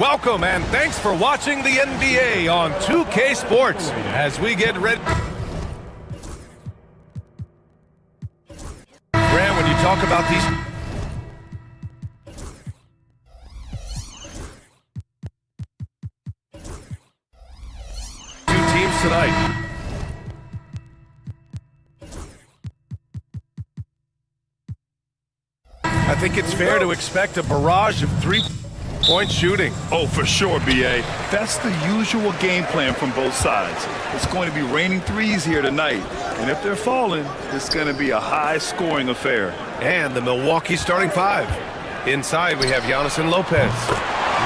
Welcome and thanks for watching the NBA on 2K Sports as we get ready. Grant, when you talk about these two teams tonight, I think it's fair to expect a barrage of three-point shooting. Oh, for sure, B.A. That's the usual game plan from both sides. It's going to be raining threes here tonight. And if they're falling, it's going to be a high-scoring affair. And the Milwaukee starting five. Inside, we have Giannis and Lopez.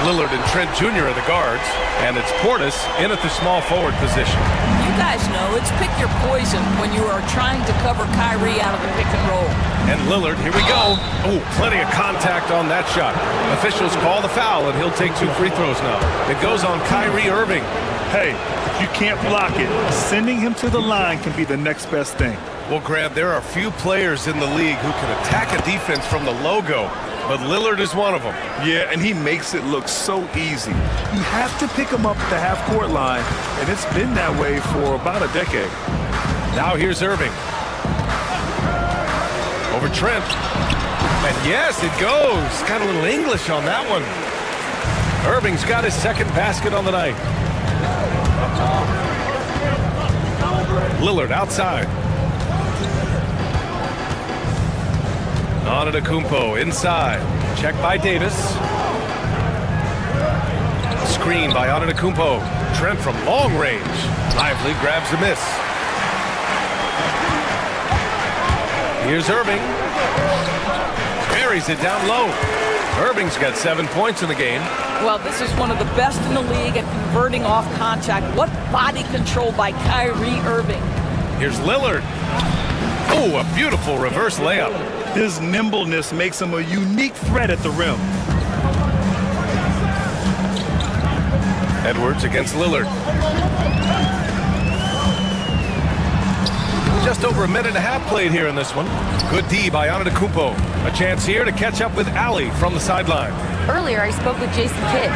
Lillard and Trent Jr. are the guards. And it's Portis in at the small forward position. You guys know it's pick your poison when you are trying to cover Kyrie out of the pick and roll. And Lillard, here we go. Oh, plenty of contact on that shot. Officials call the foul, and he'll take 2 free throws now. It goes on Kyrie Irving. Hey, if you can't block it, sending him to the line can be the next best thing. Well, Grant, there are few players in the league who can attack a defense from the logo, but Lillard is one of them. Yeah, and he makes it look so easy. You have to pick him up at the half-court line, and it's been that way for about a decade. Now here's Irving. Over Trent. And yes, it goes. Got a little English on that one. Irving's got his second basket on the night. Lillard outside. Antetokounmpo inside. Check by Davis. Screen by Antetokounmpo. Trent from long range. Lively grabs the miss. Here's Irving. Buries it down low. Irving's got 7 points in the game. Well, this is one of the best in the league at converting off contact. What body control by Kyrie Irving. Here's Lillard. Oh, a beautiful reverse layup. His nimbleness makes him a unique threat at the rim. Edwards against Lillard. Just over a minute and a half played here in this one. Good D by Antetokounmpo. A chance here to catch up with Ali from the sideline. Earlier, I spoke with Jason Kidd.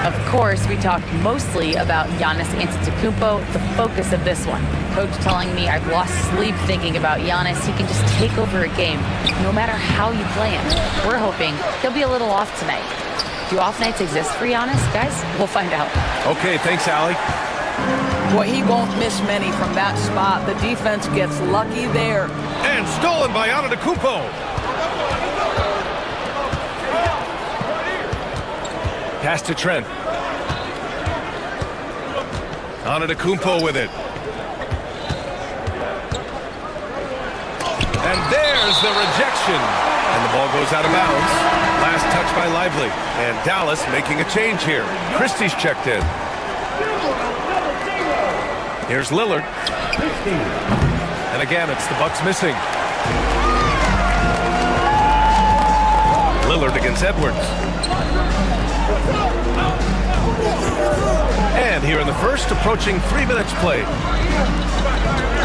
Of course, we talked mostly about Giannis Antetokounmpo, the focus of this one. Coach telling me I've lost sleep thinking about Giannis. He can just take over a game, no matter how you play him. We're hoping he'll be a little off tonight. Do off nights exist for Giannis, guys? We'll find out. Okay, thanks, Ali. Boy, he won't miss many from that spot. The defense gets lucky there. And stolen by Antetokounmpo. Pass to Trent. Antetokounmpo with it. And there's the rejection. And the ball goes out of bounds. Last touch by Lively. And Dallas making a change here. Christie's checked in. Here's Lillard. And again, it's the Bucks missing. Lillard against Edwards. And here in the first, approaching 3 minutes played.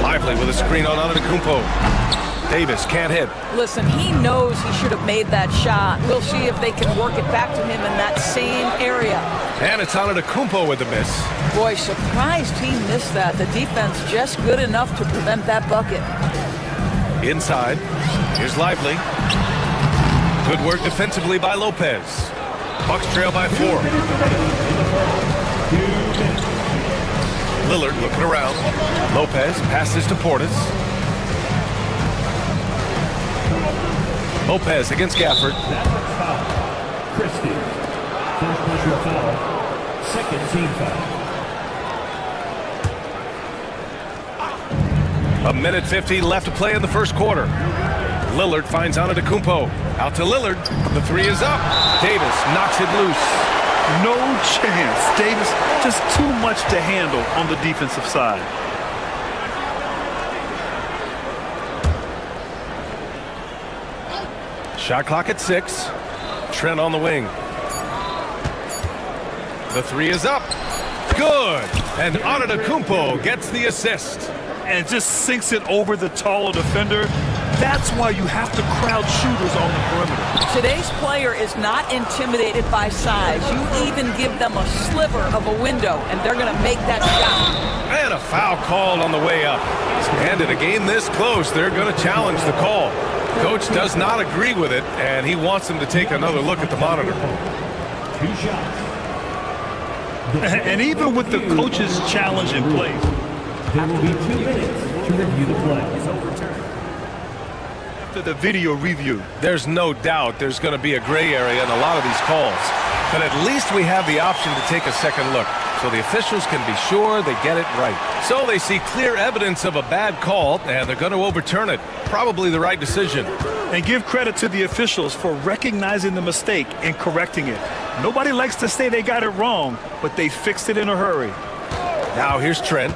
Lively with a screen on Antetokounmpo. Davis can't hit. Listen, he knows he should have made that shot. We'll see if they can work it back to him in that same area. And it's Antetokounmpo with the miss. Boy, surprised he missed that. The defense just good enough to prevent that bucket. Inside. Here's Lively. Good work defensively by Lopez. Bucks trail by 4. Lillard looking around. Lopez passes to Portis. Lopez against Gafford. Christie. First personal foul. Second team foul. A minute 50 left to play in the first quarter. Lillard finds Antetokounmpo. Out to Lillard. The three is up. Davis knocks it loose. No chance. Davis just too much to handle on the defensive side. Shot clock at 6. Trent on the wing. The three is up. Good. And Antetokounmpo gets the assist. And just sinks it over the taller defender. That's why you have to crowd shooters on the perimeter. Today's player is not intimidated by size. You even give them a sliver of a window, and they're going to make that shot. And a foul called on the way up. And in a game this close, they're going to challenge the call. Coach does not agree with it, and he wants them to take another look at the monitor. 2 shots. And even with the coach's challenge in place, There will be 2 minutes to review the play. after the video review, There's no doubt there's going to be a gray area in a lot of these calls. But at least we have the option to take a second look, so the officials can be sure they get it right. So they see clear evidence of a bad call, and they're going to overturn it. Probably the right decision. and give credit to the officials for recognizing the mistake and correcting it. Nobody likes to say they got it wrong, but they fixed it in a hurry. Now here's Trent.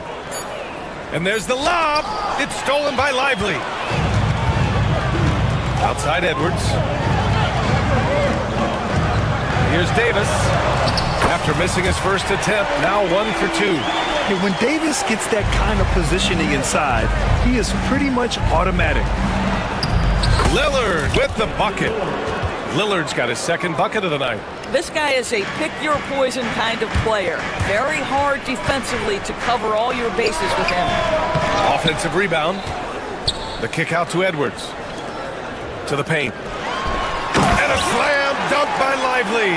And there's the lob. It's stolen by Lively. Outside Edwards. Here's Davis. After missing his first attempt, now 1 for 2. Hey, when Davis gets that kind of positioning inside, he is pretty much automatic. Lillard with the bucket. Lillard's got his second bucket of the night. This guy is a pick-your-poison kind of player. Very hard defensively to cover all your bases with him. Offensive rebound. The kick out to Edwards. To the paint. And a slam dunk by Lively.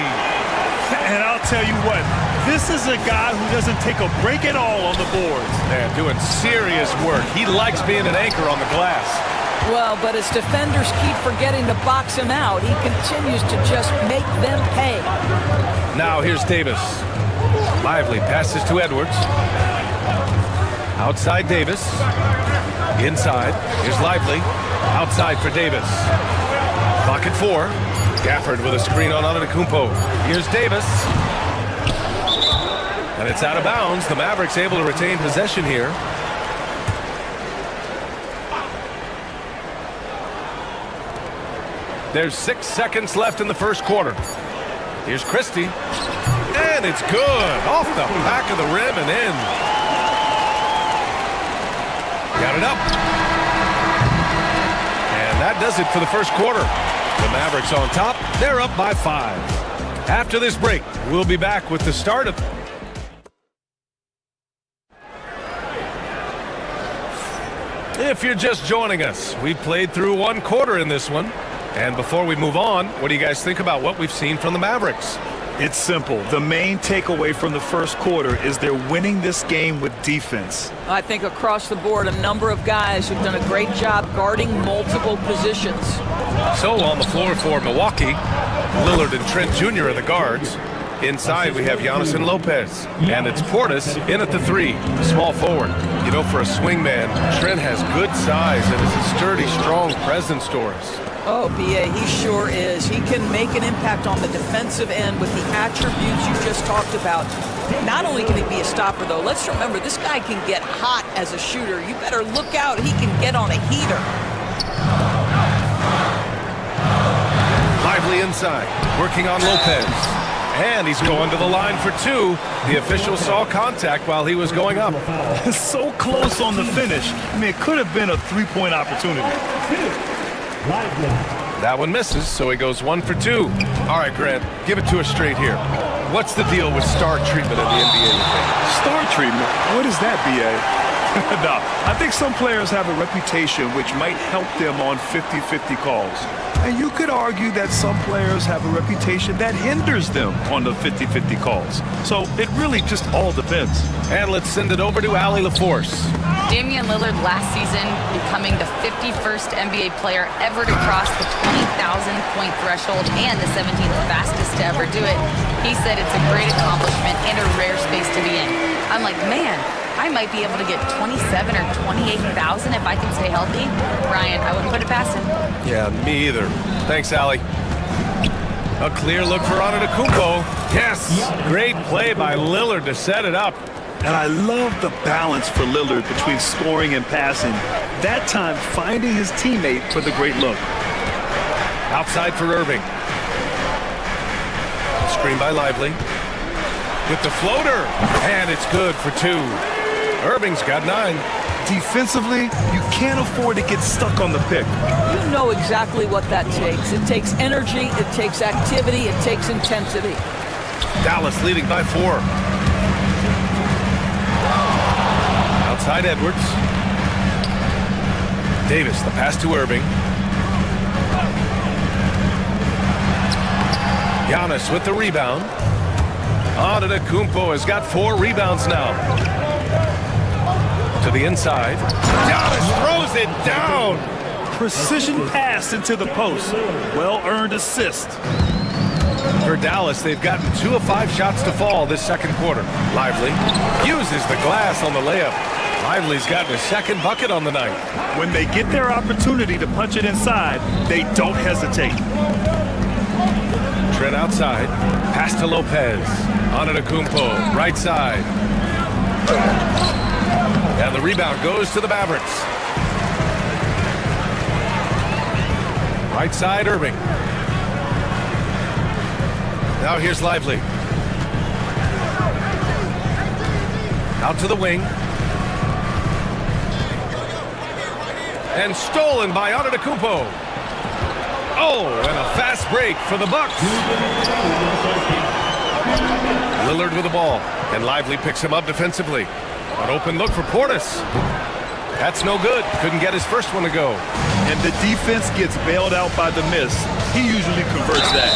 And I'll tell you what, this is a guy who doesn't take a break at all on the boards. Man, doing serious work. He likes being an anchor on the glass. Well, but as defenders keep forgetting to box him out, he continues to just make them pay. Now here's Davis. Lively passes to Edwards. Outside Davis. Inside. Here's Lively. Outside for Davis. Clock at 4. Gafford with a screen on Antetokounmpo. Here's Davis. And it's out of bounds. The Mavericks able to retain possession here. There's 6 seconds left in the first quarter. Here's Christie. And it's good. Off the back of the rim and in. Got it up. And that does it for the first quarter. The Mavericks on top. They're up by 5. After this break, we'll be back with the start of... If you're just joining us, we played through 1 quarter in this one. And before we move on, what do you guys think about what we've seen from the Mavericks? It's simple. The main takeaway from the first quarter is they're winning this game with defense. I think across the board, a number of guys who've done a great job guarding multiple positions. So on the floor for Milwaukee, Lillard and Trent Jr. are the guards. Inside we have Giannis and Lopez. And it's Portis in at the 3, the small forward. You know, for a swingman, Trent has good size and is a sturdy, strong presence to us. Oh, B.A., he sure is. He can make an impact on the defensive end with the attributes you just talked about. Not only can he be a stopper, though, let's remember, this guy can get hot as a shooter. You better look out. He can get on a heater. Lively inside, working on Lopez. And he's going to the line for 2. The official saw contact while he was going up. So close on the finish. I mean, it could have been a three-point opportunity. That one misses, so he goes 1 for 2. All right, Grant, give it to us straight here. What's the deal with star treatment in the NBA? Star treatment? What is that, B.A.? No, I think some players have a reputation which might help them on 50-50 calls. And you could argue that some players have a reputation that hinders them on the 50-50 calls. So it really just all depends. And let's send it over to Allie LaForce. Damian Lillard last season becoming the 51st NBA player ever to cross the 20,000-point threshold and the 17th fastest to ever do it. He said it's a great accomplishment and a rare space to be in. I'm like, man, I might be able to get 27 or 28,000 if I can stay healthy. Ryan, I wouldn't put it past him. Yeah, me either. Thanks, Allie. A clear look for Antetokounmpo. Yes, great play by Lillard to set it up. And I love the balance for Lillard between scoring and passing. That time, finding his teammate for the great look. Outside for Irving. Screen by Lively. With the floater. And it's good for 2. Irving's got 9. Defensively, you can't afford to get stuck on the pick. You know exactly what that takes. It takes energy, it takes activity, it takes intensity. Dallas leading by 4. Outside Edwards. Davis, the pass to Irving. Giannis with the rebound. Antetokounmpo has got 4 rebounds now. To the inside. Giannis throws it down. Precision pass into the post. Well-earned assist. For Dallas, they've gotten 2 of 5 shots to fall this second quarter. Lively uses the glass on the layup. Lively's gotten his second bucket on the night. When they get their opportunity to punch it inside, they don't hesitate. Trent outside. Pass to Lopez. Antetokounmpo, right side. And the rebound goes to the Mavericks. Right side, Irving. Now here's Lively. Out to the wing. And stolen by Antetokounmpo. Oh, and a fast break for the Bucks. Lillard with the ball. And Lively picks him up defensively. An open look for Portis. That's no good. Couldn't get his first one to go. And the defense gets bailed out by the miss. He usually converts that.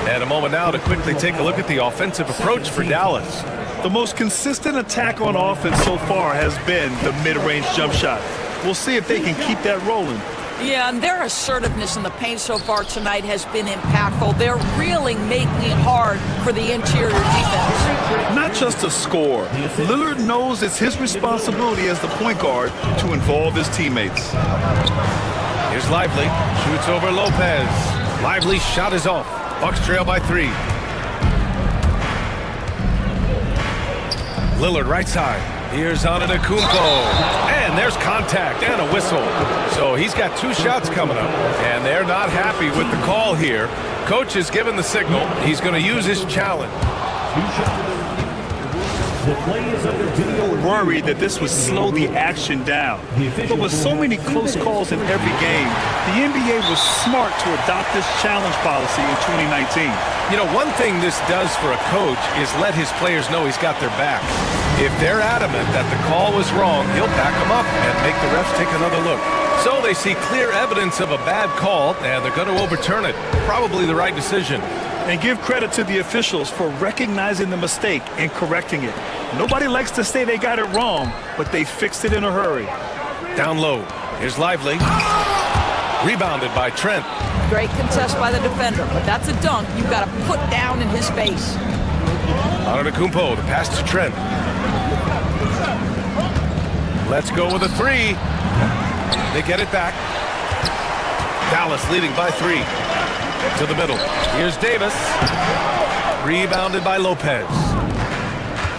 And a moment now to quickly take a look at the offensive approach for Dallas. The most consistent attack on offense so far has been the mid-range jump shot. We'll see if they can keep that rolling. Yeah, and their assertiveness in the paint so far tonight has been impactful. They're really making it hard for the interior defense. Not just to score. Lillard knows it's his responsibility as the point guard to involve his teammates. Here's Lively. Shoots over Lopez. Lively's shot is off. Bucks trail by 3. Lillard right side. Here's Antetokounmpo. And there's contact and a whistle. So he's got 2 shots coming up. And they're not happy with the call here. Coach has given the signal. He's going to use his challenge. 2 shots. The play is under video. Worried that this would slow the action down. But with so many close calls in every game, the NBA was smart to adopt this challenge policy in 2019. You know, one thing this does for a coach is let his players know he's got their back. If they're adamant that the call was wrong, he'll back them up and make the refs take another look. So they see clear evidence of a bad call, and they're going to overturn it. Probably the right decision. And give credit to the officials for recognizing the mistake and correcting it. Nobody likes to say they got it wrong, but they fixed it in a hurry. Down low. Here's Lively. Rebounded by Trent. Great contest by the defender, but that's a dunk you've got to put down in his face. Antetokounmpo, the pass to Trent. Let's go with a 3. They get it back. Dallas leading by 3. To the middle. Here's Davis. Rebounded by Lopez.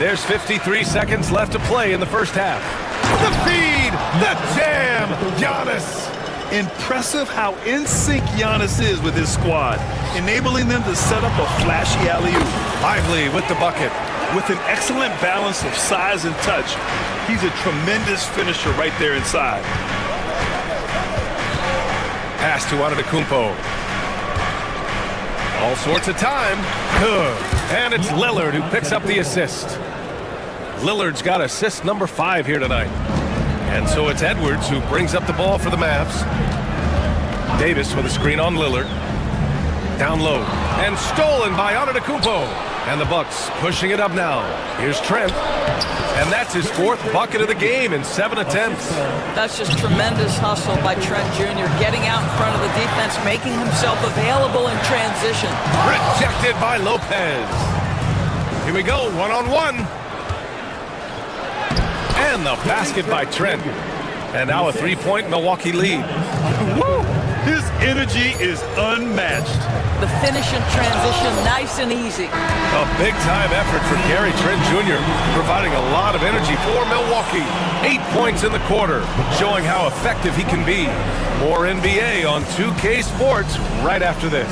There's 53 seconds left to play in the first half. The feed! The jam! Giannis! Impressive how in sync Giannis is with his squad, enabling them to set up a flashy alley-oop. Lively with the bucket. With an excellent balance of size and touch, he's a tremendous finisher right there inside. Pass to Antetokounmpo. All sorts of time. Good. And it's Lillard who picks up the assist. Lillard's got assist number 5 here tonight. And so it's Edwards who brings up the ball for the Mavs. Davis with a screen on Lillard. Down low. And stolen by Antetokounmpo. And the Bucks pushing it up now. Here's Trent. And that's his 4th bucket of the game in 7 attempts. That's just tremendous hustle by Trent Jr. Getting out in front of the defense, making himself available in transition. Rejected by Lopez. Here we go, 1-on-1. And the basket by Trent. And now a 3-point Milwaukee lead. Woo! His energy is unmatched. The finish in transition, nice and easy. A big-time effort for Gary Trent Jr., providing a lot of energy for Milwaukee. 8 points in the quarter, showing how effective he can be. More NBA on 2K Sports right after this.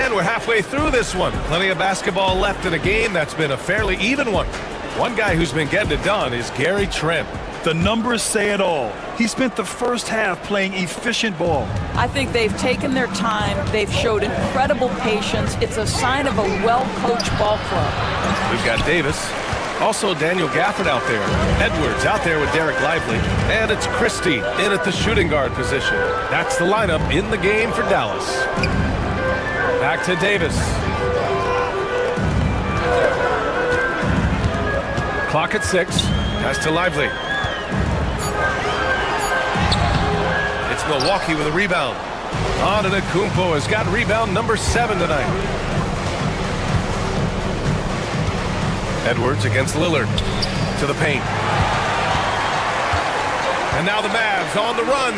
And we're halfway through this one. Plenty of basketball left in a game that's been a fairly even one. One guy who's been getting it done is Gary Trent. The numbers say it all. He spent the first half playing efficient ball. I think they've taken their time. They've showed incredible patience. It's a sign of a well-coached ball club. We've got Davis. Also Daniel Gafford out there. Edwards out there with Derek Lively. And it's Christie in at the shooting guard position. That's the lineup in the game for Dallas. Back to Davis. Clock at 6. Pass to Lively. It's Milwaukee with a rebound. Antetokounmpo has got rebound number 7 tonight. Edwards against Lillard. To the paint. And now the Mavs on the run.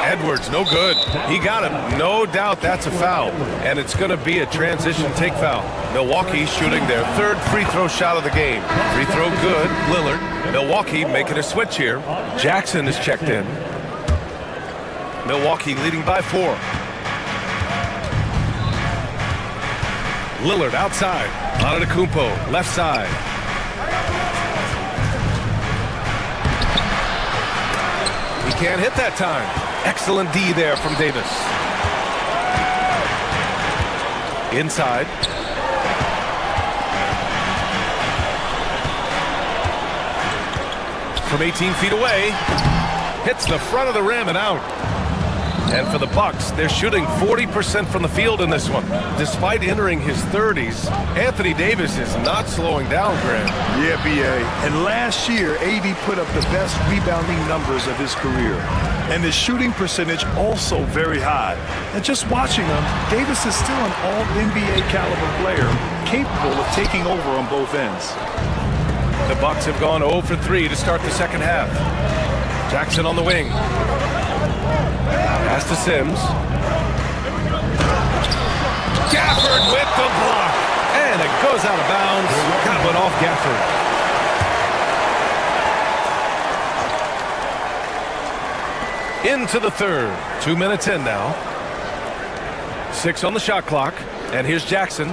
Edwards, no good. He got him. No doubt that's a foul. And it's going to be a transition take foul. Milwaukee shooting their 3rd free throw shot of the game. Free throw good. Lillard. Milwaukee making a switch here. Jackson is checked in. Milwaukee leading by 4. Lillard outside. Antetokounmpo left side. He can't hit that time. Excellent D there from Davis. Inside. From 18 feet away. Hits the front of the rim and out. And for the Bucks, they're shooting 40% from the field in this one. Despite entering his 30s, Anthony Davis is not slowing down, Graham. Yeah, B.A. And last year, AD put up the best rebounding numbers of his career. And the shooting percentage also very high. And just watching him, Davis is still an all-NBA caliber player, capable of taking over on both ends. The Bucks have gone 0 for 3 to start the second half. Jackson on the wing. Pass to Sims. Gafford with the block. And it goes out of bounds. Got one off Gafford. Into the 3rd. 2 minutes in now. 6 on the shot clock. And here's Jackson.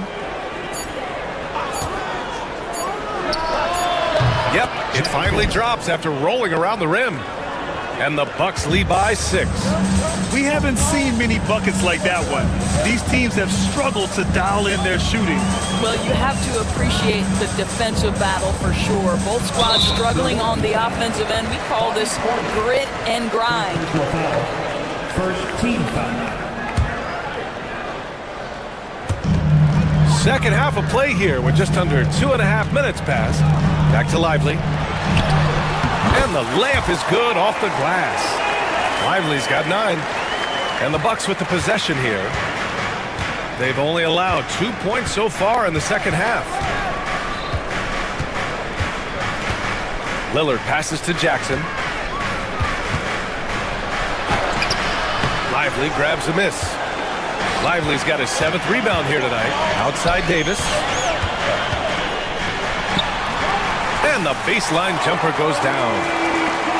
Yep, it finally drops after rolling around the rim. And the Bucks lead by 6. We haven't seen many buckets like that one. These teams have struggled to dial in their shooting. Well, you have to appreciate the defensive battle for sure. Both squads struggling on the offensive end. We call this grit and grind. First team foul. Second half of play here with just under 2.5 minutes passed. Back to Lively. And the layup is good off the glass. Lively's got 9. And the Bucks with the possession here. They've only allowed 2 points so far in the second half. Lillard passes to Jackson. Lively grabs a miss. Lively's got his 7th rebound here tonight. Outside Davis. And the baseline jumper goes down.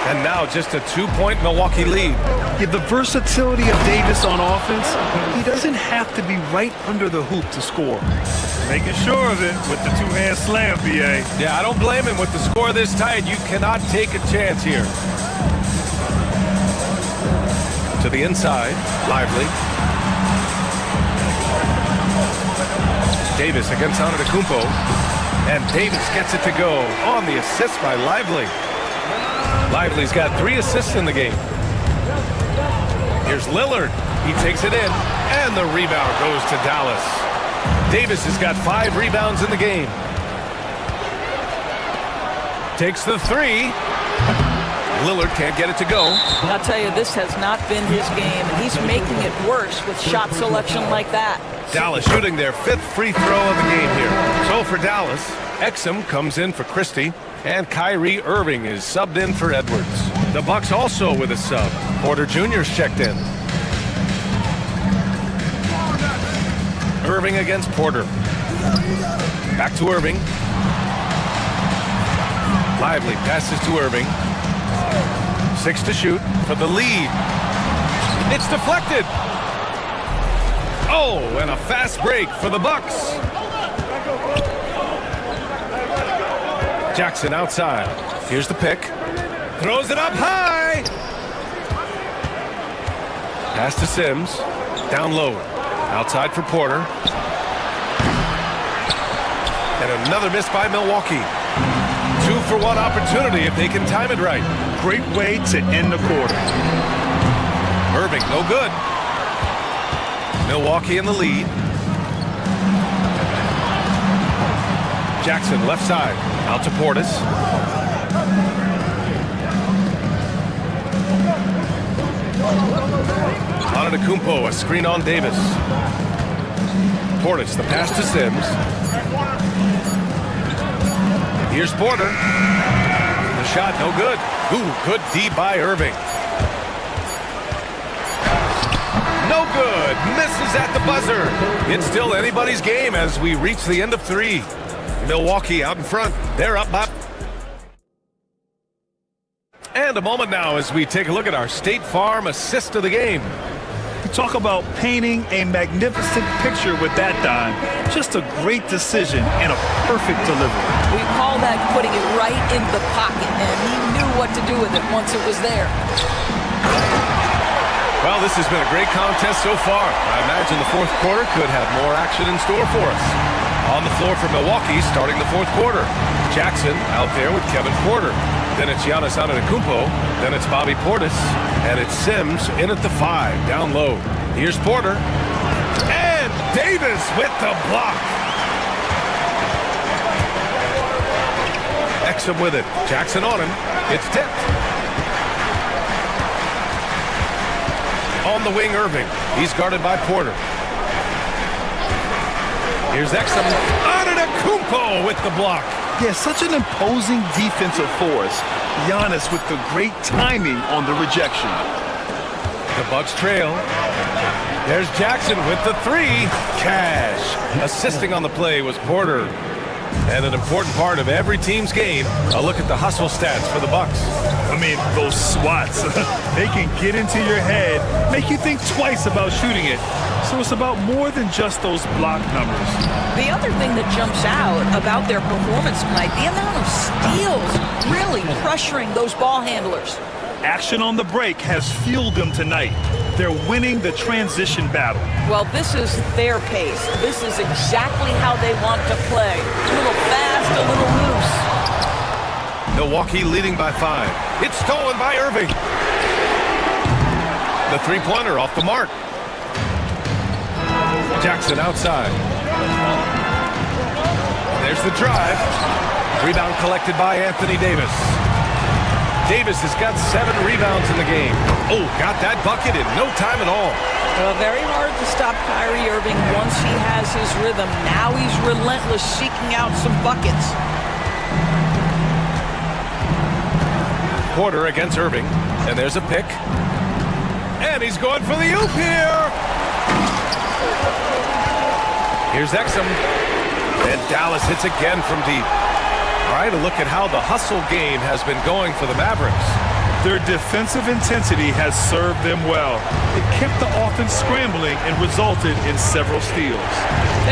And now just a 2-point Milwaukee lead. Yeah, the versatility of Davis on offense, he doesn't have to be right under the hoop to score. Making sure of it with the 2-hand slam, B.A. Yeah, I don't blame him with the score this tight. You cannot take a chance here. To the inside, Lively. Davis against Antetokounmpo. And Davis gets it to go on the assist by Lively. Lively's got 3 assists in the game. Here's Lillard. He takes it in, and the rebound goes to Dallas. Davis has got 5 rebounds in the game. Takes the 3. Lillard can't get it to go. I'll tell you, this has not been his game, and he's making it worse with shot selection like that. Dallas shooting their 5th free throw of the game here. So for Dallas, Exum comes in for Christie, and Kyrie Irving is subbed in for Edwards. The Bucks also with a sub. Porter Jr.'s checked in. Irving against Porter. Back to Irving. Lively passes to Irving. 6 to shoot for the lead. It's deflected. Oh, and a fast break for the Bucks. Jackson outside. Here's the pick. Throws it up high. Pass to Sims. Down low. Outside for Porter. And another miss by Milwaukee. 2-for-1 opportunity if they can time it right. Great way to end the quarter. Irving, no good. Milwaukee in the lead. Jackson left side. Out to Portis. Antetokounmpo, a screen on Davis. Portis, the pass to Sims. Here's Porter. The shot, no good. Ooh, good D by Irving. No good. Misses at the buzzer. It's still anybody's game as we reach the end of 3. Milwaukee out in front. They're up by. And a moment now as we take a look at our State Farm assist of the game. Talk about painting a magnificent picture with that dime. Just a great decision and a perfect delivery. We call that putting it right in the pocket, and he knew what to do with it once it was there. Well, this has been a great contest so far. I imagine the fourth quarter could have more action in store for us. On the floor for Milwaukee starting the fourth quarter. Jackson out there with Kevin Porter. Then it's Giannis Antetokounmpo. Then it's Bobby Portis. And it's Sims in at the 5, down low. Here's Porter. And Davis with the block. Exum with it. Jackson on him. It's tipped. On the wing, Irving. He's guarded by Porter. Here's Exum. Antetokounmpo with the block. Yeah, such an imposing defensive force. Giannis with the great timing on the rejection. The Bucks trail. There's Jackson with the 3. Cash. Assisting on the play was Porter. And an important part of every team's game, a look at the hustle stats for the Bucks. I mean, those swats, they can get into your head, make you think twice about shooting it. So it's about more than just those block numbers. The other thing that jumps out about their performance tonight, the amount of steals really pressuring those ball handlers. Action on the break has fueled them tonight. They're winning the transition battle. Well, this is their pace. This is exactly how they want to play. A little fast, a little loose. Milwaukee leading by 5. It's stolen by Irving. The 3-pointer off the mark. Jackson outside. There's the drive. Rebound collected by Anthony Davis. Davis has got 7 rebounds in the game. Oh, got that bucket in no time at all. Well, very hard to stop Kyrie Irving once he has his rhythm. Now he's relentless, seeking out some buckets. Porter against Irving. And there's a pick. And he's going for the oop here. Here's Exum. And Dallas hits again from deep. All right, a look at how the hustle game has been going for the Mavericks. Their defensive intensity has served them well. It kept the offense scrambling and resulted in several steals.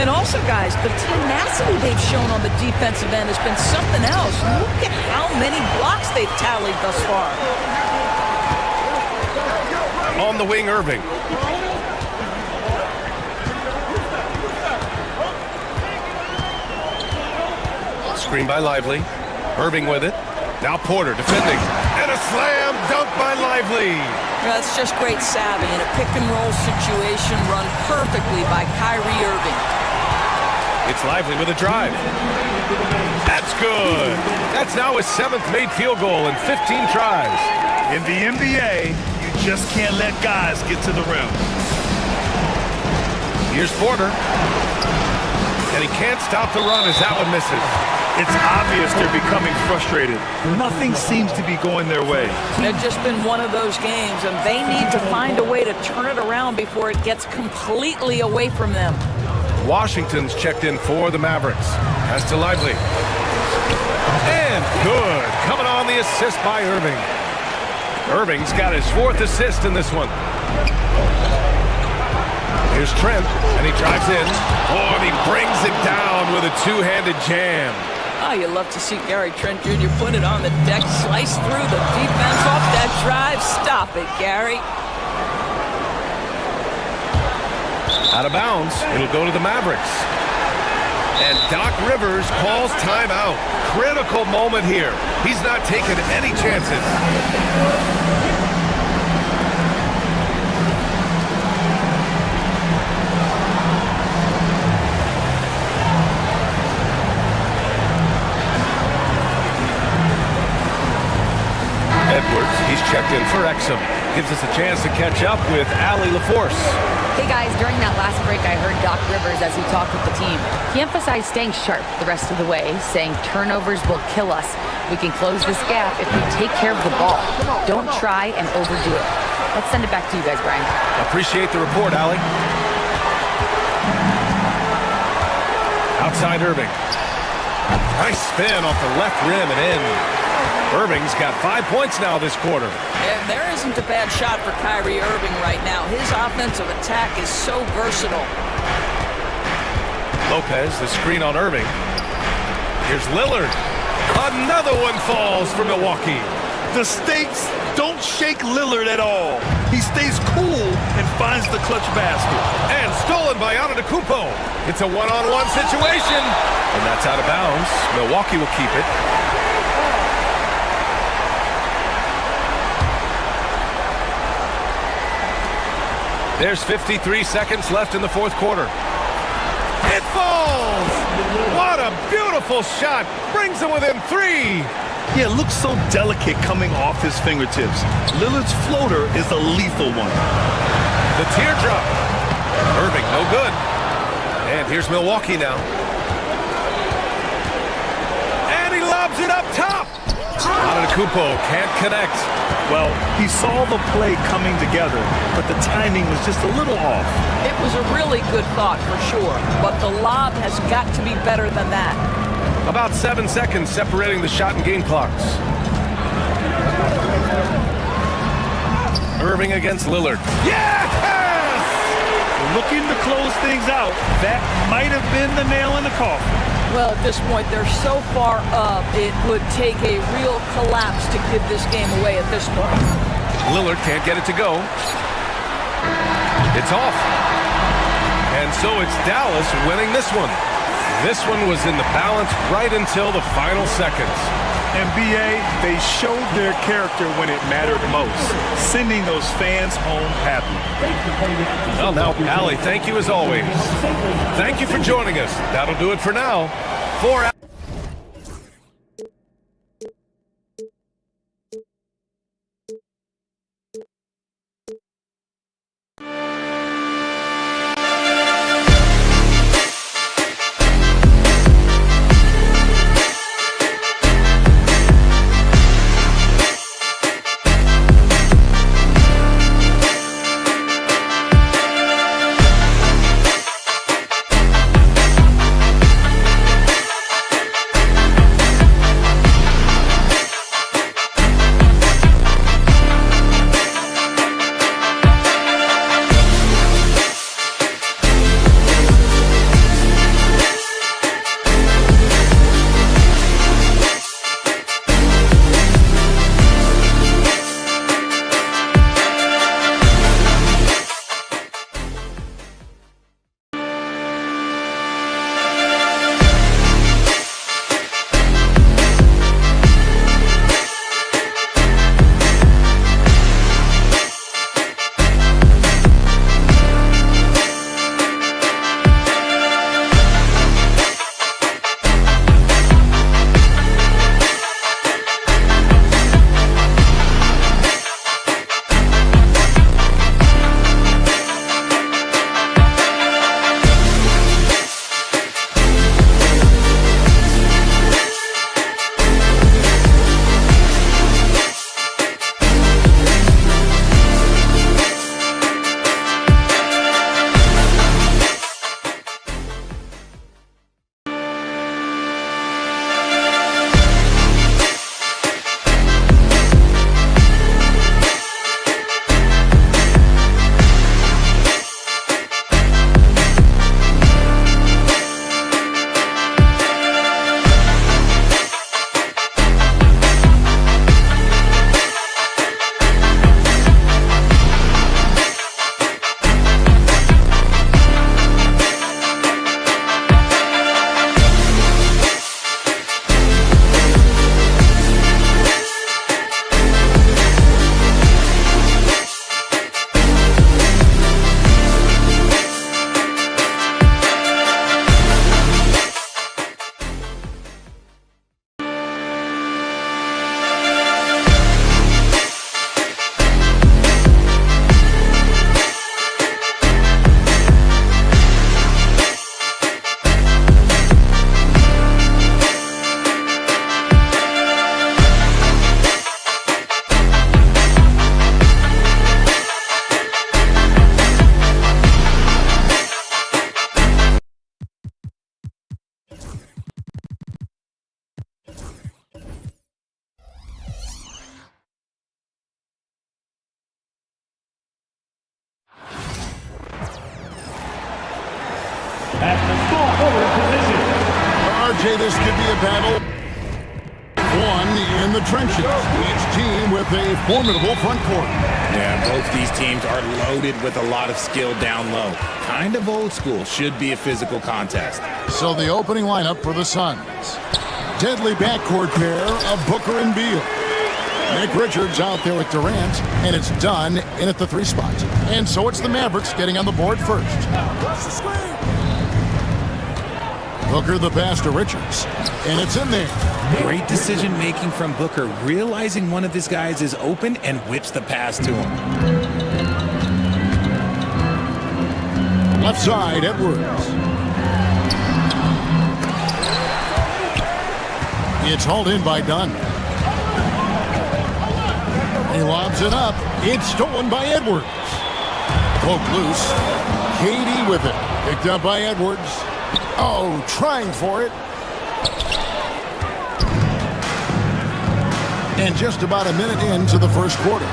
And also, guys, the tenacity they've shown on the defensive end has been something else. Look at how many blocks they've tallied thus far. On the wing, Irving. Screen by Lively. Irving with it. Now Porter defending. And a slam dunk by Lively. That's just great savvy in a pick-and-roll situation run perfectly by Kyrie Irving. It's Lively with a drive. That's good. That's now his 7th made field goal in 15 tries. In the NBA, you just can't let guys get to the rim. Here's Porter. And he can't stop the run as that one misses. It's obvious they're becoming frustrated. Nothing seems to be going their way. It's just been one of those games, and they need to find a way to turn it around before it gets completely away from them. Washington's checked in for the Mavericks. Pass to Lively. And good. Coming on the assist by Irving. Irving's got his 4th assist in this one. Here's Trent, and he drives in. Oh, and he brings it down with a two-handed jam. Oh, you love to see Gary Trent Jr. put it on the deck, slice through the defense off that drive. Stop it, Gary. Out of bounds, it'll go to the Mavericks. And Doc Rivers calls timeout. Critical moment here. He's not taking any chances. Edwards, he's checked in for Exum. Gives us a chance to catch up with Allie LaForce. Hey guys, during that last break I heard Doc Rivers as he talked with the team. He emphasized staying sharp the rest of the way, saying turnovers will kill us. We can close this gap if we take care of the ball. Don't try and overdo it. Let's send it back to you guys, Brian. Appreciate the report, Allie. Outside Irving. Nice spin off the left rim and in. Irving's got 5 points now this quarter. And there isn't a bad shot for Kyrie Irving right now. His offensive attack is so versatile. Lopez, the screen on Irving. Here's Lillard. Another one falls for Milwaukee. The stakes don't shake Lillard at all. He stays cool and finds the clutch basket. And stolen by Antetokounmpo. It's a one-on-one situation. And that's out of bounds. Milwaukee will keep it. There's 53 seconds left in the fourth quarter. It falls! What a beautiful shot! Brings them within 3. Yeah, it looks so delicate coming off his fingertips. Lillard's floater is a lethal one. The teardrop. Irving, no good. And here's Milwaukee now. And he lobs it up top. Antetokounmpo can't connect. Well, he saw the play coming together, but the timing was just a little off. It was a really good thought for sure, but the lob has got to be better than that. About 7 seconds separating the shot and game clocks. Irving against Lillard. Yes! Looking to close things out. That might have been the nail in the coffin. Well, at this point, they're so far up, it would take a real collapse to give this game away at this point. Lillard can't get it to go. It's off. And so it's Dallas winning this one. This one was in the balance right until the final seconds. And BA, they showed their character when it mattered most, sending those fans home happy. Well, now, Allie, thank you as always. Thank you for joining us. That'll do it for now. For at the small forward position. RJ, this could be a battle. One in the trenches. Each team with a formidable front court. Yeah, both these teams are loaded with a lot of skill down low. Kind of old school. Should be a physical contest. So the opening lineup for the Suns. Deadly backcourt pair of Booker and Beal. Nick Richards out there with Durant, and it's done in at the 3 spot. And so it's the Mavericks getting on the board first. Booker the pass to Richards, and it's in there. Great decision making from Booker, realizing one of his guys is open and whips the pass to him. Left side, Edwards. It's hauled in by Dunn. He lobs it up. It's stolen by Edwards. Poke loose. KD with it. Picked up by Edwards. Oh, trying for it. And just about a minute into the first quarter.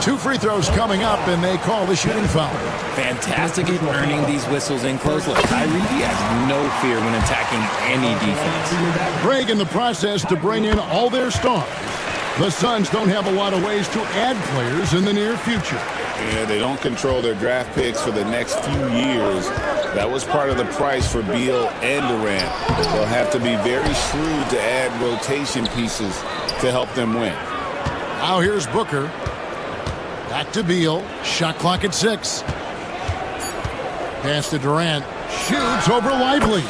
2 free throws coming up, and they call the shooting foul. Fantastic at earning these whistles in close look. Kyrie has no fear when attacking any defense. Craig in the process to bring in all their stars. The Suns don't have a lot of ways to add players in the near future. Yeah, they don't control their draft picks for the next few years. That was part of the price for Beal and Durant. They'll have to be very shrewd to add rotation pieces to help them win. Now here's Booker. Back to Beal. Shot clock at 6. Pass to Durant. Shoots over Lively.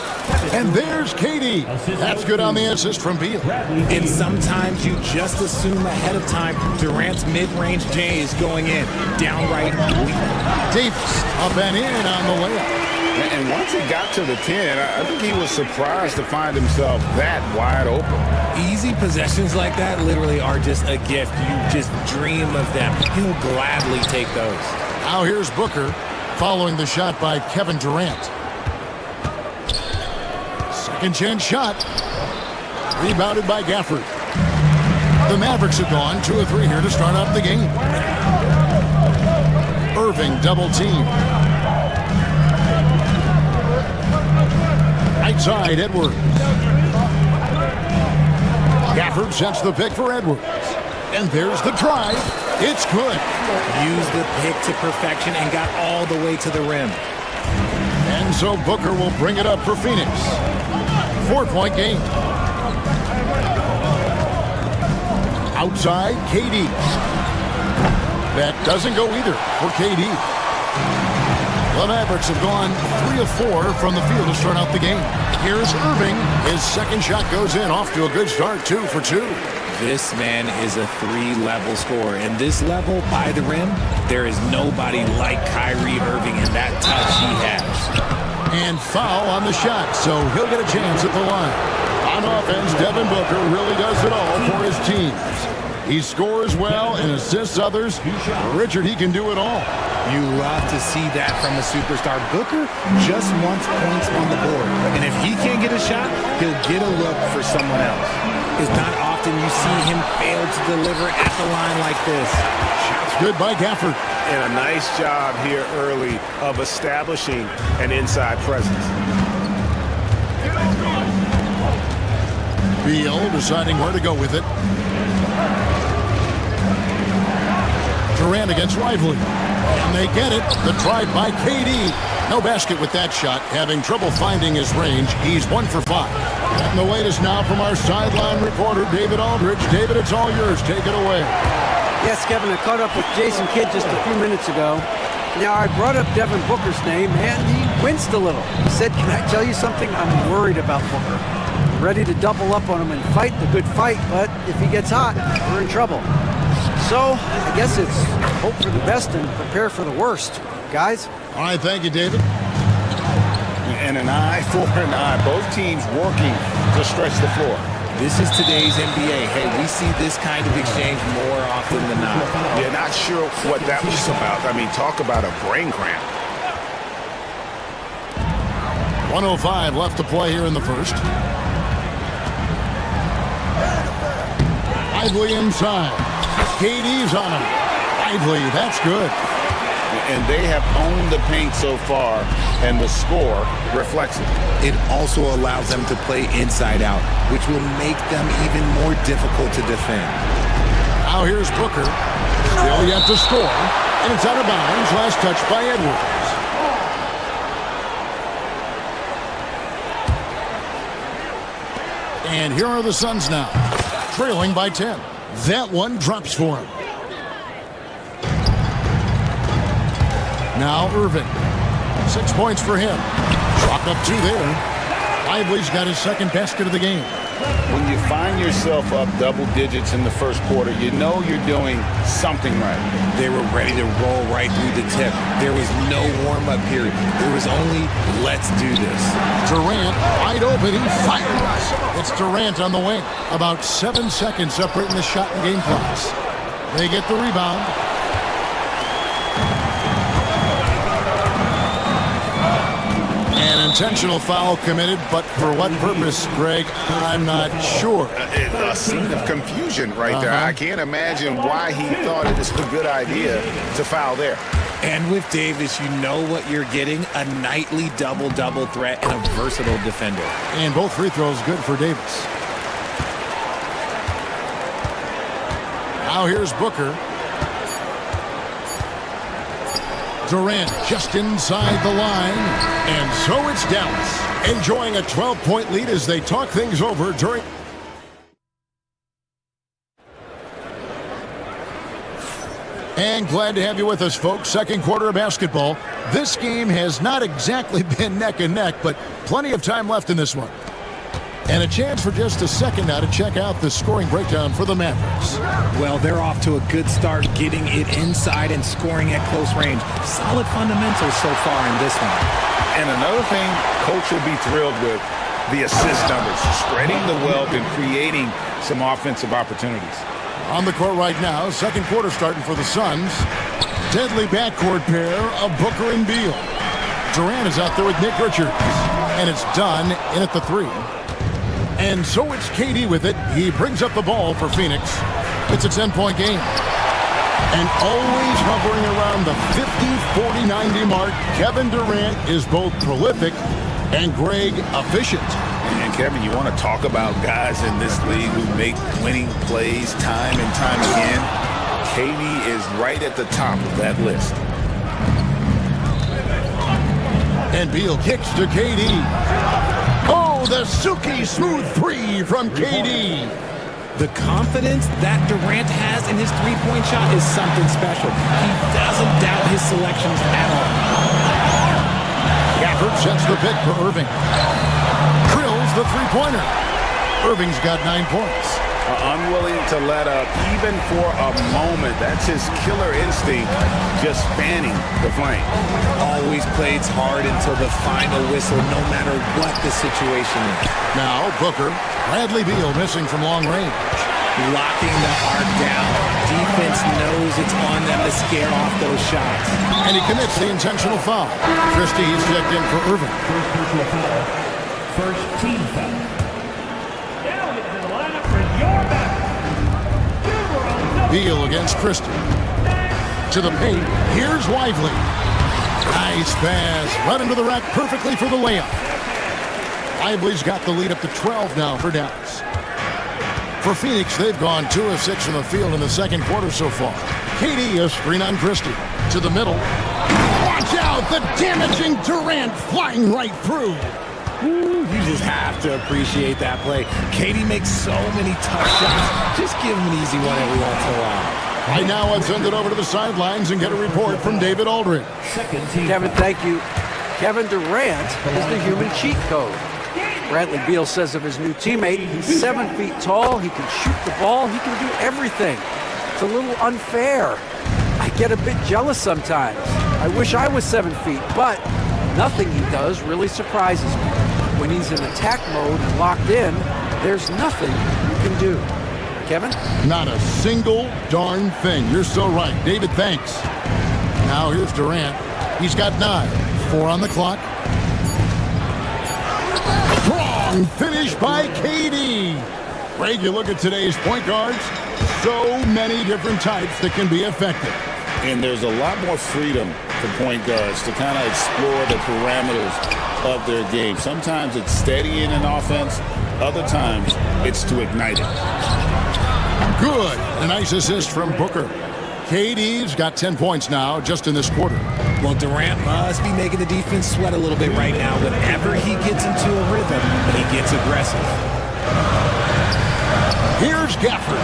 And there's KD. That's good on the assist from Beal. And sometimes you just assume ahead of time Durant's mid-range J is going in. Downright weak. Davis up and in on the layup. And once he got to the 10, I think he was surprised to find himself that wide open. Easy possessions like that literally are just a gift. You just dream of them. He'll gladly take those. Now here's Booker following the shot by Kevin Durant. Second chance shot. Rebounded by Gafford. The Mavericks have gone 2 of 3 here to start off the game. Irving double team. Right side, Edwards. Gafford sets the pick for Edwards. And there's the drive. It's good. Used the pick to perfection and got all the way to the rim. And so Booker will bring it up for Phoenix. 4-point game. Outside, KD. That doesn't go either for KD. The Mavericks have gone 3 of 4 from the field to start out the game. Here's Irving. His second shot goes in, off to a good start, 2 for 2. This man is a 3-level scorer. And this level, by the rim, there is nobody like Kyrie Irving in that touch he has. And foul on the shot, so he'll get a chance at the line. On offense, Devin Booker really does it all for his teams. He scores well and assists others. Richard, he can do it all. You love to see that from a superstar. Booker just wants points on the board. And if he can't get a shot, he'll get a look for someone else. It's not often you see him fail to deliver at the line like this. Shots good by Gafford. And a nice job here early of establishing an inside presence. Beal deciding where to go with it. Durant against Lively. And they get it. The drive by KD. No basket with that shot. Having trouble finding his range. He's 1 for 5. And the latest now from our sideline reporter, David Aldridge. David, it's all yours. Take it away. Yes, Kevin, I caught up with Jason Kidd just a few minutes ago. Now, I brought up Devin Booker's name, and he winced a little. He said, can I tell you something? I'm worried about Booker. I'm ready to double up on him and fight the good fight, but if he gets hot, we're in trouble. So, I guess it's hope for the best and prepare for the worst. Guys? All right, thank you, David. And an eye for an eye. Both teams working to stretch the floor. This is today's NBA. Hey, we see this kind of exchange more often than not. You're not sure what that was about. I mean, talk about a brain cramp. 1:05 left to play here in the first. Lively inside. KD's on him. Lively, that's good. And they have owned the paint so far, and the score reflects it. It also allows them to play inside out, which will make them even more difficult to defend. Now here's Booker. Still yet to score. And it's out of bounds. Last touch by Edwards. And here are the Suns now, trailing by 10. That one drops for him. Now Irving. 6 points for him. Chalk up 2 there. Lively's got his second basket of the game. When you find yourself up double digits in the first quarter, you know you're doing something right. They were ready to roll right through the tip. There was no warm-up period. There was only, let's do this. Durant wide open. He fires. It's Durant on the wing. About 7 seconds separating the shot and game clocks. They get the rebound. An intentional foul committed, but for what purpose, Greg, I'm not sure. A scene of confusion right there. I can't imagine why he thought it was a good idea to foul there. And with Davis, you know what you're getting, a nightly double-double threat and a versatile defender. And both free throws good for Davis. Now here's Booker. Durant just inside the line. And so it's Dallas, enjoying a 12-point lead as they talk things over during... And glad to have you with us, folks. Second quarter of basketball. This game has not exactly been neck and neck, but plenty of time left in this one. And a chance for just a second now to check out the scoring breakdown for the Mavericks. Well, they're off to a good start getting it inside and scoring at close range. Solid fundamentals so far in this one. And another thing Coach will be thrilled with, the assist numbers, spreading the wealth and creating some offensive opportunities. On the court right now, second quarter starting for the Suns. Deadly backcourt pair of Booker and Beal. Durant is out there with Nick Richards. And it's done in at the 3. And so it's KD with it. He brings up the ball for Phoenix. It's a 10-point game. And always hovering around the 50, 40, 90 mark, Kevin Durant is both prolific and Greg efficient. And Kevin, you want to talk about guys in this league who make winning plays time and time again. KD is right at the top of that list. And Beal kicks to KD. Oh, the silky smooth 3 from KD. The confidence that Durant has in his three-point shot is something special. He doesn't doubt his selections at all. Gafford sets the pick for Irving. Drills the three-pointer. Irving's got 9 points. Unwilling to let up even for a moment. That's his killer instinct, just fanning the flame. Always plays hard until the final whistle, no matter what the situation is. Now Booker. Bradley Beal missing from long range. Locking the arc down. Defense knows it's on them to scare off those shots. And he commits the intentional foul. Christie's checked in for Irving. First team foul. Now into the lineup for your back. Beal against Christie. To the paint. Here's Lively. Nice pass. Right into the rack perfectly for the layup. Lively's got the lead up to 12 now for Dallas. For Phoenix, they've gone 2 of 6 from the field in the second quarter so far. KD a screen on Christie. To the middle. Watch out! The damaging Durant flying right through. Ooh, you just have to appreciate that play. KD makes so many tough shots. Just give him an easy one every once in a while. Right now, let's send it over to the sidelines and get a report from David Aldridge. Second team Kevin, foul. thank you. Kevin Durant is the human cheat code. Bradley Beal says of his new teammate, he's 7 feet tall, he can shoot the ball, he can do everything. It's a little unfair. I get a bit jealous sometimes. I wish I was 7 feet, but nothing he does really surprises me. When he's in attack mode and locked in, there's nothing you can do. Kevin? Not a single darn thing. You're so right. David, thanks. Now here's Durant. He's got 9. 4 on the clock. Strong finish by KD. Greg, you look at today's point guards, so many different types that can be effective. And there's a lot more freedom for point guards to kind of explore the parameters of their game. Sometimes it's steadying an offense. Other times it's to ignite it. Good. A nice assist from Booker. KD's got 10 points now just in this quarter. Well, Durant must be making the defense sweat a little bit right now. Whenever he gets into a rhythm, he gets aggressive. Here's Gafford.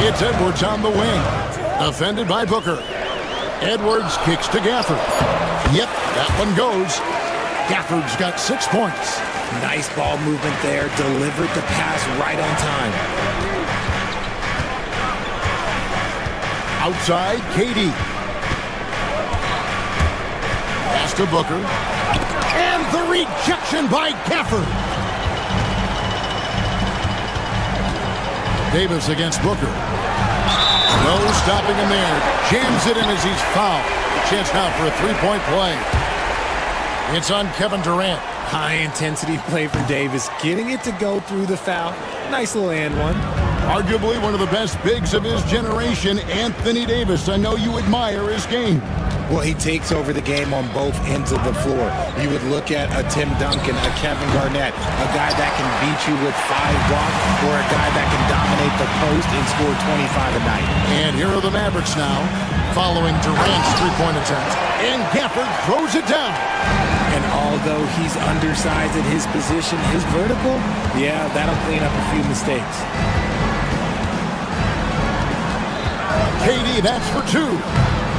It's Edwards on the wing. Defended by Booker. Edwards kicks to Gafford. Yep, that one goes. Gafford's got 6 points. Nice ball movement there. Delivered the pass right on time. Outside, KD. Pass to Booker. And the rejection by Gafford. Davis against Booker. No stopping him there. Jams it in as he's fouled. Chance now for a three-point play. It's on Kevin Durant. High-intensity play from Davis. Getting it to go through the foul. Nice little and one. Arguably one of the best bigs of his generation, Anthony Davis. I know you admire his game. Well, he takes over the game on both ends of the floor. You would look at a Tim Duncan, a Kevin Garnett, a guy that can beat you with 5 blocks, or a guy that can dominate the post and score 25 a night. And here are the Mavericks now, following Durant's three-point attempt. And Gafford throws it down. And although he's undersized at his position, his vertical, yeah, that'll clean up a few mistakes. KD, that's for 2.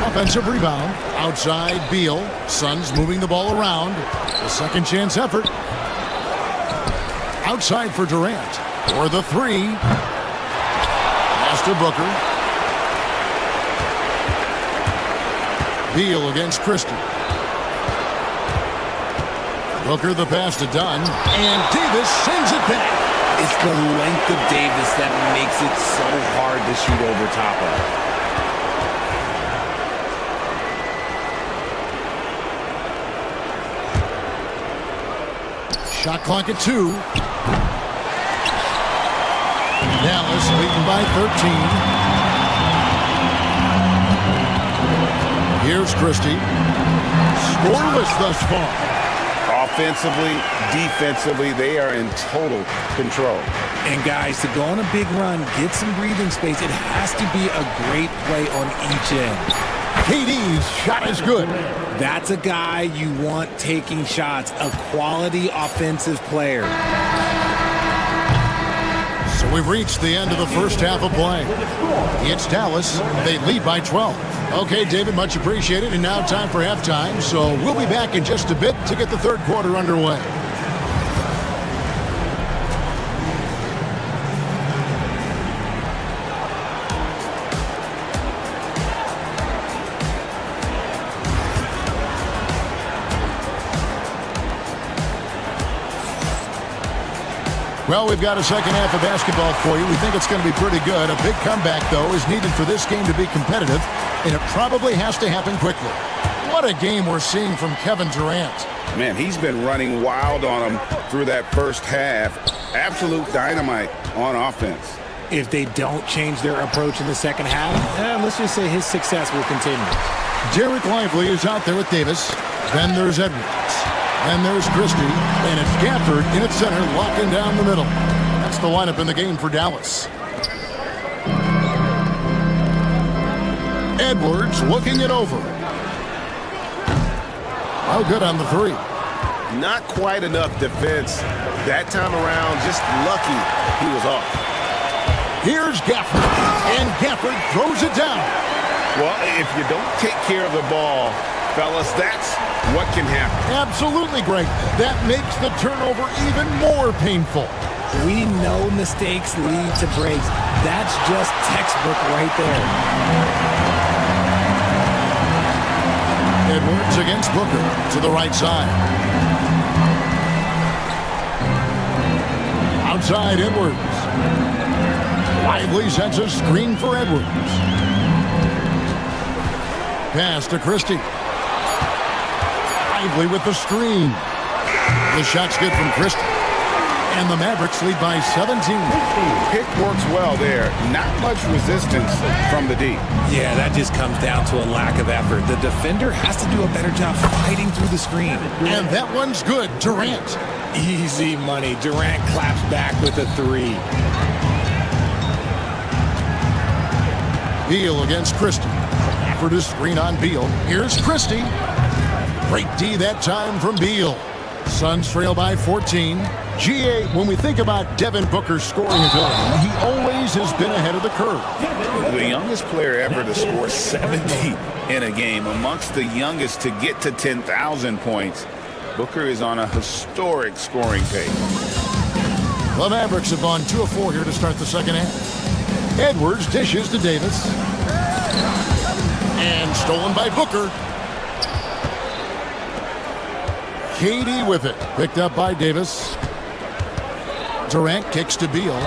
Offensive rebound. Outside, Beal. Suns moving the ball around. A second chance effort. Outside for Durant. For the 3. Pass to Booker. Beal against Christie. Booker the pass to Dunn. And Davis sends it back. It's the length of Davis that makes it so hard to shoot over top of. Shot clock at 2. Dallas leading by 13. Here's Christie. Scoreless thus far. Offensively, defensively, they are in total control. And guys, to go on a big run, get some breathing space, it has to be a great play on each end. KD's shot is good. That's a guy you want taking shots, a quality offensive player. So we've reached the end of the first half of play. It's Dallas. They lead by 12. Okay, David, much appreciated. And now time for halftime. So we'll be back in just a bit to get the third quarter underway. Well, we've got a second half of basketball for you. We think it's going to be pretty good. A big comeback, though, is needed for this game to be competitive, and it probably has to happen quickly. What a game we're seeing from Kevin Durant. Man, he's been running wild on him through that first half. Absolute dynamite on offense. If they don't change their approach in the second half, let's just say his success will continue. Derek Lively is out there with Davis. Then there's Edwards. Then there's Christie, and it's Gafford in its center, locking down the middle. That's the lineup in the game for Dallas. Edwards looking it over. Oh, good on the 3. Not quite enough defense that time around. Just lucky he was off. Here's Gafford, and Gafford throws it down. Well, if you don't take care of the ball, fellas, that's what can happen. Absolutely, Greg. That makes the turnover even more painful. We know mistakes lead to breaks. That's just textbook right there. Edwards against Booker to the right side. Outside Edwards. Lively sends a screen for Edwards. Pass to Christie. Lively with the screen. The shot's good from Christie. And the Mavericks lead by 17. Pick works well there. Not much resistance from the D. Yeah, that just comes down to a lack of effort. The defender has to do a better job fighting through the screen. And that one's good. Durant. Easy money. Durant claps back with a 3. Beal against Christie. Effort to screen on Beal. Here's Christie. Great D that time from Beal. Suns trail by 14. GA, when we think about Devin Booker's scoring ability, he always has been ahead of the curve. The youngest player ever to score 70 in a game, amongst the youngest to get to 10,000 points. Booker is on a historic scoring pace. The Mavericks have gone 2 of 4 here to start the second half. Edwards dishes to Davis. And stolen by Booker. KD with it. Picked up by Davis. Durant kicks to Beal.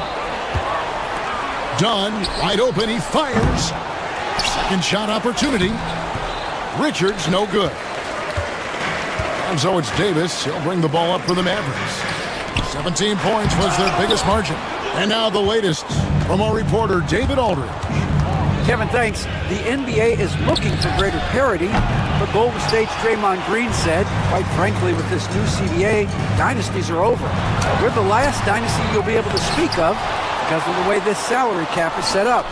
Dunn, wide open, he fires. Second shot opportunity. Richards, no good. And so it's Davis. He'll bring the ball up for the Mavericks. 17 points was their biggest margin. And now the latest from our reporter, David Aldridge. Kevin, thanks. The NBA is looking for greater parity, but Golden State's Draymond Green said, quite frankly, with this new CBA, dynasties are over. We're the last dynasty you'll be able to speak of because of the way this salary cap is set up.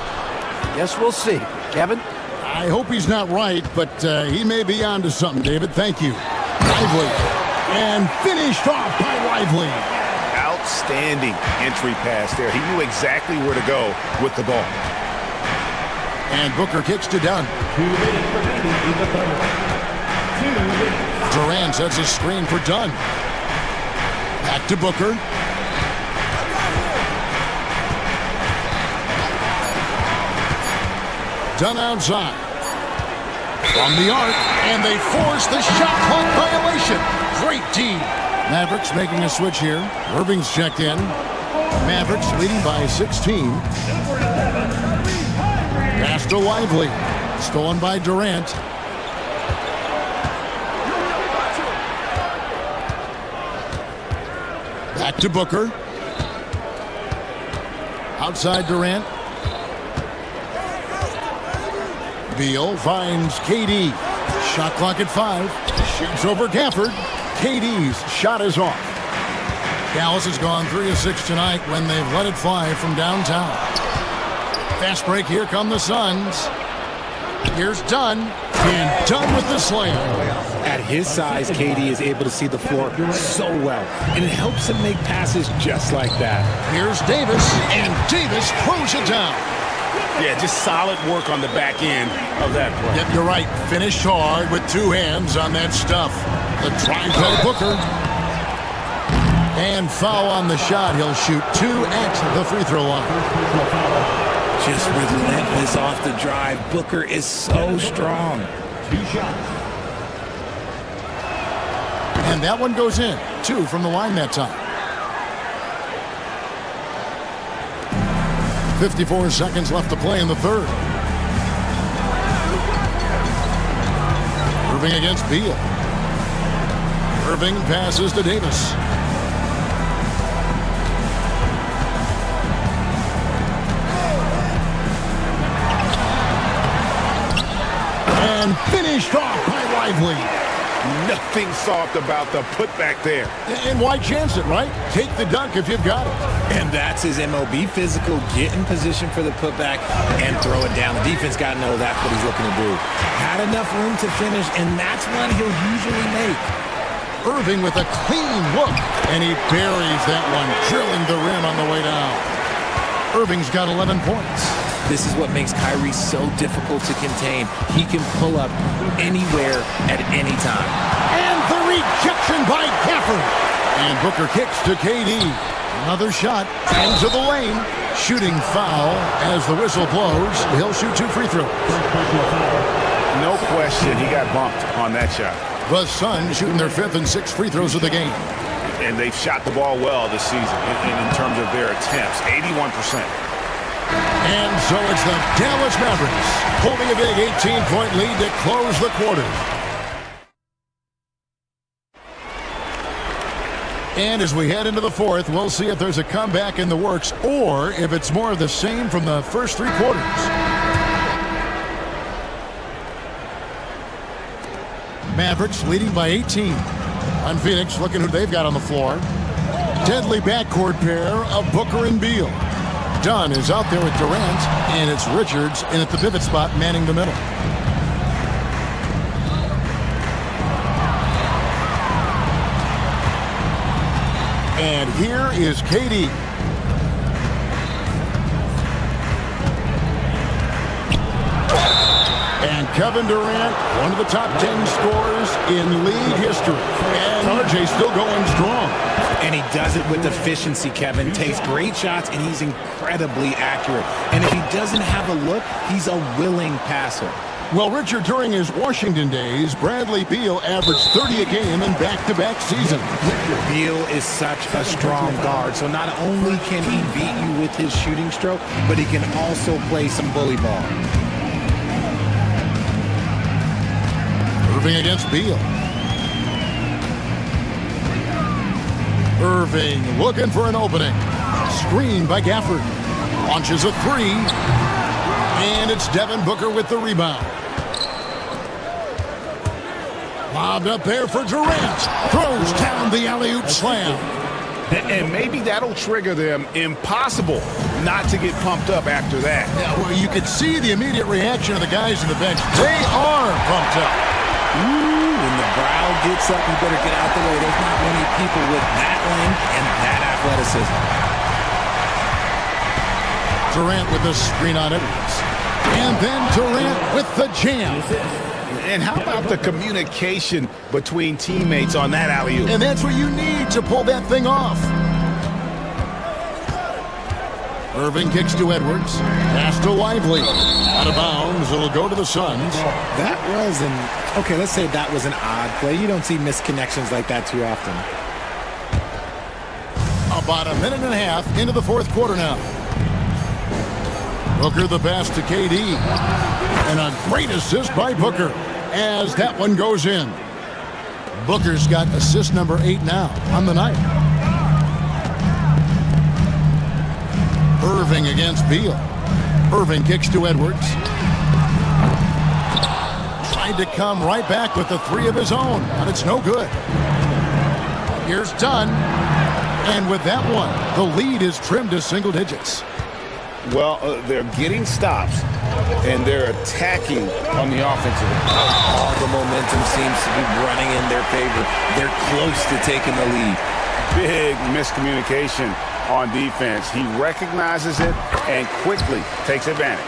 Guess we'll see. Kevin? I hope he's not right, but he may be onto something, David. Thank you. Lively. And finished off by Lively. Outstanding entry pass there. He knew exactly where to go with the ball. And Booker kicks to Dunn. 2 minutes remaining in the third. 2 minutes. Durant sets a screen for Dunn. Back to Booker. Dunn outside. From the arc, and they force the shot clock violation. Great D. Mavericks making a switch here. Irving's checked in. Mavericks leading by 16. Pass to Lively. Stolen by Durant. Back to Booker. Outside Durant. Beal finds KD. Shot clock at 5. Shoots over Gafford. KD's shot is off. Dallas has gone 3 of 6 tonight when they've let it fly from downtown. Fast break, here come the Suns. Here's Dunn, and Dunn with the slam. At his size, KD is able to see the floor so well, and it helps him make passes just like that. Here's Davis, and Davis throws it down. Yeah, just solid work on the back end of that play. Yep, you're right. Finished hard with 2 hands on that stuff. The drive by Booker. And foul on the shot. He'll shoot 2 at the free throw line. Just relentless off the drive. Booker is so strong. 2 shots. And that one goes in. 2 from the line that time. 54 seconds left to play in the third. Irving against Beal. Irving passes to Davis. And finished off by Lively. Nothing soft about the putback there. And why chance it, right? Take the dunk if you've got it. And that's his MO. Be physical, get in position for the putback, and throw it down. The defense got to know that's what he's looking to do. Had enough room to finish, and that's one he'll usually make. Irving with a clean look, and he buries that one, drilling the rim on the way down. Irving's got 11 points. This is what makes Kyrie so difficult to contain. He can pull up anywhere at any time. And the rejection by Gafford. And Booker kicks to KD. Another shot into the lane. Shooting foul as the whistle blows. He'll shoot 2 free throws. No question, he got bumped on that shot. The Suns shooting their 5th and 6th free throws of the game. And they've shot the ball well this season in terms of their attempts, 81%. And so it's the Dallas Mavericks holding a big 18-point lead to close the quarter. And as we head into the fourth, we'll see if there's a comeback in the works or if it's more of the same from the first three quarters. Mavericks leading by 18. On Phoenix, looking who they've got on the floor. Deadly backcourt pair of Booker and Beal. Dunn is out there with Durant, and it's Richards in at the pivot spot manning the middle. And here is KD. And Kevin Durant, one of the top 10 scorers in league history. And RJ still going strong. And he does it with efficiency, Kevin. Takes great shots, and he's incredibly accurate. And if he doesn't have a look, he's a willing passer. Well, Richard, during his Washington days, Bradley Beal averaged 30 a game in back-to-back seasons. Beal is such a strong guard, so not only can he beat you with his shooting stroke, but he can also play some bully ball. Irving against Beal. Irving looking for an opening. Screen by Gafford. Launches a three. And it's Devin Booker with the rebound. Lobbed up there for Durant. Throws down the alley-oop slam. And maybe that'll trigger them. Impossible not to get pumped up after that. Yeah, well, you could see the immediate reaction of the guys on the bench. They are pumped up. Ooh, when the brow gets up, you better get out the way. There's not many people with that length and that athleticism. Durant with the screen on Edwards. And then Durant with the jam. And how about the communication between teammates on that alley-oop? And that's what you need to pull that thing off. Irving kicks to Edwards. Pass to Lively. Out of bounds. It'll go to the Suns. That was okay, let's say that was an odd play. You don't see misconnections like that too often. About a minute and a half into the fourth quarter now. Booker the pass to KD. And a great assist by Booker as that one goes in. Booker's got assist number 8 now on the night. Irving against Beal. Irving kicks to Edwards. Tried to come right back with the three of his own, but it's no good. Here's Dunn. And with that one, the lead is trimmed to single digits. Well, they're getting stops, and they're attacking on the offensive end. All the momentum seems to be running in their favor. They're close to taking the lead. Big miscommunication on defense. He recognizes it and quickly takes advantage.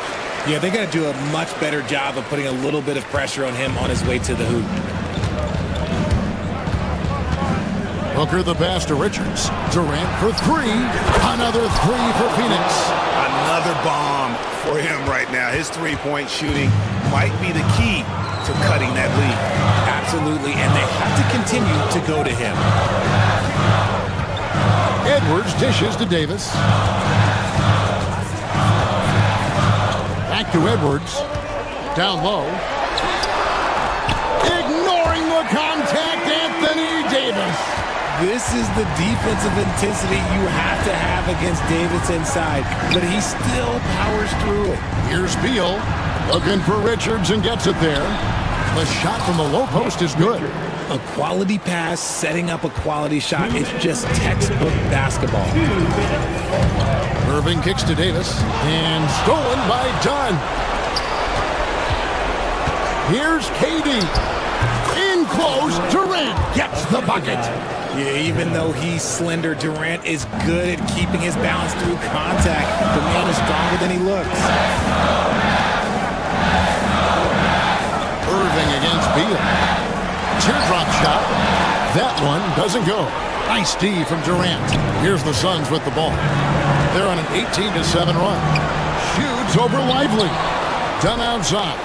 Yeah, they got to do a much better job of putting a little bit of pressure on him on his way to the hoop. Booker the pass to Richards. Durant for three. Another three for Phoenix. Another bomb for him right now. His three-point shooting might be the key to cutting that lead. Absolutely, and they have to continue to go to him. Edwards dishes to Davis. Back to Edwards. Down low. Ignoring the contact, Anthony Davis. This is the defensive intensity you have to have against Davis inside, but he still powers through it. Here's Beal looking for Richards and gets it there. The shot from the low post is good. A quality pass, setting up a quality shot. It's just textbook basketball. Irving kicks to Davis and stolen by Dunn. Here's KD. In close, Durant gets the bucket. Yeah, even though he's slender, Durant is good at keeping his balance through contact. The man is stronger than he looks. Irving against Beal. Teardrop shot. That one doesn't go. Nice D from Durant. Here's the Suns with the ball. They're on an 18-7 run. Shoots over Lively. Dunn outside.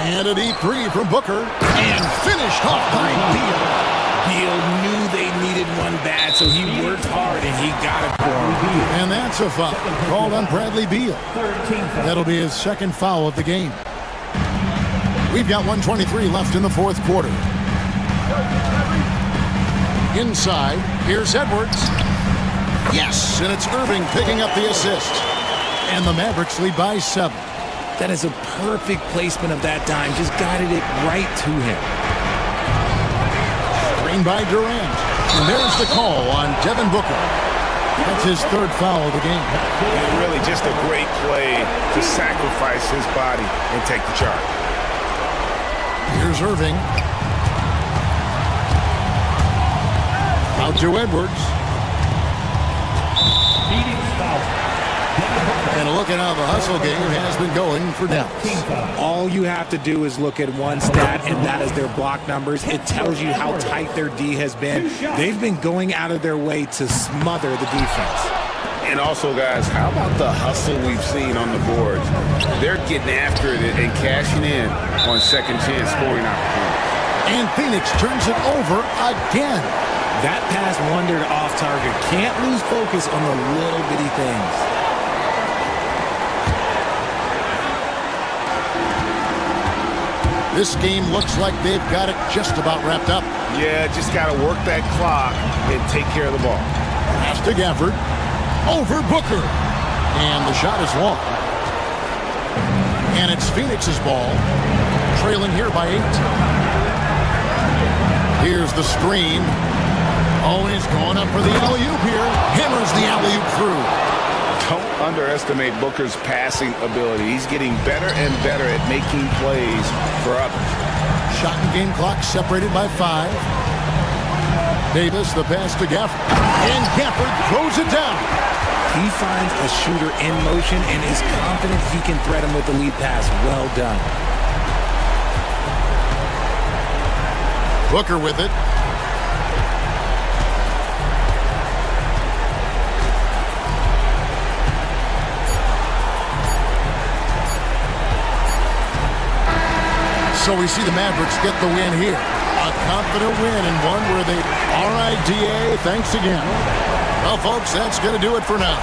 And a deep three from Booker. And finished off by Beal. Beal knew they needed one bad, so he worked hard and he got it for him. And that's a foul called on Bradley Beal. That'll be his second foul of the game. We've got 1:23 left in the fourth quarter. Inside, here's Edwards. Yes, and it's Irving picking up the assist. And the Mavericks lead by 7. That is a perfect placement of that dime. Just guided it right to him. Screen by Durant. And there's the call on Devin Booker. That's his 3rd foul of the game. And really just a great play to sacrifice his body and take the charge. Here's Irving. Out to Edwards. And look at how the hustle game has been going for Dallas. All you have to do is look at one stat, and that is their block numbers. It tells you how tight their D has been. They've been going out of their way to smother the defense. And also, guys, how about the hustle we've seen on the boards? They're getting after it and cashing in on second chance scoring opportunities. And Phoenix turns it over again. That pass wandered off target. Can't lose focus on the little bitty things. This game looks like they've got it just about wrapped up. Yeah, just got to work that clock and take care of the ball. Pass to Gafford. Over Booker. And the shot is long. And it's Phoenix's ball. Trailing here by 8. Here's the screen. Oh, he's going up for the alley-oop here. Hammers the alley-oop through. Don't underestimate Booker's passing ability. He's getting better and better at making plays for others. Shot and game clock separated by 5. Davis, the pass to Gafford. And Gafford throws it down. He finds a shooter in motion and is confident he can thread him with the lead pass. Well done. Booker with it. So we see the Mavericks get the win here. A confident win and one where they... All right, DA, thanks again. Well, folks, that's going to do it for now.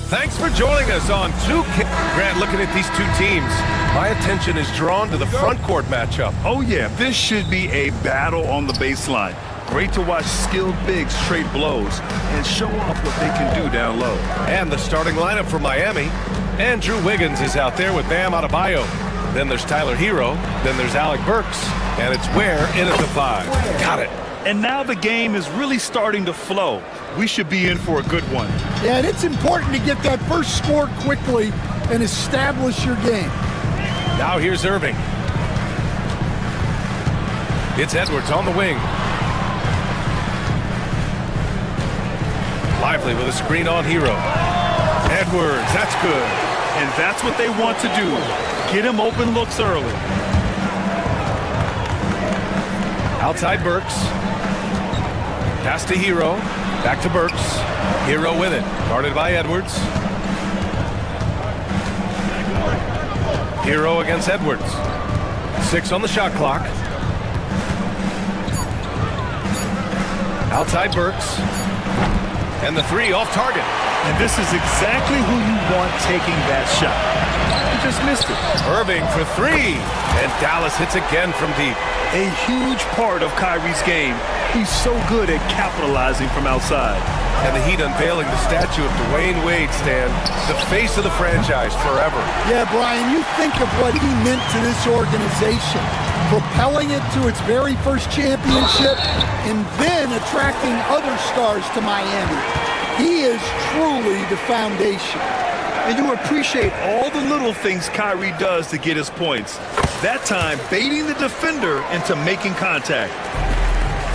Thanks for joining us on Grant, looking at these two teams, my attention is drawn to the front court matchup. Oh, yeah, this should be a battle on the baseline. Great to watch skilled bigs trade blows and show off what they can do down low. And the starting lineup for Miami. Andrew Wiggins is out there with Bam Adebayo. Then there's Tyler Hero. Then there's Alec Burks. And it's Ware in at the 5. Got it. And now the game is really starting to flow. We should be in for a good one. Yeah, and it's important to get that first score quickly and establish your game. Now here's Irving. It's Edwards on the wing. Lively with a screen on Hero. Edwards, that's good. And that's what they want to do. Get him open looks early. Outside Burks. Pass to Hero. Back to Burks. Hero with it. Guarded by Edwards. Hero against Edwards. 6 on the shot clock. Outside Burks. And the 3 off target. And this is exactly who you want taking that shot. He just missed it. Irving for 3. And Dallas hits again from deep. A huge part of Kyrie's game. He's so good at capitalizing from outside. And the Heat unveiling the statue of Dwayne Wade, Stan, the face of the franchise forever. Yeah, Brian, you think of what he meant to this organization, propelling it to its very first championship and then attracting other stars to Miami. He is truly the foundation. And you appreciate all the little things Kyrie does to get his points. That time, baiting the defender into making contact.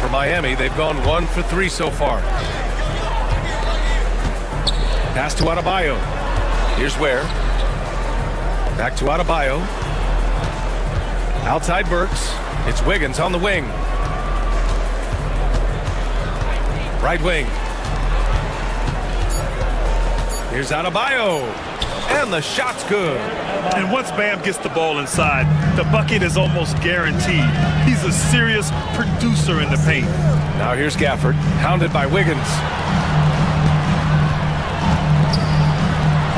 For Miami, they've gone 1 for 3 so far. Pass to Adebayo. Here's Ware. Back to Adebayo. Outside Burks. It's Wiggins on the wing. Right wing. Here's Adebayo. And the shot's good. And once Bam gets the ball inside, the bucket is almost guaranteed. He's a serious producer in the paint. Now here's Gafford, hounded by Wiggins.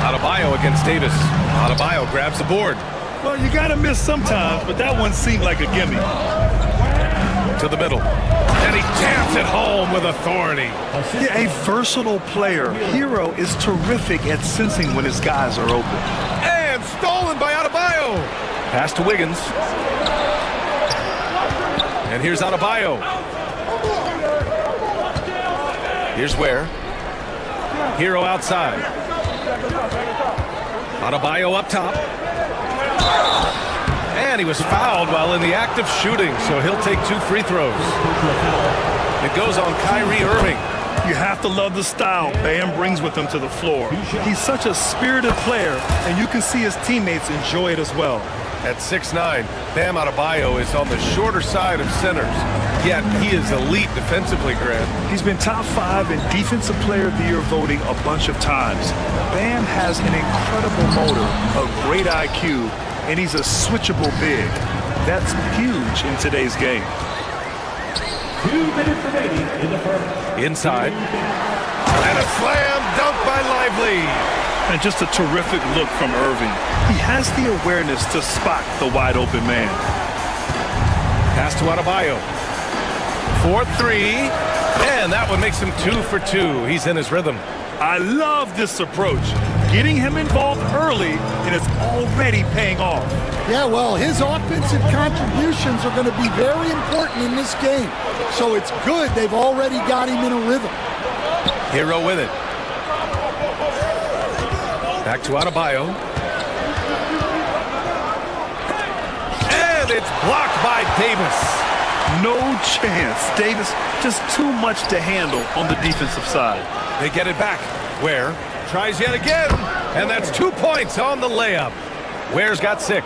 Adebayo against Davis. Adebayo grabs the board. Well, you gotta miss sometimes, but that one seemed like a gimme. To the middle. And he jams it home with authority. Yeah, a versatile player. Hero is terrific at sensing when his guys are open. And stolen by Adebayo. Pass to Wiggins. And here's Adebayo. Here's Ware. Hero outside. Adebayo up top. And he was fouled while in the act of shooting, so he'll take 2 free throws. It goes on Kyrie Irving. You have to love the style Bam brings with him to the floor. He's such a spirited player, and you can see his teammates enjoy it as well. At 6'9", Bam Adebayo is on the shorter side of centers, yet he is elite defensively, Grant. He's been top 5 in Defensive Player of the Year voting a bunch of times. Bam has an incredible motor, a great IQ, and he's a switchable big. That's huge in today's game. 2 minutes remaining in the first. Inside. And a slam dunk by Lively. And just a terrific look from Irving. He has the awareness to spot the wide open man. Pass to Adebayo. 4-3. And that one makes him 2 for 2. He's in his rhythm. I love this approach. Getting him involved early, and it's already paying off. Yeah, well, his offensive contributions are going to be very important in this game. So it's good they've already got him in a rhythm. Hero with it. Back to Adebayo. And it's blocked by Davis. No chance. Davis just too much to handle on the defensive side. They get it back. Ware tries yet again. And that's 2 points on the layup. Ware's got 6.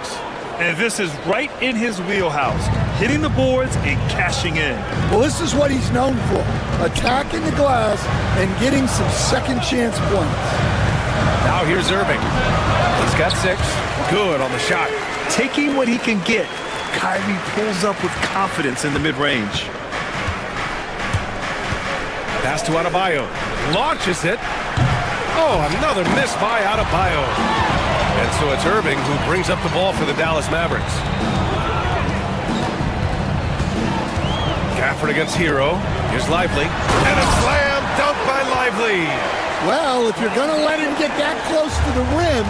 And this is right in his wheelhouse. Hitting the boards and cashing in. Well, this is what he's known for. Attacking the glass and getting some second chance points. Now here's Irving. He's got 6. Good on the shot. Taking what he can get, Kyrie pulls up with confidence in the mid-range. Pass to Adebayo. Launches it. Oh, another miss by Adebayo. And so it's Irving who brings up the ball for the Dallas Mavericks. Gafford against Hero. Here's Lively. And a slam dunk by Lively. Well, if you're going to let him get that close to the rim,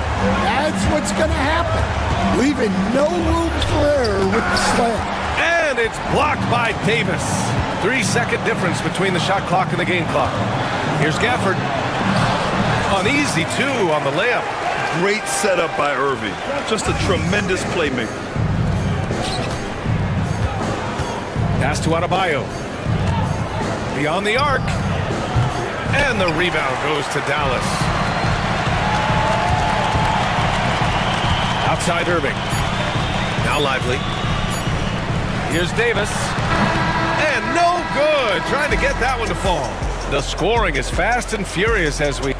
that's what's going to happen. Leaving no room for error with the slam. And it's blocked by Davis. 3-second difference between the shot clock and the game clock. Here's Gafford. An easy two on the layup. Great setup by Irving. Just a tremendous playmaker. Pass to Adebayo. Beyond the arc. And the rebound goes to Dallas. Outside Irving. Now Lively. Here's Davis. And no good. Trying to get that one to fall. The scoring is fast and furious as we...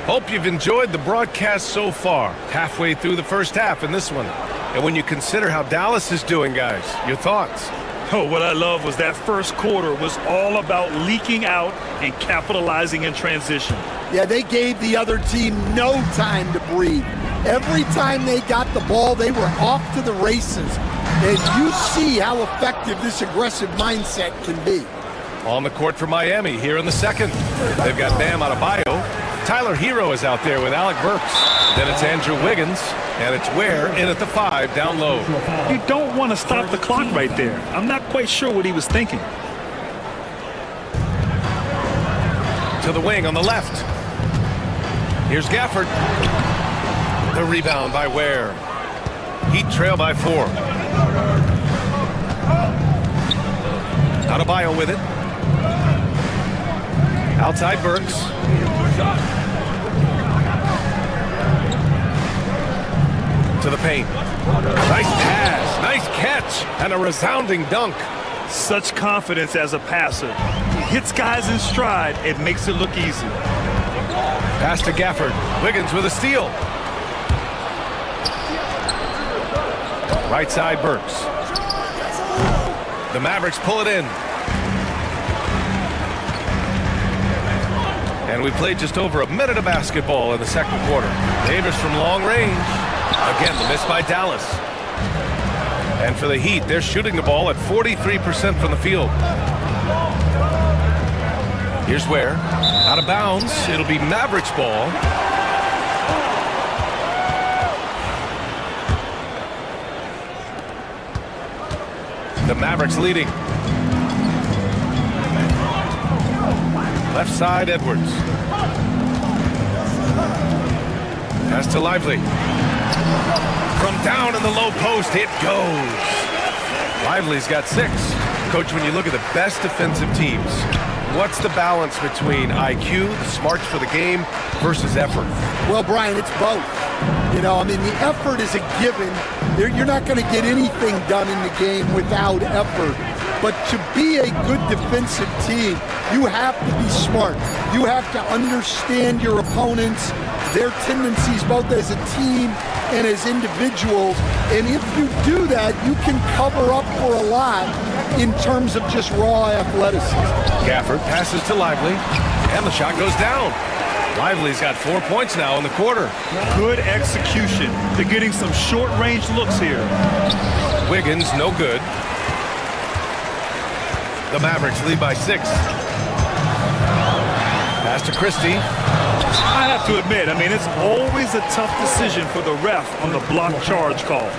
Hope you've enjoyed the broadcast so far. Halfway through the first half in this one. And when you consider how Dallas is doing, guys, your thoughts? Oh, what I love was that first quarter was all about leaking out and capitalizing in transition. Yeah, they gave the other team no time to breathe. Every time they got the ball, they were off to the races. And you see how effective this aggressive mindset can be. On the court for Miami here in the second. They've got Bam Adebayo. Tyler Hero is out there with Alec Burks. Then it's Andrew Wiggins. And it's Ware in at the 5 down low. You don't want to stop the clock right there. I'm not quite sure what he was thinking. To the wing on the left. Here's Gafford. The rebound by Ware. Heat trail by 4. Adebayo with it. Outside Burks. To the paint. Nice pass, nice catch, and a resounding dunk. Such confidence as a passer. He hits guys in stride. It makes it look easy. Pass to Gafford. Wiggins with a steal. Right side Burks. The Mavericks pull it in. And we played just over a minute of basketball in the second quarter. Davis from long range. Again, the miss by Dallas. And for the Heat, they're shooting the ball at 43% from the field. Here's Ware. Out of bounds. It'll be Mavericks ball. The Mavericks leading. Left side, Edwards. Pass to Lively. From down in the low post, it goes. Lively's got 6. Coach, when you look at the best defensive teams, what's the balance between IQ, the smarts for the game, versus effort? Well, Brian, it's both. You know, I mean, the effort is a given. You're not going to get anything done in the game without effort. But to be a good defensive team, you have to be smart. You have to understand your opponents, their tendencies both as a team and as individuals. And if you do that, you can cover up for a lot in terms of just raw athleticism. Gafford passes to Lively, and the shot goes down. Lively's got 4 points now in the quarter. Good execution. They're getting some short-range looks here. Wiggins, no good. The Mavericks lead by 6. Pass to Christie. I have to admit, I mean, it's always a tough decision for the ref on the block charge call.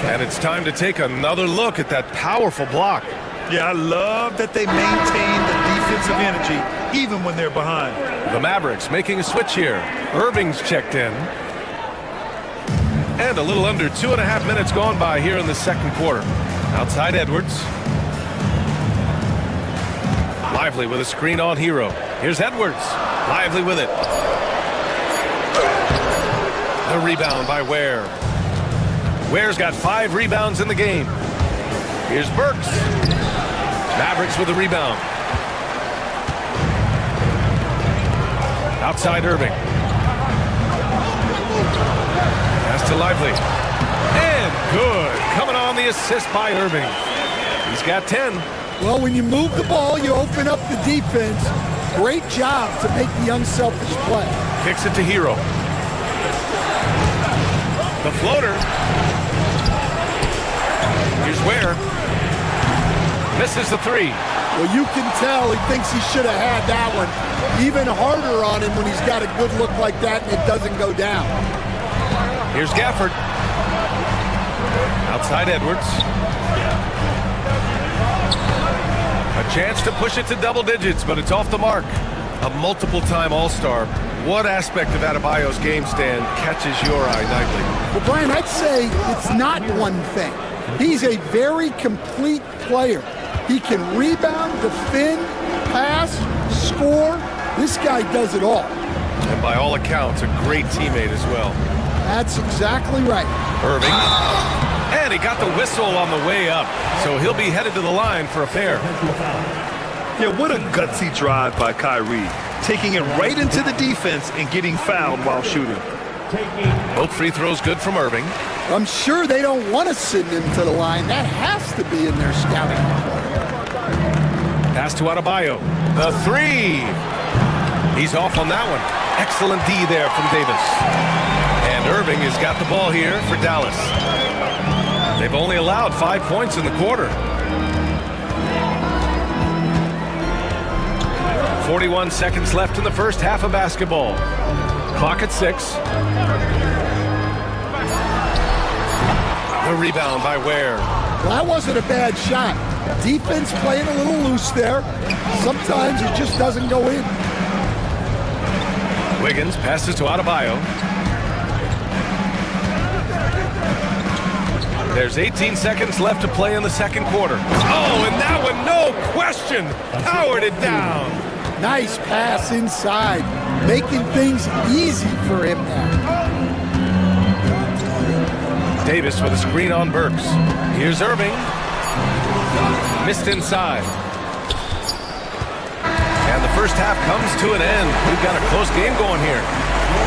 And it's time to take another look at that powerful block. Yeah, I love that they maintain the defensive energy even when they're behind. The Mavericks making a switch here. Irving's checked in. And a little under 2.5 minutes gone by here in the second quarter. Outside Edwards. Lively with a screen on Hero. Here's Edwards. Lively with it. The rebound by Ware. Ware's got 5 rebounds in the game. Here's Burks. Mavericks with a rebound. Outside Irving. Pass to Lively. And good. Coming on the assist by Irving. He's got 10. Well, when you move the ball, you open up the defense. Great job to make the unselfish play. Kicks it to Hero. The floater. Here's Ware. Misses the three. Well, you can tell he thinks he should have had that one. Even harder on him when he's got a good look like that and it doesn't go down. Here's Gafford. Outside Edwards. A chance to push it to double digits, but it's off the mark. A multiple-time All-Star. What aspect of Adebayo's game stand catches your eye nightly? Well, Brian, I'd say it's not one thing. He's a very complete player. He can rebound, defend, pass, score. This guy does it all. And by all accounts, a great teammate as well. That's exactly right. Irving. And he got the whistle on the way up, so he'll be headed to the line for a pair. Yeah, what a gutsy drive by Kyrie. Taking it right into the defense and getting fouled while shooting. Both free throws good from Irving. I'm sure they don't want to send him to the line. That has to be in their scouting report. Pass to Adebayo. The three. He's off on that one. Excellent D there from Davis. And Irving has got the ball here for Dallas. They've only allowed 5 points in the quarter. 41 seconds left in the first half of basketball. Clock at 6. The rebound by Ware. Well, that wasn't a bad shot. Defense playing a little loose there. Sometimes it just doesn't go in. Wiggins passes to Adebayo. There's 18 seconds left to play in the second quarter. Oh, and that one, no question, powered it down. Nice pass inside, making things easy for him now. Davis with a screen on Burks. Here's Irving. Missed inside. And the first half comes to an end. We've got a close game going here.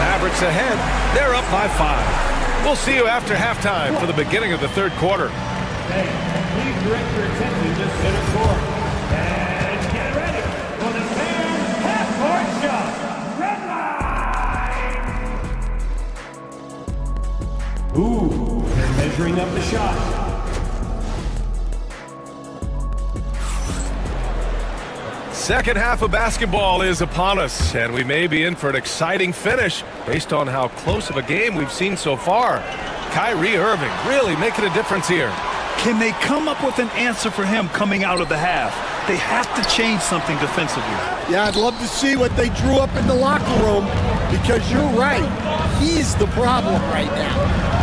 Mavericks ahead. They're up by 5. We'll see you after halftime for the beginning of the third quarter. Hey, please direct your attention to center court. And get ready for the fan half-court shot. Red line! Ooh, they're measuring up the shot. Second half of basketball is upon us, and we may be in for an exciting finish based on how close of a game we've seen so far. Kyrie Irving really making a difference here. Can they come up with an answer for him coming out of the half? They have to change something defensively. Yeah, I'd love to see what they drew up in the locker room, because you're right. He's the problem right now.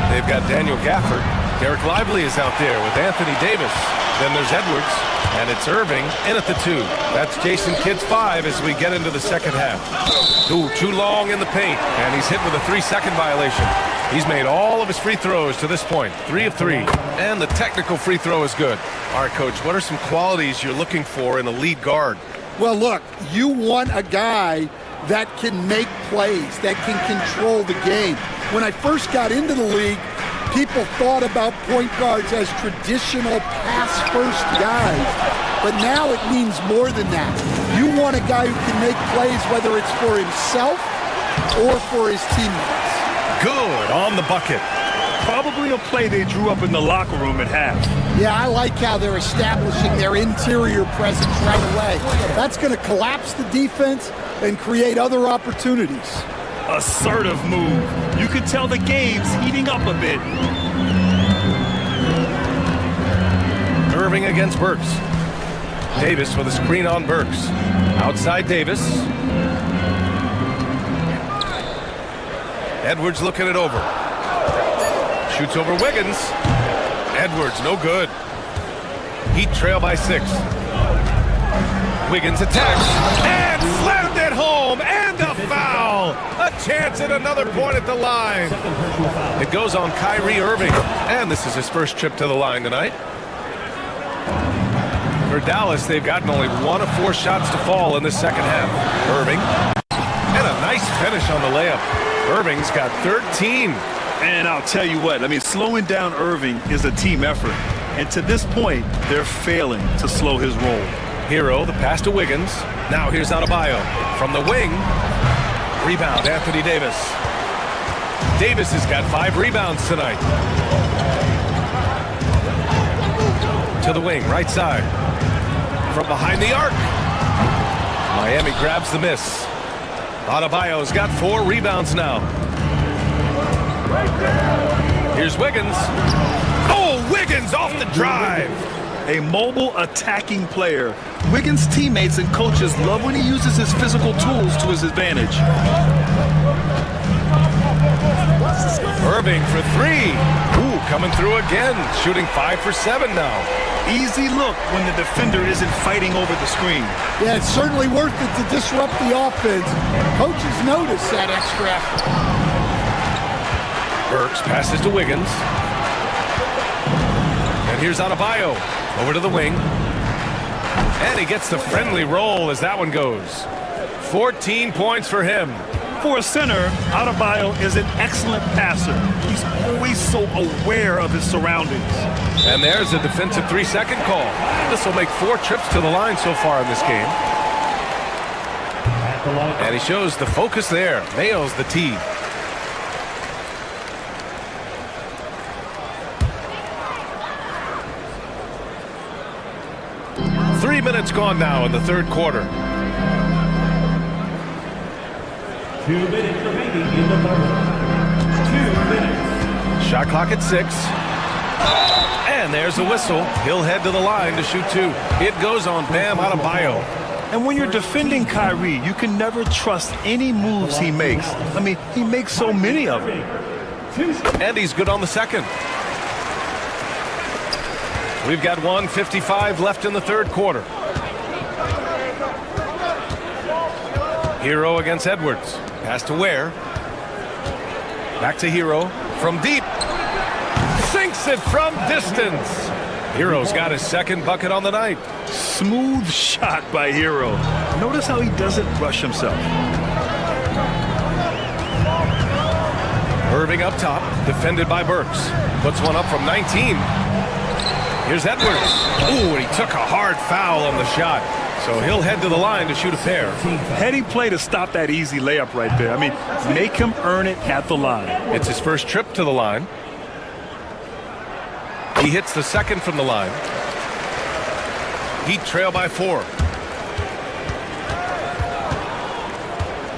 They've got Daniel Gafford. Derek Lively is out there with Anthony Davis. Then there's Edwards, and it's Irving in at the 2. That's Jason Kidd's 5 as we get into the second half. Ooh, too long in the paint, and he's hit with a 3-second violation. He's made all of his free throws to this point, 3 of 3, and the technical free throw is good. All right, Coach, what are some qualities you're looking for in a lead guard? Well, look, you want a guy that can make plays, that can control the game. When I first got into the league, people thought about point guards as traditional pass-first guys, but now it means more than that. You want a guy who can make plays, whether it's for himself or for his teammates. Good on the bucket. Probably a play they drew up in the locker room at half. Yeah, I like how they're establishing their interior presence right away. That's going to collapse the defense and create other opportunities. Assertive move. You could tell the game's heating up a bit. Irving against Burks. Davis with a screen on Burks. Outside Davis. Edwards looking it over. Shoots over Wiggins. Edwards, no good. Heat trail by 6. Wiggins attacks and slammed it home, and a foul. A chance at another point at the line. It goes on Kyrie Irving, and this is his first trip to the line tonight. For Dallas, they've gotten only 1 of 4 shots to fall in this second half. Irving, and a nice finish on the layup. Irving's got 13. And I'll tell you what, I mean, slowing down Irving is a team effort. And to this point, they're failing to slow his roll. Hero, the pass to Wiggins. Now here's Adebayo from the wing. Rebound, Anthony Davis. Davis has got 5 rebounds tonight. To the wing, right side. From behind the arc. Miami grabs the miss. Adebayo's got 4 rebounds now. Here's Wiggins. Oh, Wiggins off the drive. A mobile attacking player. Wiggins' teammates and coaches love when he uses his physical tools to his advantage. Irving for 3. Ooh, coming through again. Shooting 5 for 7 now. Easy look when the defender isn't fighting over the screen. Yeah, it's certainly worth it to disrupt the offense. Coaches notice that extra effort. Burks passes to Wiggins. And here's Adebayo. Over to the wing. And he gets the friendly roll as that one goes. 14 points for him. For a center, Adebayo is an excellent passer. He's always so aware of his surroundings. And there's a defensive 3-second call. This will make 4 trips to the line so far in this game. And he shows the focus there. Nails the tee. Three minutes gone now in the third quarter. 2 minutes remaining in the third. 2 minutes. Shot clock at 6. And there's a whistle. He'll head to the line to shoot 2. It goes on Bam Adebayo. And when you're defending Kyrie, you can never trust any moves he makes. I mean, he makes so many of them. And he's good on the second. We've got 1:55 left in the third quarter. Hero against Edwards. Pass to Ware. Back to Hero. From deep. Sinks it from distance. Hero's got his second bucket on the night. Smooth shot by Hero. Notice how he doesn't rush himself. Irving up top. Defended by Burks. Puts one up from 19. Here's Edwards. Ooh, and he took a hard foul on the shot. So he'll head to the line to shoot a pair. Heady play to stop that easy layup right there. I mean, make him earn it at the line. It's his first trip to the line. He hits the second from the line. Heat trail by 4.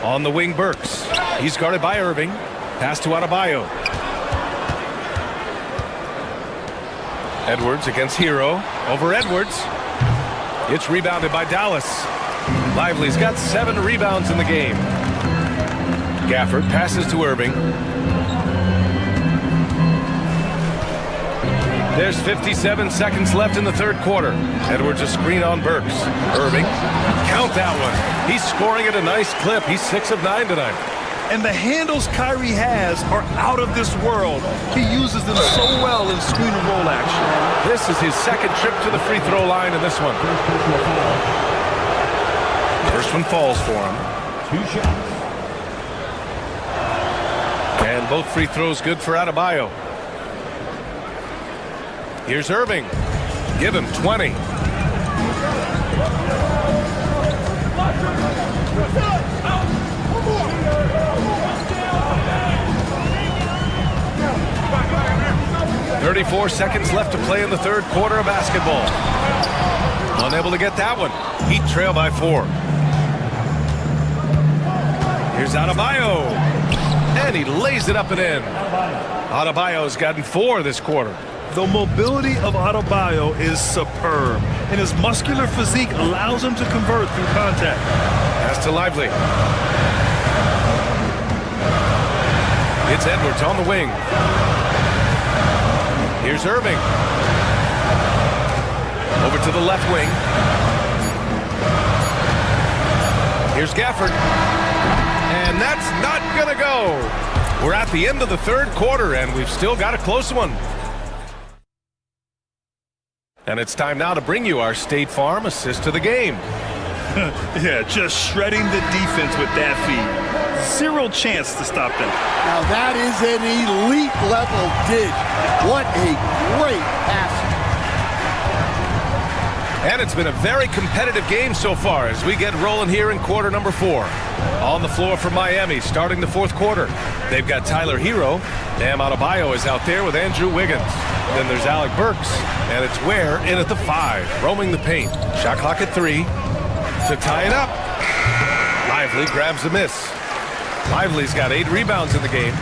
On the wing, Burks. He's guarded by Irving. Pass to Adebayo. Edwards against Hero. Over Edwards. It's rebounded by Dallas. Lively's got 7 rebounds in the game. Gafford passes to Irving. There's 57 seconds left in the third quarter. Edwards a screen on Burks. Irving, count that one. He's scoring at a nice clip. He's 6 of 9 tonight. And the handles Kyrie has are out of this world. He uses them so well in screen and roll action. This is his second trip to the free throw line in this one. First one falls for him. 2 shots. And both free throws good for Adebayo. Here's Irving. Give him 20. .34 seconds left to play in the third quarter of basketball. Unable to get that one. Heat trail by 4. Here's Adebayo. And he lays it up and in. Adebayo's gotten 4 this quarter. The mobility of Adebayo is superb, and his muscular physique allows him to convert through contact. Pass to Lively. It's Edwards on the wing. Here's Irving. Over to the left wing. Here's Gafford. And that's not going to go. We're at the end of the third quarter, and we've still got a close one. And it's time now to bring you our State Farm assist to the game. Yeah, just shredding the defense with that feed. 0 chance to stop that. Now that is an elite level dig. What a great pass. And it's been a very competitive game so far as we get rolling here in quarter number 4. On the floor for Miami starting the fourth quarter. They've got Tyler Hero. Bam Adebayo is out there with Andrew Wiggins. Then there's Alec Burks. And it's Ware in at the 5, roaming the paint. Shot clock at 3 to tie it up. Lively grabs the miss. Lively's got 8 rebounds in the game.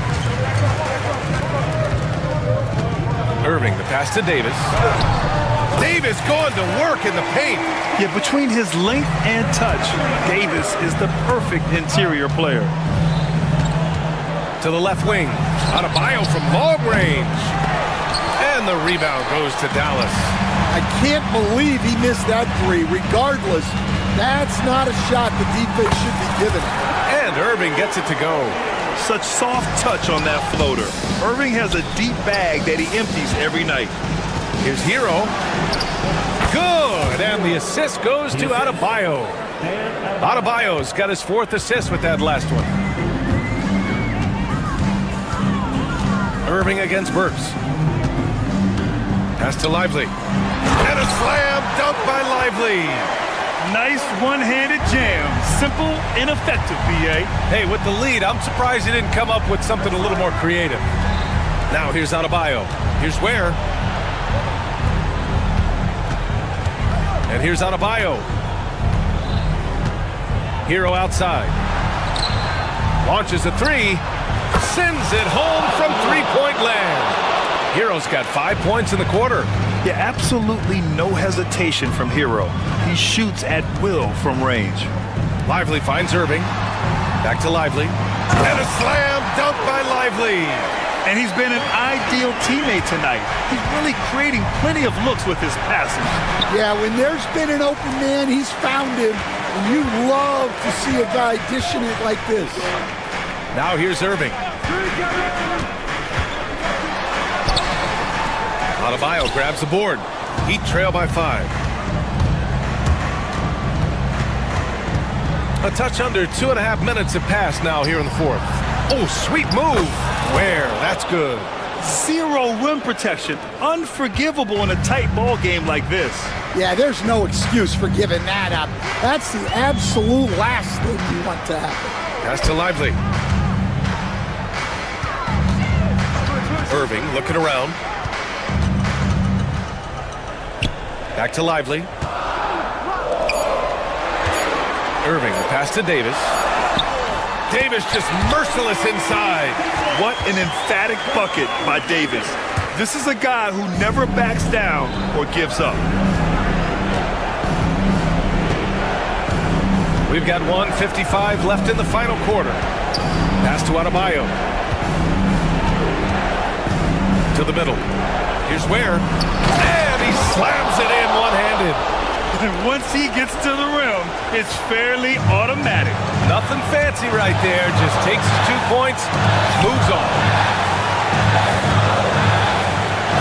Irving, the pass to Davis. Davis going to work in the paint. Yeah, between his length and touch, Davis is the perfect interior player. To the left wing. Adebayo from long range. And the rebound goes to Dallas. I can't believe he missed that 3. Regardless, that's not a shot the defense should be giving. And Irving gets it to go. Such soft touch on that floater. Irving has a deep bag that he empties every night. Here's Hero. Good, and the assist goes to Adebayo. Adebayo's got his 4th assist with that last one. Irving against Burks. Pass to Lively. And a slam dunk by Lively. Nice one-handed jam. Simple and effective, B.A. Hey, with the lead, I'm surprised he didn't come up with something a little more creative. Now here's Adebayo. Here's Ware. And here's Adebayo. Hero outside. Launches a 3. Sends it home from three-point land. Hero's got 5 points in the quarter. Yeah, absolutely no hesitation from Hero. He shoots at will from range. Lively finds Irving. Back to Lively. And a slam dunk by Lively. And he's been an ideal teammate tonight. He's really creating plenty of looks with his passing. Yeah, when there's been an open man, he's found him. And you love to see a guy dishing it like this. Now here's Irving. Adebayo grabs the board. Heat trail by 5. A touch under 2.5 minutes have passed now here in the fourth. Oh, sweet move. Where? That's good. 0 rim protection. Unforgivable in a tight ball game like this. Yeah, there's no excuse for giving that up. That's the absolute last thing you want to happen. Pass to Lively. Irving looking around. Back to Lively. Irving, the pass to Davis. Davis just merciless inside. What an emphatic bucket by Davis. This is a guy who never backs down or gives up. We've got 1:55 left in the final quarter. Pass to Adebayo. To the middle. Here's Ware. And he slams it in one-handed. And once he gets to the rim, it's fairly automatic. Nothing fancy right there. Just takes his 2 points, moves on.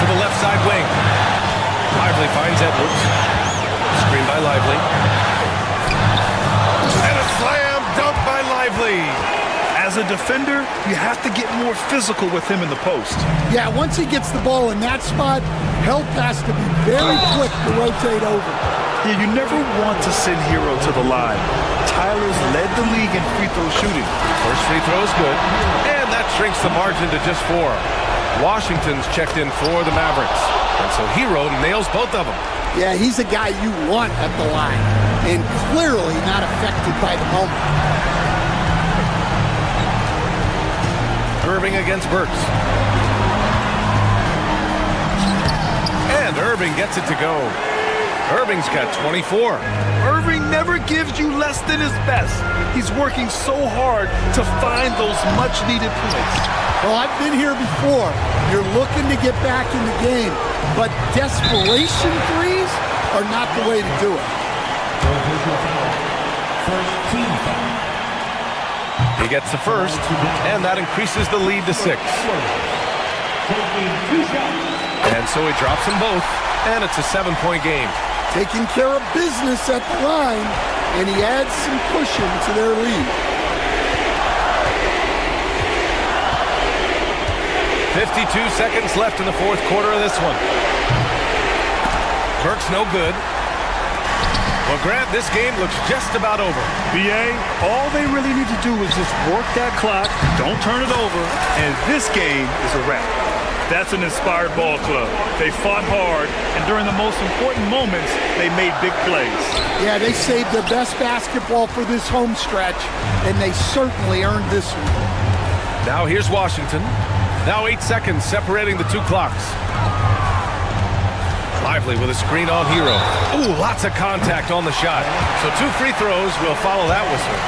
To the left side wing. Lively finds Edwards. Screen by Lively. And a slam dunk by Lively. As a defender, you have to get more physical with him in the post. Yeah, once he gets the ball in that spot, help has to be very quick to rotate over. Yeah, you never want to send Hero to the line. Tyler's led the league in free throw shooting. First free throw is good. And that shrinks the margin to just 4. Washington's checked in for the Mavericks. And so Hero nails both of them. Yeah, he's a guy you want at the line. And clearly not affected by the moment. Irving against Burks. And Irving gets it to go. Irving's got 24. Irving never gives you less than his best. He's working so hard to find those much-needed points. Well, I've been here before. You're looking to get back in the game, but desperation threes are not the way to do it. He gets the first, and that increases the lead to 6. And so he drops them both, and it's a 7-point game. Taking care of business at the line, and he adds some cushion to their lead. 52 seconds left in the fourth quarter of this one. Burks no good. Well, Grant, this game looks just about over. BA, all they really need to do is just work that clock, don't turn it over, and this game is a wrap. That's an inspired ball club. They fought hard, and during the most important moments, they made big plays. Yeah, they saved the best basketball for this home stretch, and they certainly earned this one. Now here's Washington. Now 8 seconds separating the two clocks. Lively with a screen on Hero. Ooh, lots of contact on the shot. So 2 free throws will follow that whistle.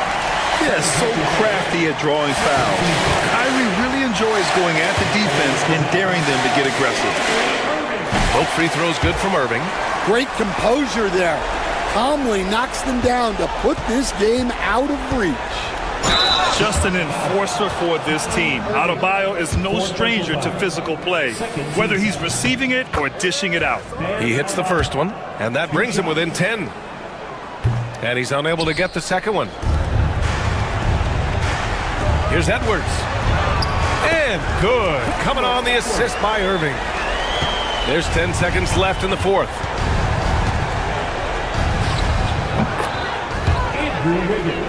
Yeah, so crafty at drawing fouls. Kyrie really enjoys going at the defense and daring them to get aggressive. Both free throws good from Irving. Great composure there. Calmly knocks them down to put this game out of reach. Just an enforcer for this team. Adebayo is no stranger to physical play, whether he's receiving it or dishing it out. He hits the first one, and that brings him within 10. And he's unable to get the second one. Here's Edwards. And good. Coming on the assist by Irving. There's 10 seconds left in the fourth. Andrew Wiggins.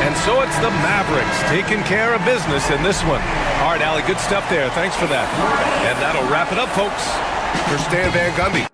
And so it's the Mavericks taking care of business in this one. All right, Allie, good stuff there. Thanks for that. And that'll wrap it up, folks, for Stan Van Gundy.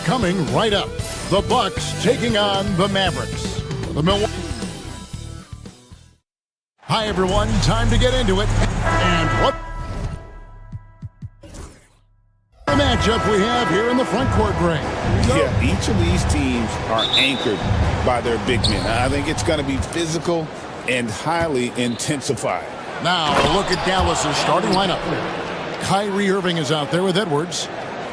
coming right up. The Bucks taking on the Mavericks. The Milwaukee. Hi, everyone. Time to get into it. And what the matchup we have here in the front court, Greg. Yeah, each of these teams are anchored by their big men. I think it's going to be physical and highly intensified. Now, a look at Dallas's starting lineup. Kyrie Irving is out there with Edwards.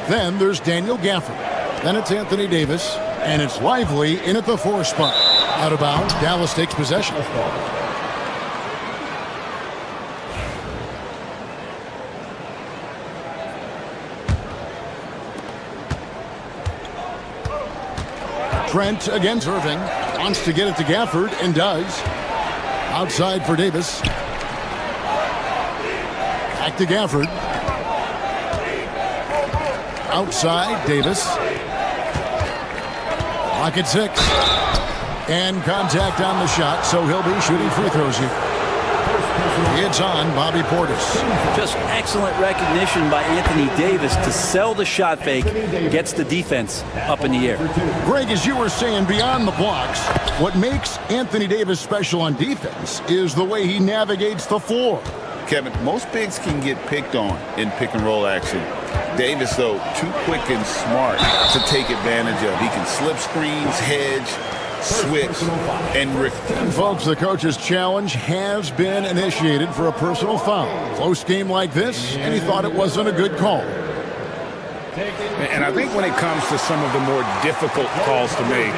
Then there's Daniel Gafford. Then it's Anthony Davis. And it's Lively in at the 4 spot. Out of bounds, Dallas takes possession. Trent against Irving. Wants to get it to Gafford and does. Outside for Davis. Back to Gafford. Outside, Davis. Clock at 6. And contact on the shot, so he'll be shooting free throws here. It's on Bobby Portis. Just excellent recognition by Anthony Davis to sell the shot fake, gets the defense up in the air. Greg, as you were saying, beyond the blocks, what makes Anthony Davis special on defense is the way he navigates the floor. Kevin, most bigs can get picked on in pick-and-roll action. Davis, though, too quick and smart to take advantage of. He can slip screens, hedge, switch, and rip. And folks, the coach's challenge has been initiated for a personal foul. Close game like this, and he thought it wasn't a good call. And I think when it comes to some of the more difficult calls to make,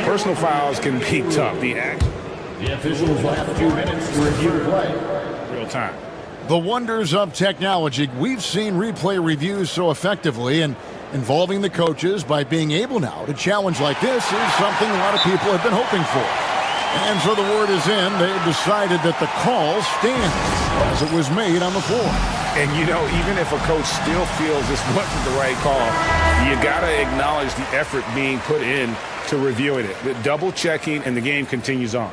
personal fouls can be tough. The officials will have a few minutes to review the play. Real time. The wonders of technology. We've seen replay reviews so effectively, and involving the coaches by being able now to challenge like this is something a lot of people have been hoping for. And so the word is in. They've decided that the call stands as it was made on the floor. And, you know, even if a coach still feels this wasn't the right call, you got to acknowledge the effort being put in to reviewing it. The double checking, and the game continues on.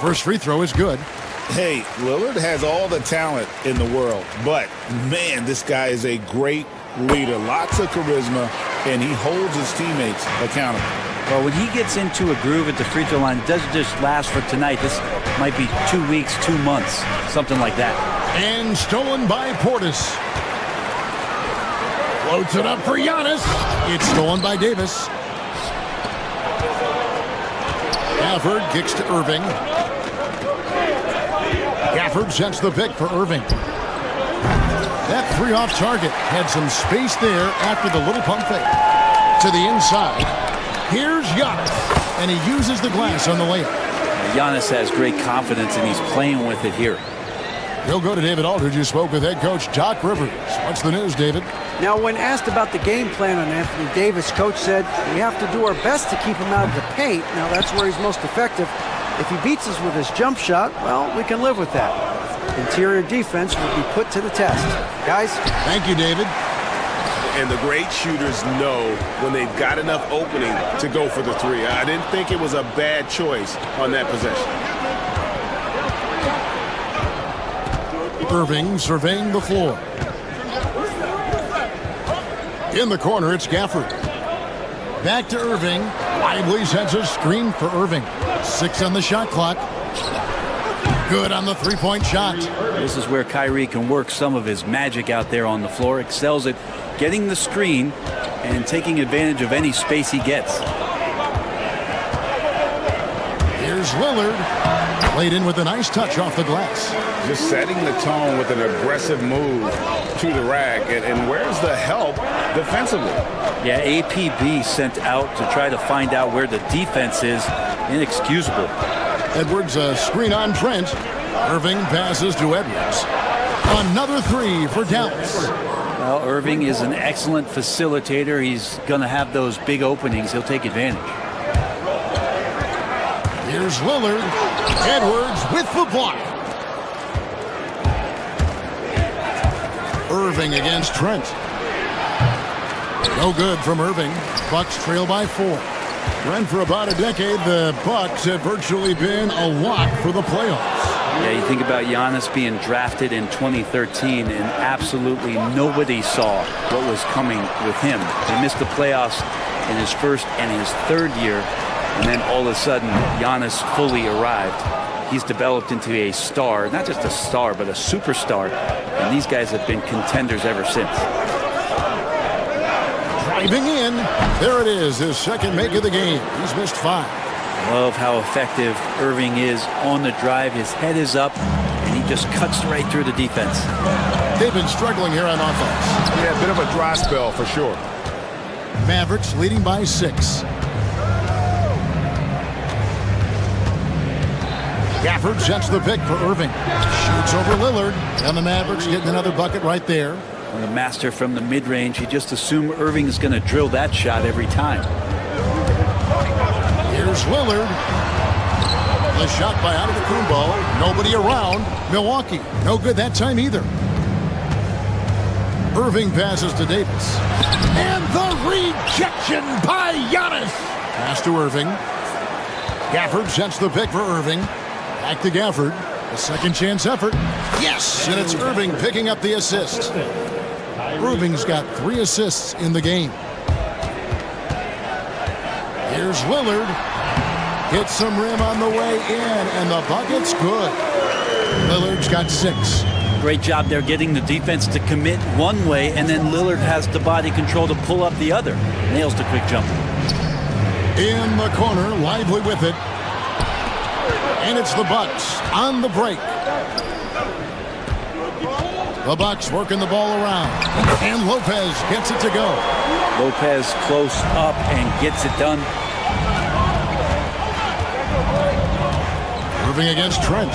First free throw is good. Hey, Lillard has all the talent in the world, but, man, this guy is a great leader. Lots of charisma, and he holds his teammates accountable. Well, when he gets into a groove at the free throw line, it doesn't just last for tonight. This might be 2 weeks, 2 months, something like that. And stolen by Portis. Floats it up for Giannis. It's stolen by Davis. Gafford kicks to Irving. Gafford sets the pick for Irving. That 3 off target had some space there after the little pump fake. To the inside. Here's Giannis, and he uses the glass on the layup. Giannis has great confidence, and he's playing with it here. He'll go to David Aldridge, who spoke with head coach Doc Rivers. What's the news, David? Now, when asked about the game plan on Anthony Davis, coach said, we have to do our best to keep him out of the paint. Now, that's where he's most effective. If he beats us with his jump shot, well, we can live with that. Interior defense will be put to the test. Guys? Thank you, David. And the great shooters know when they've got enough opening to go for the 3. I didn't think it was a bad choice on that possession. Irving surveying the floor. In the corner, it's Gafford. Back to Irving. Lively sends a screen for Irving. 6 on the shot clock. Good on the 3-point shot. This is where Kyrie can work some of his magic out there on the floor. Excels at getting the screen and taking advantage of any space he gets. Here's Lillard. Played in with a nice touch off the glass. Just setting the tone with an aggressive move to the rack. And where's the help defensively? Yeah, APB sent out to try to find out where the defense is. Inexcusable. Edwards, a screen on Trent. Irving passes to Edwards. Another 3 for Dallas. Well, Irving is an excellent facilitator. He's going to have those big openings. He'll take advantage. Here's Lillard. Edwards with the block. Irving against Trent. No good from Irving. Bucks trail by 4. And for about a decade, the Bucks have virtually been a lock for the playoffs. Yeah, you think about Giannis being drafted in 2013, and absolutely nobody saw what was coming with him. They missed the playoffs in his first and his third year, and then all of a sudden, Giannis fully arrived. He's developed into a star, not just a star, but a superstar, and these guys have been contenders ever since. Driving in, there it is, his second make of the game. He's missed 5. Love how effective Irving is on the drive. His head is up, and he just cuts right through the defense. They've been struggling here on offense. Yeah, a bit of a dry spell for sure. Mavericks leading by 6. Gafford sets the pick for Irving. Shoots over Lillard, and the Mavericks getting another bucket right there. The master from the mid-range. You just assume Irving is going to drill that shot every time. Here's Lillard. The shot by Antetokounmpo. Nobody around. Milwaukee, no good that time either. Irving passes to Davis. And the rejection by Giannis. Pass to Irving. Gafford sets the pick for Irving. Back to Gafford. A second chance effort. Yes! And it's Irving picking up the assist. Irving's got 3 assists in the game. Here's Lillard. Hits some rim on the way in, and the bucket's good. Lillard's got 6. Great job there getting the defense to commit one way, and then Lillard has the body control to pull up the other. Nails the quick jumper. In the corner, Lively with it. And it's the Bucks on the break. The Bucks working the ball around. And Lopez gets it to go. Lopez close up and gets it done. Irving against Trent.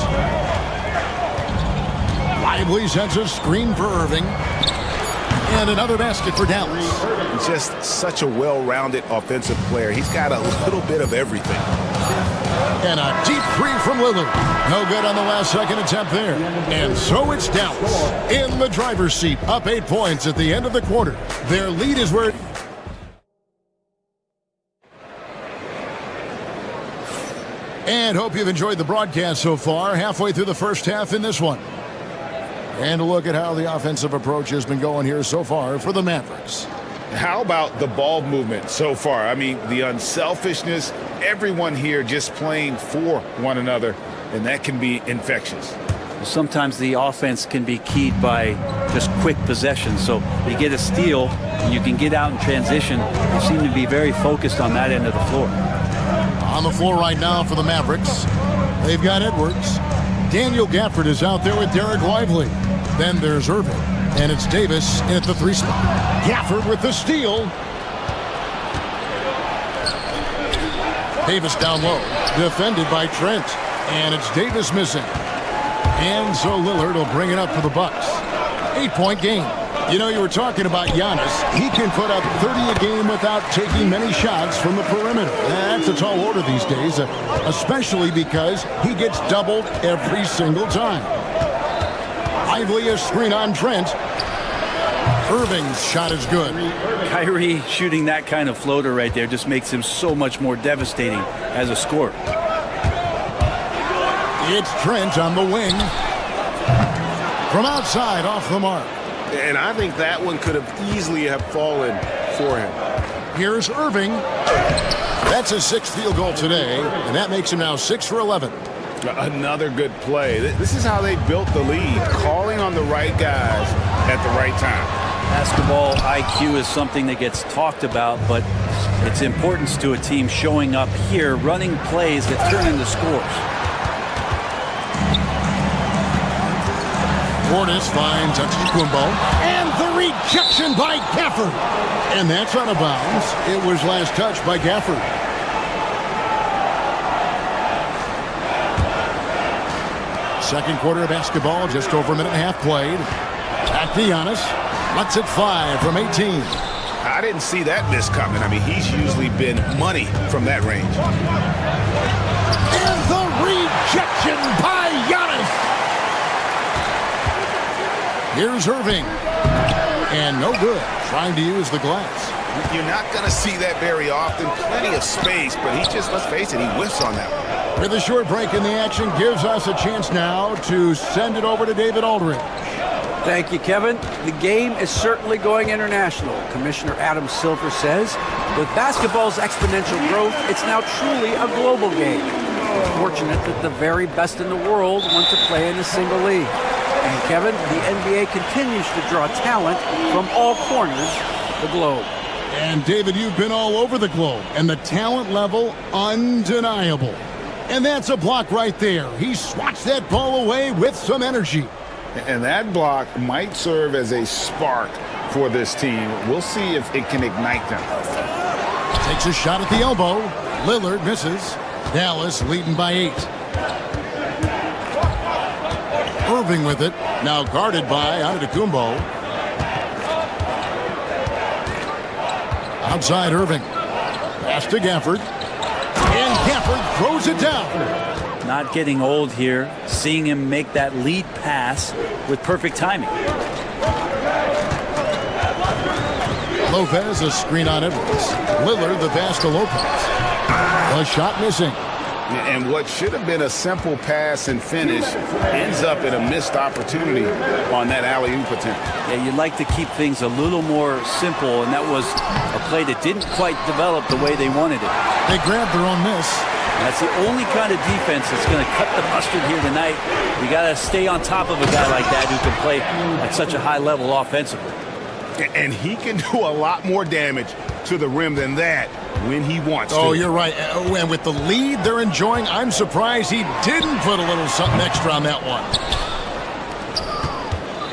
Lively sends a screen for Irving. And another basket for Dallas. He's just such a well-rounded offensive player. He's got a little bit of everything. And a deep 3 from Lillard. No good on the last second attempt there. And so it's Dallas in the driver's seat, up 8 points at the end of the quarter. Their lead is where... And hope you've enjoyed the broadcast so far. Halfway through the first half in this one. And a look at how the offensive approach has been going here so far for the Mavericks. How about the ball movement so far? I mean, the unselfishness, everyone here just playing for one another, and that can be infectious. Sometimes the offense can be keyed by just quick possession. So you get a steal, and you can get out in transition. They seem to be very focused on that end of the floor. On the floor right now for the Mavericks, they've got Edwards. Daniel Gafford is out there with Derek Lively. Then there's Irving. And it's Davis in at the 3 spot. Gafford with the steal. Davis down low. Defended by Trent. And it's Davis missing. And so Lillard will bring it up for the Bucks. 8-point game. You know, you were talking about Giannis. He can put up 30 a game without taking many shots from the perimeter. That's a tall order these days, especially because he gets doubled every single time. Lively a screen on Trent. Irving's shot is good. Kyrie shooting that kind of floater right there just makes him so much more devastating as a scorer. It's Trent on the wing. From outside, off the mark. And I think that one could have easily have fallen for him. Here's Irving. That's his 6th field goal today, and that makes him now 6 for 11. Another good play. This is how they built the lead, calling on the right guys at the right time. Basketball IQ is something that gets talked about, but its importance to a team showing up here, running plays that turn into scores. Portis finds Antetokounmpo. And the rejection by Gafford. And that's out of bounds. It was last touched by Gafford. Second quarter of basketball, just over a minute and a half played. Back to Giannis. Lets it fly from 18. I didn't see that miss coming. I mean, he's usually been money from that range. And the rejection by Giannis. Here's Irving. And no good. Trying to use the glass. You're not going to see that very often. Plenty of space, but he just, let's face it, he whiffs on that one. With a short break in the action, gives us a chance now to send it over to David Aldridge. Thank you, Kevin. The game is certainly going international. Commissioner Adam Silver says, with basketball's exponential growth, it's now truly a global game. It's fortunate that the very best in the world want to play in a single league. And Kevin, the NBA continues to draw talent from all corners of the globe. And David, you've been all over the globe, and the talent level undeniable. And that's a block right there. He swats that ball away with some energy. And that block might serve as a spark for this team. We'll see if it can ignite them. Takes a shot at the elbow. Lillard misses. Dallas leading by 8. Irving with it. Now guarded by Antetokounmpo. Outside Irving. Pass to Gafford. And Gafford throws it down. Not getting old here, seeing him make that lead pass with perfect timing. Lopez, a screen on Edwards. Lillard, the pass to Lopez. A shot missing. And what should have been a simple pass and finish ends up in a missed opportunity on that alley-oop attempt. Yeah, you'd like to keep things a little more simple, and that was a play that didn't quite develop the way they wanted it. They grabbed their own miss. That's the only kind of defense that's going to cut the mustard here tonight. You got to stay on top of a guy like that who can play at such a high level offensively. And he can do a lot more damage to the rim than that when he wants to. Oh, you're right. And with the lead they're enjoying, I'm surprised he didn't put a little something extra on that one.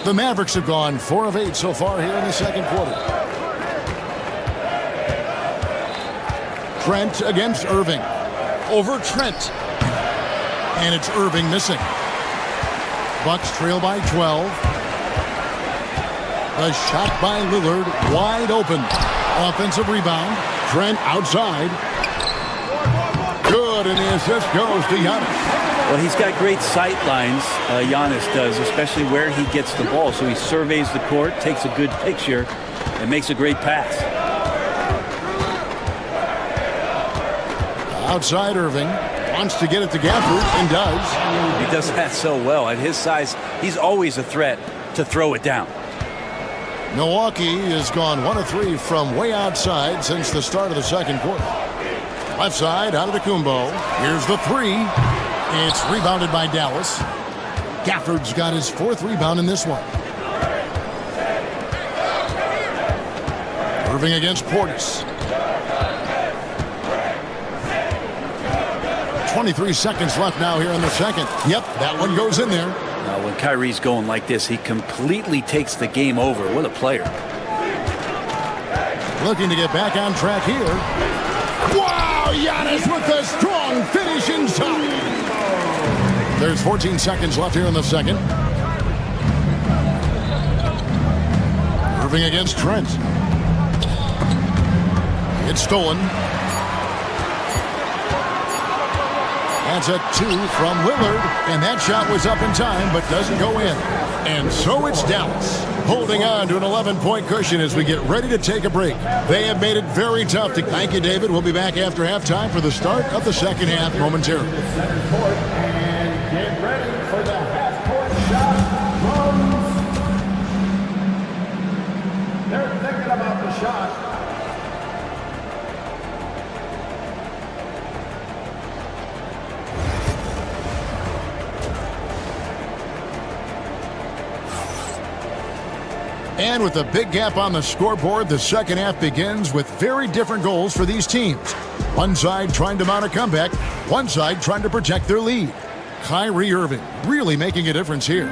The Mavericks have gone 4 of 8 so far here in the second quarter. Trent against Irving. Over Trent. And it's Irving missing. Bucks trail by 12. A shot by Lillard, wide open. Offensive rebound. Trent outside. Good, and the assist goes to Giannis. Well, he's got great sight lines, Giannis does, especially where he gets the ball. So he surveys the court, takes a good picture, and makes a great pass. Outside Irving. Wants to get it to Gafford, and does. He does that so well. At his size, he's always a threat to throw it down. Milwaukee has gone 1 of 3 from way outside since the start of the second quarter. Left side, Antetokounmpo. Here's the 3. It's rebounded by Dallas. Gafford's got his 4th rebound in this one. Irving against Portis. 23 seconds left now here in the second. Yep, that one goes in there. Now, when Kyrie's going like this, he completely takes the game over. What a player. Looking to get back on track here. Wow, Giannis with a strong finish inside. There's 14 seconds left here in the second. Irving against Trent. It's stolen. That's a 2 from Lillard, and that shot was up in time, but doesn't go in. And so it's Dallas, holding on to an 11-point cushion as we get ready to take a break. They have made it very tough to... Thank you, David. We'll be back after halftime for the start of the second half momentarily. Center court, and get ready for the half-court shot. They're thinking about the shot. And with a big gap on the scoreboard, the second half begins with very different goals for these teams. One side trying to mount a comeback, one side trying to protect their lead. Kyrie Irving really making a difference here.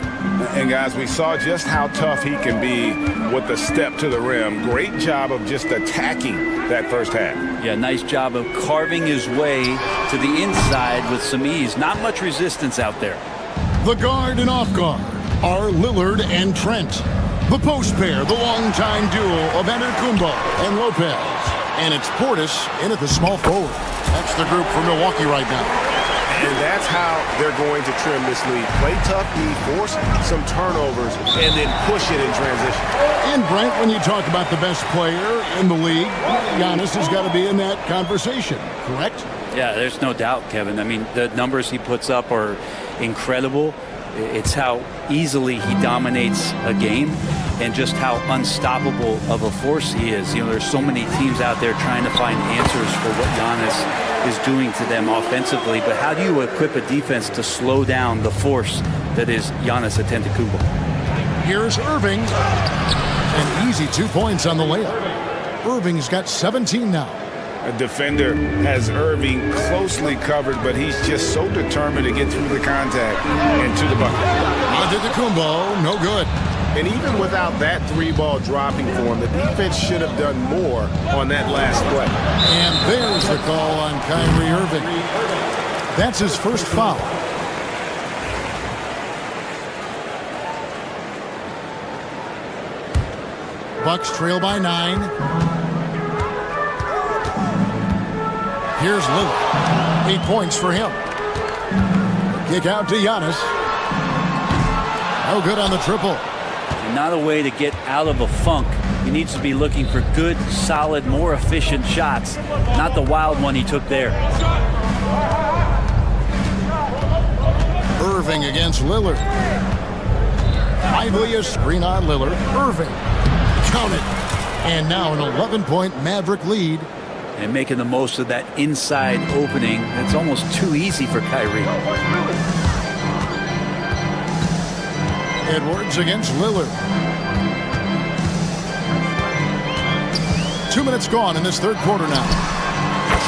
And guys, we saw just how tough he can be with the step to the rim. Great job of just attacking that first half. Yeah, nice job of carving his way to the inside with some ease. Not much resistance out there. The guard and off guard are Lillard and Trent. The post pair, the longtime duo of Antetokounmpo and Lopez. And it's Portis in at the small forward. That's the group for Milwaukee right now. And that's how they're going to trim this lead. Play tough D, force some turnovers, and then push it in transition. And Brent, when you talk about the best player in the league, Giannis has got to be in that conversation, correct? Yeah, there's no doubt, Kevin. I mean, the numbers he puts up are incredible. It's how easily he dominates a game and just how unstoppable of a force he is. You know, there's so many teams out there trying to find answers for what Giannis is doing to them offensively, but how do you equip a defense to slow down the force that is Giannis Antetokounmpo? Here's Irving. An easy 2 points on the layup. Irving's got 17 now. A defender has Irving closely covered, but he's just so determined to get through the contact and to the bucket. Antetokounmpo, no good. And even without that 3-ball dropping for him, the defense should have done more on that last play. And there's the call on Kyrie Irving. That's his first foul. Bucks trail by 9. Here's Lillard. 8 points for him. Kick out to Giannis. No good on the triple. And not a way to get out of a funk. He needs to be looking for good, solid, more efficient shots. Not the wild one he took there. Irving against Lillard. Lively a screen on Lillard. Irving. Count it. And now an 11-point Maverick lead. And making the most of that inside opening. It's almost too easy for Kyrie. Edwards against Lillard. 2 minutes gone in this third quarter now.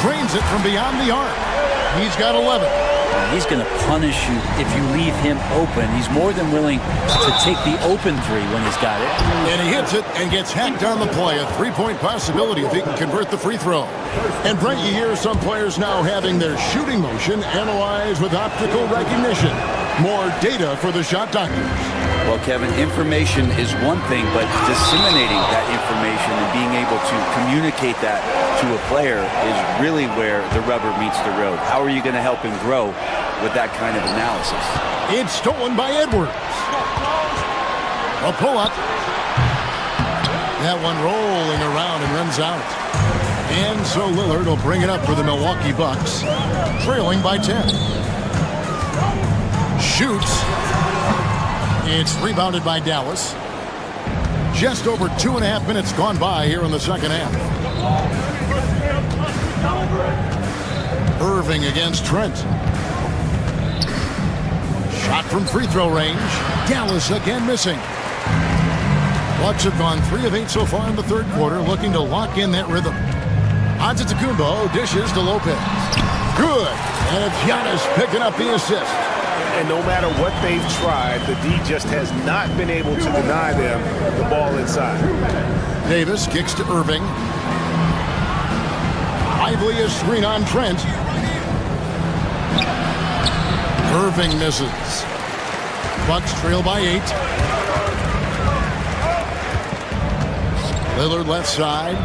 Trains it from beyond the arc. He's got 11. He's going to punish you if you leave him open. He's more than willing to take the open three when he's got it. And he hits it and gets hacked on the play. A 3-point possibility if he can convert the free throw. And Brent, you hear some players now having their shooting motion analyzed with optical recognition. More data for the shot doctors. Well, Kevin, information is one thing, but disseminating that information and being able to communicate that to a player is really where the rubber meets the road. How are you going to help him grow with that kind of analysis? It's stolen by Edwards. A pull-up. That one rolling around and runs out. And so Lillard will bring it up for the Milwaukee Bucks, trailing by 10. Shoots. It's rebounded by Dallas. Just over 2.5 minutes gone by here in the second half. Irving against Trent. Shot from free throw range. Dallas again missing. Bucks have gone 3 of 8 so far in the third quarter, looking to lock in that rhythm. Antetokounmpo dishes to Lopez. Good. And it's Giannis picking up the assist. And no matter what they've tried, the D just has not been able to deny them the ball inside. Davis kicks to Irving. Lively a screen on Trent. Irving misses. Bucks trail by 8. Lillard left side.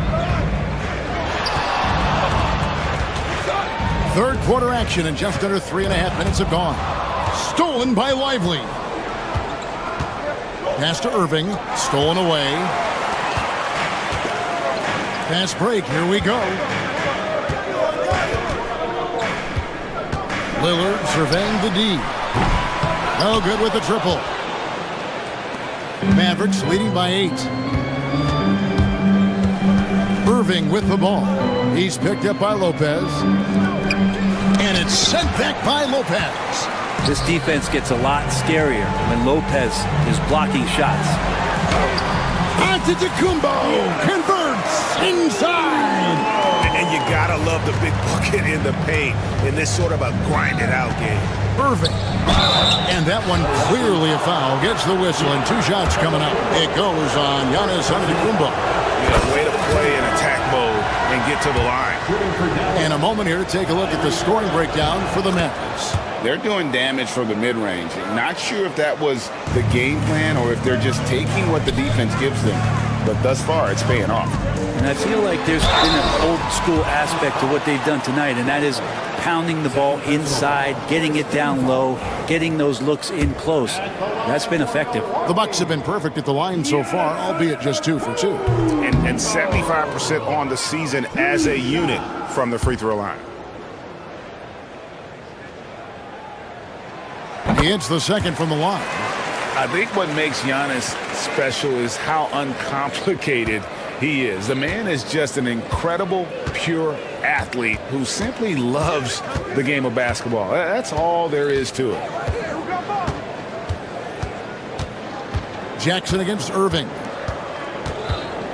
Third quarter action and just under 3.5 minutes have gone. Stolen by Lively. Pass to Irving. Stolen away. Fast break. Here we go. Lillard surveying the D. No good with the triple. Mavericks leading by 8. Irving with the ball. He's picked up by Lopez. And it's sent back by Lopez. This defense gets a lot scarier when Lopez is blocking shots. Antetokounmpo converts inside. And you gotta love the big bucket in the paint in this sort of a grinded out game. Irving. And that one clearly a foul. Gets the whistle and 2 shots coming up. It goes on Giannis Antetokounmpo. Way to play in attack mode and get to the line. And a moment here to take a look at the scoring breakdown for the Mavericks. They're doing damage from the mid-range. Not sure if that was the game plan or if they're just taking what the defense gives them. But thus far, it's paying off. And I feel like there's been an old school aspect to what they've done tonight, and that is pounding the ball inside, getting it down low, getting those looks in close. That's been effective. The Bucks have been perfect at the line so far, albeit just 2 for 2. And 75% on the season as a unit from the free throw line. He hits the second from the line. I think what makes Giannis special is how uncomplicated he is. The man is just an incredible, pure athlete who simply loves the game of basketball. That's all there is to it. Jackson against Irving.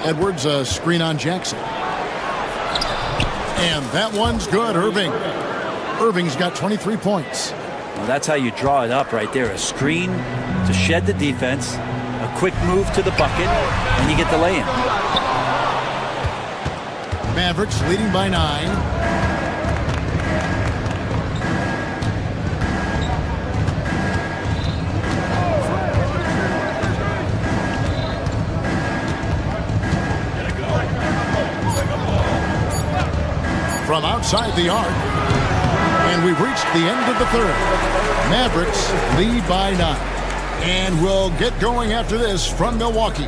Edwards, a screen on Jackson. And that one's good, Irving. Irving's got 23 points. Well, that's how you draw it up right there. A screen to shed the defense, a quick move to the bucket, and you get the lay-in. Mavericks leading by 9. From outside the arc. And we've reached the end of the third. Mavericks lead by 9. And we'll get going after this from Milwaukee.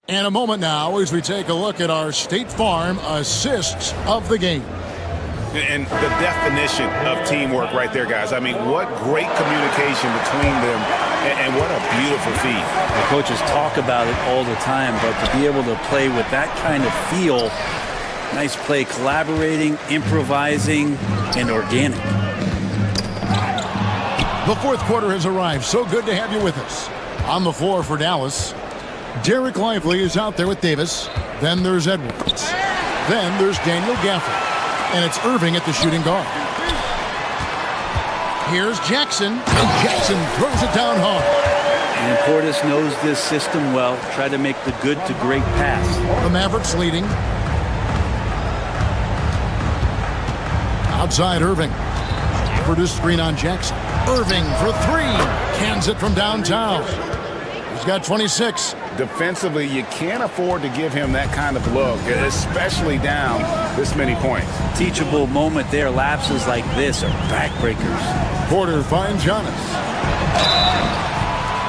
And a moment now as we take a look at our State Farm assists of the game. And the definition of teamwork right there, guys. I mean, what great communication between them, and what a beautiful feat. The coaches talk about it all the time, but to be able to play with that kind of feel, nice play, collaborating, improvising, and organic. The fourth quarter has arrived. So good to have you with us. On the floor for Dallas, Derek Lively is out there with Davis. Then there's Edwards. Then there's Daniel Gafford. And it's Irving at the shooting guard. Here's Jackson, and Jackson throws it down hard. And Portis knows this system well. Try to make the good to great pass. The Mavericks leading. Outside Irving. For this screen on Jackson. Irving for 3. Cans it from downtown. He's got 26. Defensively, you can't afford to give him that kind of look, especially down this many points. Teachable moment there. Lapses like this are backbreakers. Porter finds Giannis.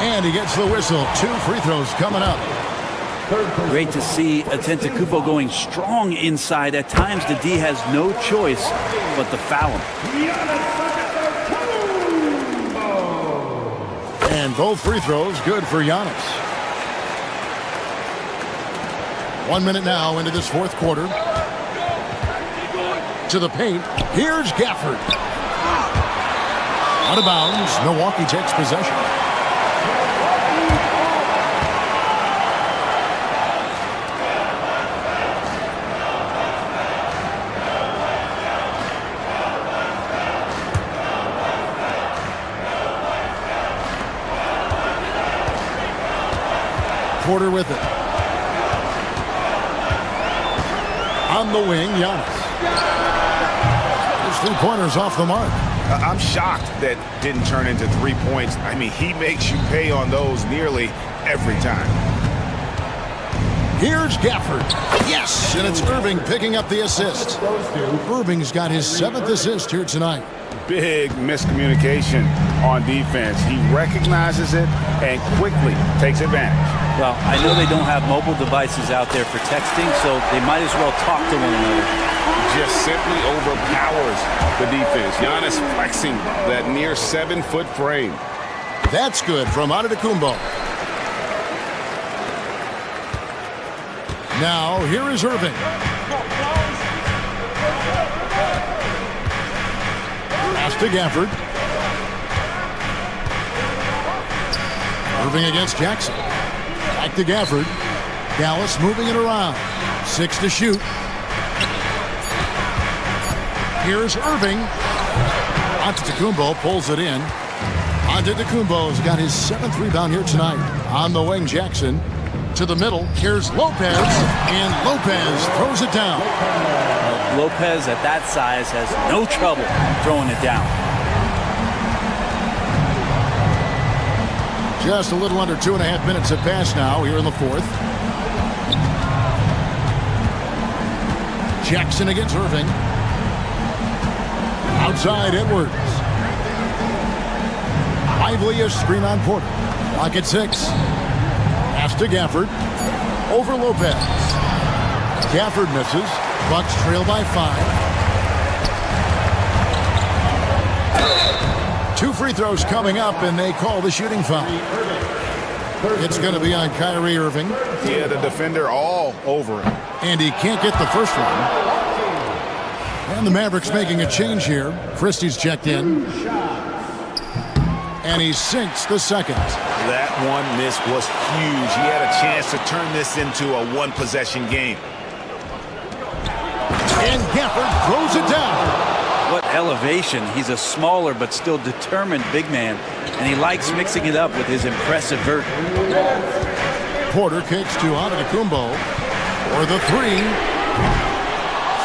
And he gets the whistle. 2 free throws coming up. Great to see Antetokounmpo going strong inside. At times, the D has no choice but to foul him. And both free throws good for Giannis. 1 minute now into this fourth quarter. To the paint. Here's Gafford. Out of bounds. Milwaukee takes possession. Porter with it. On the wing, Giannis. His 3-pointers off the mark. I'm shocked that didn't turn into 3 points. I mean, he makes you pay on those nearly every time. Here's Gafford. Yes, and it's Irving picking up the assist. Irving's got his 7th assist here tonight. Big miscommunication on defense. He recognizes it and quickly takes advantage. Well, I know they don't have mobile devices out there for texting, so they might as well talk to one another. Just simply overpowers the defense. Giannis flexing that near 7-foot frame. That's good from Antetokounmpo. Now, here is Irving. Pass to Gafford. Irving against Jackson. Back to Gafford. Dallas moving it around. 6 to shoot. Here's Irving. Antetokounmpo pulls it in. Antetokounmpo's got his 7th rebound here tonight. On the wing, Jackson. To the middle. Here's Lopez. And Lopez throws it down. Lopez at that size has no trouble throwing it down. Just a little under 2.5 minutes have passed now here in the fourth. Jackson against Irving. Outside Edwards. Lively a screen on Porter. Clock at 6. Pass to Gafford. Over Lopez. Gafford misses. Bucks trail by 5. 2 free throws coming up, and they call the shooting foul. It's going to be on Kyrie Irving. Yeah, the defender all over him. And he can't get the first one. And the Mavericks making a change here. Christie's checked in. And he sinks the second. That one miss was huge. He had a chance to turn this into a one-possession game. And Gafford throws it down. What elevation. He's a smaller but still determined big man, and he likes mixing it up with his impressive vert. Porter kicks to Antetokounmpo for the 3.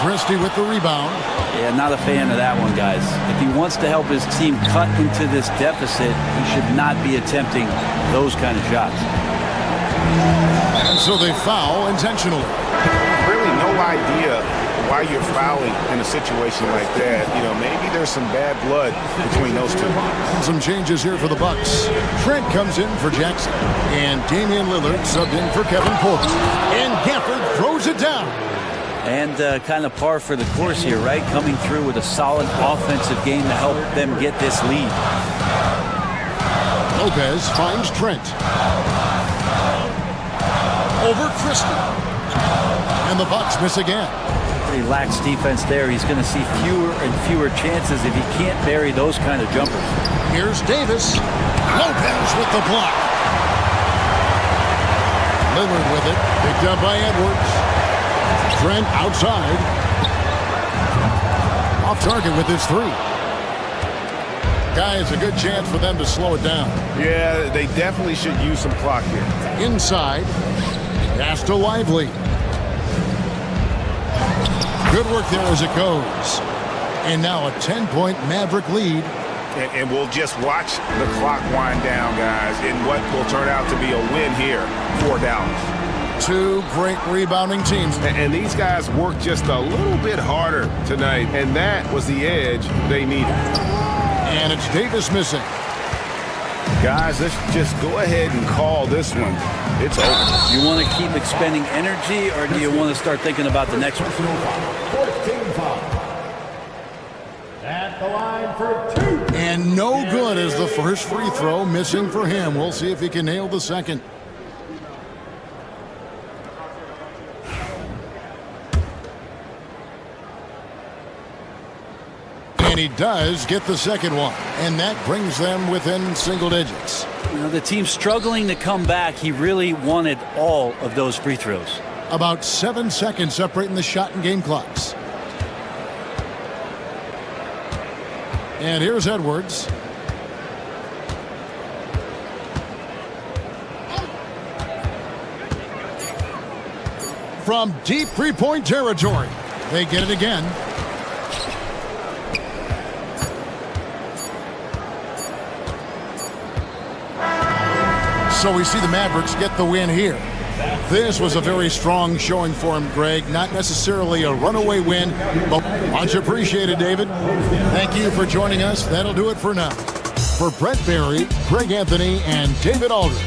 Christie with the rebound. Yeah, not a fan of that one, guys. If he wants to help his team cut into this deficit, he should not be attempting those kind of shots. And so they foul intentionally. Really no idea why you're fouling in a situation like that. You know, maybe there's some bad blood between those two. And some changes here for the Bucks. Trent comes in for Jackson. And Damian Lillard subbed in for Kevin Porter. And Gafford throws it down. And kind of par for the course here, right? Coming through with a solid offensive game to help them get this lead. Lopez finds Trent. Over Christie. And the Bucks miss again. Pretty lax defense there. He's going to see fewer and fewer chances if he can't bury those kind of jumpers. Here's Davis. Lopez with the block. Lillard with it. Picked up by Edwards. Trent outside. Off target with his 3. Guys, a good chance for them to slow it down. Yeah, they definitely should use some clock here. Inside. Pass to Lively. Good work there as it goes. And now a 10-point Maverick lead. And we'll just watch the clock wind down, guys, in what will turn out to be a win here for Dallas. 2 great rebounding teams. And these guys worked just a little bit harder tonight, and that was the edge they needed. And it's Davis missing. Guys, let's just go ahead and call this one. It's over. You want to keep expending energy, or do you want to start thinking about the next one? 14 foul. At the line for 2. And no good as the first free throw, missing for him. We'll see if he can nail the second. And he does get the second one. And that brings them within single digits. Now, the team's struggling to come back. He really wanted all of those free throws. About 7 seconds separating the shot and game clocks. And here's Edwards. From deep three-point territory. They get it again. So we see the Mavericks get the win here. This was a very strong showing for him, Greg. Not necessarily a runaway win, but much appreciated, David. Thank you for joining us. That'll do it for now. For Brett Barry, Greg Anthony, and David Aldridge.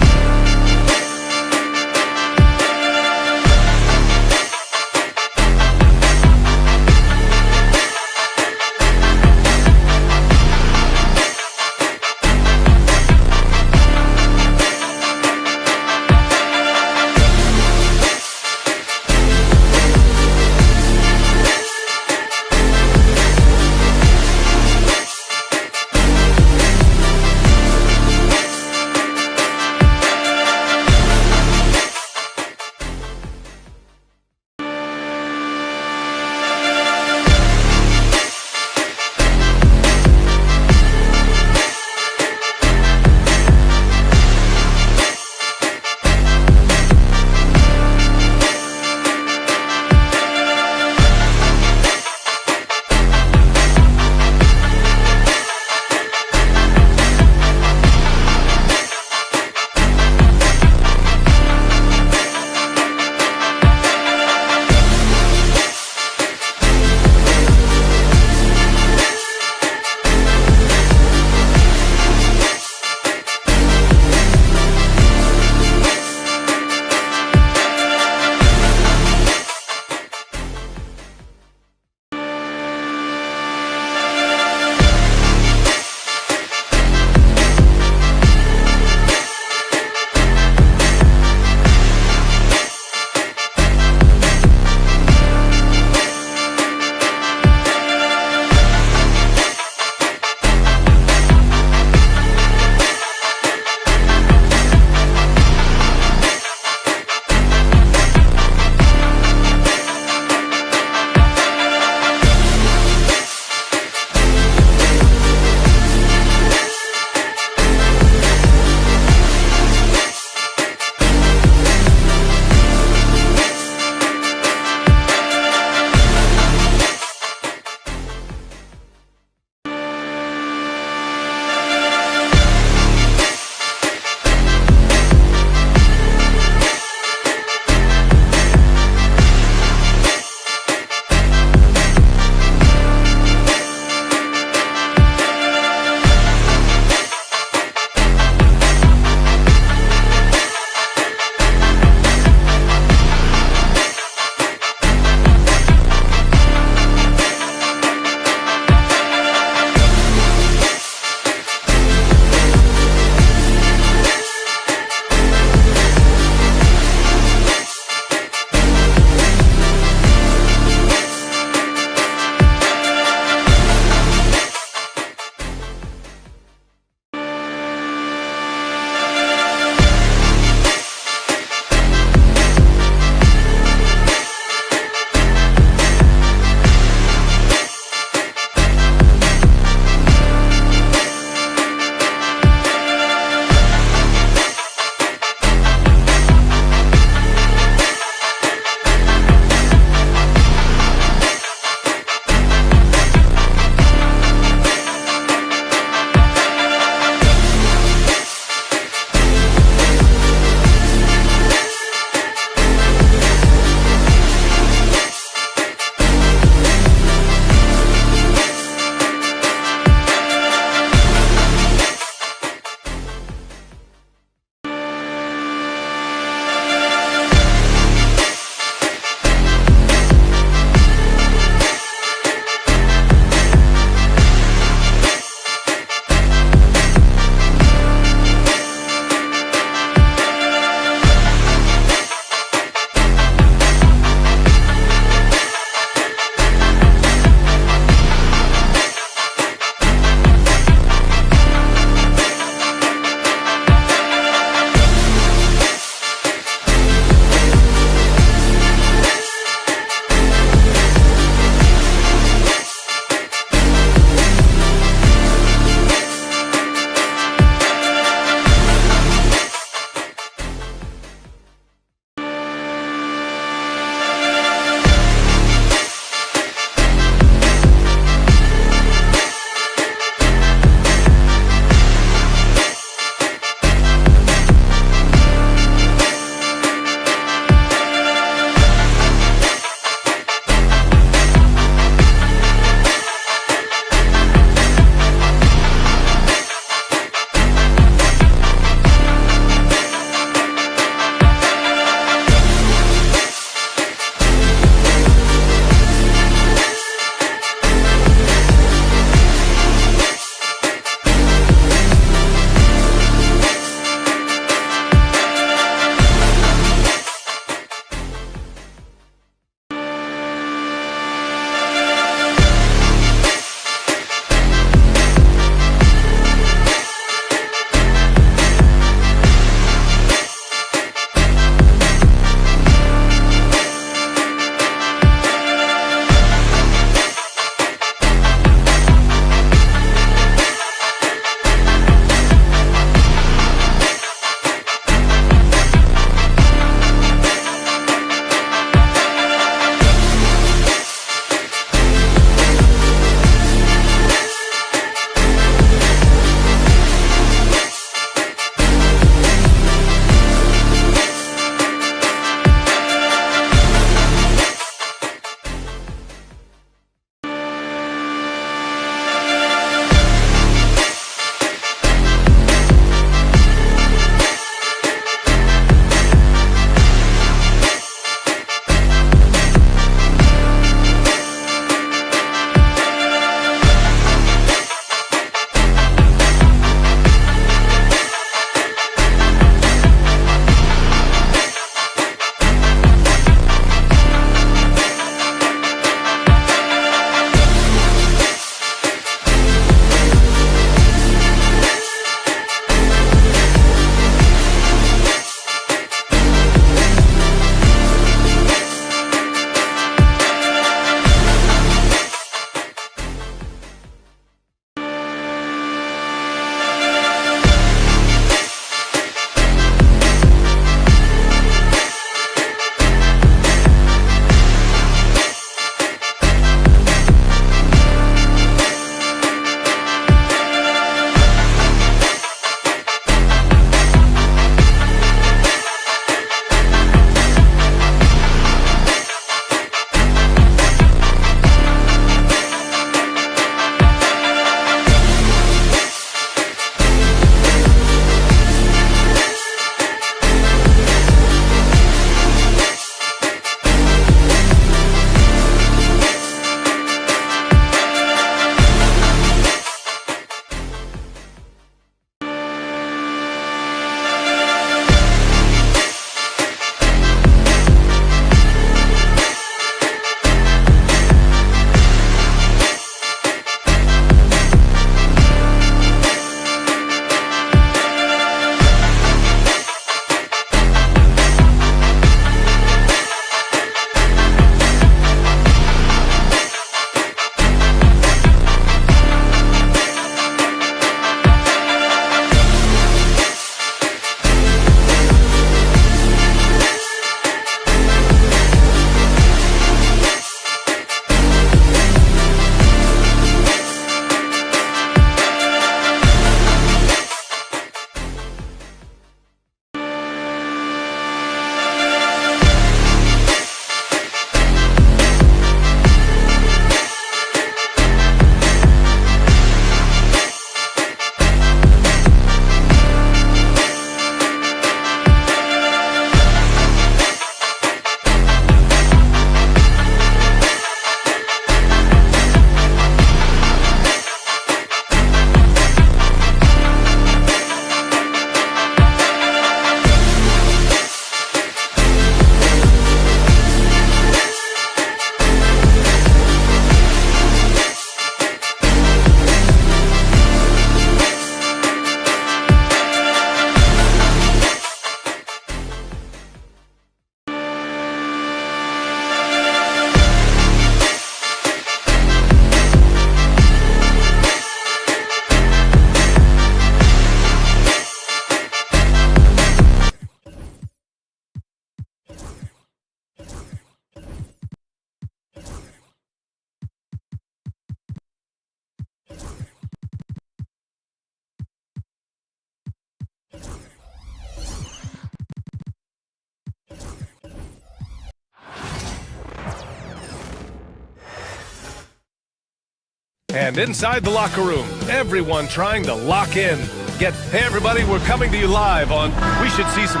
And inside the locker room, everyone trying to lock in. Hey everybody, we're coming to you live on. We should see some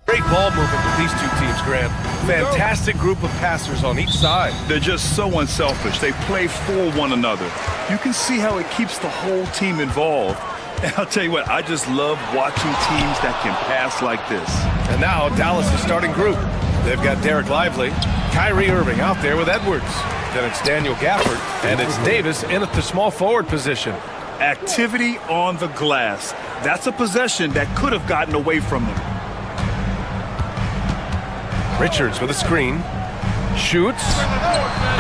great ball movement with these two teams, Grant. Fantastic group of passers on each side. They're just so unselfish. They play for one another. You can see how it keeps the whole team involved. And I'll tell you what, I just love watching teams that can pass like this. And now Dallas' starting group. They've got Derek Lively, Kyrie Irving out there with Edwards. Then it's Daniel Gafford, and it's Davis in at the small forward position. Activity on the glass. That's a possession that could have gotten away from them. Richards with a screen. Shoots.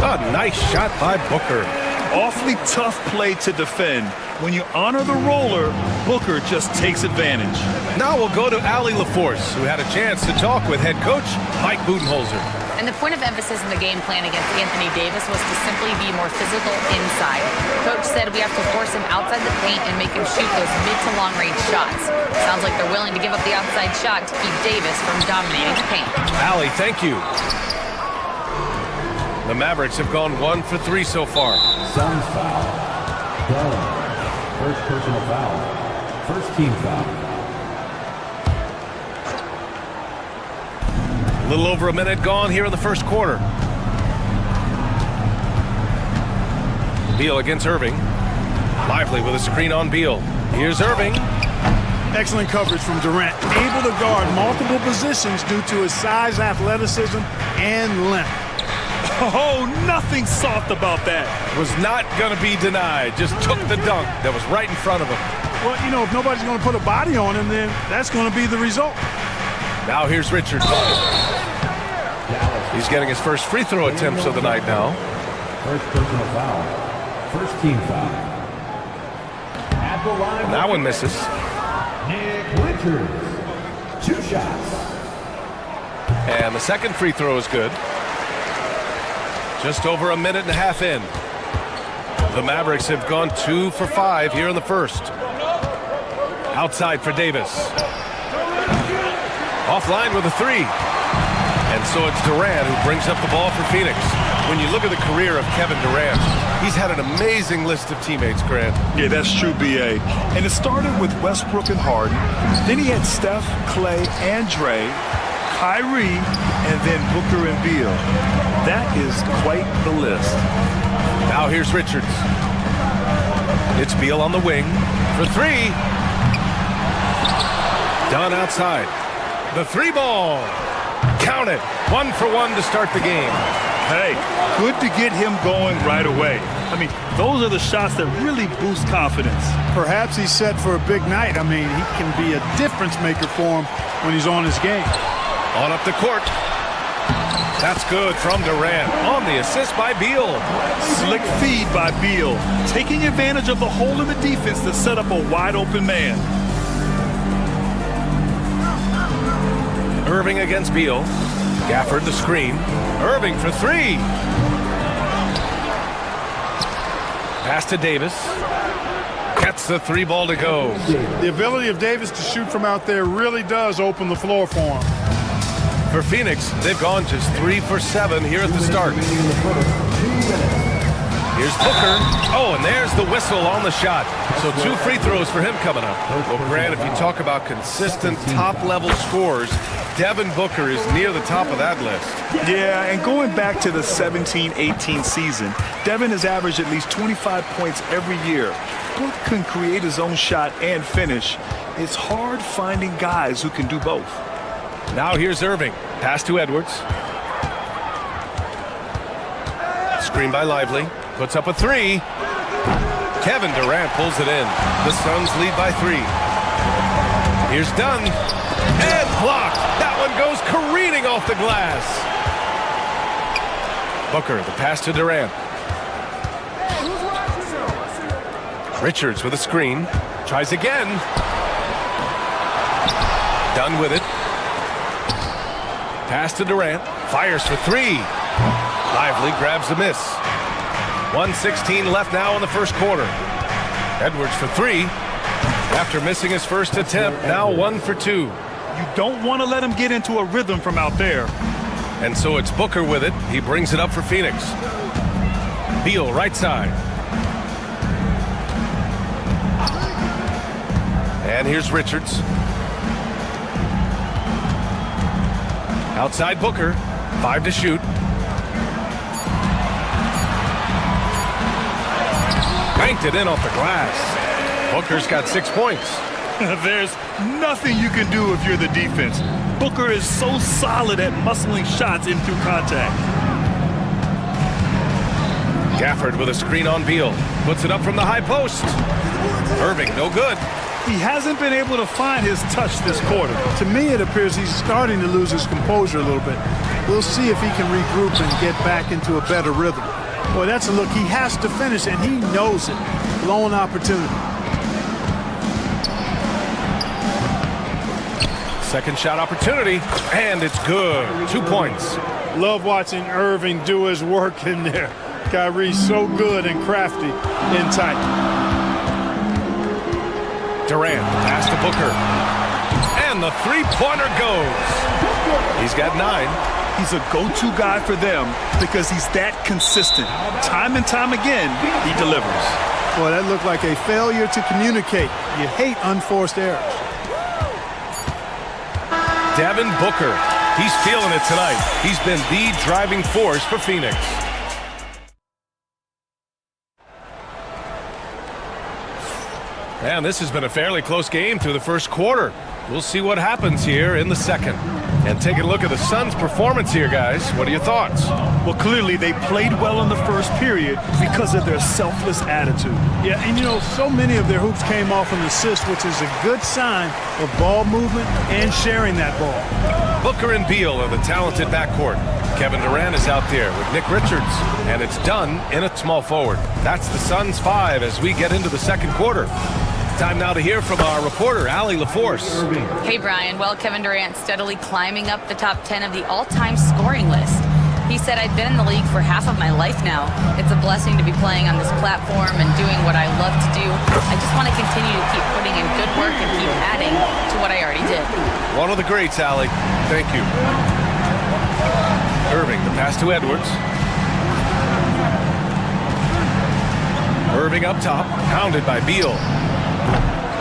A nice shot by Booker. Awfully tough play to defend. When you honor the roller, Booker just takes advantage. Now we'll go to Allie LaForce, who had a chance to talk with head coach Mike Budenholzer. And the point of emphasis in the game plan against Anthony Davis was to simply be more physical inside. Coach said we have to force him outside the paint and make him shoot those mid to long range shots. Sounds like they're willing to give up the outside shot to keep Davis from dominating the paint. Allie, thank you. The Mavericks have gone 1 for 3 so far. Suns foul. Garland. First personal foul. First team foul. A little over a minute gone here in the first quarter. Beal against Irving. Lively with a screen on Beal. Here's Irving. Excellent coverage from Durant. Able to guard multiple positions due to his size, athleticism, and length. Oh, nothing soft about that. Was not going to be denied. Just took the dunk that was right in front of him. Well, you know, if nobody's going to put a body on him, then that's going to be the result. Now here's Richards. He's getting his first free throw attempts of the night now. First personal foul. First team foul. At the line. That one misses. Nick Richards. 2 shots. And the second free throw is good. Just over a minute and a half in. The Mavericks have gone 2 for 5 here in the first. Outside for Davis. Offline with a 3. And so it's Durant who brings up the ball for Phoenix. When you look at the career of Kevin Durant, he's had an amazing list of teammates, Grant. Yeah, that's true, B.A. And it started with Westbrook and Harden. Then he had Steph, Clay, and Dre, Kyrie, and then Booker and Beal. That is quite the list. Now here's Richards. It's Beal on the wing for 3. Done outside. The 3 ball. Count it. 1 for 1 to start the game. Hey, good to get him going right away. I mean, those are the shots that really boost confidence. Perhaps he's set for a big night. I mean, he can be a difference maker for him when he's on his game. On up the court. That's good from Durant. On the assist by Beal. Slick feed by Beal. Taking advantage of the hole in the defense to set up a wide open man. Irving against Beal. Gafford the screen. Irving for 3. Pass to Davis. Gets the 3 ball to go. The ability of Davis to shoot from out there really does open the floor for him. For Phoenix, they've gone just 3 for 7 here at the start. Here's Booker. Oh, and there's the whistle on the shot. So 2 free throws for him coming up. Well, Grant, if you talk about consistent top-level scores, Devin Booker is near the top of that list. Yeah, and going back to the 17-18 season, Devin has averaged at least 25 points every year. Book can create his own shot and finish. It's hard finding guys who can do both. Now here's Irving. Pass to Edwards. Screen by Lively. Puts up a 3. Kevin Durant pulls it in. The Suns lead by 3. Here's Dunn. And blocked. That one goes careening off the glass. Booker, the pass to Durant. Richards with a screen. Tries again. Dunn with it. Pass to Durant. Fires for 3. Lively grabs the miss. 1:16 left now in the first quarter. Edwards for 3. After missing his first attempt, now 1 for 2. You don't want to let him get into a rhythm from out there. And so it's Booker with it. He brings it up for Phoenix. Beal, right side. And here's Richards. Outside Booker. 5 to shoot. Banked it in off the glass. Booker's got 6 points. There's nothing you can do if you're the defense. Booker is so solid at muscling shots in through contact. Gafford with a screen on Beal. Puts it up from the high post. Irving, no good. He hasn't been able to find his touch this quarter. To me, it appears he's starting to lose his composure a little bit. We'll see if he can regroup and get back into a better rhythm. Boy, that's a look. He has to finish, and he knows it. Blown opportunity. Second shot opportunity, and it's good. 2 points. Love watching Irving do his work in there. Kyrie's so good and crafty in tight. Durant, pass to Booker. And the three-pointer goes. He's got 9. He's a go-to guy for them because he's that consistent. Time and time again, he delivers. Boy, that looked like a failure to communicate. You hate unforced errors. Devin Booker. He's feeling it tonight. He's been the driving force for Phoenix. Man, this has been a fairly close game through the first quarter. We'll see what happens here in the second. And taking a look at the Suns' performance here, guys. What are your thoughts? Well, clearly they played well in the first period because of their selfless attitude. Yeah, and you know, so many of their hoops came off an assist, which is a good sign of ball movement and sharing that ball. Booker and Beal are the talented backcourt. Kevin Durant is out there with Nick Richards, and it's done in a small forward. That's the Suns 5 as we get into the second quarter. Time now to hear from our reporter, Allie LaForce. Hey, Brian. Well, Kevin Durant steadily climbing up the top 10 of the all-time scoring list. He said, I've been in the league for half of my life now. It's a blessing to be playing on this platform and doing what I love to do. I just want to continue to keep putting in good work and keep adding to what I already did. One of the greats, Allie. Thank you. Irving, the pass to Edwards. Irving up top, pounded by Beal.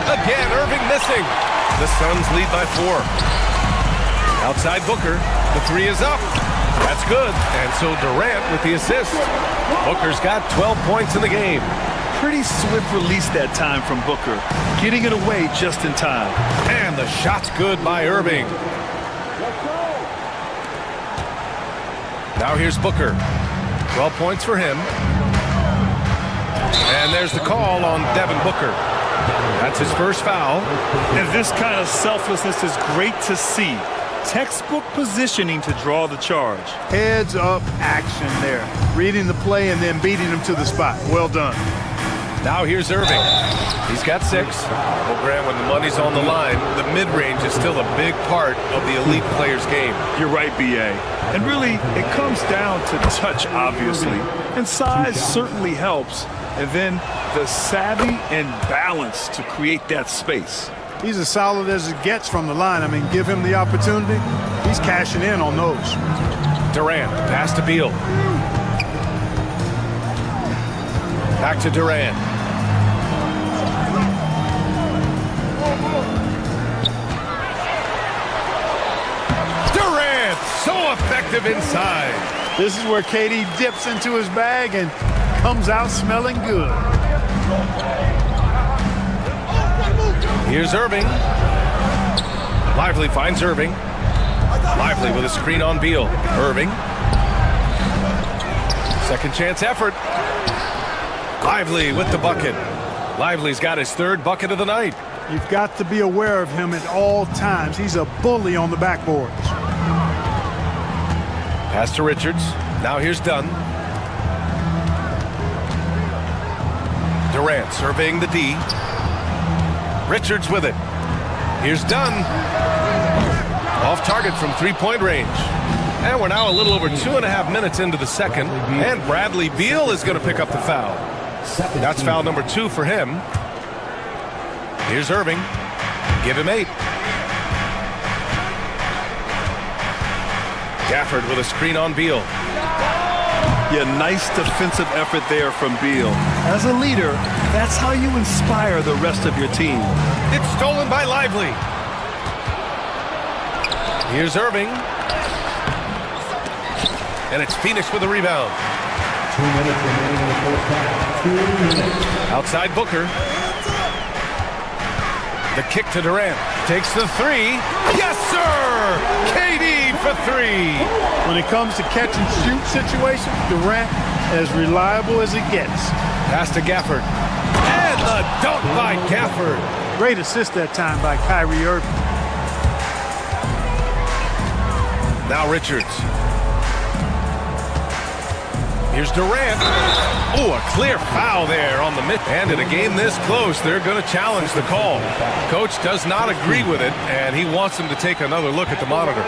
Again, Irving missing. The Suns lead by 4. Outside Booker, the 3 is up. That's good, and so Durant with the assist. Booker's got 12 points in the game. Pretty swift release that time from Booker, getting it away just in time. And the shot's good by Irving. Now here's Booker. 12 points for him. And there's the call on Devin Booker. That's his first foul. And this kind of selflessness is great to see. Textbook positioning to draw the charge. Heads up action there. Reading the play and then beating him to the spot. Well done. Now here's Irving. He's got 6. Well, Grant, when the money's on the line, the mid-range is still a big part of the elite player's game. You're right, B.A. And really, it comes down to touch, obviously. And size certainly helps. And then the savvy and balance to create that space. He's as solid as it gets from the line. I mean, give him the opportunity. He's cashing in on those. Durant, pass to Beal. Back to Durant. Durant, so effective inside. This is where KD dips into his bag and comes out smelling good. Here's Irving. Lively finds Irving. Lively with a screen on Beal. Irving. Second chance effort. Lively with the bucket. Lively's got his 3rd bucket of the night. You've got to be aware of him at all times. He's a bully on the backboards. Pass to Richards. Now here's Dunn. Durant surveying the D. Richards with it. Here's Dunn. Off target from 3-point range. And we're now a little over 2.5 minutes into the second. And Bradley Beal is going to pick up the foul. That's foul number 2 for him. Here's Irving. Give him 8. Gafford with a screen on Beal. Yeah, nice defensive effort there from Beal. As a leader, that's how you inspire the rest of your team. It's stolen by Lively. Here's Irving. And it's Phoenix with the rebound. 2 minutes remaining in the first half. 2 minutes. Outside Booker. The kick to Durant. Takes the three. Yes, sir! KD for three. When it comes to catch and shoot situation, Durant as reliable as it gets. Pass to Gafford. And the dunk by Gafford. Great assist that time by Kyrie Irving. Now Richards. Here's Durant. Oh, a clear foul there on the mid. And in a game this close, they're going to challenge the call. Coach does not agree with it, and he wants him to take another look at the monitor.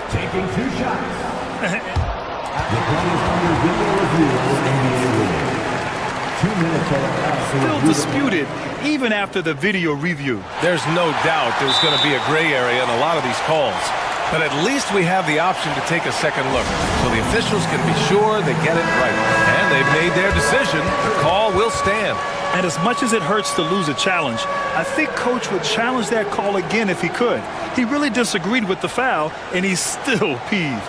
Taking 2 shots. The play is under video review. 2 minutes Still disputed, even after the video review. There's no doubt there's going to be a gray area in a lot of these calls. But at least we have the option to take a second look, so the officials can be sure they get it right. And they've made their decision. The call will stand. And as much as it hurts to lose a challenge, I think Coach would challenge that call again if he could. He really disagreed with the foul, and he's still peeved.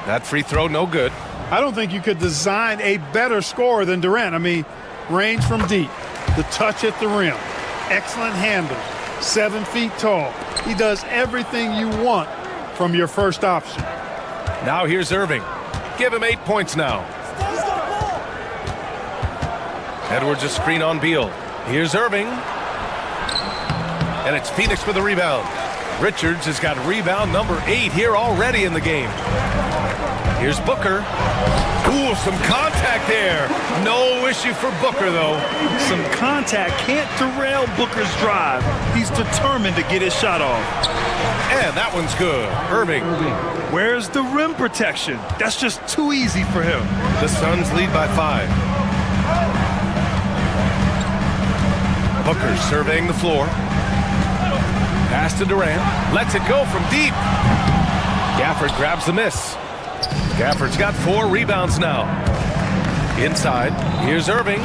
That free throw, no good. I don't think you could design a better scorer than Durant. I mean, range from deep, the touch at the rim, excellent handle, 7 feet tall. He does everything you want from your first option. Now here's Irving. Give him 8 points now. Edwards a screen on Beal. Here's Irving. And it's Phoenix with the rebound. Richards has got rebound number 8 here already in the game. Here's Booker. Ooh, some contact there. No issue for Booker, though. Some contact can't derail Booker's drive. He's determined to get his shot off. And that one's good. Irving. Where's the rim protection? That's just too easy for him. The Suns lead by 5. Booker surveying the floor. Pass to Durant. Lets it go from deep. Gafford grabs the miss. Gafford's got 4 rebounds now. Inside, here's Irving.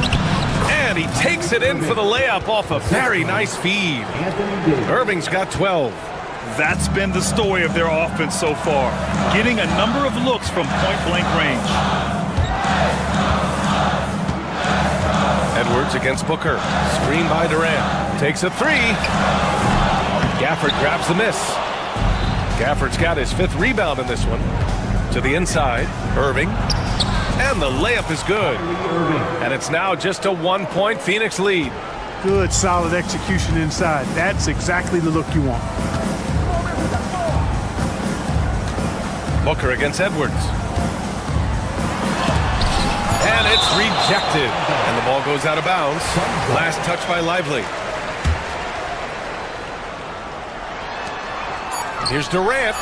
And he takes it in for the layup off a very nice feed. Irving's got 12. That's been the story of their offense so far. Getting a number of looks from point-blank range. Edwards against Booker. Screen by Durant. Takes a 3. Gafford grabs the miss. Gafford's got his 5th rebound in this one. To the inside, Irving. And the layup is good. And it's now just a 1-point Phoenix lead. Good, solid execution inside. That's exactly the look you want. Booker against Edwards. And it's rejected. And the ball goes out of bounds. Last touch by Lively. Here's Durant.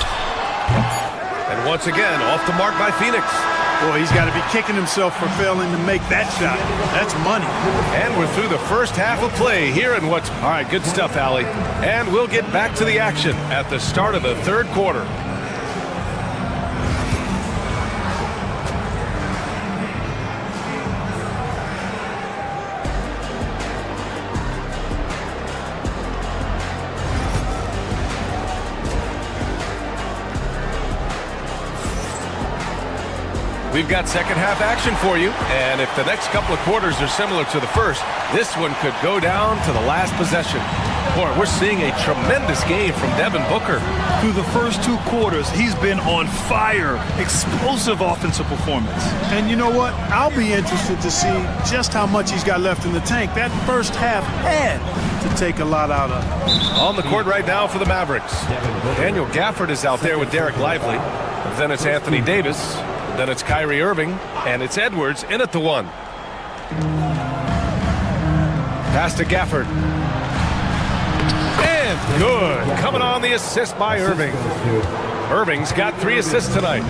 And once again, off the mark by Phoenix. Boy, he's got to be kicking himself for failing to make that shot. That's money. And we're through the first half of play here in what's... All right, good stuff, Allie. And we'll get back to the action at the start of the 3rd quarter. We've got second half action for you, and if the next couple of quarters are similar to the first, this one could go down to the last possession. Boy, we're seeing a tremendous game from Devin Booker. Through the first 2 quarters, he's been on fire. Explosive offensive performance. And you know what? I'll be interested to see just how much he's got left in the tank. That first half had to take a lot out of him. On the court right now for the Mavericks. Daniel Gafford is out there with Derek Lively. Then it's Anthony Davis. Then it's Kyrie Irving, and it's Edwards in at the 1. Pass to Gafford. And good. Coming on the assist by Irving. Irving's got 3 assists tonight.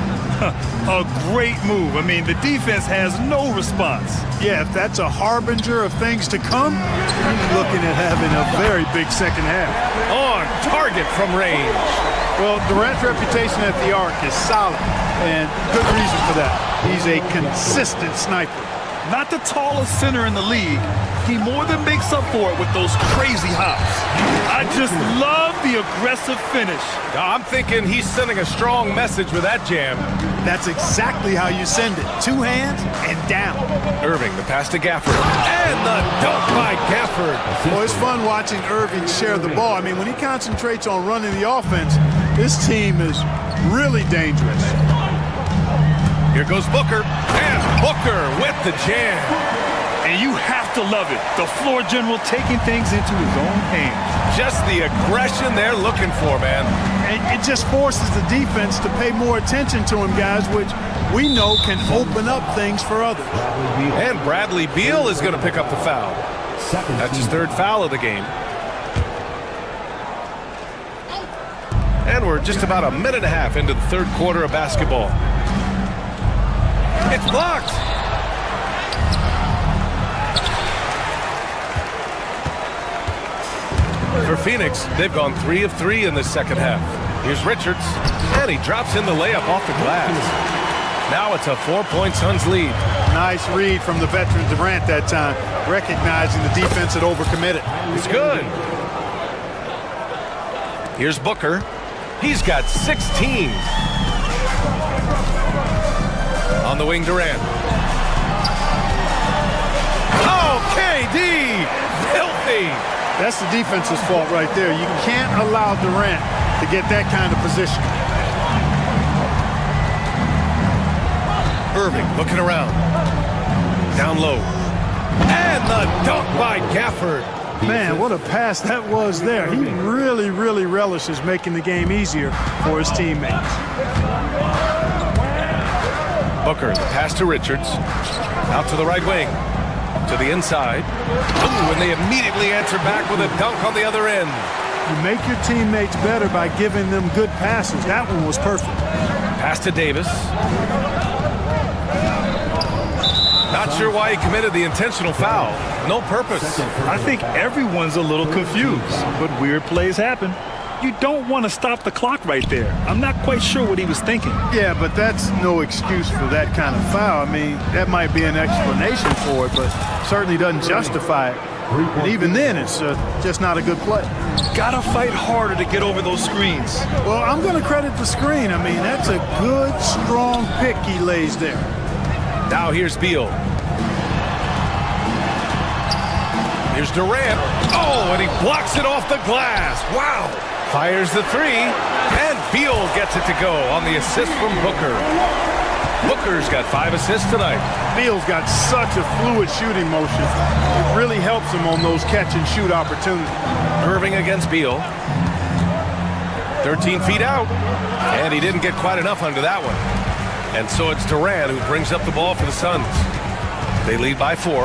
A great move. I mean, the defense has no response. Yeah, if that's a harbinger of things to come, he's looking at having a very big second half. On target from range. Well, Durant's reputation at the arc is solid, and good reason for that. He's a consistent sniper. Not the tallest center in the league, he more than makes up for it with those crazy hops. I just love the aggressive finish. I'm thinking he's sending a strong message with that jam. That's exactly how you send it. Two hands and down. Irving, the pass to Gafford. And the dunk by Gafford. Well, it's fun watching Irving share the ball. I mean, when he concentrates on running the offense, this team is really dangerous. Here goes Booker. And Booker with the jam. And you have to love it. The floor general taking things into his own hands. Just the aggression they're looking for, man. And it just forces the defense to pay more attention to him, guys, which we know can open up things for others. And Bradley Beal is going to pick up the foul. That's his third foul of the game. And we're just about a minute and a half into the third quarter of basketball. It's blocked. For Phoenix, they've gone 3 of 3 in the second half. Here's Richards, and he drops in the layup off the glass. Now it's a 4-point Suns lead. Nice read from the veteran Durant that time, recognizing the defense had overcommitted. It's good. Here's Booker. He's got 16. On the wing, Durant. Oh, KD! Filthy! That's the defense's fault right there. You can't allow Durant to get that kind of position. Irving looking around. Down low. And the dunk by Gafford. Man, what a pass that was there. He really, really relishes making the game easier for his teammates. Booker, the pass to Richards. Out to the right wing. To the inside. Ooh, and they immediately answer back with a dunk on the other end. You make your teammates better by giving them good passes. That one was perfect. Pass to Davis. Not sure why he committed the intentional foul. No purpose. I think everyone's a little confused, but weird plays happen. You don't want to stop the clock right there. I'm not quite sure what he was thinking. Yeah, but that's no excuse for that kind of foul. I mean, that might be an explanation for it, but certainly doesn't justify it. And even then, it's just not a good play. Gotta fight harder to get over those screens. Well, I'm going to credit the screen. I mean, that's a good, strong pick he lays there. Now here's Beal. Here's Durant. Oh, and he blocks it off the glass. Wow. Fires the three, and Beal gets it to go on the assist from Booker. Booker's got 5 assists tonight. Beal's got such a fluid shooting motion. It really helps him on those catch-and-shoot opportunities. Irving against Beal. 13 feet out, and he didn't get quite enough under that one. And so it's Durant who brings up the ball for the Suns. They lead by 4.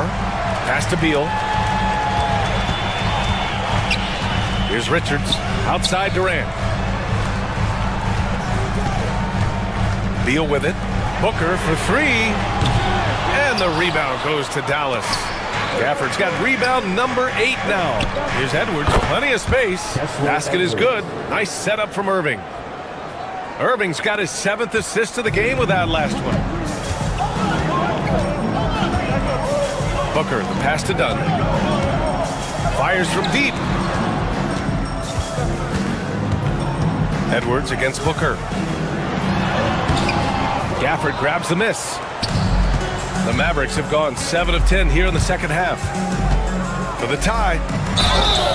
Pass to Beal. Here's Richards. Outside Durant. Beal with it. Booker for 3. And the rebound goes to Dallas. Gafford's got rebound number 8 now. Here's Edwards. Plenty of space. Basket is good. Nice setup from Irving. Irving's got his 7th assist of the game with that last one. Booker, the pass to Dunn. Fires from deep. Edwards against Booker. Gafford grabs the miss. The Mavericks have gone 7 of 10 here in the second half. For the tie.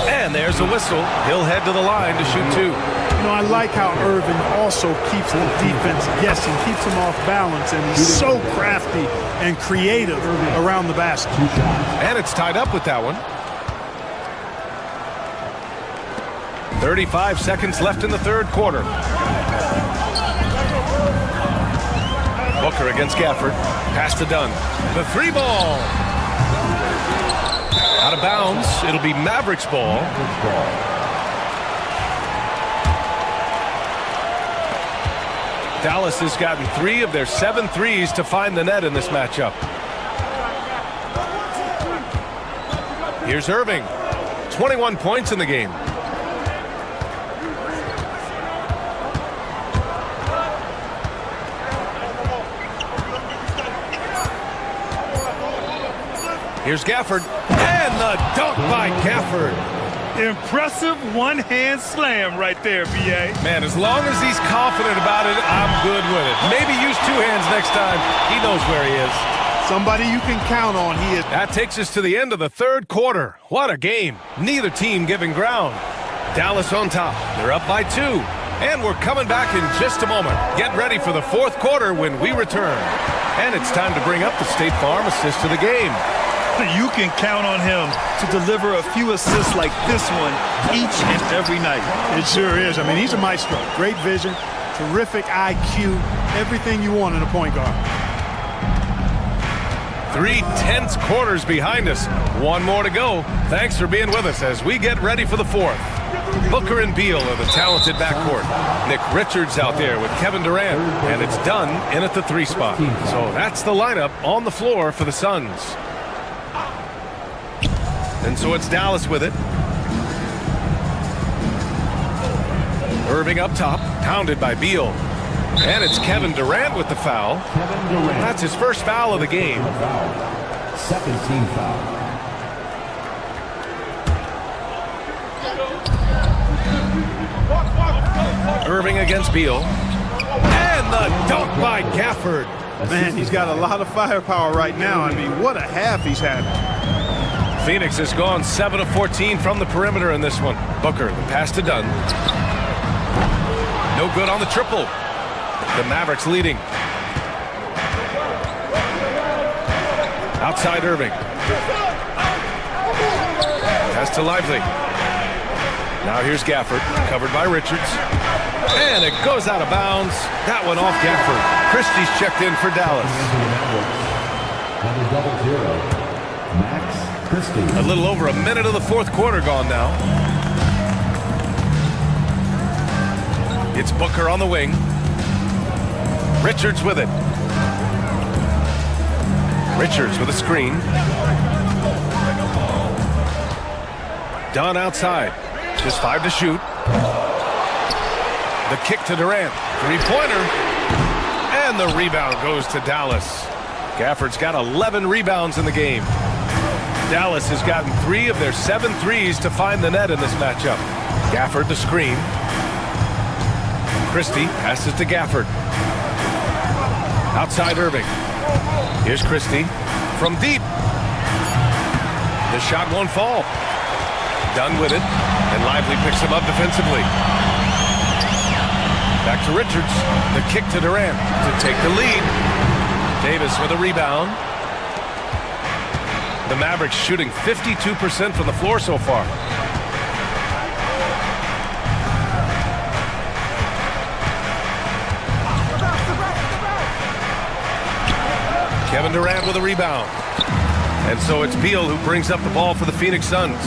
And there's a whistle. He'll head to the line to shoot 2. You know, I like how Irving also keeps the defense guessing, keeps them off balance, and he's so crafty and creative around the basket. And it's tied up with that one. 35 seconds left in the third quarter. Booker against Gafford. Pass to Dunn. The 3 ball. Out of bounds. It'll be Mavericks ball. Dallas has gotten 3 of their 7 threes to find the net in this matchup. Here's Irving. 21 points in the game. Here's Gafford. And the dunk by Gafford. Impressive one-hand slam right there, B.A. Man, as long as he's confident about it, I'm good with it. Maybe use 2 hands next time. He knows where he is. Somebody you can count on. He is. That takes us to the end of the third quarter. What a game. Neither team giving ground. Dallas on top. They're up by 2. And we're coming back in just a moment. Get ready for the fourth quarter when we return. And it's time to bring up the State Farm assist of the game. You can count on him to deliver a few assists like this one each and every night. It sure is. I mean, he's a maestro. Great vision, terrific IQ, everything you want in a point guard. 3 tense quarters behind us. 1 more to go. Thanks for being with us as we get ready for the fourth. Booker and Beal are the talented backcourt. Nick Richards out there with Kevin Durant. And it's done in at the 3 spot. So that's the lineup on the floor for the Suns. And so it's Dallas with it. Irving up top, pounded by Beal. And it's Kevin Durant with the foul. That's his first foul of the game. Second team foul. Irving against Beal. And the dunk by Gafford. Man, he's got a lot of firepower right now. I mean, what a half he's had. Phoenix has gone 7 of 14 from the perimeter in this one. Booker, the pass to Dunn. No good on the triple. The Mavericks leading. Outside Irving. Pass to Lively. Now here's Gafford, covered by Richards. And it goes out of bounds. That one off Gafford. Christie's checked in for Dallas. Number 00, Max Christie. A little over a minute of the fourth quarter gone now. It's Booker on the wing. Richards with it. Richards with a screen. Dunn outside. Just 5 to shoot. The kick to Durant. 3-pointer. And the rebound goes to Dallas. Gafford's got 11 rebounds in the game. Dallas has gotten 3 of their 7 threes to find the net in this matchup. Gafford the screen. Christie passes to Gafford. Outside Irving. Here's Christie from deep. The shot won't fall. Dunn with it. And Lively picks him up defensively. Back to Richards. The kick to Durant to take the lead. Davis with a rebound. The Mavericks shooting 52% from the floor so far. Kevin Durant with a rebound. And so it's Beal who brings up the ball for the Phoenix Suns.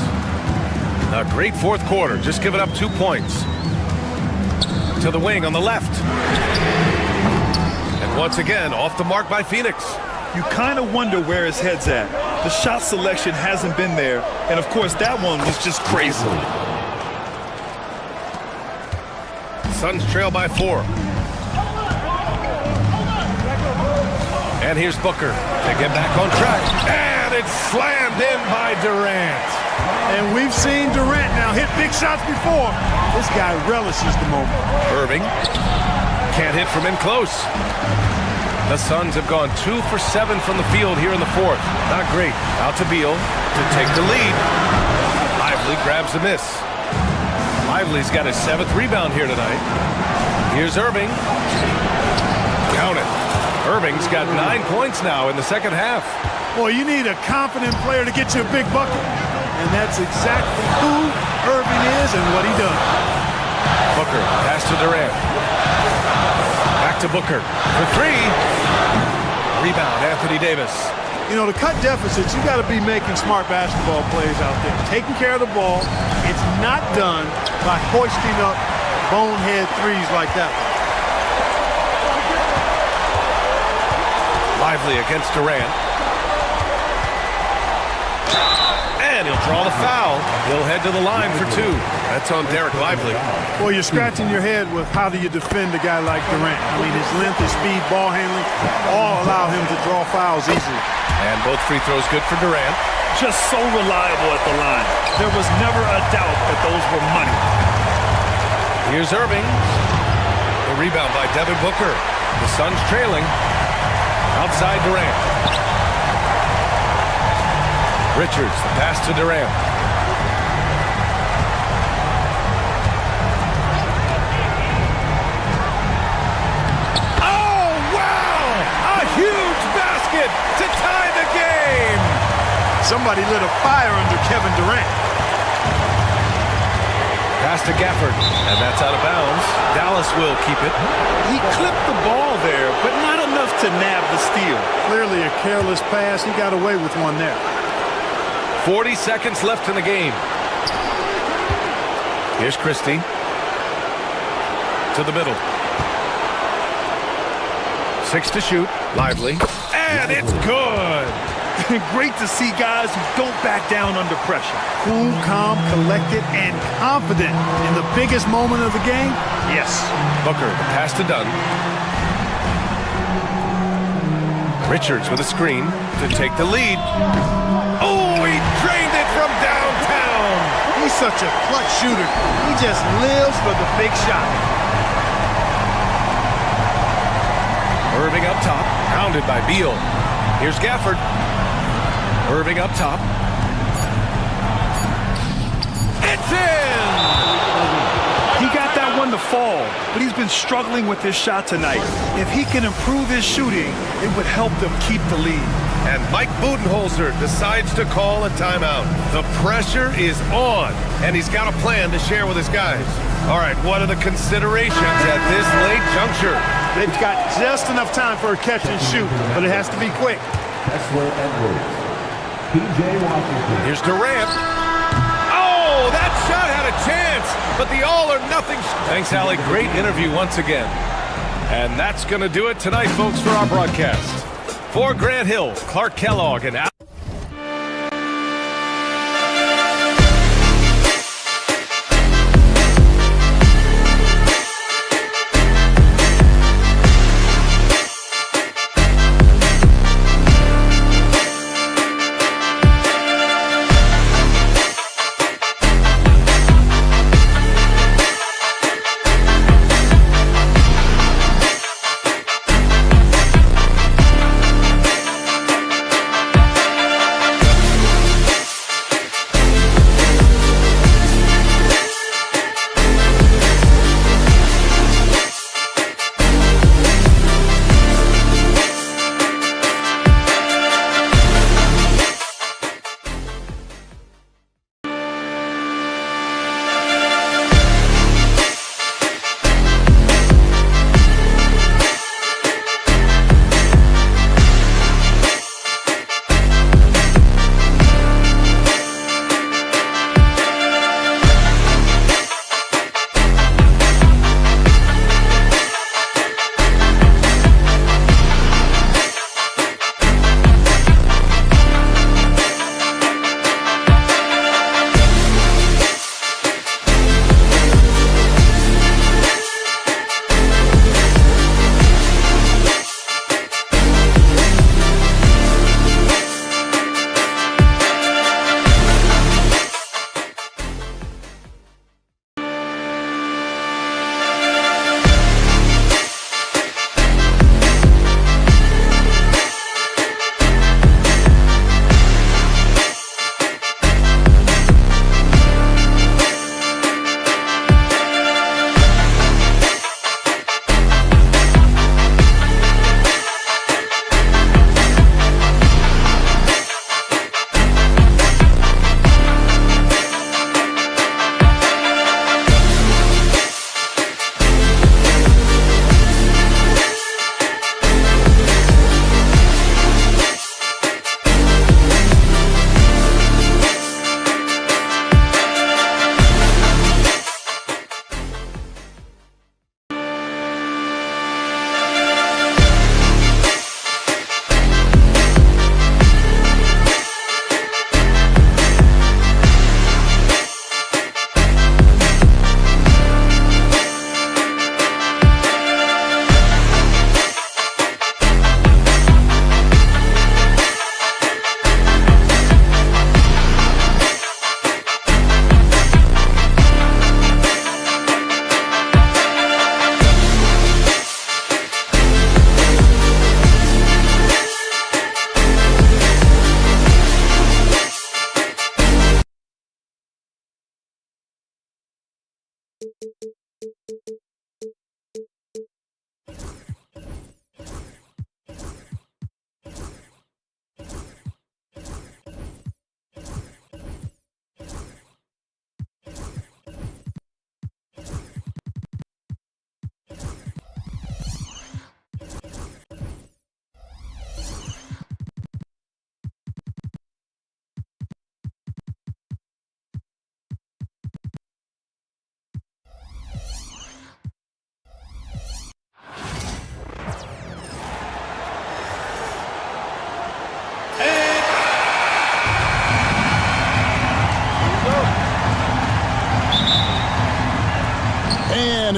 A great fourth quarter, just giving up 2 points. To the wing on the left. And once again, off the mark by Phoenix. You kind of wonder where his head's at. The shot selection hasn't been there. And of course, that one was just crazy. Suns trail by 4. And here's Booker. They get back on track. And it's slammed in by Durant. And we've seen Durant now hit big shots before. This guy relishes the moment. Irving can't hit from in close. The Suns have gone 2 for 7 from the field here in the fourth. Not great. Out to Beal to take the lead. Lively grabs a miss. Lively's got his 7th rebound here tonight. Here's Irving. Count it. Irving's got 9 points now in the second half. Boy, you need a confident player to get you a big bucket. And that's exactly who Irving is and what he does. Booker, pass to Durant. Back to Booker for 3. Rebound, Anthony Davis. You know, to cut deficits, you got to be making smart basketball plays out there. Taking care of the ball. It's not done by hoisting up bonehead threes like that. Lively against Durant. And he'll draw the foul. He'll head to the line for 2. That's on Derek Lively. Well, you're scratching your head with how do you defend a guy like Durant. I mean, his length, his speed, ball handling, all allow him to draw fouls easily. And both free throws good for Durant. Just so reliable at the line. There was never a doubt that those were money. Here's Irving. The rebound by Devin Booker. The Suns trailing. Outside Durant. Richards, the pass to Durant. Oh, wow! A huge basket to tie the game! Somebody lit a fire under Kevin Durant. Pass to Gafford, and that's out of bounds. Dallas will keep it. He clipped the ball there, but not enough to nab the steal. Clearly a careless pass. He got away with one there. 40 seconds left in the game. Here's Christie. To the middle. 6 to shoot. Lively. And it's good. Great to see guys who don't back down under pressure. Cool, calm, collected, and confident in the biggest moment of the game. Yes. Booker, the pass to Dunn. Richards with a screen to take the lead. Oh, he drained it from downtown. He's such a clutch shooter. He just lives for the big shot. Irving up top, pounded by Beal. Here's Gafford. Irving up top. It's in! He got that one to fall, but he's been struggling with his shot tonight. If he can improve his shooting, it would help them keep the lead. And Mike Budenholzer decides to call a timeout. The pressure is on, and he's got a plan to share with his guys. All right, what are the considerations at this late juncture? They've got just enough time for a catch and shoot, but it has to be quick. Here's Durant. Oh, that shot had a chance, but the all-or-nothing. Thanks, Allie. Great interview once again. And that's going to do it tonight, folks, for our broadcast. For Grant Hill, Clark Kellogg, and Al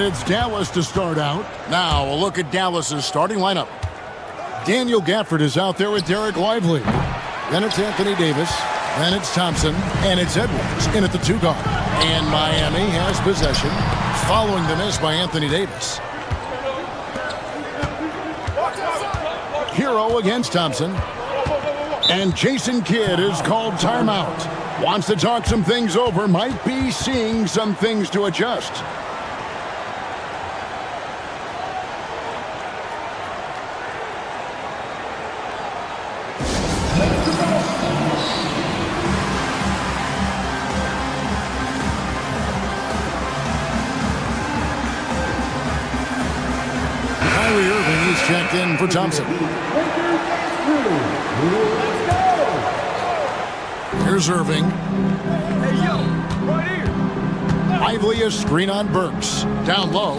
it's Dallas to start out. Now a look at Dallas's starting lineup. Daniel Gafford is out there with Derek Lively. Then it's Anthony Davis. Then it's Thompson. And it's Edwards in at the 2 guard. And Miami has possession following the miss by Anthony Davis. Hero against Thompson. And Jason Kidd is called timeout. Wants to talk some things over. Might be seeing some things to adjust. Kyrie Irving is checked in for Thompson. Here's Irving. Hey, yo, right here. Lively a screen on Burks. Down low.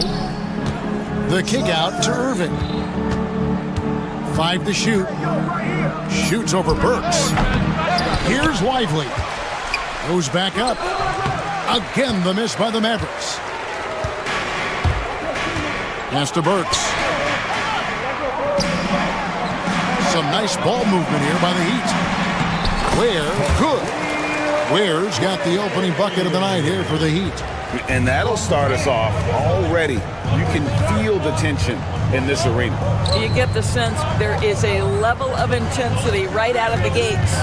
The kick out to Irving. 5 to shoot. Shoots over Burks. Here's Lively. Goes back up. Again, the miss by the Mavericks. Pass to Burks. Some nice ball movement here by the Heat. Ware, good. Ware's got the opening bucket of the night here for the Heat. And that'll start us off already. You can feel the tension in this arena. You get the sense there is a level of intensity right out of the gates.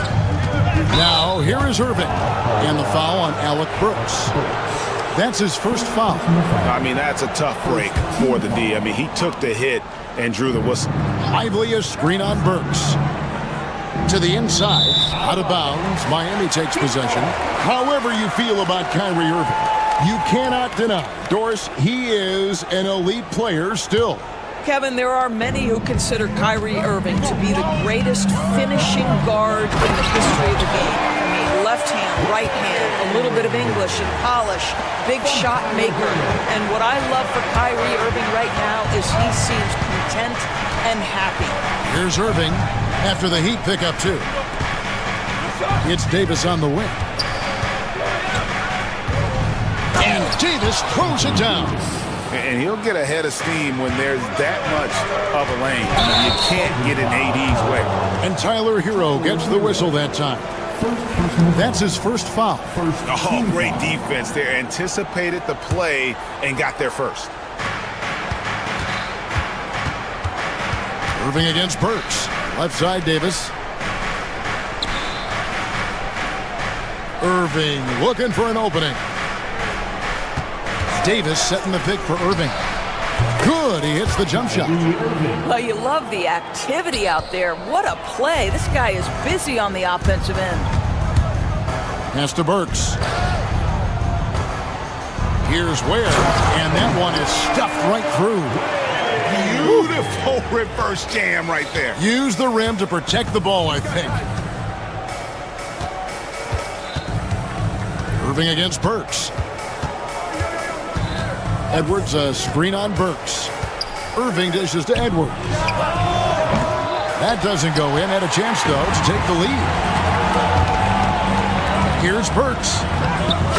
Now, here is Irving. And the foul on Alec Burks. That's his first foul. I mean, that's a tough break for the D. I mean, he took the hit and drew the whistle. Lively a screen on Burks. To the inside, out of bounds, Miami takes possession. However you feel about Kyrie Irving, you cannot deny, Doris, he is an elite player still. Kevin, there are many who consider Kyrie Irving to be the greatest finishing guard in the history of the game. I mean, left hand, right hand, a little bit of English and polish, big shot maker. And what I love for Kyrie Irving right now is he seems content and happy. Here's Irving after the Heat pick up 2. It's Davis on the wing. And Davis throws it down. And he'll get ahead of steam when there's that much of a lane. You can't get in AD's way. And Tyler Hero gets the whistle that time. That's his first foul. Oh, great defense there. Anticipated the play and got there first. Irving against Burks. Left side, Davis. Irving looking for an opening. Davis setting the pick for Irving. Good, he hits the jump shot. Well, you love the activity out there. What a play. This guy is busy on the offensive end. Pass to Burks. Here's Ware, and that one is stuffed right through. Beautiful reverse jam right there. Use the rim to protect the ball, I think. Irving against Burks. Edwards a screen on Burks. Irving dishes to Edwards. That doesn't go in. Had a chance, though, to take the lead. Here's Burks.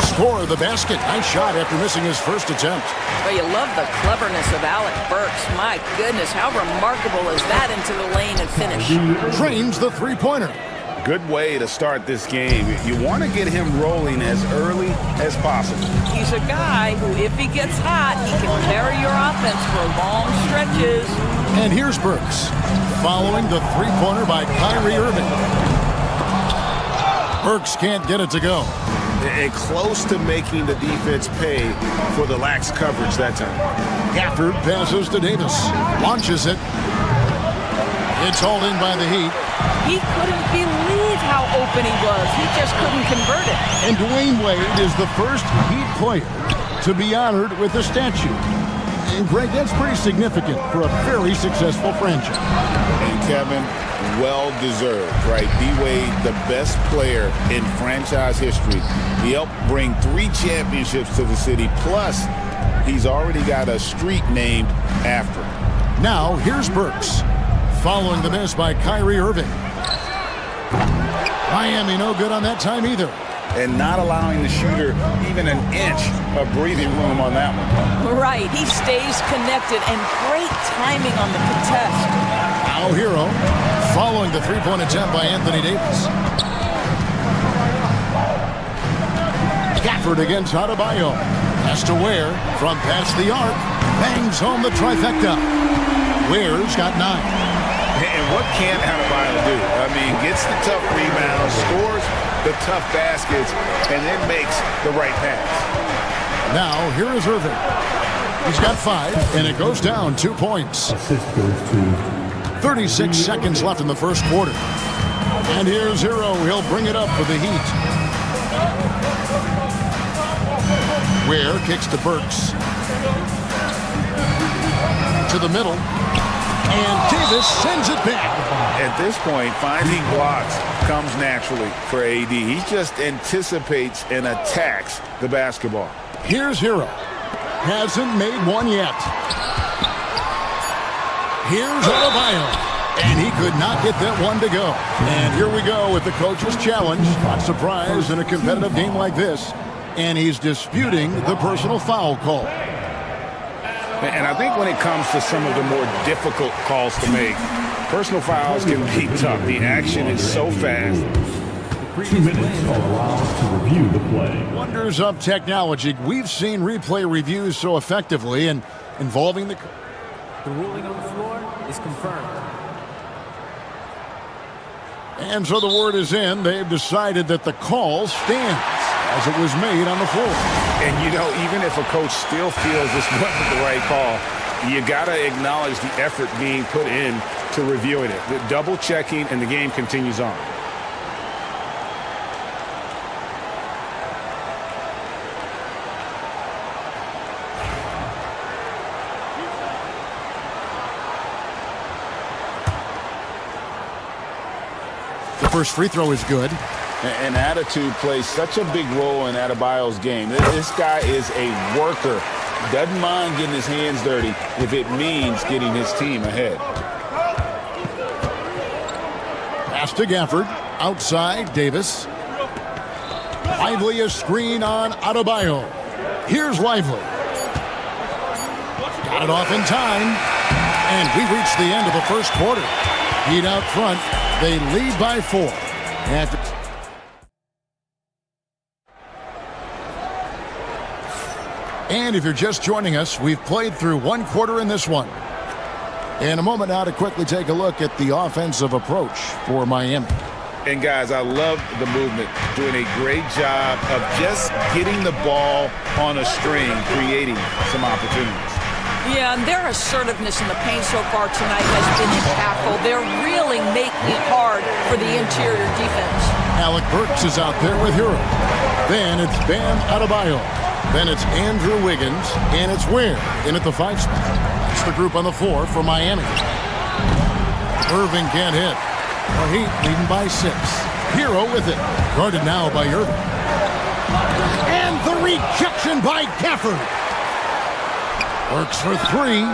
Score the basket. Nice shot after missing his first attempt. Well, you love the cleverness of Alec Burks. My goodness, how remarkable is that into the lane and finish? Drains the three-pointer. Good way to start this game. You want to get him rolling as early as possible. He's a guy who, if he gets hot, he can carry your offense for long stretches. And here's Burks, following the three-pointer by Kyrie Irving. Burks can't get it to go. And close to making the defense pay for the lax coverage that time. Gafford passes to Davis. Launches it. It's hauled in by the Heat. He couldn't believe how open he was. He just couldn't convert it. And Dwayne Wade is the first Heat player to be honored with a statue. And Greg, that's pretty significant for a very successful franchise. And Kevin, well deserved, right? D-Wade, the best player in franchise history. He helped bring 3 championships to the city. Plus, he's already got a street named after him. Now, here's Burks, following the miss by Kyrie Irving. Miami no good on that time either. and not allowing the shooter even an inch of breathing room on that one. Right, he stays connected, and great timing on the contest. Now Hero following the three-point attempt by Anthony Davis. Gafford against Adebayo. Has to Ware from past the arc. Bangs home the trifecta. Ware's got 9. And what can Adebayo do? I mean, gets the tough rebounds, scores the tough baskets, and then makes the right pass. Now, here is Irving. He's got 5, and it goes down 2 points. 36 seconds left in the first quarter. And here's Hero. He'll bring it up for the Heat. Ware kicks to Burks. To the middle. And Davis sends it back. At this point, finding blocks comes naturally for AD. He just anticipates and attacks the basketball. Here's Hero. Hasn't made one yet. Here's Adebayo. And he could not get that one to go. And here we go with the coach's challenge. Not surprised in a competitive game like this. And he's disputing the personal foul call. And I think when it comes to some of the more difficult calls to make, personal fouls can be tough. The action is so fast. 2 minutes are allowed to review the play. Wonders of technology. We've seen replay reviews so effectively and involving the ruling on the floor is confirmed. And so the word is in. They've decided that the call stands as it was made on the floor. And, you know, even if a coach still feels this wasn't the right call, you got to acknowledge the effort being put in to reviewing it. The double checking, and the game continues on. The first free throw is good. And attitude plays such a big role in Adebayo's game. This guy is a worker. Doesn't mind getting his hands dirty if it means getting his team ahead. Pass to Gafford. Outside, Davis. Lively a screen on Adebayo. Here's Lively. Got it off in time. And we reach the end of the first quarter. Heat out front. They lead by 4. And if you're just joining us, we've played through 1 quarter in this one. In a moment now to quickly take a look at the offensive approach for Miami. And guys, I love the movement, doing a great job of just getting the ball on a string, creating some opportunities. Yeah, and their assertiveness in the paint so far tonight has been impactful. They're really making it hard for the interior defense. Alec Burks is out there with Hero. Then it's Bam Adebayo. Then it's Andrew Wiggins, and it's Ware in at the 5 spot. That's the group on the floor for Miami. Irving can't hit. The Heat leading by 6. Hero with it. Guarded now by Irving. And the rejection by Gafford. Works for 3.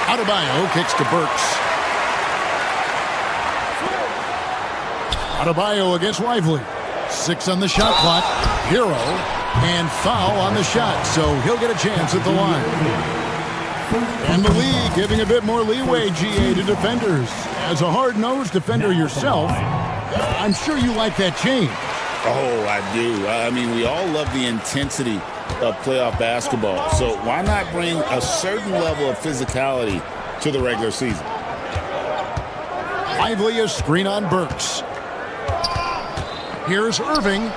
Adebayo kicks to Burks. Adebayo against Lively. 6 on the shot clock. Hero and foul on the shot, so he'll get a chance at the line. And the league giving a bit more leeway, GA, to defenders. As a hard-nosed defender yourself, I'm sure you like that change. Oh, I do. I mean, we all love the intensity of playoff basketball, so why not bring a certain level of physicality to the regular season? Lively a screen on Burks. Here's Irving.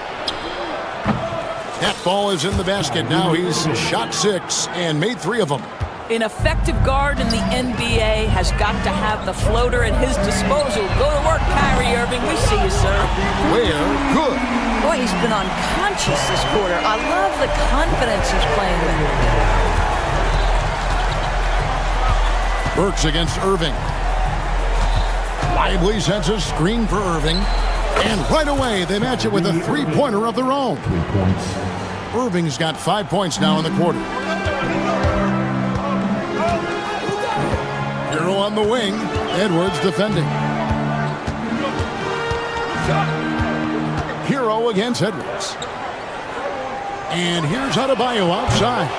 That ball is in the basket. Now he's shot 6 and made 3 of them. An effective guard in the NBA has got to have the floater at his disposal. Go to work, Kyrie Irving. We see you, sir. Ware, good. Boy, he's been unconscious this quarter. I love the confidence he's playing with. Burks against Irving. Lively sends a screen for Irving. And right away, they match it with a 3-pointer of their own. 3 points. Irving's got 5 points now in the quarter. Hero on the wing. Edwards defending. Hero against Edwards. And here's Adebayo outside.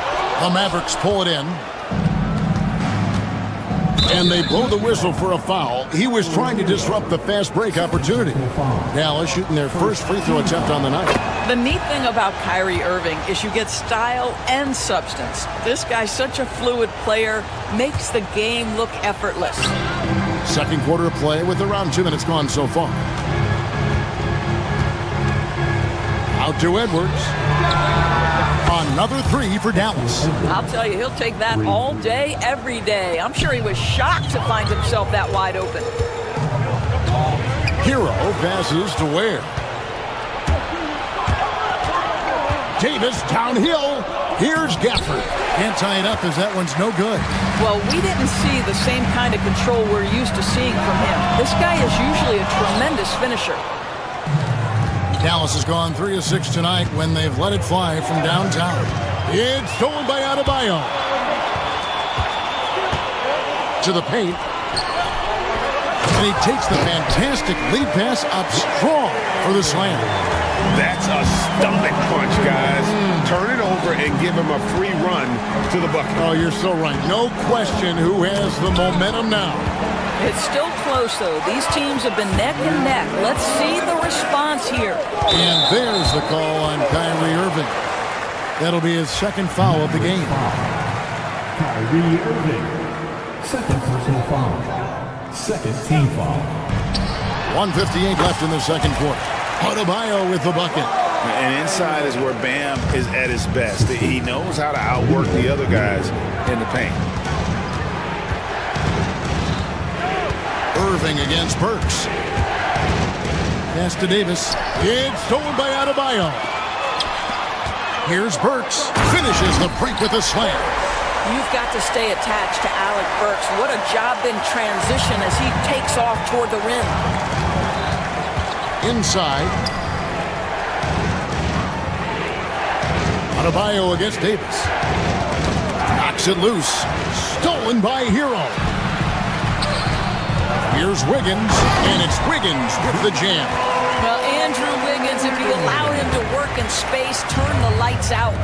The Mavericks pull it in. And they blow the whistle for a foul. He was trying to disrupt the fast break opportunity. Dallas shooting their first free throw attempt on the night. The neat thing about Kyrie Irving is you get style and substance. This guy's such a fluid player, makes the game look effortless. Second quarter of play with around 2 minutes gone so far. Out to Edwards. Another three for Dallas. I'll tell you, he'll take that all day, every day. I'm sure he was shocked to find himself that wide open. Hero passes to Ware. Davis downhill. Here's Gafford. Can't tie it up as that one's no good. Well, we didn't see the same kind of control we're used to seeing from him. This guy is usually a tremendous finisher. Dallas has gone 3 of 6 tonight when they've let it fly from downtown. It's stolen by Adebayo. To the paint. And he takes the fantastic lead pass up strong for the slam. That's a stomach punch, guys. Turn it over and give him a free run to the bucket. Oh, you're so right. No question who has the momentum now. It's still close, though. These teams have been neck and neck. Let's see the response here. And there's the call on Kyrie Irving. That'll be his second foul of the game. Kyrie Irving, second personal foul. Second team foul. 1:58 left in the second quarter. Adebayo with the bucket. And inside is where Bam is at his best. He knows how to outwork the other guys in the paint. Irving against Burks. Pass to Davis. It's stolen by Adebayo. Here's Burks. Finishes the break with a slam. You've got to stay attached to Alec Burks. What a job in transition as he takes off toward the rim. Inside. Adebayo against Davis. Knocks it loose. Stolen by Hero. Here's Wiggins, and it's Wiggins with the jam. Well, Andrew Wiggins, if you allow him to work in space, turn the lights out.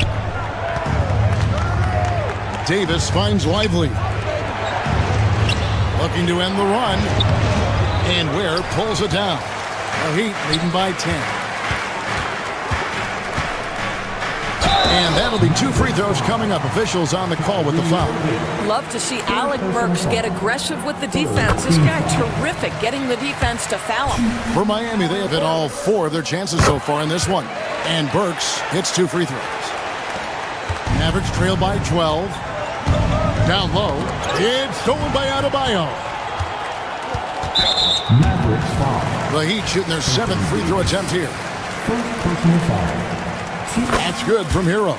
Davis finds Lively. Looking to end the run. And Ware pulls it down. The Heat leading by 10. And that'll be 2 free throws coming up. Officials on the call with the foul. Love to see Alec Burks get aggressive with the defense. This guy terrific getting the defense to foul him. For Miami, they have hit all 4 of their chances so far in this one. And Burks hits 2 free throws. Mavericks trail by 12. Down low. It's stolen by Adebayo. Mavericks foul. The Heat shooting their 7th free throw attempt here. First personal foul. That's good from Hero.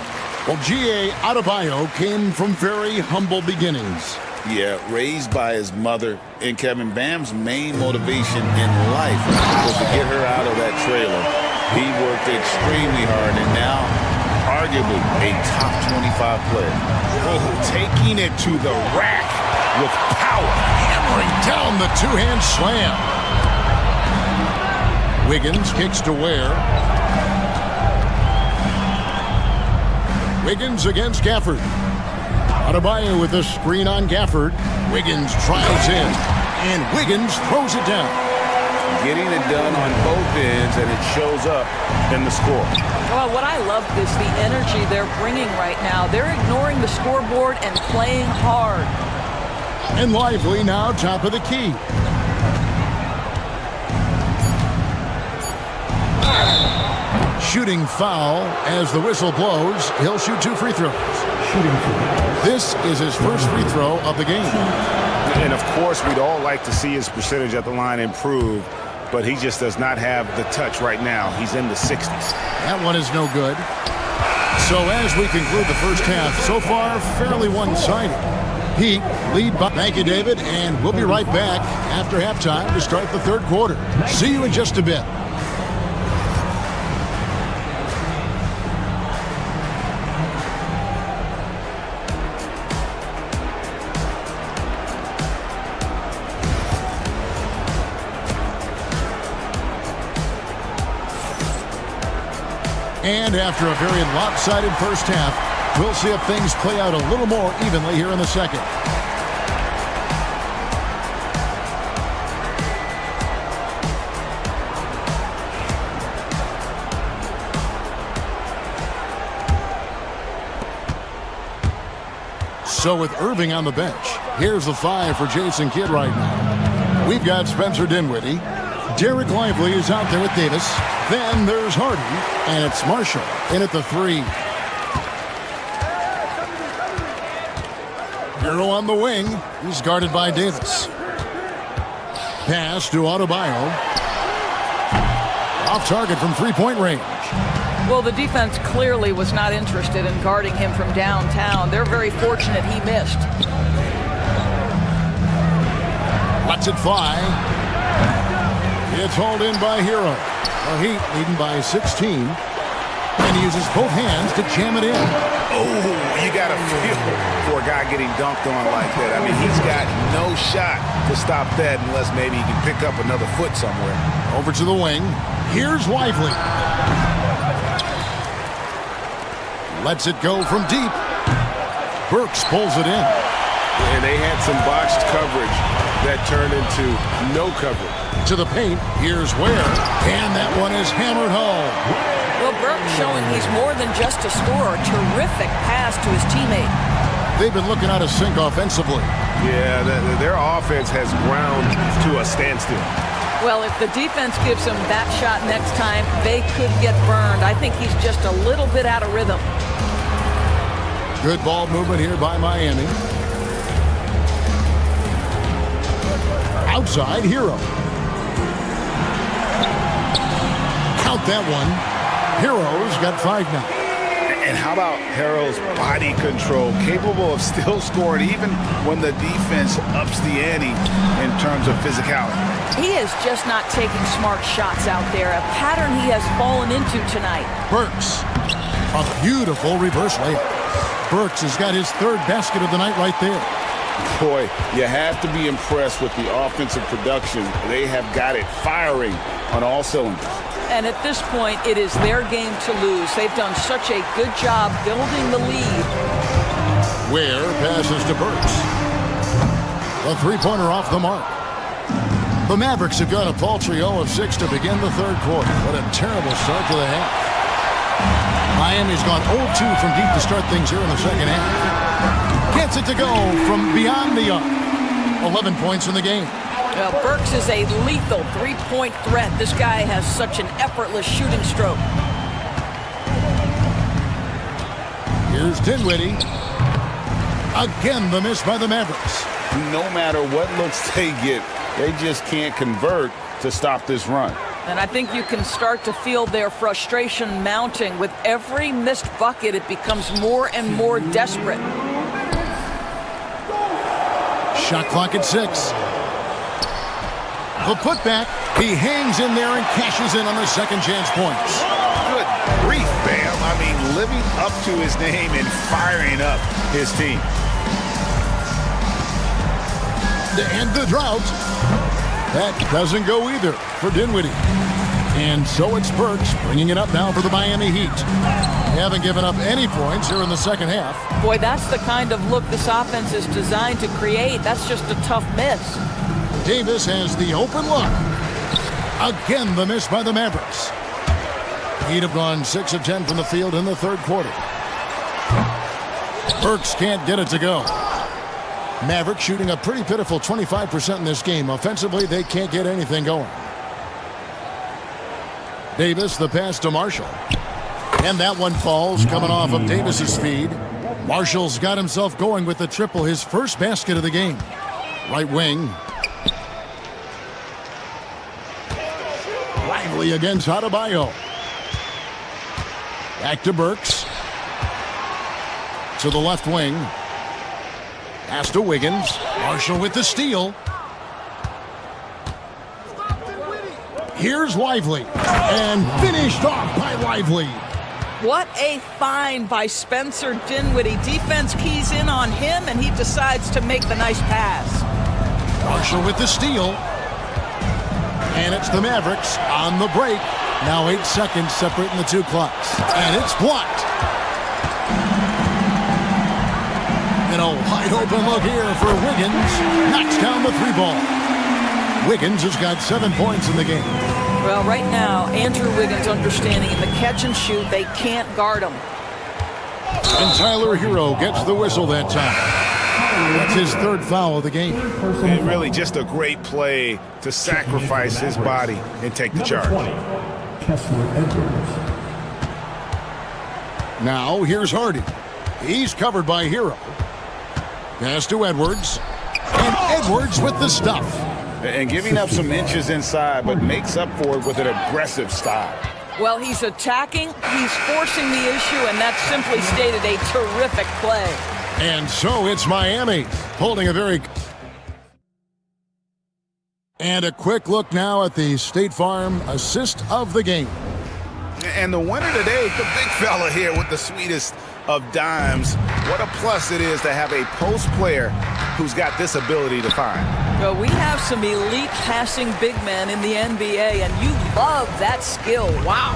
Well, G.A. Adebayo came from very humble beginnings. Yeah, raised by his mother. And Kevin, Bam's main motivation in life was to get her out of that trailer. He worked extremely hard and now arguably a top 25 player. Oh, taking it to the rack with power. Hammering down the 2-hand slam. Wiggins kicks to Ware. Wiggins against Gafford. Adebayo with a screen on Gafford. Wiggins tries in, and Wiggins throws it down. Getting it done on both ends, and it shows up in the score. Well, what I love is the energy they're bringing right now. They're ignoring the scoreboard and playing hard. And Lively now top of the key. Shooting foul as the whistle blows. He'll shoot 2 free throws. This is his first free throw of the game. And of course, we'd all like to see his percentage at the line improve, but he just does not have the touch right now. He's in the 60s. That one is no good. So as we conclude the first half, so far fairly one-sided. Heat lead by. Thank you, David, and we'll be right back after halftime to start the third quarter. See you in just a bit. And after a very lopsided first half, we'll see if things play out a little more evenly here in the second. So with Irving on the bench, here's the 5 for Jason Kidd right now. We've got Spencer Dinwiddie. Derek Lively is out there with Davis. Then there's Hardy, and it's Marshall in at the 3. Hero on the wing. He's guarded by Davis. Pass to Adebayo. Off target from three-point range. Well, the defense clearly was not interested in guarding him from downtown. They're very fortunate he missed. Lets it fly. It's hauled in by Hero. The Heat leading by 16. And he uses both hands to jam it in. Oh, you got to feel for a guy getting dunked on like that. I mean, he's got no shot to stop that unless maybe he can pick up another foot somewhere. Over to the wing. Here's Lively. Lets it go from deep. Burks pulls it in. And they had some botched coverage that turned into no coverage. To the paint, here's Ware. And that one is hammered home. Well, Burks showing he's more than just a scorer. Terrific pass to his teammate. They've been looking out of sync offensively. Yeah, their offense has ground to a standstill. Well, if the defense gives him that shot next time, they could get burned. I think he's just a little bit out of rhythm. Good ball movement here by Miami. Outside, Hero. Count that one. Hero's got 5 now. And how about Hero's body control, capable of still scoring even when the defense ups the ante in terms of physicality? He is just not taking smart shots out there, a pattern he has fallen into tonight. Burks, a beautiful reverse layup. Burks has got his 3rd basket of the night right there. Boy, you have to be impressed with the offensive production. They have got it firing on all cylinders. And at this point, it is their game to lose. They've done such a good job building the lead. Ware passes to Burks. A 3-pointer off the mark. The Mavericks have got a paltry 0 of 6 to begin the 3rd quarter. What a terrible start to the half. Miami's gone 0-2 from deep to start things here in the second half. Gets it to go from beyond the arc. 11 points in the game. Well, Burks is a lethal 3-point threat. This guy has such an effortless shooting stroke. Here's Dinwiddie. Again, the miss by the Mavericks. No matter what looks they get, they just can't convert to stop this run. And I think you can start to feel their frustration mounting. With every missed bucket, it becomes more and more desperate. Shot clock at 6. The putback, he hangs in there and cashes in on the second chance points. Good grief, Bam. I mean, living up to his name and firing up his team. And the drought. That doesn't go either for Dinwiddie. And so it's Burks bringing it up now for the Miami Heat. They haven't given up any points here in the second half. Boy, that's the kind of look this offense is designed to create. That's just a tough miss. Davis has the open look. Again, the miss by the Mavericks. Heat have gone 6 of 10 from the field in the 3rd quarter. Burks can't get it to go. Mavericks shooting a pretty pitiful 25% in this game. Offensively, they can't get anything going. Davis, the pass to Marshall. And that one falls, coming off of Davis's feed. Marshall's got himself going with the triple, his first basket of the game. Right wing. Lively against Adebayo. Back to Burks. To the left wing. Pass to Wiggins. Marshall with the steal. Here's Lively. And finished off by Lively. What a find by Spencer Dinwiddie. Defense keys in on him, and he decides to make the nice pass. Marshall with the steal. And it's the Mavericks on the break. Now 8 seconds separating the two clocks. And it's blocked. And a wide open look here for Wiggins. Knocks down the 3-ball. Wiggins has got 7 points in the game. Well, right now, Andrew Wiggins understanding in the catch and shoot, they can't guard him. And Tyler Hero gets the whistle that time. That's his 3rd foul of the game. And really just a great play to sacrifice his body and take the charge. Now here's Hardy. He's covered by Hero. Pass to Edwards. And Edwards with the stuff. And giving up some inches inside, but makes up for it with an aggressive style. Well, he's attacking, he's forcing the issue, and that's simply stated a terrific play. And so it's Miami holding a very... And a quick look now at the State Farm assist of the game. And the winner today, the big fella here with the sweetest of dimes. What a plus it is to have a post player who's got this ability to find. Well, we have some elite passing big men in the NBA, and you love that skill. Wow.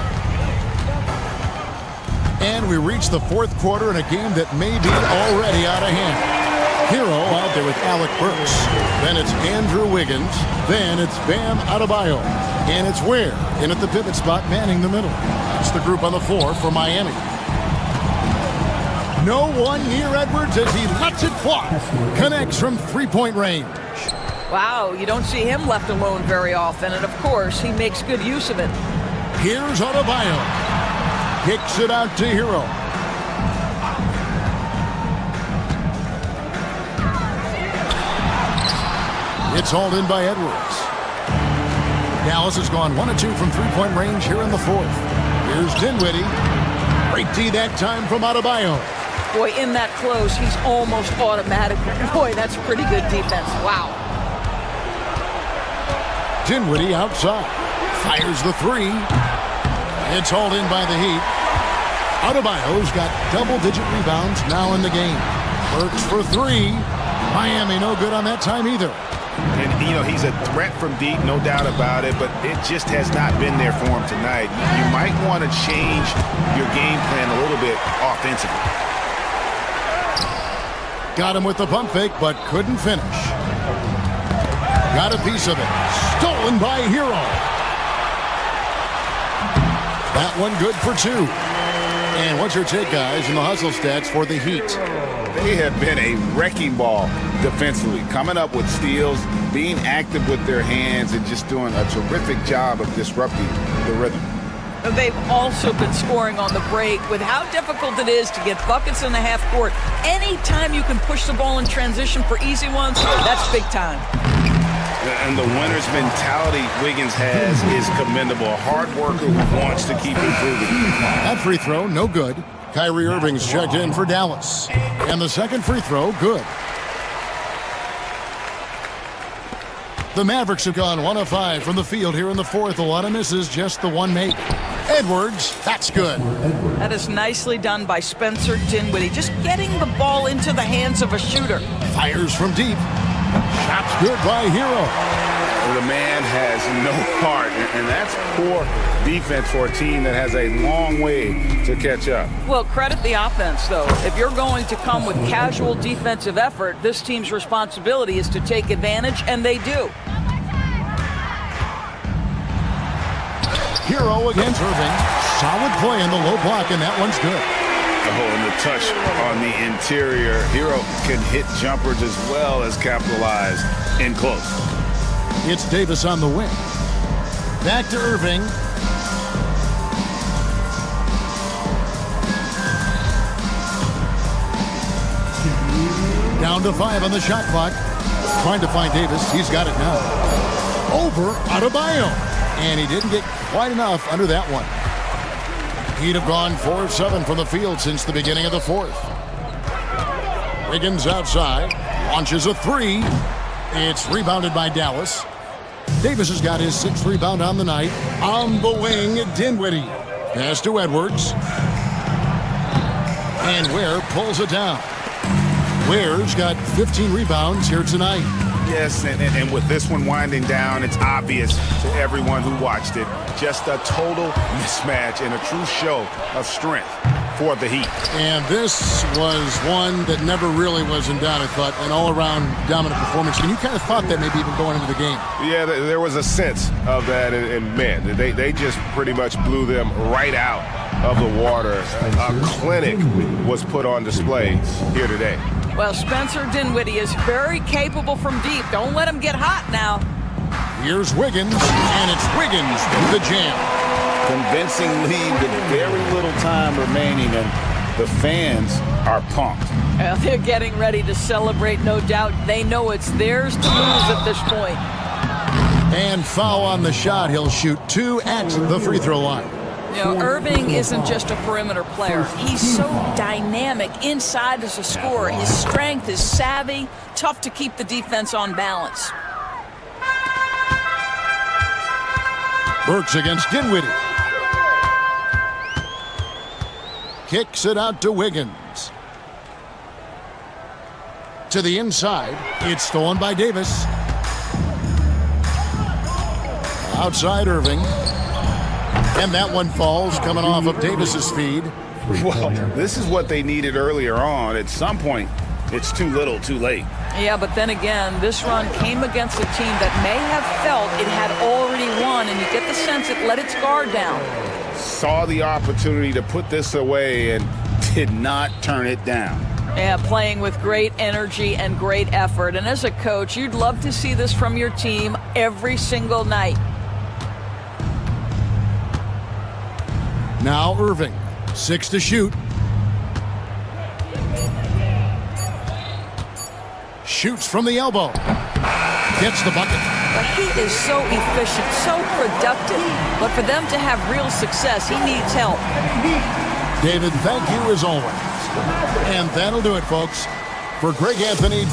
And we reach the 4th quarter in a game that may be already out of hand. Hero out there with Alec Burks. Then it's Andrew Wiggins. Then it's Bam Adebayo. And it's Ware in at the pivot spot, manning the middle. It's the group on the floor for Miami. No one near Edwards as he lets it fly. Connects from 3-point range. Wow, you don't see him left alone very often, and of course, he makes good use of it. Here's Adebayo. Kicks it out to Hero. It's hauled in by Edwards. Dallas has gone 1 of 2 from 3-point range here in the 4th. Here's Dinwiddie. Great D that time from Adebayo. Boy, in that close, he's almost automatic. Boy, that's pretty good defense. Wow. Dinwiddie outside. Fires the 3. It's hauled in by the Heat. Adebayo's got double-digit rebounds now in the game. Works for 3. Miami no good on that time either. And, you know, he's a threat from deep, no doubt about it, but it just has not been there for him tonight. You might want to change your game plan a little bit offensively. Got him with the pump fake, but couldn't finish. Got a piece of it. Stolen by Hero. That one good for 2. And what's your take, guys, in the hustle stats for the Heat? They have been a wrecking ball defensively, coming up with steals, being active with their hands, and just doing a terrific job of disrupting the rhythm. They've also been scoring on the break with how difficult it is to get buckets in the half court. Anytime you can push the ball in transition for easy ones, that's big time. And the winner's mentality Wiggins has is commendable. A hard worker who wants to keep improving. That free throw, no good. Kyrie Irving's checked in for Dallas. And the second free throw, good. The Mavericks have gone 1 of 5 from the field here in the 4th. A lot of misses, just the 1 make. Edwards, that's good. That is nicely done by Spencer Dinwiddie. Just getting the ball into the hands of a shooter. Fires from deep. Shot's good by Hero. The man has no heart, and that's poor defense for a team that has a long way to catch up. Well, credit the offense, though. If you're going to come with casual defensive effort, this team's responsibility is to take advantage, and they do. Hero against Irving. Solid play in the low block, and that one's good. And the touch on the interior. Hero can hit jumpers as well as capitalize in close. It's Davis on the wing. Back to Irving. Down to 5 on the shot clock. Trying to find Davis. He's got it now. Over Adebayo. And he didn't get quite enough under that one. He'd have gone 4 of 7 from the field since the beginning of the 4th. Wiggins outside. Launches a 3. It's rebounded by Dallas. Davis has got his 6th rebound on the night. On the wing, Dinwiddie. Pass to Edwards. And Ware pulls it down. Ware's got 15 rebounds here tonight. Yes, and with this one winding down, it's obvious to everyone who watched it. Just a total mismatch and a true show of strength for the Heat. And this was one that never really was in doubt, I thought, an all-around dominant performance. And you kind of thought that maybe even going into the game. Yeah, there was a sense of that, and man, they just pretty much blew them right out of the water. A clinic was put on display here today. Well, Spencer Dinwiddie is very capable from deep. Don't let him get hot now. Here's Wiggins, and it's Wiggins with the jam. Convincing lead with very little time remaining, and the fans are pumped. Well, they're getting ready to celebrate, no doubt. They know it's theirs to lose at this point. And foul on the shot. He'll shoot 2 at the free throw line. You know, Irving isn't just a perimeter player. He's so dynamic inside as a scorer. His strength, his savvy, tough to keep the defense on balance. Burks against Dinwiddie. Kicks it out to Wiggins. To the inside. It's stolen by Davis. Outside Irving. And that one falls, coming off of Davis's feed. Well, this is what they needed earlier on. At some point, it's too little, too late. Yeah, but then again, this run came against a team that may have felt it had already won, and you get the sense it let its guard down. Saw the opportunity to put this away and did not turn it down. Yeah, playing with great energy and great effort. And as a coach, you'd love to see this from your team every single night. Now Irving, 6 to shoot. Shoots from the elbow. Gets the bucket. But he is so efficient, so productive. But for them to have real success, he needs help. David, thank you as always. And that'll do it, folks. For Greg Anthony,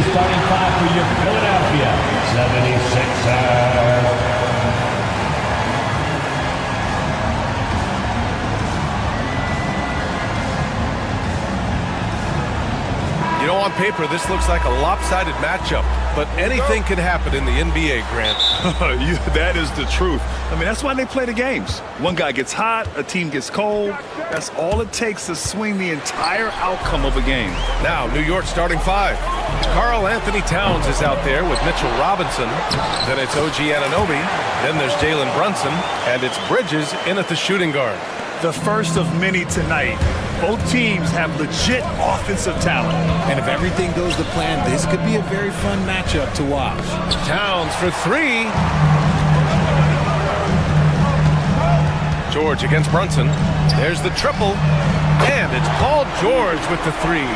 the starting five for your Philadelphia 76ers. You know, on paper, this looks like a lopsided matchup, but anything can happen in the NBA, Grant. That is the truth. I mean, that's why they play the games. One guy gets hot, a team gets cold. That's all it takes to swing the entire outcome of a game. Now, New York starting five. Karl Anthony Towns is out there with Mitchell Robinson. Then it's OG Anunoby. Then there's Jalen Brunson. And it's Bridges in at the shooting guard. The first of many tonight. Both teams have legit offensive talent. And if everything goes to plan, this could be a very fun matchup to watch. Towns for three. George against Brunson. There's the triple. And it's Paul George with the three.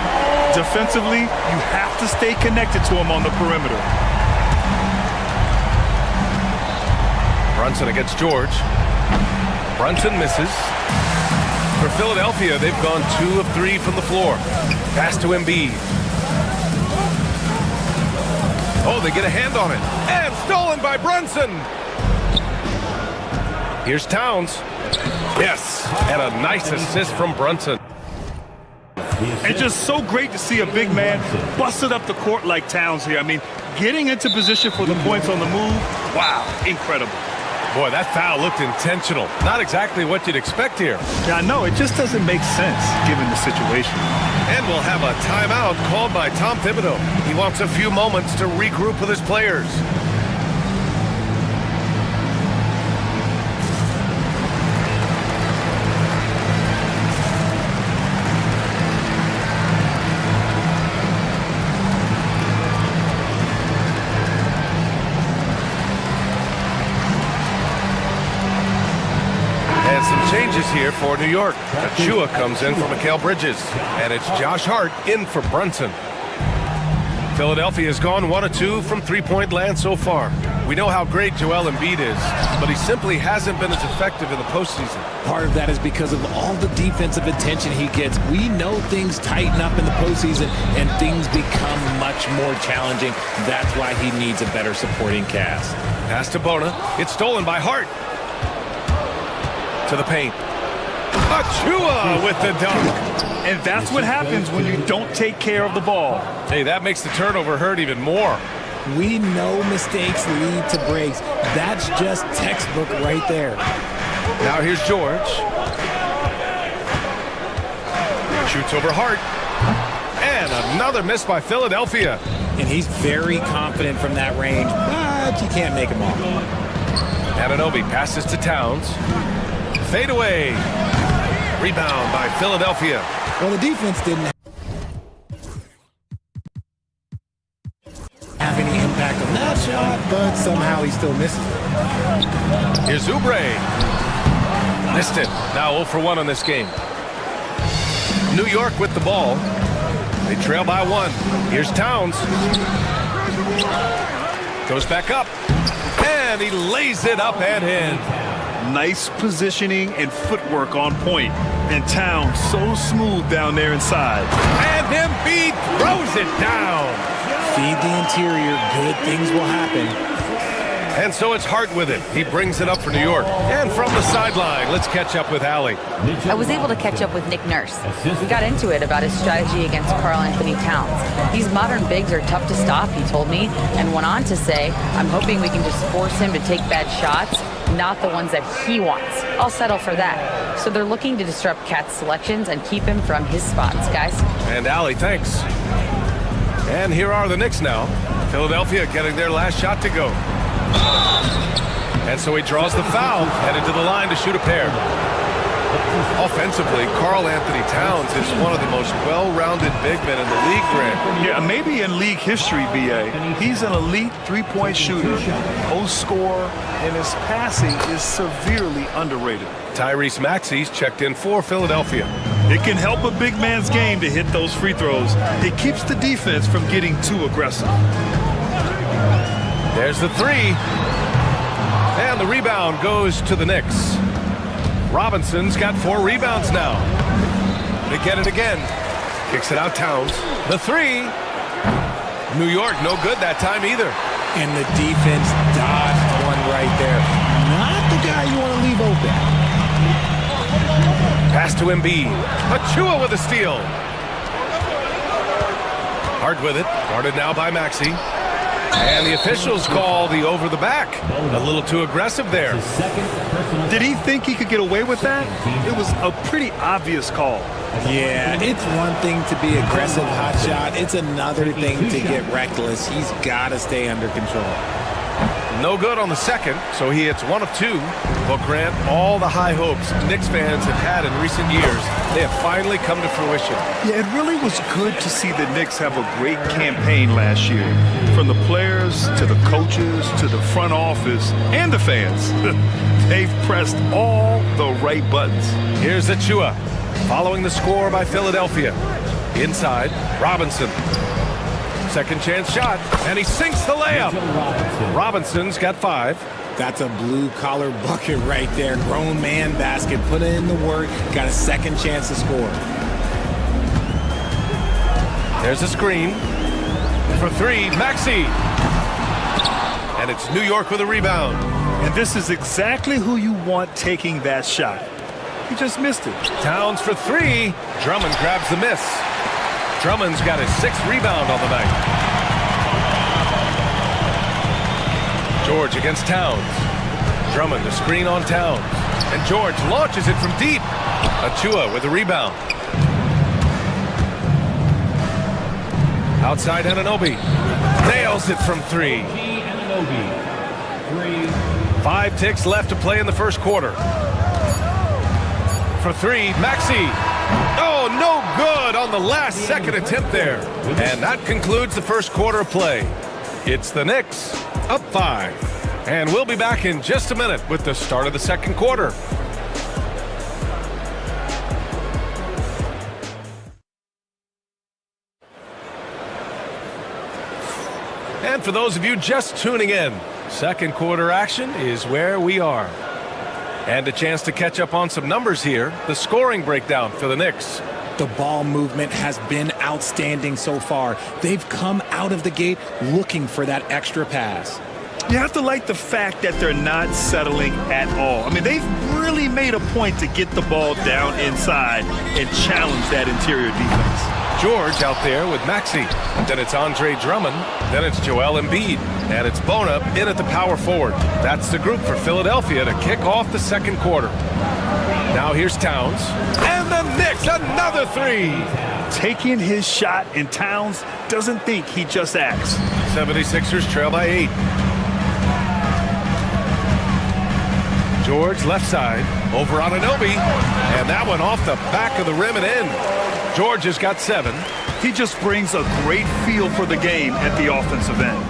Defensively, you have to stay connected to him on the perimeter. Brunson against George. Brunson misses. For Philadelphia, they've gone 2 of 3 from the floor. Pass to Embiid. Oh, they get a hand on it. And stolen by Brunson. Here's Towns. Yes, and a nice assist from Brunson. It's just so great to see a big man busted up the court like Towns here. I mean, getting into position for the points on the move, wow, incredible. Boy, that foul looked intentional. Not exactly what you'd expect here. Yeah, I know. It just doesn't make sense given the situation. And we'll have a timeout called by Tom Thibodeau. He wants a few moments to regroup with his players. Changes here for New York. Achua comes in for Mikal Bridges, and it's Josh Hart in for Brunson. Philadelphia has gone 1 of 2 from three-point land so far. We know how great Joel Embiid is, but he simply hasn't been as effective in the postseason. Part of that is because of all the defensive attention he gets. We know things tighten up in the postseason, and things become much more challenging. That's why he needs a better supporting cast. Pass to Bona. It's stolen by Hart. To the paint. Achua with the dunk. And that's what happens when you don't take care of the ball. Hey, that makes the turnover hurt even more. We know mistakes lead to breaks. That's just textbook right there. Now here's George. Shoots over Hart. And another miss by Philadelphia. And he's very confident from that range, but you can't make him all. Anunoby passes to Towns. Fade away. Rebound by Philadelphia. Well, the defense didn't have any impact on that shot, but somehow he still misses it. Here's Oubre. Missed it. Now 0 for 1 on this game. New York with the ball. They trail by 1. Here's Towns. Goes back up. And he lays it up and in. Nice positioning and footwork on point. And Towns so smooth down there inside. And Embiid throws it down. Feed the interior, good things will happen. And so it's Hart with it. He brings it up for New York. And from the sideline, let's catch up with Allie. I was able to catch up with Nick Nurse. We got into it about his strategy against Karl Anthony Towns. These modern bigs are tough to stop, he told me, and went on to say, I'm hoping we can just force him to take bad shots, not the ones that he wants. I'll settle for that. So they're looking to disrupt Cat's selections and keep him from his spots, guys. And Allie, thanks. And here are the Knicks now. Philadelphia getting their last shot to go. And so he draws the foul, headed to the line to shoot a pair. Offensively, Karl Anthony Towns is one of the most well-rounded big men in the league, Grant. Yeah, maybe in league history, B.A. He's an elite three-point shooter, post scorer, and his passing is severely underrated. Tyrese Maxey's checked in for Philadelphia. It can help a big man's game to hit those free throws. It keeps the defense from getting too aggressive. There's the three. And the rebound goes to the Knicks. Robinson's got 4 rebounds now. They get it again. Kicks it out Towns. The three. New York, no good that time either. And the defense dodged one right there. Not the guy you want to leave open. Pass to Embiid. Achua with a steal. Hard with it. Guarded now by Maxey. And the officials call the over the back. A little too aggressive there. Did he think he could get away with that? It was a pretty obvious call. Yeah, it's one thing to be aggressive hot shot. It's another thing to get reckless. He's got to stay under control. No good on the second, so he hits 1 of 2. But Grant, all the high hopes Knicks fans have had in recent years, they have finally come to fruition. Yeah, it really was good to see the Knicks have a great campaign last year. From the players to the coaches to the front office and the fans. They've pressed all the right buttons. Here's Achua, following the score by Philadelphia. Inside, Robinson. Second chance shot, and he sinks the layup. Robinson's got 5. That's a blue-collar bucket right there. Grown man basket. Put in the work. Got a second chance to score. There's a screen. For 3, Maxey. And it's New York with a rebound. And this is exactly who you want taking that shot. He just missed it. Towns for 3. Drummond grabs the miss. Drummond's got his 6th rebound on the night. George against Towns. Drummond, the screen on Towns. And George launches it from deep. Achua with the rebound. Outside Anunoby. Nails it from 3. 5 ticks left to play in the first quarter. For 3, Maxey. Oh, no good on the last second attempt there. And that concludes the first quarter of play. It's the Knicks up 5. And we'll be back in just a minute with the start of the second quarter. And for those of you just tuning in, second quarter action is where we are. And a chance to catch up on some numbers here. The scoring breakdown for the Knicks. The ball movement has been outstanding so far. They've come out of the gate looking for that extra pass. You have to like the fact that they're not settling at all. I mean, they've really made a point to get the ball down inside and challenge that interior defense. George out there with Maxey. Then it's Andre Drummond. Then it's Joel Embiid. And it's Bona in at the power forward. That's the group for Philadelphia to kick off the second quarter. Now here's Towns. And the Knicks, another 3. Taking his shot, and Towns doesn't think, he just acts. 76ers trail by 8. George left side over on Anunoby. And that one off the back of the rim and in. George has got 7. He just brings a great feel for the game at the offensive end.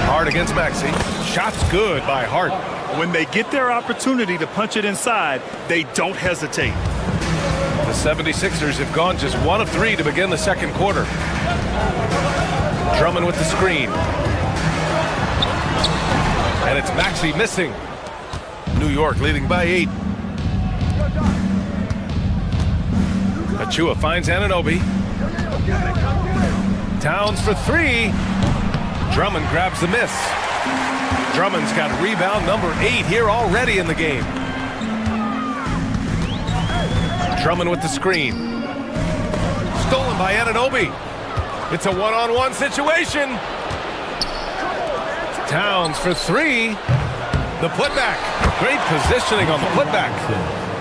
Hart against Maxey. Shot's good by Hart. When they get their opportunity to punch it inside, they don't hesitate. The 76ers have gone just 1 of 3 to begin the second quarter. Drummond with the screen. And it's Maxey missing. New York leading by 8. Achua finds Anunoby. Towns for 3. Drummond grabs the miss. Drummond's got rebound number 8 here already in the game. Drummond with the screen. Stolen by Anunoby. It's a one-on-one situation. Towns for 3. The putback. Great positioning on the putback.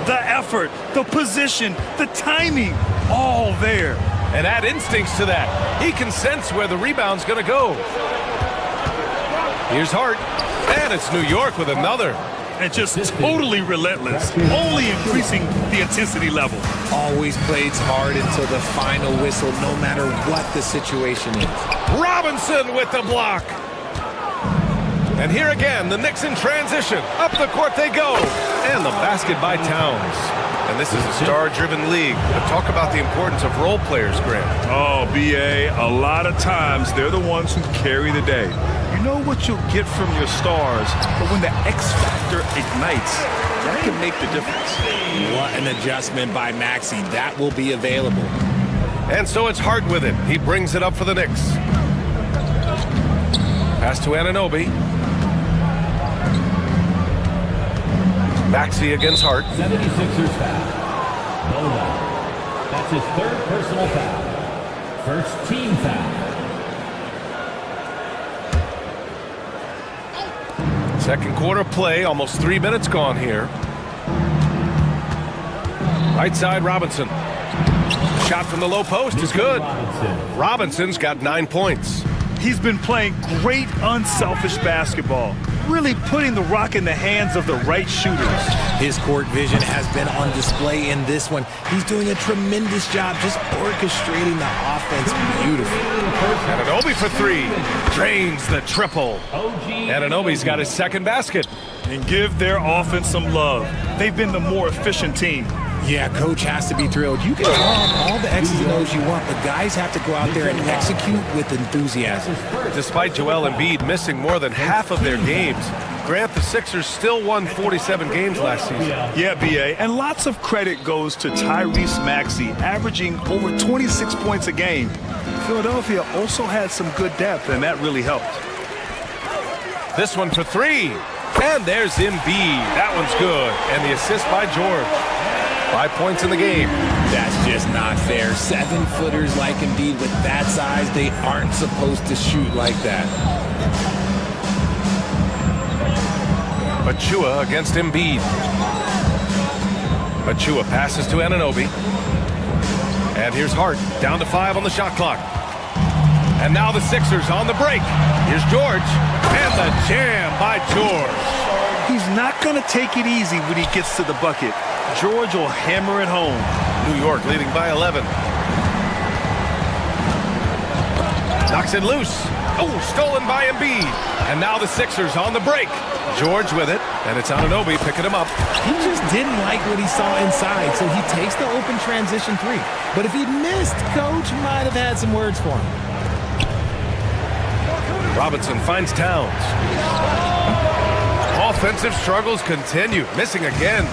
The effort, the position, the timing, all there. And add instincts to that. He can sense where the rebound's going to go. Here's Hart. And it's New York with another. And just totally relentless, only increasing the intensity level. Always plays hard until the final whistle, no matter what the situation is. Robinson with the block. And here again, the Knicks in transition. Up the court they go. And the basket by Towns. And this is a star-driven league. But talk about the importance of role players, Grant. Oh, B.A., a lot of times they're the ones who carry the day. You know what you'll get from your stars, but when the X factor ignites, that can make the difference. What an adjustment by Maxey. That will be available. And so it's Hart with it. He brings it up for the Knicks. Pass to Anunoby. Maxey against Hart. 76ers foul. That's his third personal foul. First team foul. Second quarter play, almost 3 minutes gone here. Right side, Robinson. Shot from the low post is good. Robinson's got 9 points. He's been playing great unselfish basketball, really putting the rock in the hands of the right shooters. His court vision has been on display in this one. He's doing a tremendous job just orchestrating the offense beautifully. Anunoby for three. Drains the triple. Anunoby's got his second basket. And give their offense some love. They've been the more efficient team. Yeah, coach has to be thrilled. You can draw all the X's and O's you want, but guys have to go out there and execute with enthusiasm. Despite Joel Embiid missing more than half of their games, Grant, the Sixers still won 47 games last season. Yeah, B.A., and lots of credit goes to Tyrese Maxey, averaging over 26 points a game. Philadelphia also had some good depth, and that really helped. This one for three. And there's Embiid. That one's good. And the assist by George. 5 points in the game. That's just not fair. 7-footers like Embiid with that size, they aren't supposed to shoot like that. Achua against Embiid. Achua passes to Anunoby. And here's Hart, down to 5 on the shot clock. And now the Sixers on the break. Here's George. And the jam by George. He's not going to take it easy when he gets to the bucket. George will hammer it home. New York leading by 11. Knocks it loose. Oh, stolen by Embiid. And now the Sixers on the break. George with it, and it's Anunoby picking him up. He just didn't like what he saw inside, so he takes the open transition three. But if he'd missed, coach might have had some words for him. Robinson finds Towns. Offensive struggles continue, missing again.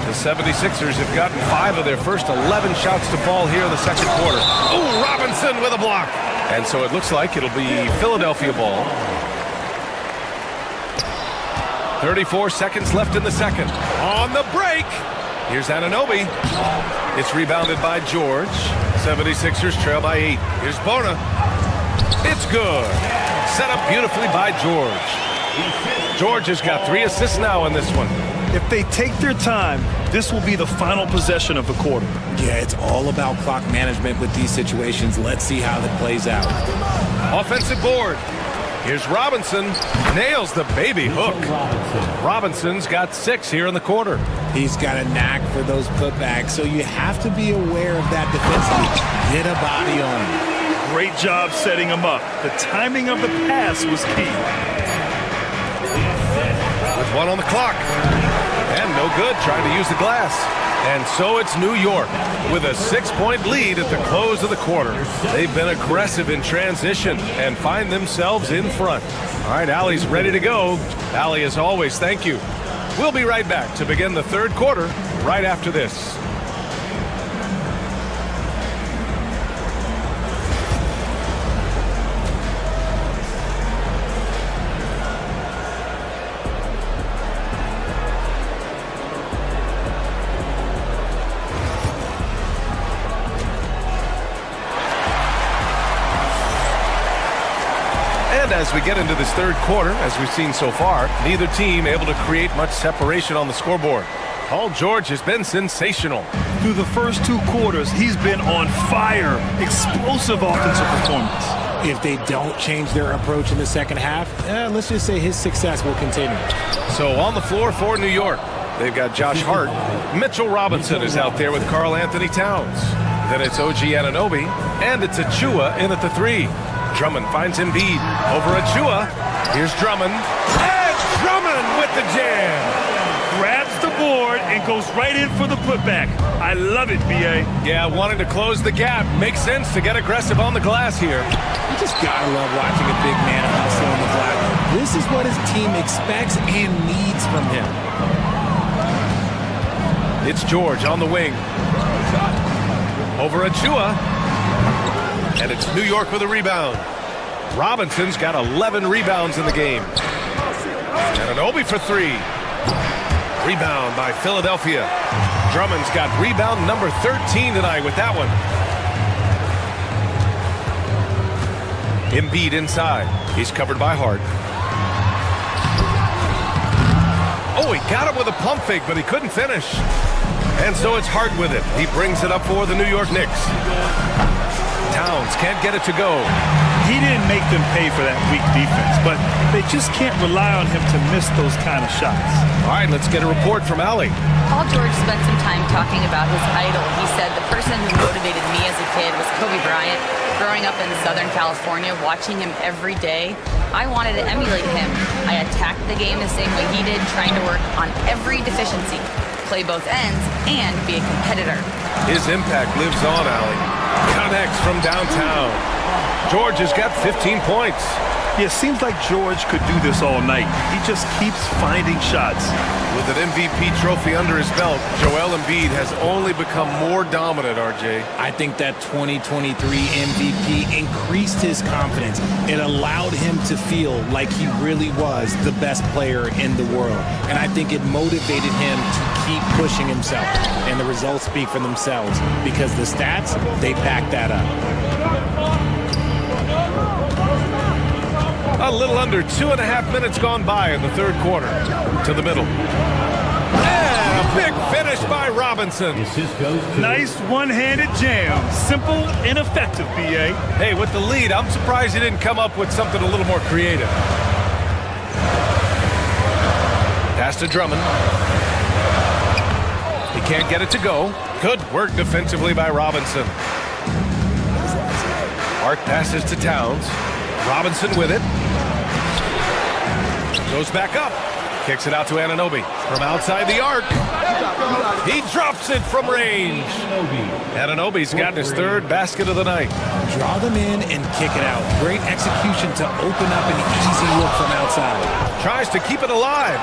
The 76ers have gotten 5 of their first 11 shots to fall here in the second quarter. Oh, Robinson with a block. And so it looks like it'll be Philadelphia ball. 34 seconds left in the second. On the break, here's Anunoby. It's rebounded by George. 76ers trail by 8. Here's Bona. It's good. Set up beautifully by George. George has got 3 assists now in this one. If they take their time, this will be the final possession of the quarter. Yeah, it's all about clock management with these situations. Let's see how that plays out. Offensive board. Here's Robinson. Nails the baby hook. Robinson's got 6 here in the quarter. He's got a knack for those putbacks, so you have to be aware of that defensively. Get a body on him. Great job setting him up. The timing of the pass was key. With 1 on the clock. And no good, trying to use the glass. And so it's New York with a 6-point lead at the close of the quarter. They've been aggressive in transition and find themselves in front. All right, Allie's ready to go. Allie, as always, thank you. We'll be right back to begin the third quarter right after this. As we get into this third quarter, as we've seen so far, neither team able to create much separation on the scoreboard. Paul George has been sensational. Through the first 2 quarters, he's been on fire. Explosive offensive performance. If they don't change their approach in the second half, let's just say his success will continue. So on the floor for New York, they've got Josh Hart. Mitchell Robinson is out there with Karl Anthony Towns. Then it's OG Anunoby, and it's Achua in at the 3. Drummond finds Embiid over Achua. Here's Drummond. And Drummond with the jam. Grabs the board and goes right in for the putback. I love it, B.A. Yeah, wanting to close the gap. Makes sense to get aggressive on the glass here. You just gotta love watching a big man hustle on the glass. This is what his team expects and needs from him. It's George on the wing. Over Achua. And it's New York with a rebound. Robinson's got 11 rebounds in the game. Anunoby for 3. Rebound by Philadelphia. Drummond's got rebound number 13 tonight with that one. Embiid inside. He's covered by Hart. Oh, he got him with a pump fake, but he couldn't finish. And so it's Hart with it. He brings it up for the New York Knicks. Towns can't get it to go. He didn't make them pay for that weak defense, but they just can't rely on him to miss those kind of shots. All right, let's get a report from Allie. Paul George spent some time talking about his idol. He said, the person who motivated me as a kid was Kobe Bryant. Growing up in Southern California, watching him every day, I wanted to emulate him. I attacked the game the same way he did, trying to work on every deficiency, play both ends, and be a competitor. His impact lives on, Allie. Connects from downtown. George has got 15 points. Yeah, it seems like George could do this all night. He just keeps finding shots. With an MVP trophy under his belt, Joel Embiid has only become more dominant, RJ. I think that 2023 MVP increased his confidence. It allowed him to feel like he really was the best player in the world. And I think it motivated him to keep pushing himself. And the results speak for themselves because the stats, they back that up. A little under 2.5 minutes gone by in the third quarter. To the middle. And a big finish by Robinson. Nice one-handed jam. Simple and effective, B.A. Hey, with the lead, I'm surprised he didn't come up with something a little more creative. Pass to Drummond. He can't get it to go. Good work defensively by Robinson. Hart passes to Towns. Robinson with it. Goes back up. Kicks it out to Anunoby. From outside the arc. He drops it from range. Anunoby's gotten his third basket of the night. Draw them in and kick it out. Great execution to open up an easy look from outside. Tries to keep it alive.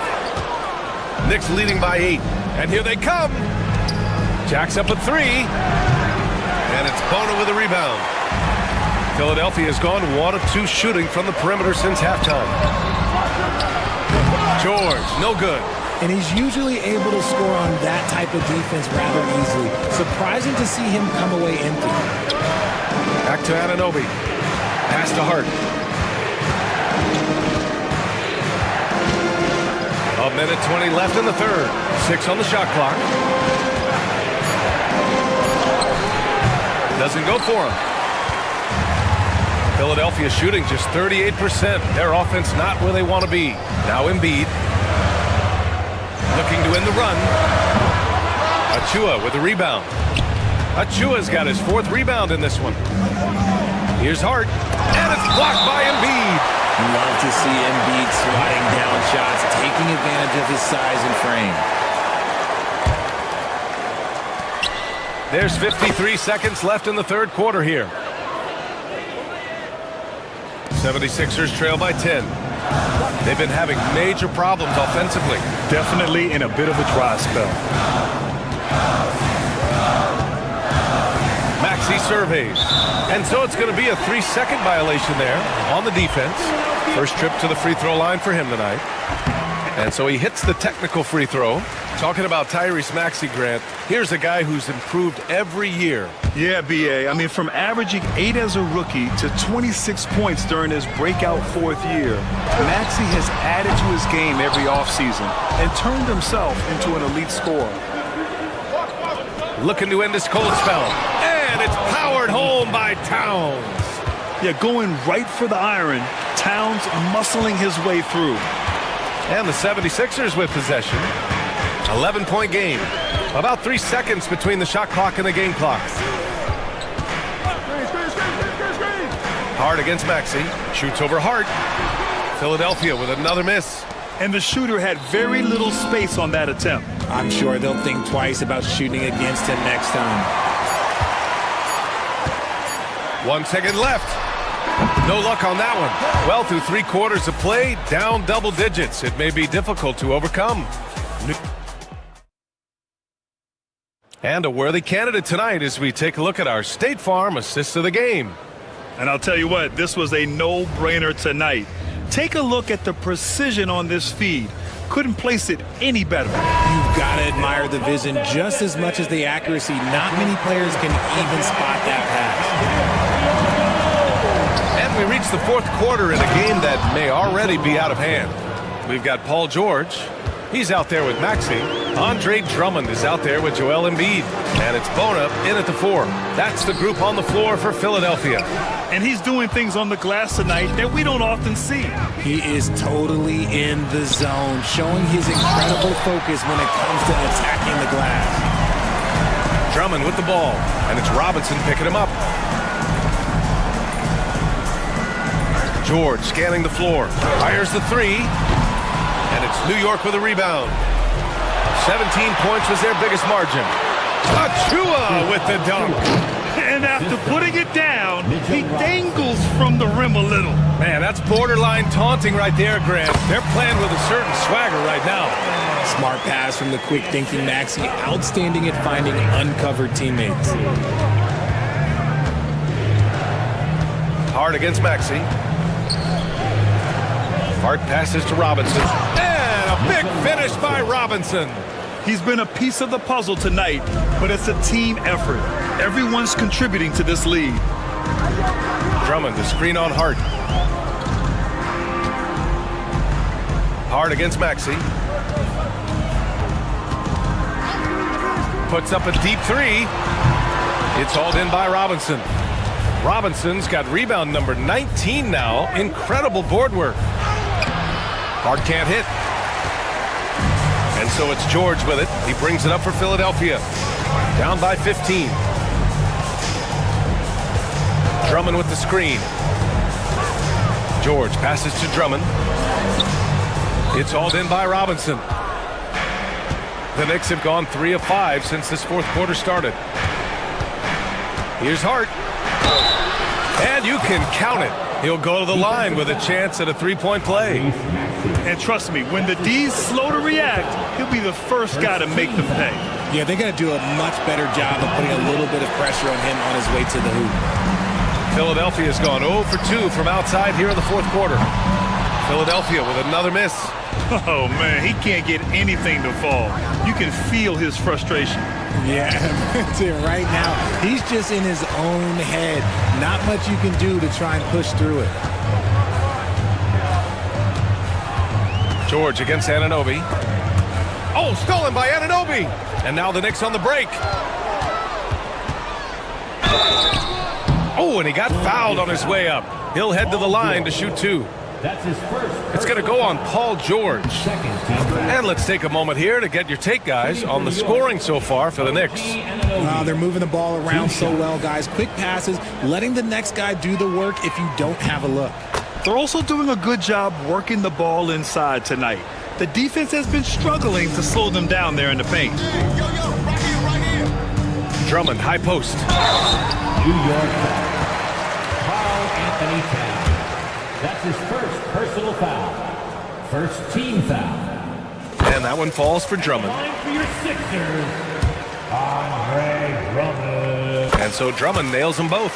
Knicks leading by 8. And here they come. Jacks up at 3. And it's Bono with a rebound. Philadelphia has gone 1 of 2 shooting from the perimeter since halftime. George, no good. And he's usually able to score on that type of defense rather easily. Surprising to see him come away empty. Back to Anunoby. Pass to Hart. A minute 20 left in the third. 6 on the shot clock. Doesn't go for him. Philadelphia shooting just 38%. Their offense not where they want to be. Now Embiid. Looking to win the run. Achua with the rebound. Achua's got his 4th rebound in this one. Here's Hart. And it's blocked by Embiid. Love to see Embiid sliding down shots, taking advantage of his size and frame. There's 53 seconds left in the third quarter here. 76ers trail by 10. They've been having major problems offensively. Definitely in a bit of a dry spell. Maxey surveys. And so it's going to be a 3-second violation there on the defense. First trip to the free throw line for him tonight. And so he hits the technical free throw. Talking about Tyrese Maxey, Grant, here's a guy who's improved every year. Yeah, B.A. I mean, from averaging 8 as a rookie to 26 points during his breakout 4th year, Maxey has added to his game every offseason and turned himself into an elite scorer. Looking to end this cold spell. And it's powered home by Towns. Yeah, going right for the iron. Towns muscling his way through. And the 76ers with possession. 11-point game. About 3 seconds between the shot clock and the game clock. Hart against Maxey. Shoots over Hart. Philadelphia with another miss. And the shooter had very little space on that attempt. I'm sure they'll think twice about shooting against him next time. 1 second left. No luck on that one. Well, through 3 quarters of play, down double digits. It may be difficult to overcome. And a worthy candidate tonight as we take a look at our State Farm assist of the game. And I'll tell you what, this was a no-brainer tonight. Take a look at the precision on this feed. Couldn't place it any better. You've got to admire the vision just as much as the accuracy. Not many players can even spot that pass. And we reach the fourth quarter in a game that may already be out of hand. We've got Paul George. He's out there with Maxey. Andre Drummond is out there with Joel Embiid. And it's Bona in at the 4. That's the group on the floor for Philadelphia. And he's doing things on the glass tonight that we don't often see. He is totally in the zone, showing his incredible focus when it comes to attacking the glass. Drummond with the ball, and it's Robinson picking him up. George scanning the floor, fires the 3, and it's New York with a rebound. 17 points was their biggest margin. Achua with the dunk. And after putting it down, he dangles from the rim a little. Man, that's borderline taunting right there, Grant. They're playing with a certain swagger right now. Smart pass from the quick-thinking Maxey. Outstanding at finding uncovered teammates. Hart against Maxey. Hart passes to Robinson. And a big finish by Robinson. He's been a piece of the puzzle tonight, but it's a team effort. Everyone's contributing to this lead. Drummond, the screen on Hart. Hart against Maxey. Puts up a deep 3. It's hauled in by Robinson. Robinson's got rebound number 19 now. Incredible board work. Hart can't hit. And so it's George with it. He brings it up for Philadelphia. Down by 15. Drummond with the screen. George passes to Drummond. It's hauled in by Robinson. The Knicks have gone 3 of 5 since this fourth quarter started. Here's Hart. And you can count it. He'll go to the line with a chance at a three-point play. And trust me, when the D's slow to react, he'll be the first guy to make the pay. Yeah, they got to do a much better job of putting a little bit of pressure on him on his way to the hoop. Philadelphia's gone 0 for 2 from outside here in the fourth quarter. Philadelphia with another miss. Oh, man, he can't get anything to fall. You can feel his frustration. Yeah, right now, he's just in his own head. Not much you can do to try and push through it. George against Anunoby. Oh, stolen by Anunoby. And now the Knicks on the break. Oh, and he got fouled on his way up. He'll head to the line to shoot 2. That's his first. It's going to go on Paul George. And let's take a moment here to get your take, guys, on the scoring so far for the Knicks. They're moving the ball around so well, guys. Quick passes, letting the next guy do the work if you don't have a look. They're also doing a good job working the ball inside tonight. The defense has been struggling to slow them down there in the paint. Drummond, high post. New York foul. Carl Anthony Towns. That's his first personal foul. First team foul. And that one falls for Drummond. Line for your Sixers, Andre Drummond. And so Drummond nails them both.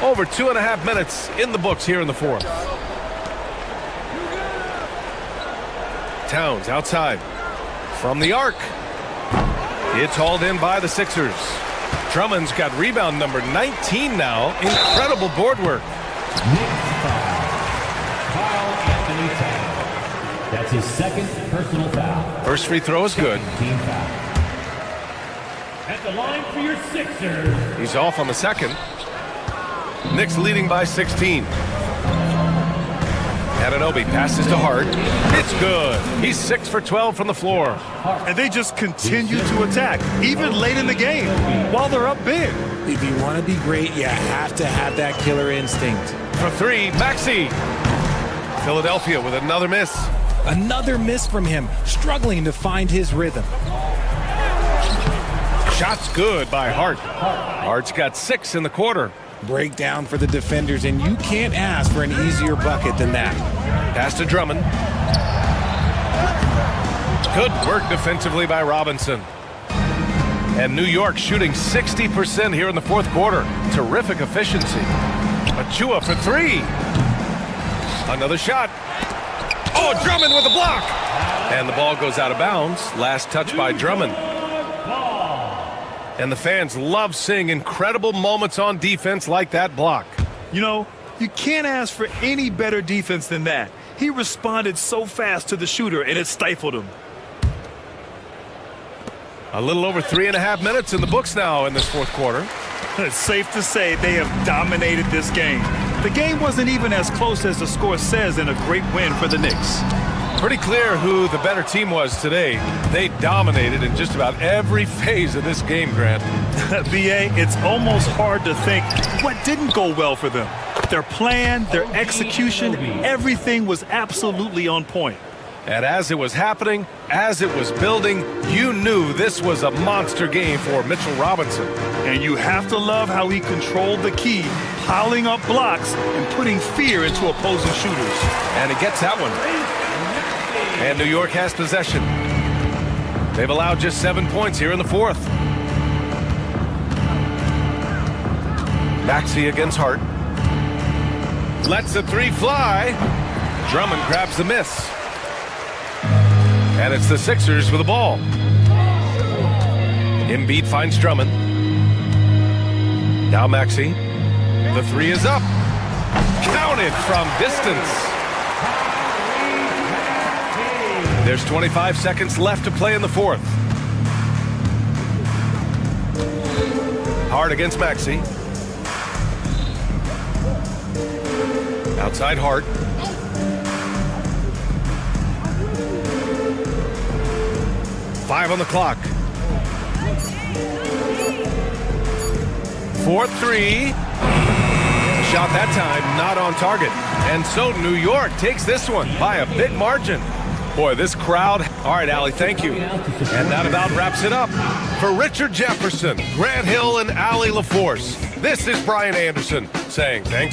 Over 2.5 minutes in the books here in the fourth. Towns outside. From the arc. It's hauled in by the Sixers. Drummond's got rebound number 19 now. Incredible board work. Carl Anthony Towns. That's his second personal foul. First free throw is good. Team foul. At the line for your Sixers. He's off on the second. Knicks leading by 16. Anunoby passes to Hart. It's good. He's 6 for 12 from the floor. And they just continue to attack, even late in the game, while they're up big. If you want to be great, you have to have that killer instinct. For 3, Maxey. Philadelphia with another miss. Another miss from him, struggling to find his rhythm. Shot's good by Hart. Hart's got 6 in the quarter. Breakdown for the defenders, and you can't ask for an easier bucket than that. Pass to Drummond. Good work defensively by Robinson. And New York shooting 60% here in the fourth quarter. Terrific efficiency. Achua for three. Another shot. Oh, Drummond with a block. And the ball goes out of bounds. Last touch by Drummond. And the fans love seeing incredible moments on defense like that block. You know, you can't ask for any better defense than that. He responded so fast to the shooter, and it stifled him. A little over 3.5 minutes in the books now in this fourth quarter. It's safe to say they have dominated this game. The game wasn't even as close as the score says in a great win for the Knicks. Pretty clear who the better team was today. They dominated in just about every phase of this game, Grant. B.A., it's almost hard to think what didn't go well for them. Their plan, their execution, everything was absolutely on point. And as it was happening, as it was building, you knew this was a monster game for Mitchell Robinson. And you have to love how he controlled the key, piling up blocks and putting fear into opposing shooters. And he gets that one. And New York has possession. They've allowed just 7 points here in the fourth. Maxey against Hart. Lets the three fly. Drummond grabs the miss. And it's the Sixers with the ball. Embiid finds Drummond. Now Maxey. The three is up. Counted from distance. There's 25 seconds left to play in the fourth. Hart against Maxey. Outside Hart. Five on the clock. 4-3. Shot that time, not on target. And so New York takes this one by a big margin. Boy, this crowd. All right, Allie, thank you. And that about wraps it up. For Richard Jefferson, Grant Hill, and Allie LaForce, this is Brian Anderson saying thanks.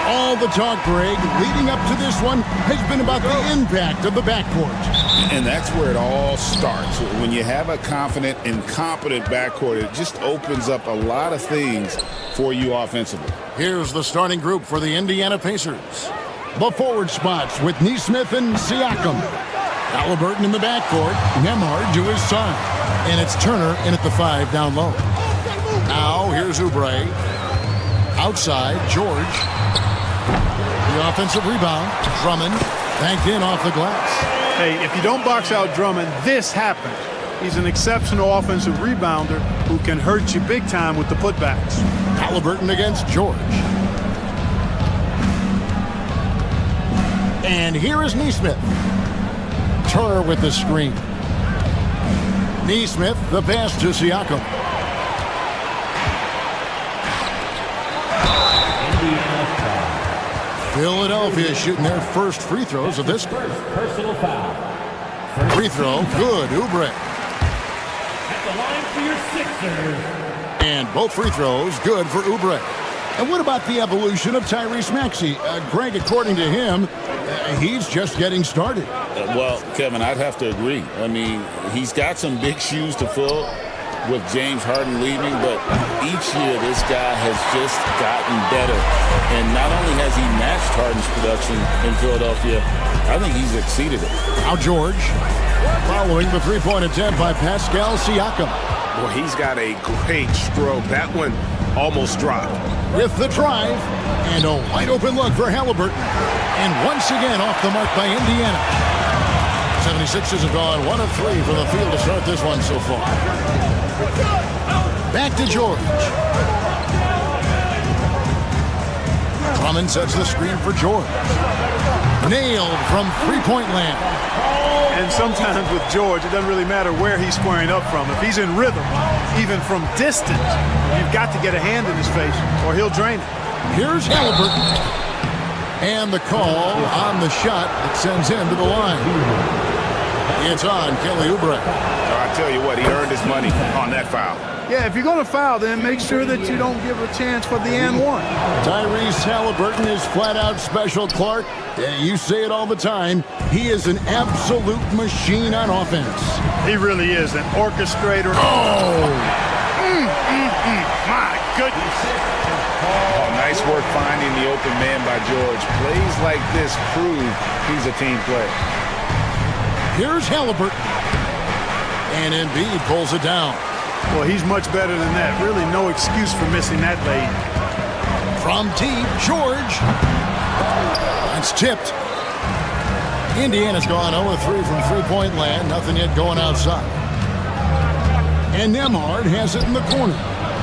All the talk, Greg, leading up to this one has been about the impact of the backcourt. And that's where it all starts. When you have a confident and competent backcourt, it just opens up a lot of things for you offensively. Here's the starting group for the Indiana Pacers. The forward spots with Neesmith and Siakam. Halliburton in the backcourt, Nembhard to his side. And it's Turner in at the 5 down low. Now here's Oubre. Outside, George. The offensive rebound, Drummond, banked in off the glass. Hey, if you don't box out Drummond, this happens. He's an exceptional offensive rebounder who can hurt you big time with the putbacks. Halliburton against George. And here is Neesmith. Turner with the screen. Neesmith, the pass to Siakam. Philadelphia shooting their first free throws of this quarter. Personal foul. Free throw, good, Oubre. At the line for your Sixers. And both free throws, good for Oubre. And what about the evolution of Tyrese Maxey? Greg, according to him, he's just getting started. Well, Kevin, I'd have to agree. I mean, he's got some big shoes to fill with James Harden leaving, but each year this guy has just gotten better. And not only has he matched Harden's production in Philadelphia, I think he's exceeded it. Now George, following the three-point attempt by Pascal Siakam. Well, he's got a great stroke. That one almost dropped. With the drive, and a wide-open look for Halliburton. And once again off the mark by Indiana. 76ers have gone 1 of 3 from the field to start this one so far. Back to George. Drummond sets the screen for George. Nailed from three-point land. And sometimes with George, it doesn't really matter where he's squaring up from. If he's in rhythm, even from distance, you've got to get a hand in his face or he'll drain it. Here's Halliburton. And the call on the shot that sends him to the line. It's on Kelly Oubre. I tell you what, he earned his money on that foul. Yeah, if you're going to foul, then make sure that you don't give a chance for the and one. Tyrese Halliburton is flat-out special, Clark. You say it all the time. He is an absolute machine on offense. He really is an orchestrator. Oh! My goodness. Oh, nice work finding the open man by George. Plays like this prove he's a team player. Here's Halliburton. And Embiid pulls it down. Well, he's much better than that. Really no excuse for missing that lead. From deep, George. It's tipped. Indiana's gone 0-3 from three-point land. Nothing yet going outside. And Nembhard has it in the corner.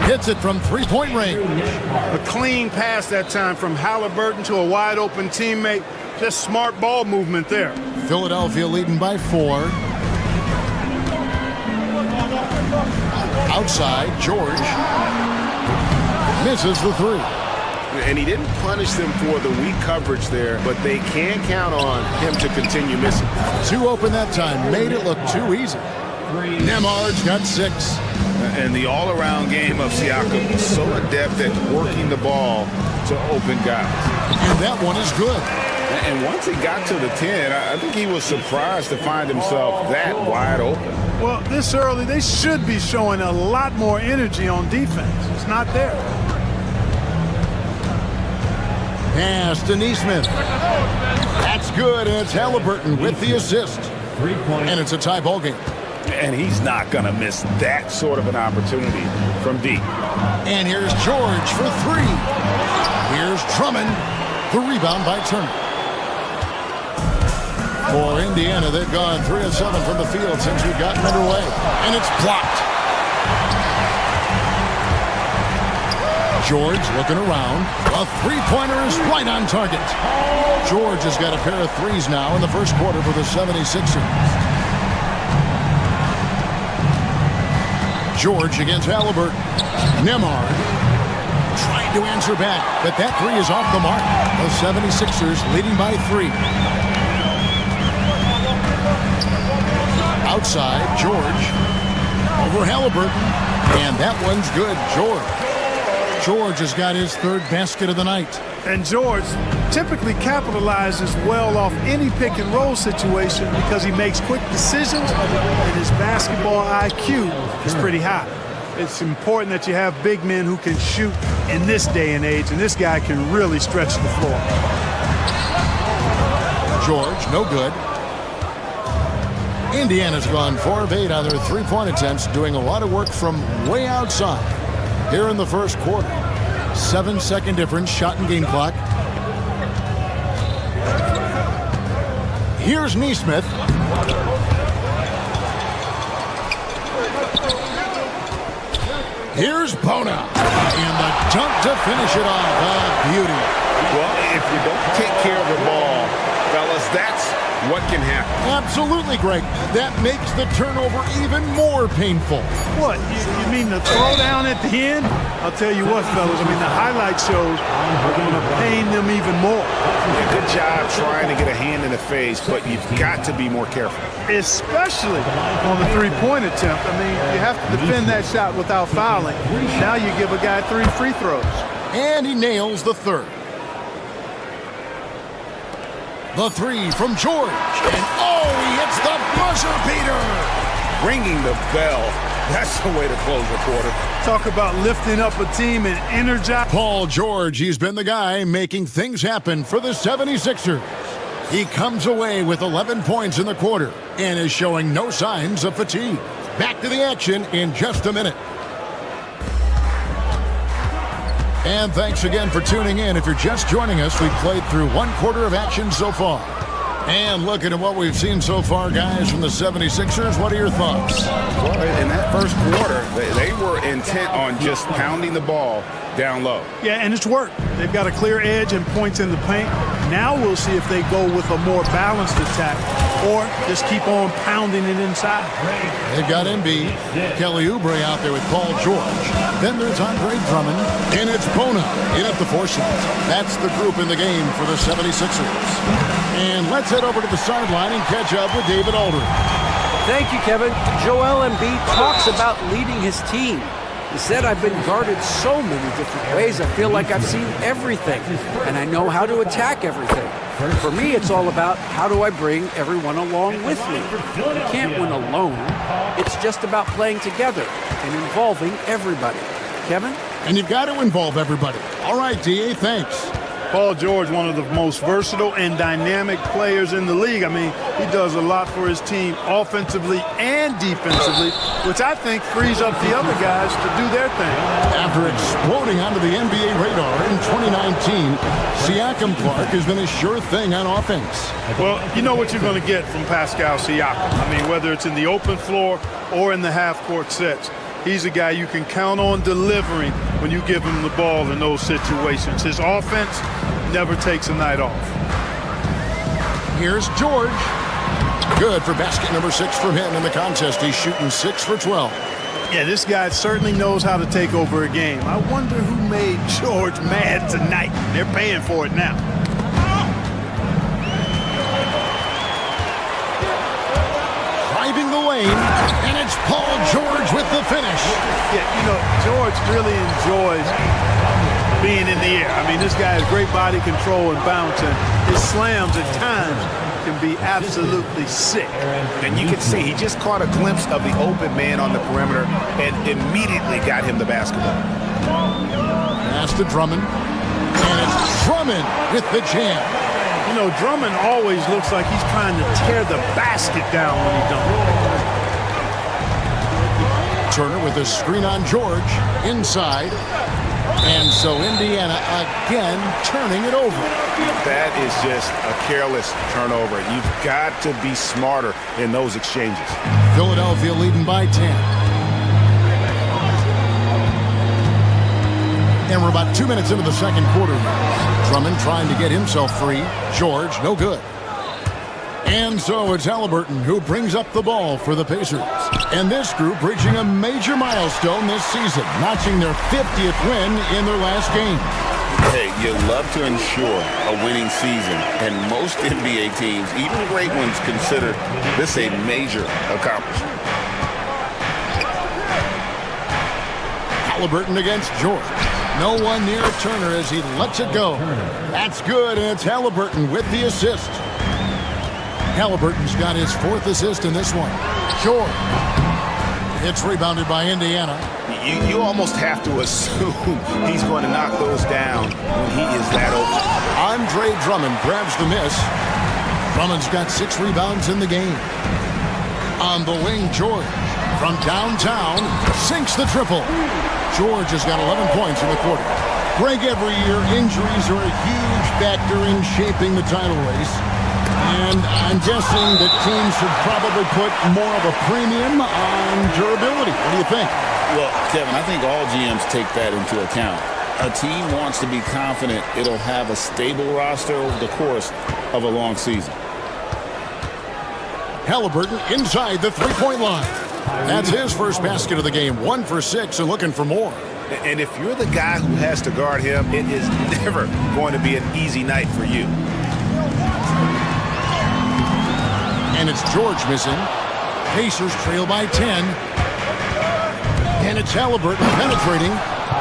Hits it from three-point range. A clean pass that time from Halliburton to a wide-open teammate. Just smart ball movement there. Philadelphia leading by 4. Outside, George misses the 3. And he didn't punish them for the weak coverage there, but they can count on him to continue missing. 2 open that time. Made it look too easy. Nembhard's got 6. And the all-around game of Siakam, so adept at working the ball to open guys. And that one is good. And once he got to the 10, I think he was surprised to find himself that wide open. Well, this early, they should be showing a lot more energy on defense. It's not there. Pass to Neesmith. That's good, and it's Halliburton with the assist. 3-point. And it's a tie ball game. And he's not going to miss that sort of an opportunity from deep. And here's George for 3. Here's Drummond. The rebound by Turner. For Indiana, they've gone 3 of 7 from the field since we've gotten underway. And it's blocked. George looking around. A three-pointer is right on target. George has got a pair of threes now in the first quarter for the 76ers. George against Halliburton. Nembhard trying to answer back, but that 3 is off the mark. The 76ers leading by 3. Outside, George over Halliburton, and that one's good. George has got his third basket of the night. And George typically capitalizes well off any pick and roll situation because he makes quick decisions and his basketball IQ is pretty high. It's important that you have big men who can shoot in this day and age, and this guy can really stretch the floor. George, no good. Indiana's gone 4 of 8 on their three-point attempts, doing a lot of work from way outside. Here in the first quarter, 7-second difference, shot and game clock. Here's Neesmith. Here's Bona. And the dunk to finish it off. A beauty. Well, if you don't take care of the ball, fellas, that's what can happen. Absolutely, Greg. That makes the turnover even more painful. What? You mean the throwdown at the end? I'll tell you what, fellas. I mean, the highlight shows are going to pain them even more. Good job trying to get a hand in the face, but you've got to be more careful. Especially on the three-point attempt. I mean, you have to defend that shot without fouling. Now you give a guy 3 free throws. And he nails the third. The three from George. And oh, he hits the buzzer beater. Ringing the bell. That's the way to close the quarter. Talk about lifting up a team and energize. Paul George, he's been the guy making things happen for the 76ers. He comes away with 11 points in the quarter and is showing no signs of fatigue. Back to the action in just a minute. And thanks again for tuning in. If you're just joining us, we've played through 1 quarter of action so far. And looking at what we've seen so far, guys, from the 76ers, what are your thoughts? Well, in that first quarter, they were intent on just pounding the ball down low. Yeah, and it's worked. They've got a clear edge and points in the paint. Now we'll see if they go with a more balanced attack or just keep on pounding it inside. They've got Embiid, Kelly Oubre out there with Paul George. Then there's Andre Drummond, and it's Bona in at the 4 slot. That's the group in the game for the 76ers. And let's head over to the sideline and catch up with David Aldridge. Thank you, Kevin. Joel Embiid talks about leading his team. He said, I've been guarded so many different ways. I feel like I've seen everything, and I know how to attack everything. For me, it's all about how do I bring everyone along with me. You can't win alone. It's just about playing together and involving everybody. Kevin? And you've got to involve everybody. All right, D.A., thanks. Paul George, one of the most versatile and dynamic players in the league. I mean, he does a lot for his team offensively and defensively, which I think frees up the other guys to do their thing. After exploding onto the NBA radar in 2019, Siakam Clark has been a sure thing on offense. Well, you know what you're going to get from Pascal Siakam. I mean, whether it's in the open floor or in the half-court sets. He's a guy you can count on delivering when you give him the ball in those situations. His offense never takes a night off. Here's George. Good for basket number 6 from him in the contest. He's shooting 6 for 12. Yeah, this guy certainly knows how to take over a game. I wonder who made George mad tonight. They're paying for it now. Driving the lane, and it's Paul George with the finish. Yeah, you know, George really enjoys being in the air. I mean, this guy has great body control and bounce, and his slams at times can be absolutely sick. And you can see he just caught a glimpse of the open man on the perimeter and immediately got him the basketball. Pass to Drummond, and it's Drummond with the jam. You know, Drummond always looks like he's trying to tear the basket down when he dunks. Turner with a screen on George, inside. And so Indiana again turning it over. That is just a careless turnover. You've got to be smarter in those exchanges. Philadelphia leading by 10. And we're about 2 minutes into the second quarter. Drummond trying to get himself free. George, no good. And so it's Halliburton who brings up the ball for the Pacers. And this group reaching a major milestone this season, notching their 50th win in their last game. Hey, you love to ensure a winning season, and most NBA teams, even great ones, consider this a major accomplishment. Halliburton against George. No one near Turner as he lets it go. That's good, and it's Halliburton with the assist. Halliburton's got his 4th assist in this one. George. It's rebounded by Indiana. You almost have to assume he's going to knock those down when he is that open. Andre Drummond grabs the miss. Drummond's got 6 rebounds in the game. On the wing, George from downtown sinks the triple. George has got 11 points in the quarter. Greg, every year injuries are a huge factor in shaping the title race. And I'm guessing that teams should probably put more of a premium on durability. What do you think? Well, Kevin, I think all GMs take that into account. A team wants to be confident it'll have a stable roster over the course of a long season. Halliburton inside the three-point line. That's his first basket of the game. 1 for 6 and looking for more. And if you're the guy who has to guard him, it is never going to be an easy night for you. And it's George missing. Pacers trail by 10. And it's Halliburton penetrating.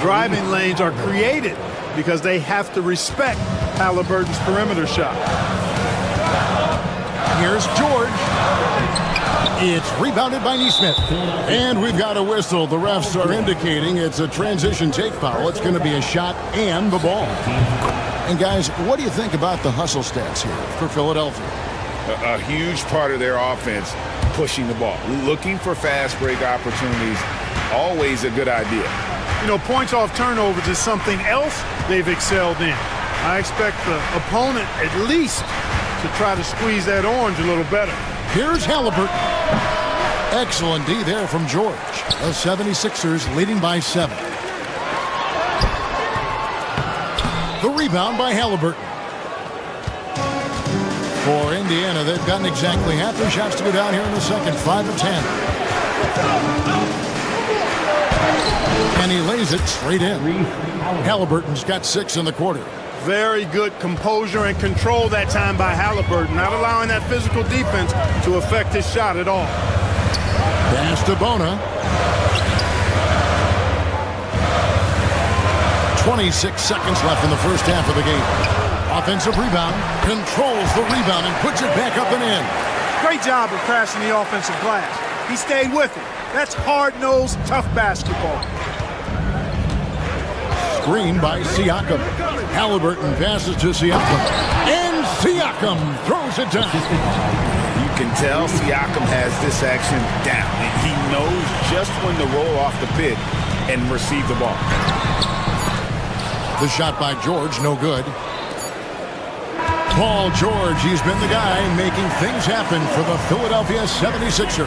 Driving lanes are created because they have to respect Halliburton's perimeter shot. Here's George. It's rebounded by Neesmith. And we've got a whistle. The refs are indicating it's a transition take foul. It's going to be a shot and the ball. And guys, what do you think about the hustle stats here for Philadelphia? A huge part of their offense, pushing the ball. Looking for fast break opportunities, always a good idea. You know, points off turnovers is something else they've excelled in. I expect the opponent at least to try to squeeze that orange a little better. Here's Halliburton. Excellent D there from George. The 76ers leading by 7. The rebound by Halliburton. For Indiana, they've gotten exactly half their shots to go down here in the second. 5 of 10. And he lays it straight in. Halliburton's got 6 in the quarter. Very good composure and control that time by Halliburton, not allowing that physical defense to affect his shot at all. Pass to Bona. 26 seconds left in the first half of the game. Offensive rebound, controls the rebound and puts it back up and in. Great job of crashing the offensive glass. He stayed with it. That's hard-nosed, tough basketball. Screen by Siakam. Halliburton passes to Siakam. And Siakam throws it down. You can tell Siakam has this action down. He knows just when to roll off the pick and receive the ball. The shot by George, no good. Paul George, he's been the guy making things happen for the Philadelphia 76ers.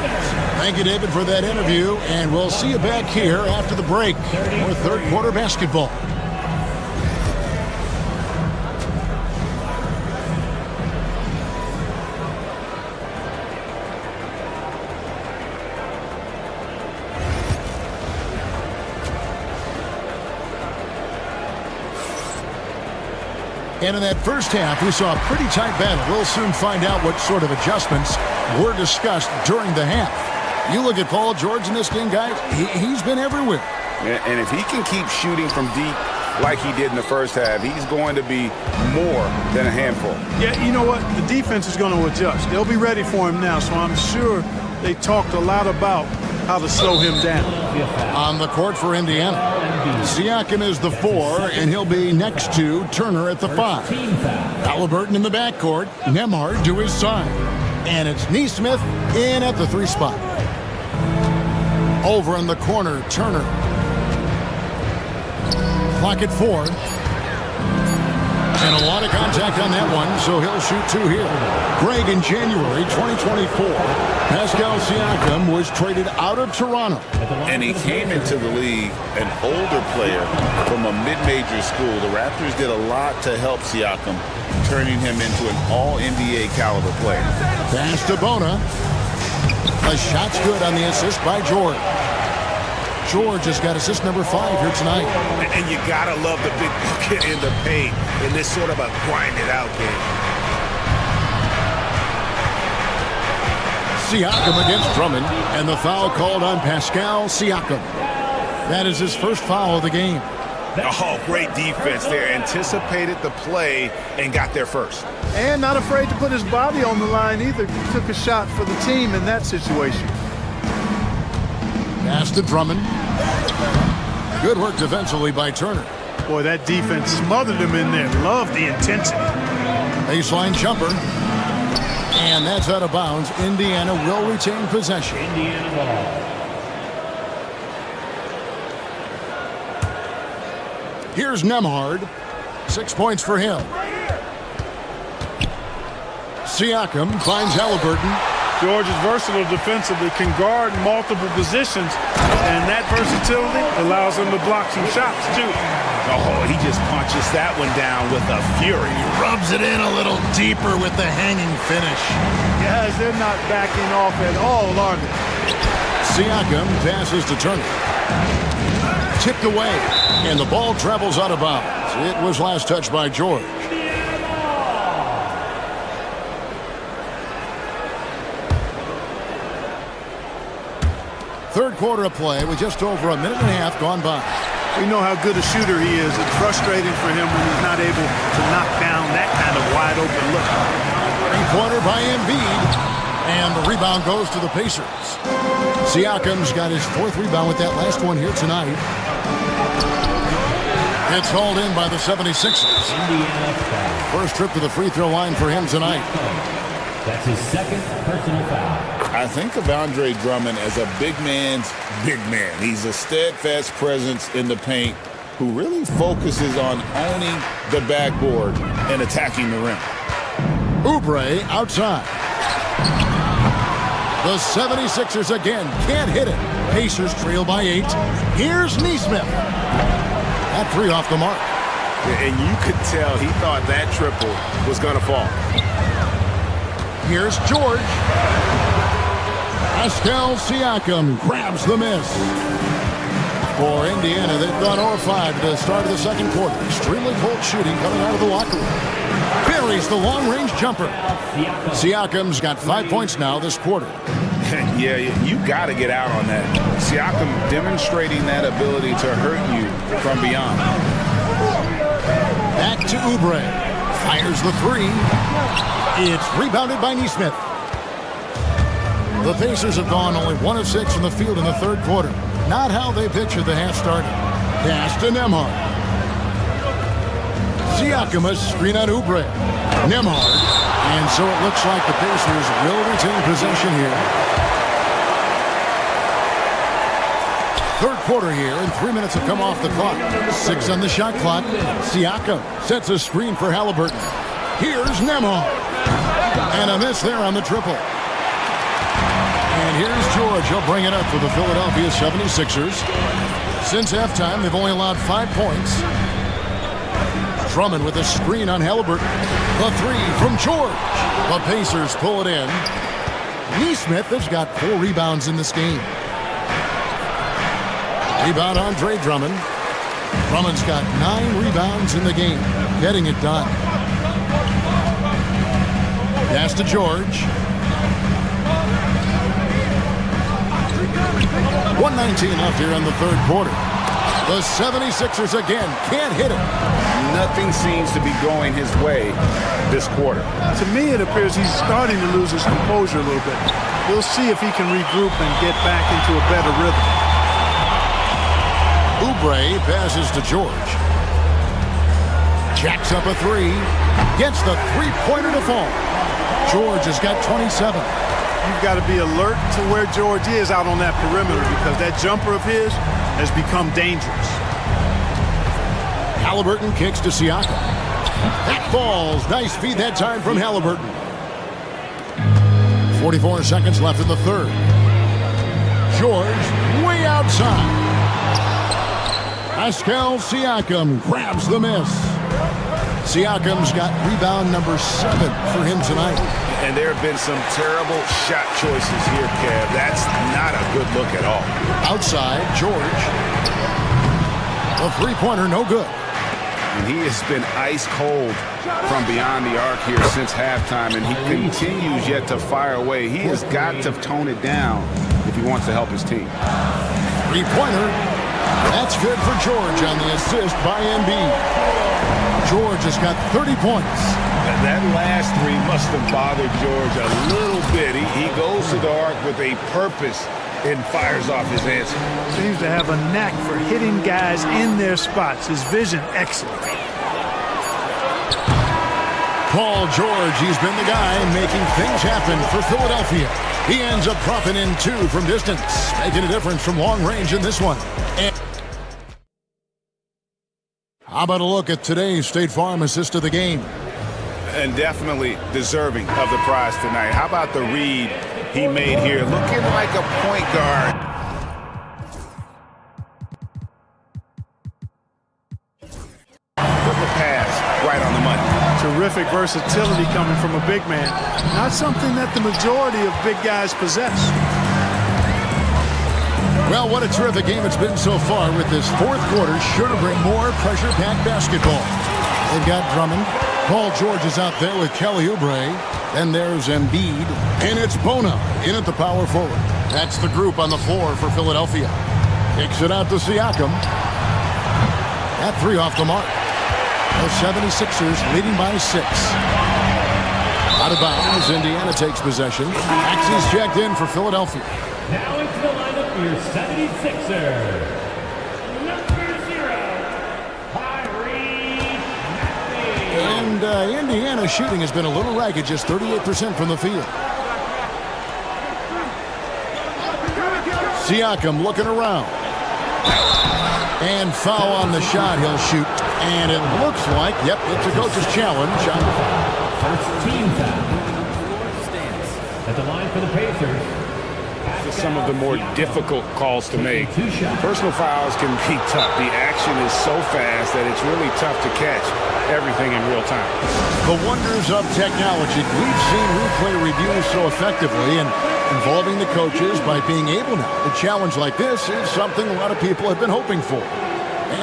Thank you, David, for that interview, and we'll see you back here after the break for third quarter basketball. And in that first half, we saw a pretty tight battle. We'll soon find out what sort of adjustments were discussed during the half. You look at Paul George in this game, guys, he's been everywhere. And if he can keep shooting from deep like he did in the first half, he's going to be more than a handful. Yeah, you know what? The defense is going to adjust. They'll be ready for him now, so I'm sure they talked a lot about how to slow him down. On the court for Indiana, Siakam is the 4, and he'll be next to Turner at the 5. Halliburton in the backcourt, Nembhard to his side. And it's Neesmith in at the 3 spot. Over in the corner, Turner. Clock at 4. And a lot of contact on that one, so he'll shoot 2 here. Greg, in January 2024, Pascal Siakam was traded out of Toronto. And he came into the league an older player from a mid-major school. The Raptors did a lot to help Siakam, turning him into an all-NBA caliber player. Pass to Bona. The shot's good on the assist by George. George has got assist number 5 here tonight. And you gotta love the big bucket in the paint in this sort of a grind-it-out game. Siakam against Drummond, and the foul called on Pascal Siakam. That is his first foul of the game. Oh, great defense there. Anticipated the play and got there first. And not afraid to put his body on the line either. He took a shot for the team in that situation. Pass to Drummond. Good work defensively by Turner. Boy, that defense smothered him in there. Love the intensity. Baseline jumper. And that's out of bounds. Indiana will retain possession. Indiana ball. Here's Nemhard. 6 points for him. Siakam finds Halliburton. George is versatile defensively, can guard multiple positions, and that versatility allows him to block some shots, too. Oh, he just punches that one down with a fury. Rubs it in a little deeper with the hanging finish. Guys, they're not backing off at all, are they? Siakam passes to Turner. Tipped away, and the ball travels out of bounds. It was last touched by George. Third quarter of play with just over a minute and a half gone by. We know how good a shooter he is. It's frustrating for him when he's not able to knock down that kind of wide open look. Three-pointer by Embiid. And the rebound goes to the Pacers. Siakam's got his fourth rebound with that last one here tonight. It's hauled in by the 76ers. First trip to the free throw line for him tonight. That's his second personal foul. I think of Andre Drummond as a big man's big man. He's a steadfast presence in the paint who really focuses on owning the backboard and attacking the rim. Oubre outside. The 76ers again can't hit it. Pacers trail by 8. Here's Nesmith. That three off the mark. And you could tell he thought that triple was going to fall. Here's George. Pascal Siakam grabs the miss. For Indiana, they've gone 0-5 to the start of the second quarter. Extremely cold shooting coming out of the locker room. Buries the long-range jumper. Siakam's got 5 points now this quarter. Yeah, you got to get out on that. Siakam demonstrating that ability to hurt you from beyond. Back to Oubre. Fires the three. It's rebounded by Nesmith. The Pacers have gone only 1 of 6 from the field in the third quarter. Not how they pictured the half started. Pass to Nemhard. Siakam a screen on Oubre. Nemhard. And so it looks like the Pacers will retain possession here. Third quarter here, and 3 minutes have come off the clock. 6 on the shot clock. Siakam sets a screen for Halliburton. Here's Nemhard. And a miss there on the triple. And here's George. He'll bring it up for the Philadelphia 76ers. Since halftime, they've only allowed 5 points. Drummond with a screen on Halliburton. The three from George. The Pacers pull it in. Nesmith has got 4 rebounds in this game. Rebound Andre Drummond. Drummond's got 9 rebounds in the game. Getting it done. Pass to George. 1:19 left here in the third quarter. The 76ers again can't hit it. Nothing seems to be going his way this quarter. To me, it appears he's starting to lose his composure a little bit. We'll see if he can regroup and get back into a better rhythm. Oubre passes to George. Jacks up a three. Gets the three-pointer to fall. George has got 27. You've got to be alert to where George is out on that perimeter because that jumper of his has become dangerous. Halliburton kicks to Siakam. That falls. Nice feed that time from Halliburton. 44 seconds left in the third. George way outside. Pascal Siakam grabs the miss. Siakam's got rebound number 7 for him tonight. And there have been some terrible shot choices here, Kev. That's not a good look at all. Outside, George. The three-pointer, no good. And he has been ice cold from beyond the arc here since halftime, and he continues yet to fire away. He has got to tone it down if he wants to help his team. Three-pointer. That's good for George on the assist by Embiid. George has got 30 points. That last three must have bothered George a little bit. He goes to the arc with a purpose and fires off his answer. Seems to have a knack for hitting guys in their spots. His vision, excellent. Paul George, he's been the guy making things happen for Philadelphia. He ends up dropping in 2 from distance, making a difference from long range in this one. And how about a look at today's State Farm assist of the game? And definitely deserving of the prize tonight. How about the read he made here? Looking like a point guard. Put the pass right on the money. Terrific versatility coming from a big man. Not something that the majority of big guys possess. Well, what a terrific game it's been so far with this fourth quarter. Sure to bring more pressure-packed basketball. They've got Drummond. Paul George is out there with Kelly Oubre. Then there's Embiid. And it's Bona in at the power forward. That's the group on the floor for Philadelphia. Kicks it out to Siakam. That 3 off the mark. The 76ers leading by 6. Out of bounds, Indiana takes possession. Maxey's checked in for Philadelphia. Now into the lineup for your 76ers. Number 0, Kyrie Maxey. And Indiana's shooting has been a little ragged, just 38% from the field. Siakam looking around. And foul on the shot, he'll shoot. And it looks like, yep, it's a coach's challenge. First team foul. At the line for the Pacers. Some of the more difficult calls to make. Personal fouls can be tough. The action is so fast that it's really tough to catch everything in real time. The wonders of technology. We've seen replay reviews so effectively, and involving the coaches by being able now to challenge like this is something a lot of people have been hoping for.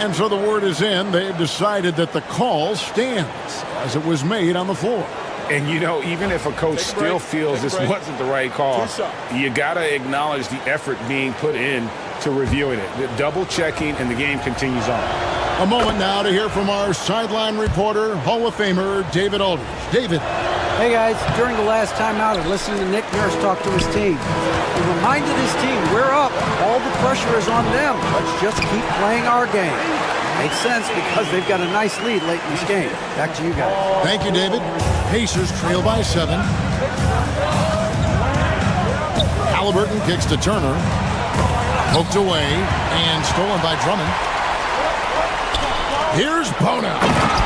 And so the word is in. They've decided that the call stands as it was made on the floor. And, you know, even if a coach still feels this wasn't the right call, you got to acknowledge the effort being put in to reviewing it. The double checking, and the game continues on. A moment now to hear from our sideline reporter, Hall of Famer David Aldridge. David. Hey guys, during the last timeout, I listened to Nick Nurse talk to his team. He reminded his team, we're up. All the pressure is on them. Let's just keep playing our game. Makes sense because they've got a nice lead late in this game. Back to you guys. Thank you, David. Pacers trail by 7. Halliburton kicks to Turner. Poked away and stolen by Drummond. Here's Bona.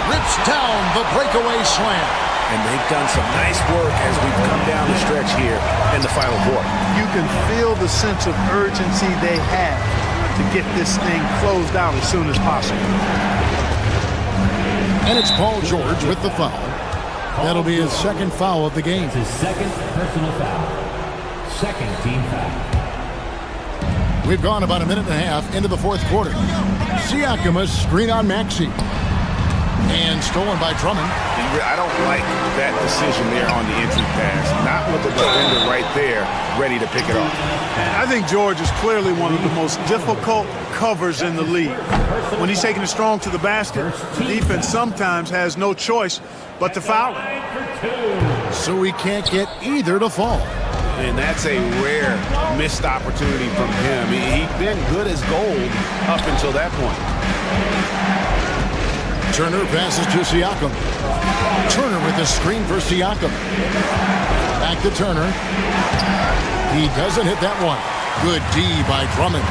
Rips down the breakaway slam. And they've done some nice work as we've come down the stretch here in the final quarter. You can feel the sense of urgency they have to get this thing closed out as soon as possible. And it's Paul George with the foul. That'll be his second foul of the game. It's his second personal foul. Second team foul. We've gone about a minute and a half into the fourth quarter. Siakam, a screen on Maxey. And stolen by Drummond. I don't like that decision there on the entry pass. Not with the defender right there, ready to pick it off. I think George is clearly one of the most difficult covers in the league. When he's taking it strong to the basket, the defense sometimes has no choice but to foul him. So he can't get either to fall. And that's a rare missed opportunity from him. He'd been good as gold up until that point. Turner passes to Siakam. Turner with the screen for Siakam. Back to Turner. He doesn't hit that one. Good D by Drummond.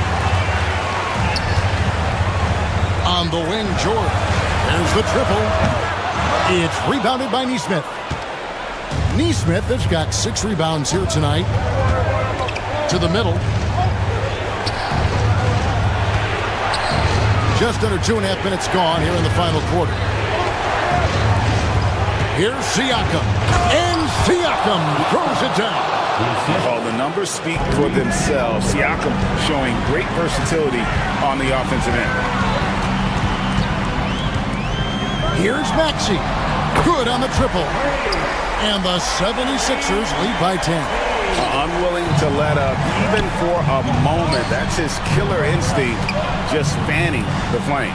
On the wing, George. There's the triple. It's rebounded by Nesmith. Nesmith has got 6 rebounds here tonight. To the middle. Just under 2.5 minutes gone here in the final quarter. Here's Siakam. And Siakam throws it down. Well, the numbers speak for themselves. Siakam showing great versatility on the offensive end. Here's Maxey. Good on the triple. And the 76ers lead by 10. Unwilling to let up even for a moment. That's his killer instinct just fanning the flame.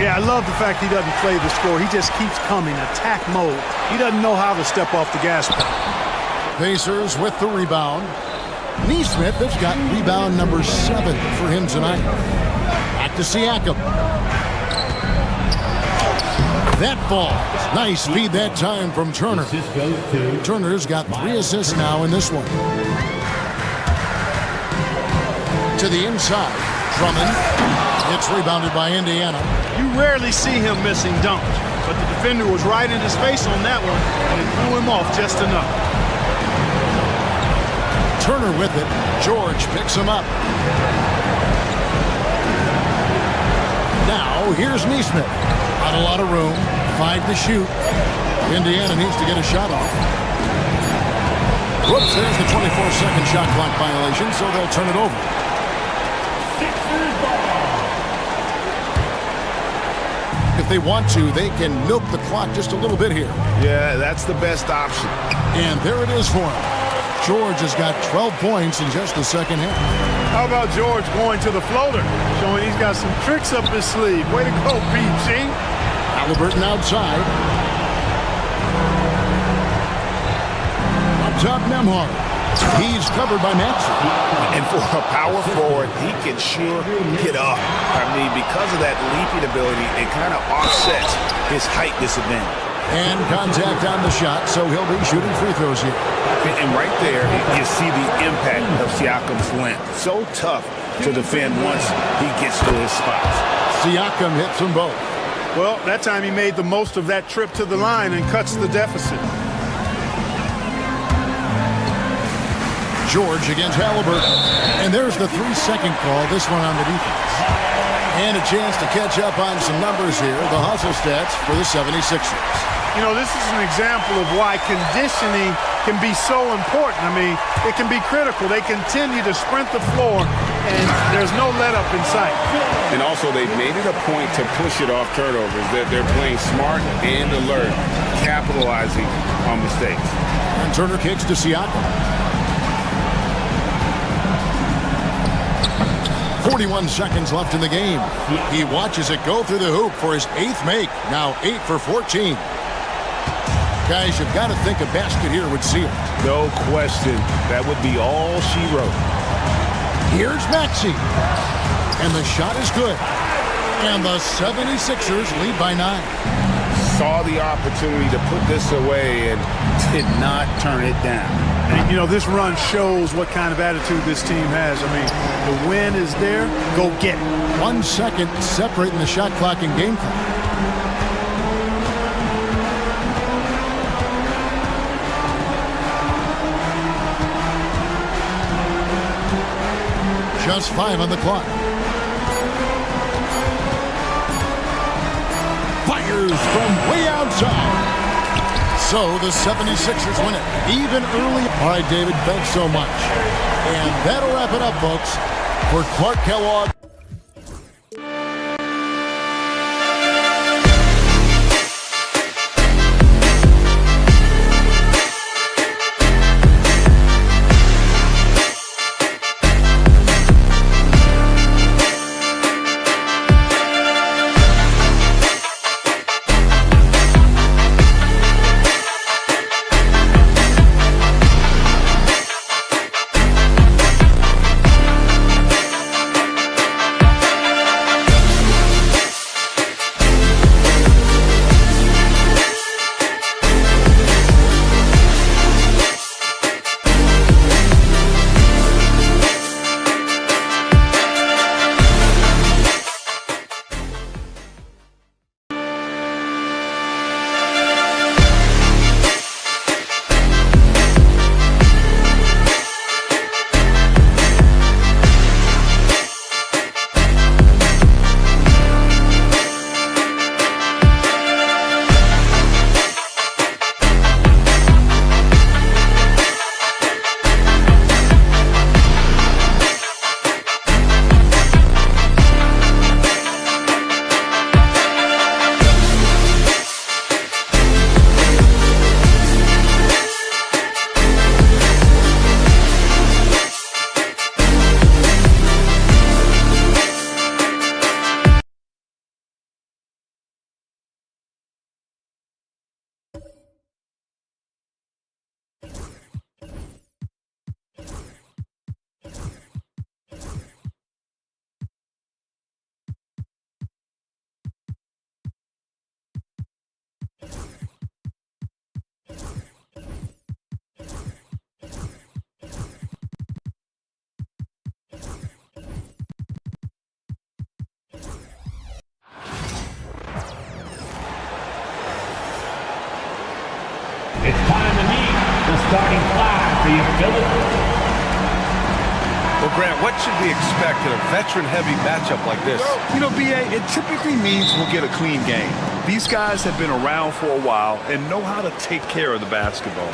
Yeah, I love the fact he doesn't play the score. He just keeps coming, attack mode. He doesn't know how to step off the gas pedal. Pacers with the rebound. Neesmith has got rebound number 7 for him tonight. Back to Siakam. That ball. Nice speed that time from Turner. Turner's got 3 assists now in this one. To the inside. Drummond. It's rebounded by Indiana. You rarely see him missing dunks, but the defender was right in his face on that one, and it threw him off just enough. Turner with it. George picks him up. Now, here's Neesmith. Not a lot of room. 5 to shoot. Indiana needs to get a shot off. Whoops, there's the 24-second shot clock violation, so they'll turn it over. If they want to, they can milk the clock just a little bit here. Yeah, that's the best option. And there it is for him. George has got 12 points in just the second half. How about George going to the floater, showing he's got some tricks up his sleeve. Way to go, PG. Halliburton outside. Up top, Nembhard. He's covered by Maxey. And for a power forward, he can sure get up. I mean, because of that leaping ability, it kind of offsets his height disadvantage. And contact on the shot, so he'll be shooting free throws here. And right there, you see the impact of Siakam's length. So tough to defend once he gets to his spots. Siakam hits them both. Well, that time he made the most of that trip to the line and cuts the deficit. George against Halliburton. And there's the 3-second call, this one on the defense. And a chance to catch up on some numbers here, the hustle stats for the 76ers. You know, this is an example of why conditioning can be so important. I mean, it can be critical. They continue to sprint the floor, and there's no let-up in sight. And also, they've made it a point to push it off turnovers. They're playing smart and alert, capitalizing on mistakes. And Turner kicks to Siakam. 41 seconds left in the game. He watches it go through the hoop for his 8th make. Now 8 for 14. Guys, you've got to think a basket here would seal it. No question. That would be all she wrote. Here's Maxey. And the shot is good. And the 76ers lead by 9. Saw the opportunity to put this away and did not turn it down. And, you know, this run shows what kind of attitude this team has. I mean, the win is there. Go get it. 1 second separating the shot clock and game clock. Just 5 on the clock. Fires from way outside. So the 76ers win it, even early. All right, David, thanks so much. And that'll wrap it up, folks. For Clark Kellogg. starting five for your Philadelphia. Well, Grant, what should we expect in a veteran-heavy matchup like this? You know, B.A., it typically means we'll get a clean game. These guys have been around for a while and know how to take care of the basketball.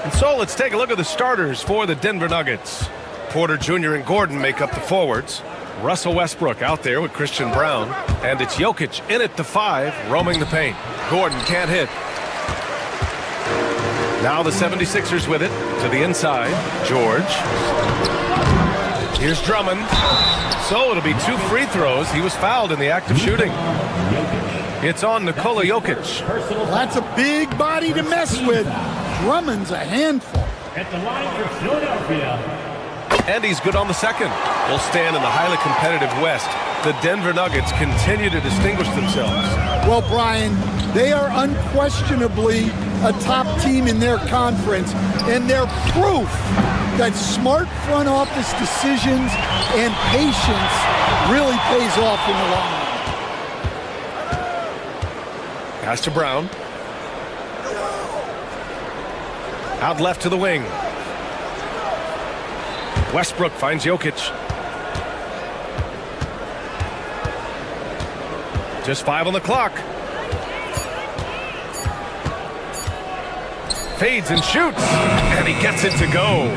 And so let's take a look at the starters for the Denver Nuggets. Porter Jr. and Gordon make up the forwards. Russell Westbrook out there with Christian Brown. And it's Jokic in at the 5, roaming the paint. Gordon can't hit. Now the 76ers with it to the inside. George. Here's Drummond. So it'll be 2 free throws. He was fouled in the act of shooting. It's on Nikola Jokic. Well, that's a big body to mess with. Drummond's a handful. At the line for Philadelphia. And he's good on the second. We'll stand in the highly competitive West. The Denver Nuggets continue to distinguish themselves. Well, Brian, they are unquestionably a top team in their conference, and they're proof that smart front office decisions and patience really pays off in the long run. Pass to Brown. Out left to the wing. Westbrook finds Jokic. Just 5 on the clock. Fades and shoots. And he gets it to go.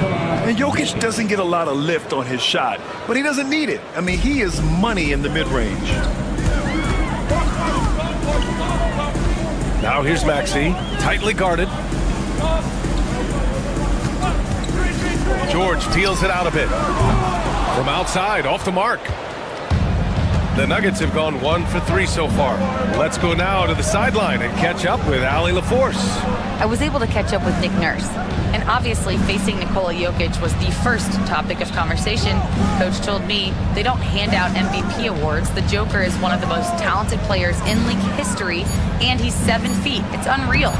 And Jokic doesn't get a lot of lift on his shot, but he doesn't need it. I mean, he is money in the mid-range. Now here's Maxey, tightly guarded. George peels it out a bit. From outside, off the mark. The Nuggets have gone 1 for 3 so far. Let's go now to the sideline and catch up with Allie LaForce. I was able to catch up with Nick Nurse. And obviously, facing Nikola Jokic was the first topic of conversation. Coach told me they don't hand out MVP awards. The Joker is one of the most talented players in league history, and he's 7 feet. It's unreal.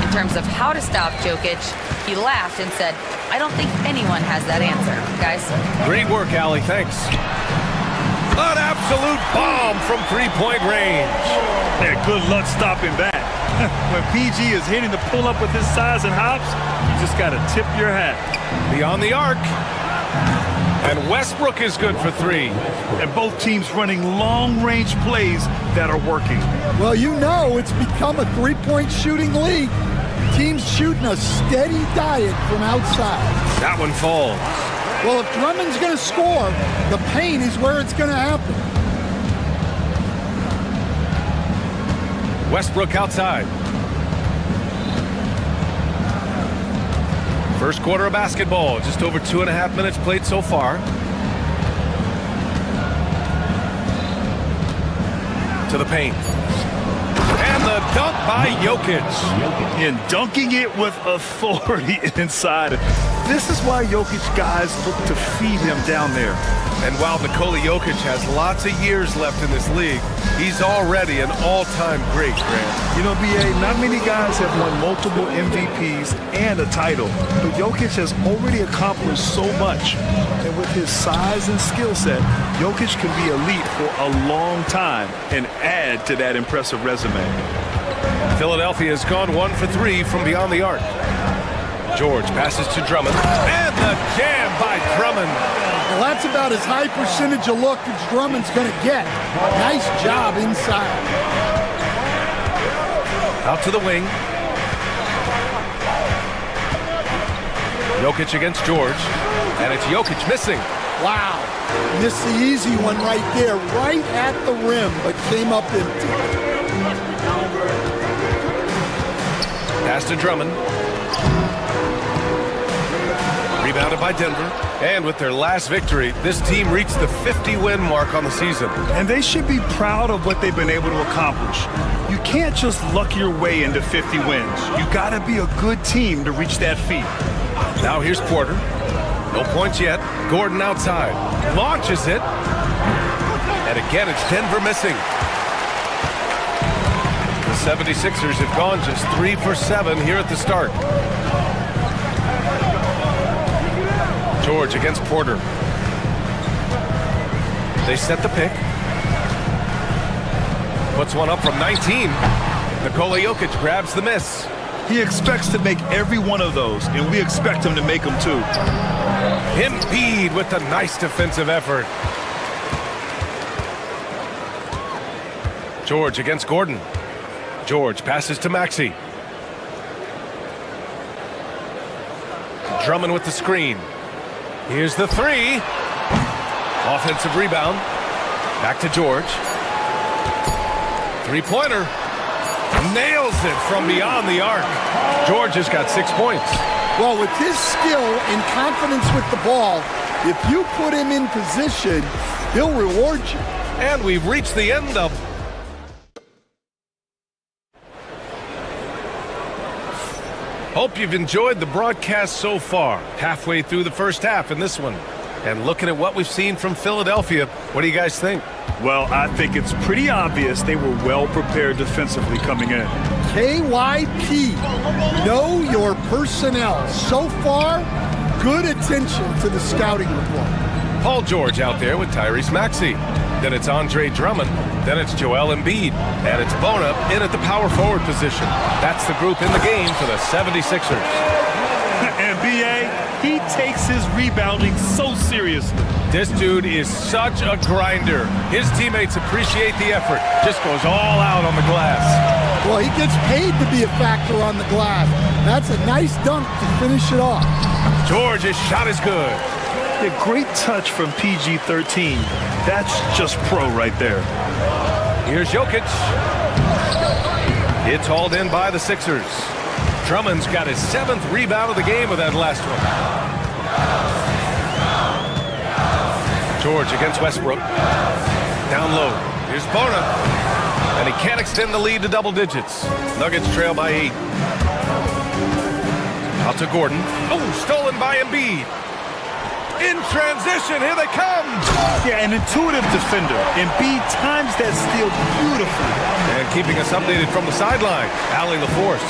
In terms of how to stop Jokic, he laughed and said, I don't think anyone has that answer, guys. Great work, Allie. Thanks. An absolute bomb from 3-point range. Yeah, good luck stopping that. When PG is hitting the pull-up with his size and hops, you just got to tip your hat. Beyond the arc. And Westbrook is good for 3. And both teams running long-range plays that are working. Well, you know it's become a three-point shooting league. Teams shooting a steady diet from outside. That one falls. Well, if Drummond's going to score, the paint is where it's going to happen. Westbrook outside. First quarter of basketball, just over 2.5 minutes played so far. To the paint. And the dunk by Jokic. And dunking it with authority inside. This is why Jokic guys look to feed him down there. And while Nikola Jokic has lots of years left in this league, he's already an all-time great, Grant. You know, B.A., not many guys have won multiple MVPs and a title, but Jokic has already accomplished so much. And with his size and skill set, Jokic can be elite for a long time and add to that impressive resume. Philadelphia has gone 1 for 3 from beyond the arc. George passes to Drummond. And the jam by Drummond. Well, that's about as high percentage of look as Drummond's going to get. Nice job inside. Out to the wing. Jokic against George. And it's Jokic missing. Wow. Missed the easy one right there, right at the rim, but came up empty. Pass to Drummond. Rebounded by Denver. And with their last victory, this team reached the 50-win mark on the season. And they should be proud of what they've been able to accomplish. You can't just luck your way into 50 wins. You got to be a good team to reach that feat. Now here's Porter. No points yet. Gordon outside. Launches it. And again, it's Denver missing. The 76ers have gone just 3 for 7 here at the start. George against Porter. They set the pick. Puts one up from 19. Nikola Jokic grabs the miss. He expects to make every one of those, and we expect him to make them too. Embiid with a nice defensive effort. George against Gordon. George passes to Maxey. Drummond with the screen. Here's the three. Offensive rebound. Back to George. Three-pointer. Nails it from beyond the arc. George has got 6 points. Well, with his skill and confidence with the ball, if you put him in position, he'll reward you. And we've reached the end of... Hope you've enjoyed the broadcast so far. Halfway through the first half in this one. And looking at what we've seen from Philadelphia, what do you guys think? Well, I think it's pretty obvious they were well prepared defensively coming in. KYP, know your personnel. So far, good attention to the scouting report. Paul George out there with Tyrese Maxey. Then it's Andre Drummond. Then it's Joel Embiid. And it's Bona in at the power forward position. That's the group in the game for the 76ers. And B.A., he takes his rebounding so seriously. This dude is such a grinder. His teammates appreciate the effort. Just goes all out on the glass. Well, he gets paid to be a factor on the glass. That's a nice dunk to finish it off. George's shot is good. A great touch from PG-13. That's just pro right there. Here's Jokic. It's hauled in by the Sixers. Drummond's got his 7th rebound of the game with that last one. George against Westbrook. Down low. Here's Bona. And he can't extend the lead to double digits. Nuggets trail by 8. Out to Gordon. Oh, stolen by Embiid. In transition, here they come. Yeah, an intuitive defender. Embiid times that steal beautifully. And keeping us updated from the sideline, Allie LaForce.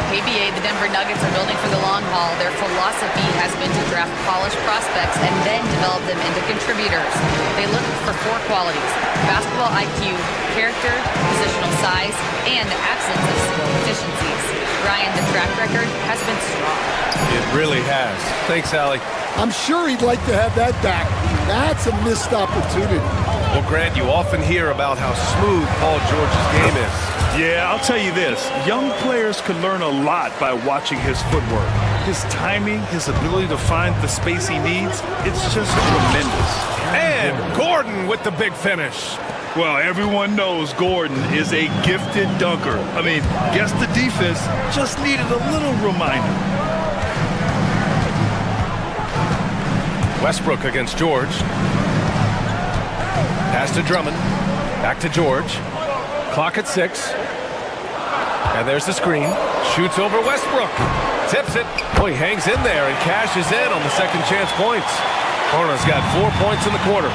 KBA, the Denver Nuggets are building for the long haul. Their philosophy has been to draft polished prospects and then develop them into contributors. They look for 4 qualities: basketball IQ, character, positional size, and the absence of skill deficiencies. Ryan, the track record has been strong. It really has. Thanks, Allie. I'm sure he'd like to have that back. That's a missed opportunity. Well, Grant, you often hear about how smooth Paul George's game is. Yeah, I'll tell you this. Young players can learn a lot by watching his footwork. His timing, his ability to find the space he needs, it's just tremendous. And Gordon with the big finish. Well, everyone knows Gordon is a gifted dunker. I mean, guess the defense just needed a little reminder. Westbrook against George. Pass to Drummond. Back to George. Clock at 6. And there's the screen. Shoots over Westbrook. Tips it. Oh, he hangs in there and cashes in on the second chance points. Bona's got 4 points in the quarter.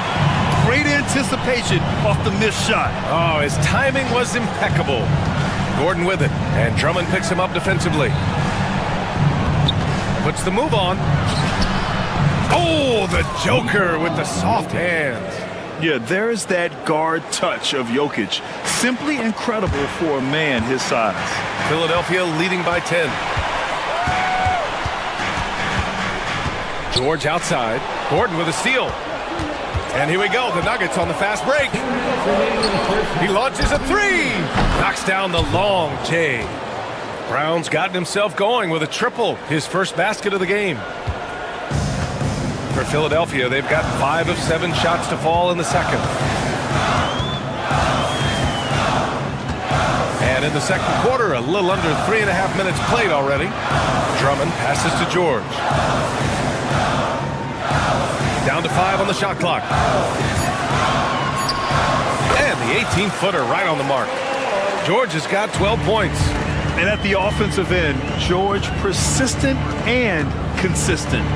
Great anticipation off the missed shot. Oh, his timing was impeccable. Gordon with it. And Drummond picks him up defensively. Puts the move on. Oh, the Joker with the soft hands. Yeah, there's that guard touch of Jokic. Simply incredible for a man his size. Philadelphia leading by 10. George outside. Gordon with a steal. And here we go. The Nuggets on the fast break. He launches a 3. Knocks down the long J. Brown's gotten himself going with a triple. His first basket of the game. For Philadelphia, they've got 5 of 7 shots to fall in the second. And in the second quarter, a little under 3.5 minutes played already. Drummond passes to George. Down to 5 on the shot clock. And the 18-footer right on the mark. George has got 12 points. And at the offensive end, George persistent and consistent.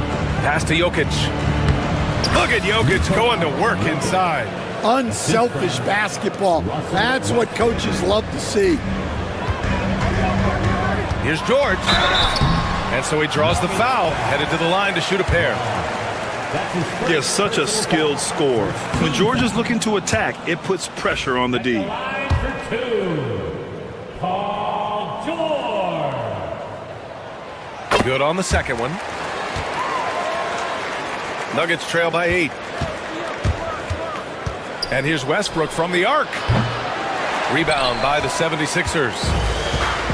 Pass to Jokic. Look at Jokic going to work inside. Unselfish basketball. That's what coaches love to see. Here's George. And so he draws the foul, headed to the line to shoot a pair. Yeah, such a skilled scorer. When George is looking to attack, it puts pressure on the D. Good on the second one. Nuggets trail by 8. And here's Westbrook from the arc. Rebound by the 76ers.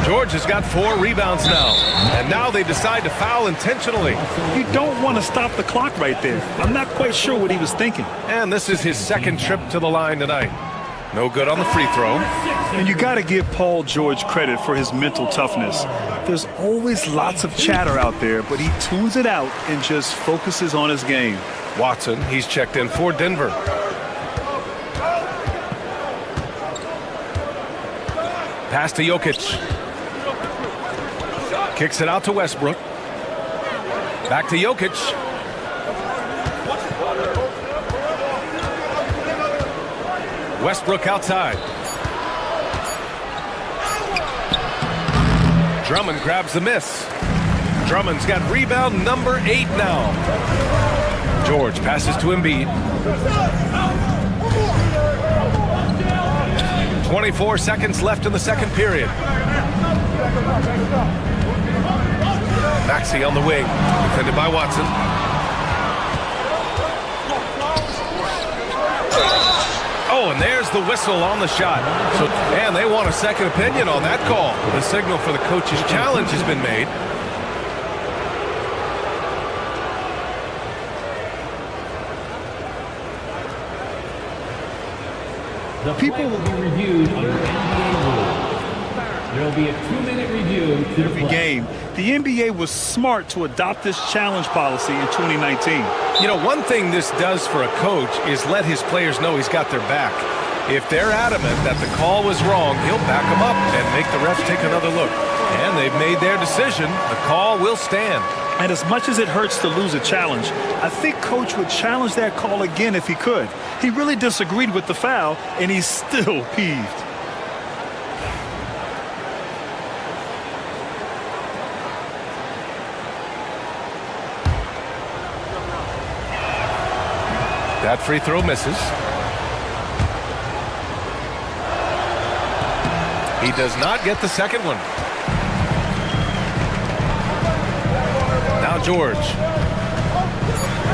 George has got 4 rebounds now. And now they decide to foul intentionally. You don't want to stop the clock right there. I'm not quite sure what he was thinking. And this is his second trip to the line tonight. No good on the free throw. And you got to give Paul George credit for his mental toughness. There's always lots of chatter out there, but he tunes it out and just focuses on his game. Watson, he's checked in for Denver. Pass to Jokic. Kicks it out to Westbrook. Back to Jokic. Westbrook outside. Drummond grabs the miss. Drummond's got rebound number 8 now. George passes to Embiid. 24 seconds left in the second period. Maxey on the wing, defended by Watson. Oh, and there's the whistle on the shot. And they want a second opinion on that call. The signal for the coach's challenge has been made. The people will be reviewed under NBA rules. There will be a 2-minute review to Every game, the NBA was smart to adopt this challenge policy in 2019. You know, one thing this does for a coach is let his players know he's got their back. If they're adamant that the call was wrong, he'll back them up and make the refs take another look. And they've made their decision. The call will stand. And as much as it hurts to lose a challenge, I think Coach would challenge that call again if he could. He really disagreed with the foul, and he's still peeved. That free throw misses. He does not get the second one. Now George.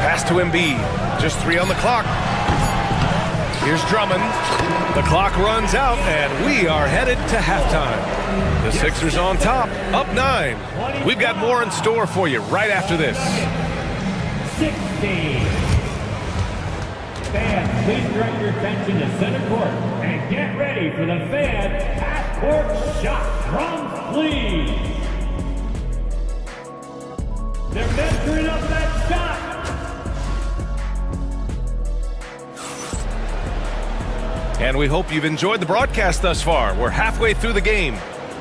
Pass to Embiid. Just 3 on the clock. Here's Drummond. The clock runs out, and we are headed to halftime. The Sixers on top, up 9. We've got more in store for you right after this. 16. Fans, please direct your attention to center court and get ready for the fan half-court shot. Drums, please. They're measuring up that shot. And we hope you've enjoyed the broadcast thus far. We're halfway through the game.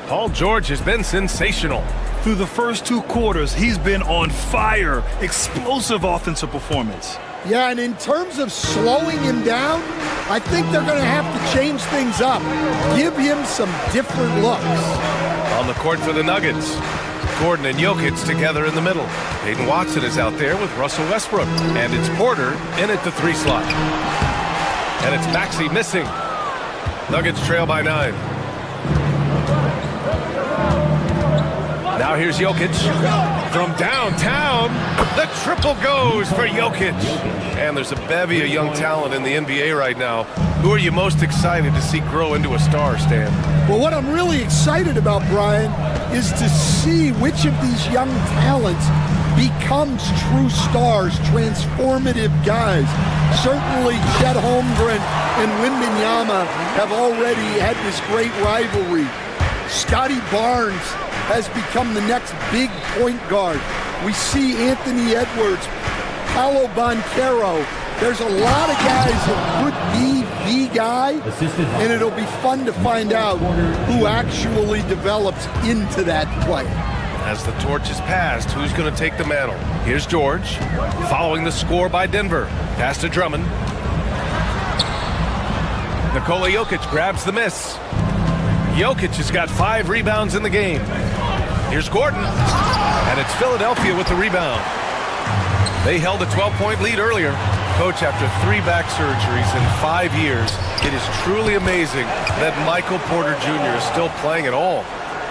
Paul George has been sensational. Through the first 2 quarters, he's been on fire. Explosive offensive performance. Yeah, and in terms of slowing him down, I think they're going to have to change things up. Give him some different looks. On the court for the Nuggets, Gordon and Jokic together in the middle. Peyton Watson is out there with Russell Westbrook. And it's Porter in at the 3 slot. And it's Maxey missing. Nuggets trail by 9. Now here's Jokic from downtown. The triple goes for Jokic. And there's a bevy of young talent in the NBA right now. Who are you most excited to see grow into a star, Stan? Well, what I'm really excited about, Brian, is to see which of these young talents becomes true stars, transformative guys. Certainly, Chet Holmgren and Wembanyama have already had this great rivalry. Scotty Barnes has become the next big point guard. We see Anthony Edwards, Paolo Banchero. There's a lot of guys that could be the guy, and it'll be fun to find out who actually develops into that player. As the torch is passed, who's going to take the mantle? Here's George, following the score by Denver. Pass to Drummond. Nikola Jokic grabs the miss. Jokic has got 5 rebounds in the game. Here's Gordon, and it's Philadelphia with the rebound. They held a 12-point lead earlier. Coach, after 3 back surgeries in 5 years, it is truly amazing that Michael Porter Jr. is still playing at all.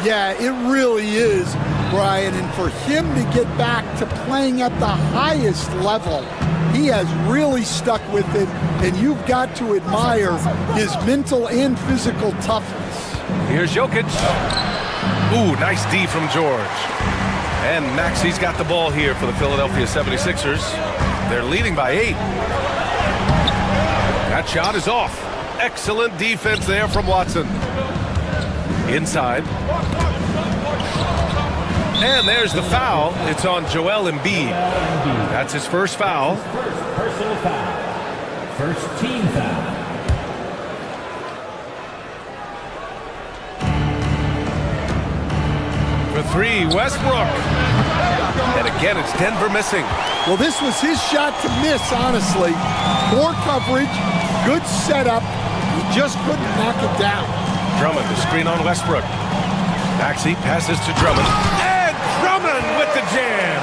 Yeah, it really is. Brian, and for him to get back to playing at the highest level, he has really stuck with it, and you've got to admire his mental and physical toughness. Here's Jokic. Ooh, nice D from George. And Maxi's got the ball here for the Philadelphia 76ers. They're leading by 8. That shot is off. Excellent defense there from Watson. Inside. And there's the foul. It's on Joel Embiid. That's his first foul. First personal foul. First team foul. For 3, Westbrook. And again, it's Denver missing. Well, this was his shot to miss, honestly. Poor coverage, good setup. He just couldn't knock it down. Drummond, the screen on Westbrook. Maxey passes to Drummond. And Drummond with the jam.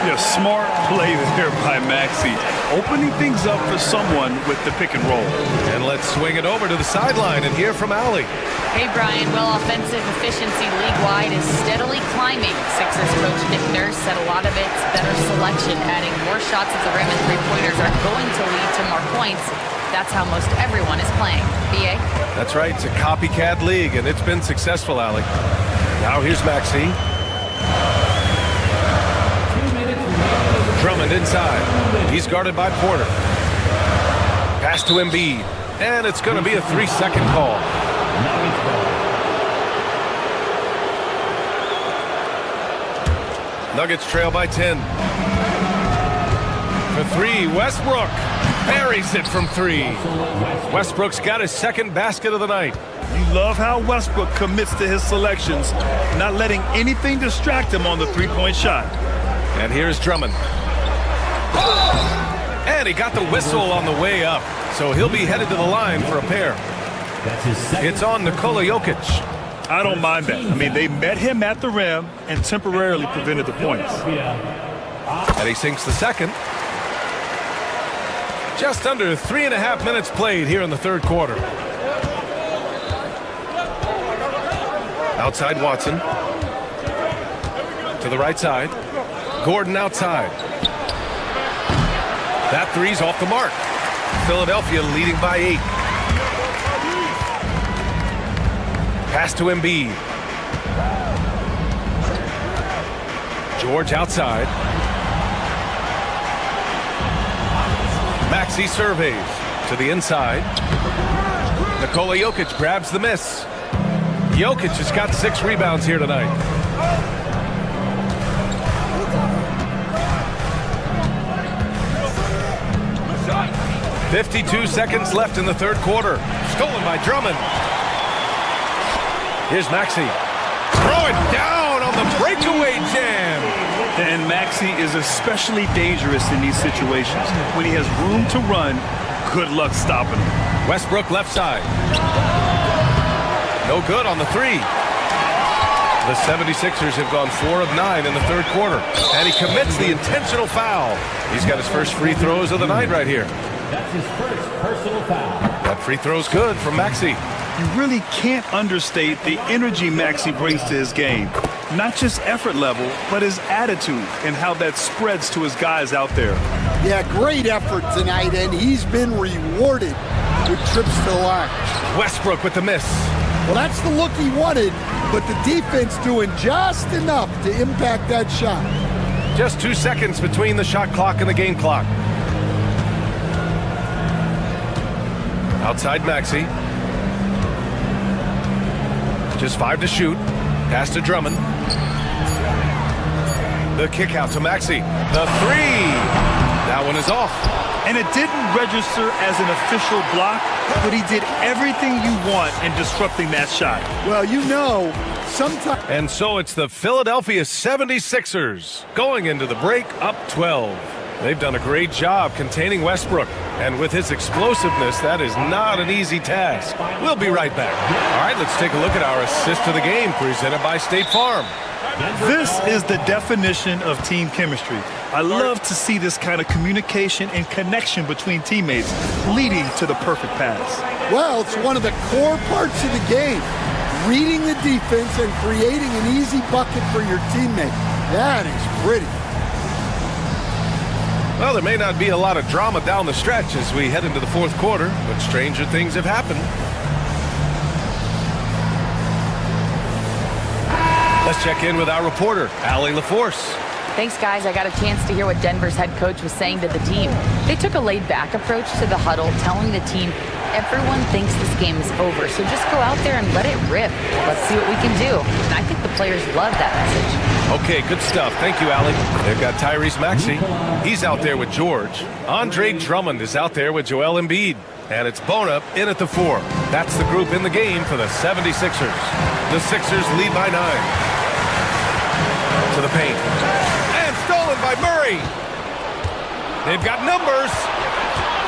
Yeah, smart play there by Maxey. Opening things up for someone with the pick and roll. And let's swing it over to the sideline and hear from Allie. Hey, Brian. Well, offensive efficiency league-wide is steadily climbing. Sixers coach Nick Nurse said a lot of it's better selection, adding more shots at the rim and three-pointers are going to lead to more points. That's how most everyone is playing. BA? That's right. It's a copycat league, and it's been successful, Allie. Now here's Maxey. Drummond inside. He's guarded by Porter. Pass to Embiid. And it's going to be a 3-second call. Nuggets trail by 10. For 3, Westbrook. Buries it from 3. Westbrook's got his second basket of the night. You love how Westbrook commits to his selections, not letting anything distract him on the three-point shot. And here's Drummond. And he got the whistle on the way up, so he'll be headed to the line for a pair. It's on Nikola Jokic. I don't mind that. I mean, they met him at the rim and temporarily prevented the points. And he sinks the second. Just under 3.5 minutes played here in the third quarter. Outside Watson. To the right side. Gordon outside. That three's off the mark. Philadelphia leading by 8. Pass to Embiid. George outside. Maxey surveys to the inside. Nikola Jokic grabs the miss. Jokic has got 6 rebounds here tonight. .52 seconds left in the third quarter. Stolen by Drummond. Here's Maxey. Throw it down on the breakaway jam. And Maxey is especially dangerous in these situations. When he has room to run, good luck stopping him. Westbrook left side. No good on the 3. The 76ers have gone 4 of 9 in the third quarter. And he commits the intentional foul. He's got his first free throws of the night right here. That's his first personal foul. That free throw's good from Maxey. You really can't understate the energy Maxey brings to his game. Not just effort level, but his attitude and how that spreads to his guys out there. Yeah, great effort tonight, and he's been rewarded with trips to the line. Westbrook with the miss. Well, that's the look he wanted, but the defense doing just enough to impact that shot. Just 2 seconds between the shot clock and the game clock. Outside Maxey. Just 5 to shoot. Pass to Drummond. The kick out to Maxey. The 3. That one is off. And it didn't register as an official block, but he did everything you want in disrupting that shot. Well, you know, sometimes... And so it's the Philadelphia 76ers going into the break up 12. They've done a great job containing Westbrook. And with his explosiveness, that is not an easy task. We'll be right back. All right, let's take a look at our assist to the game presented by State Farm. This is the definition of team chemistry. I love to see this kind of communication and connection between teammates leading to the perfect pass. Well, it's one of the core parts of the game. reading the defense and creating an easy bucket for your teammate. That is pretty. Well, there may not be a lot of drama down the stretch as we head into the fourth quarter, but stranger things have happened. Let's check in with our reporter, Allie LaForce. Thanks, guys. I got a chance to hear what Denver's head coach was saying to the team. They took a laid-back approach to the huddle, telling the team, everyone thinks this game is over, so just go out there and let it rip. Let's see what we can do. And I think the players love that message. Okay, good stuff. Thank you, Allie. They've got Tyrese Maxey. He's out there with George. Andre Drummond is out there with Joel Embiid. And it's Bona in at the 4. That's the group in the game for the 76ers. The Sixers lead by 9. To the paint. And stolen by Murray. They've got numbers.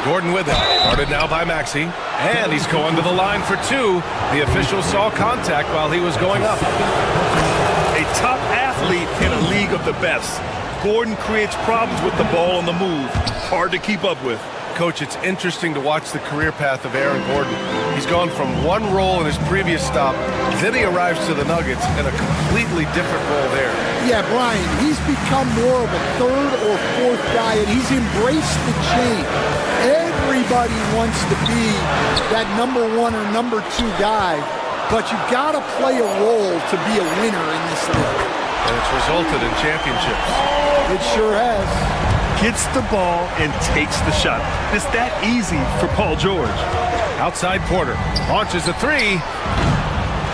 Gordon with it. Guarded now by Maxey. And he's going to the line for 2. The official saw contact while he was going up. A top athlete in a league of the best. Gordon creates problems with the ball on the move. Hard to keep up with. Coach, it's interesting to watch the career path of Aaron Gordon. He's gone from one role in his previous stop, then he arrives to the Nuggets in a completely different role there. Yeah, Brian, he's become more of a third or fourth guy, and he's embraced the change. Everybody wants to be that number 1 or number 2 guy, but you got to play a role to be a winner in this league. And it's resulted in championships. It sure has. Gets the ball and takes the shot. It's that easy for Paul George. Outside Porter. Launches a 3.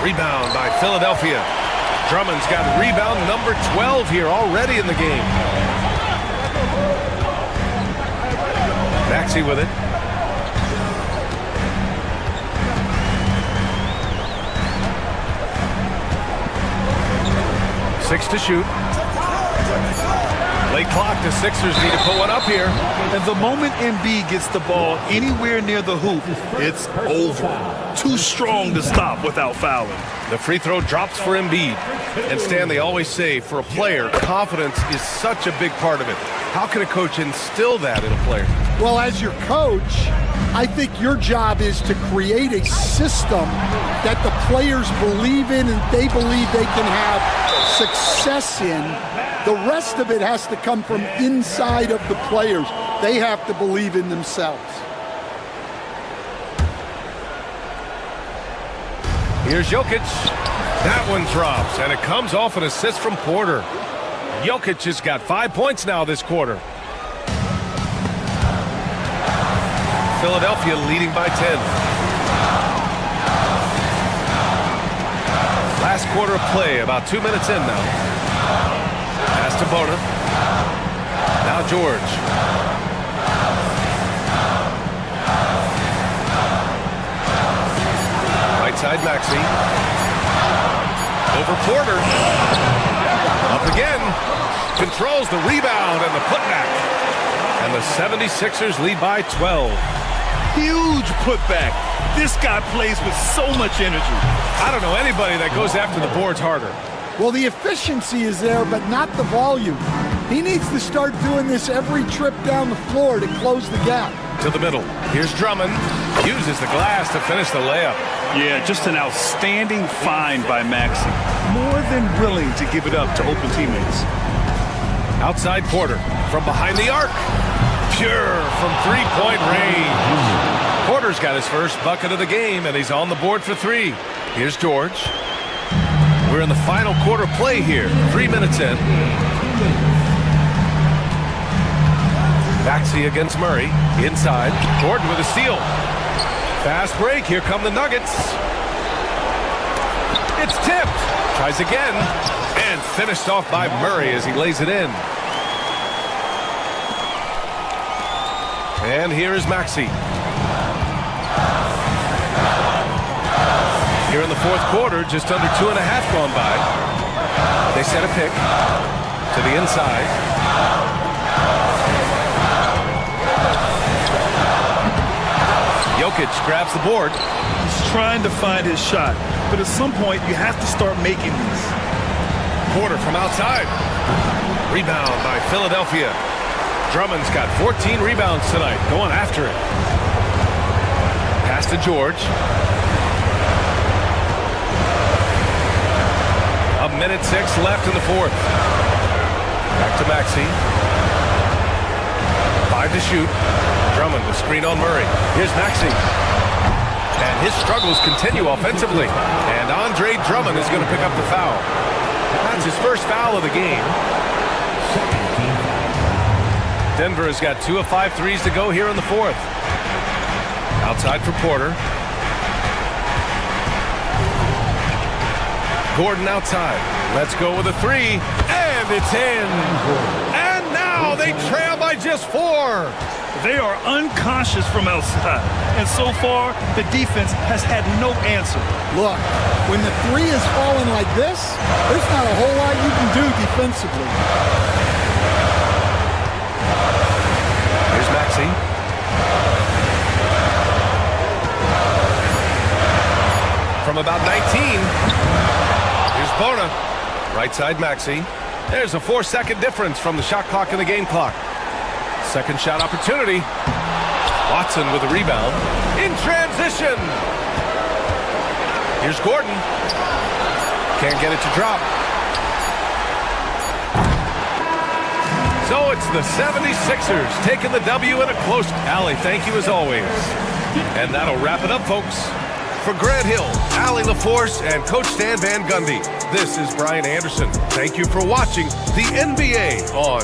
Rebound by Philadelphia. Drummond's got rebound number 12 here already in the game. Maxey with it. Six to shoot. Late clock, the Sixers need to put one up here. And the moment Embiid gets the ball anywhere near the hoop, it's over. Too strong to stop without fouling. The free throw drops for Embiid. And Stan, they always say, for a player, confidence is such a big part of it. How can a coach instill that in a player? Well, as your coach, I think your job is to create a system that the players believe in and they believe they can have success in. The rest of it has to come from inside of the players. They have to believe in themselves. Here's Jokic. That one drops, and it comes off an assist from Porter. Jokic has got 5 points now this quarter. Philadelphia leading by 10. Last quarter of play, about 2 minutes in now. Pass to Bona. Now George. Right side Maxey. Over Porter. Up again. Controls the rebound and the putback. And the 76ers lead by 12. Huge putback. This guy plays with so much energy. I don't know anybody that goes after the boards harder. Well, the efficiency is there, but not the volume. He needs to start doing this every trip down the floor to close the gap. To the middle. Here's Drummond. Uses the glass to finish the layup. Yeah, just an outstanding find by Maxey. More than willing to give it up to open teammates. Outside Porter. From behind the arc. Pure from three-point range. Porter's got his first bucket of the game, and he's on the board for 3. Here's George. We're in the final quarter play here. 3 minutes in. Maxey against Murray. Inside. Gordon with a steal. Fast break. Here come the Nuggets. It's tipped. Tries again. And finished off by Murray as he lays it in. And here is Maxey. Here in the fourth quarter, just under 2.5 gone by. They set a pick to the inside. Jokic grabs the board. He's trying to find his shot, but at some point you have to start making these. Porter from outside. Rebound by Philadelphia. Drummond's got 14 rebounds tonight, going after it. Pass to George. minute 6 left in the fourth. Back to Maxey. 5 to shoot. Drummond, the screen on Murray. Here's Maxey. And his struggles continue offensively. And Andre Drummond is going to pick up the foul. That's his first foul of the game. Denver has got 2 of 5 threes to go here in the fourth. Outside for Porter. Gordon outside. Let's go with a 3. And it's in. And now they trail by just 4. They are unconscious from outside. And so far, the defense has had no answer. Look, when the 3 is falling like this, there's not a whole lot you can do defensively. Here's Maxey. From about 19. Here's Bona. Right side Maxey. There's a 4-second difference from the shot clock and the game clock. Second shot opportunity. Watson with a rebound. In transition. Here's Gordon. Can't get it to drop. So it's the 76ers taking the W in a close. Allie, thank you as always. And that'll wrap it up, folks. For Grant Hill, Allie LaForce, and Coach Stan Van Gundy, this is Brian Anderson. Thank you for watching the NBA on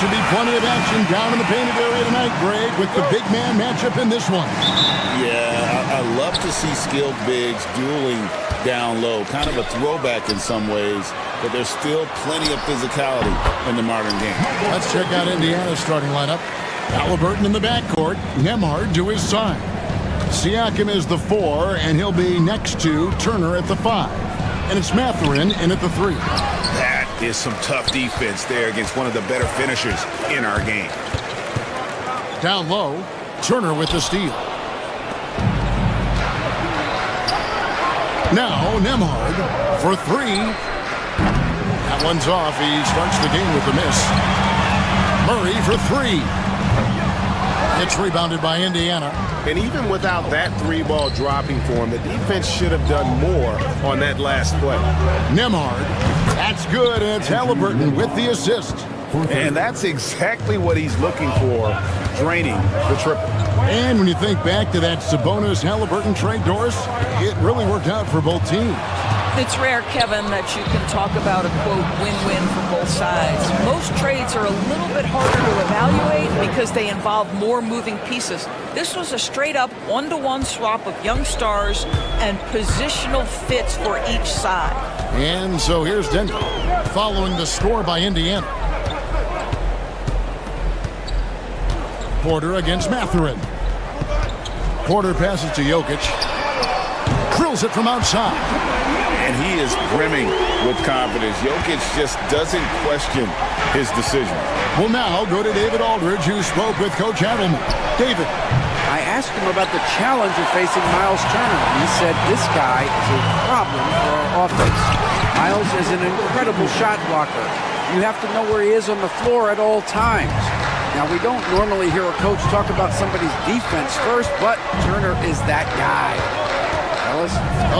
should be plenty of action down in the painted area tonight, Greg, with the big man matchup in this one. Yeah, I love to see skilled bigs dueling down low. Kind of a throwback in some ways, but there's still plenty of physicality in the modern game. Let's check out Indiana's starting lineup. Halliburton in the backcourt, Nembhard to his side. Siakam is the 4, and he'll be next to Turner at the 5. And it's Mathurin in at the 3. That is some tough defense there against one of the better finishers in our game. Down low, Turner with the steal. Now Nembhard for 3. That one's off. He starts the game with a miss. Murray for 3. It's rebounded by Indiana. And even without that 3-ball dropping for him, the defense should have done more on that last play. Nembhard, that's good. And it's Halliburton with the assist. And that's exactly what he's looking for, draining the triple. And when you think back to that Sabonis-Halliburton trade, Doris, it really worked out for both teams. It's rare, Kevin, that you can talk about a, quote, win-win for both sides. Most trades are a little bit harder to evaluate because they involve more moving pieces. This was a straight-up one-to-one swap of young stars and positional fits for each side. And so here's Denver, following the score by Indiana. Porter against Mathurin. Porter passes to Jokic. Drills it from outside. And he is brimming with confidence. Jokic just doesn't question his decision. We'll now go to David Aldridge, who spoke with Coach Adelman. David. I asked him about the challenge of facing Miles Turner. He said this guy is a problem for our offense. Miles is an incredible shot blocker. You have to know where he is on the floor at all times. Now, we don't normally hear a coach talk about somebody's defense first, but Turner is that guy. Fellas?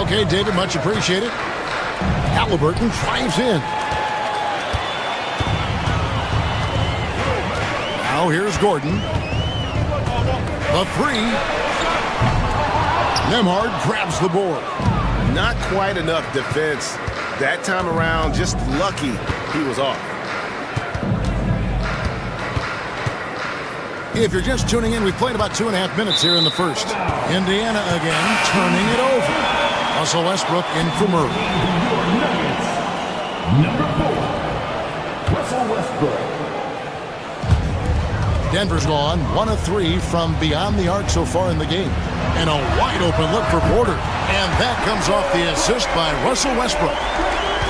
Okay, David, much appreciated. Halliburton drives in. Now here's Gordon. The 3. Nembhard grabs the board. Not quite enough defense. That time around, just lucky he was off. If you're just tuning in, we've played about 2.5 minutes here in the first. Indiana again, turning it over. Russell Westbrook in for Murray. Number 4, Russell Westbrook. Denver's gone 1 of 3 from beyond the arc so far in the game. And a wide open look for Porter. And that comes off the assist by Russell Westbrook.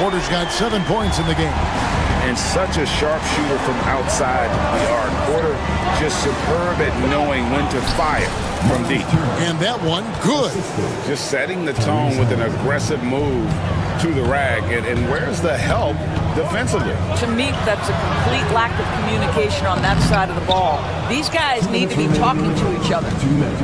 Porter's got 7 points in the game. And such a sharp shooter from outside the arc. Porter just superb at knowing when to fire from deep. And that one, good. Just setting the tone with an aggressive move to the rack. And where's the help defensively? To me, that's a complete lack of communication on that side of the ball. These guys need to be talking to each other.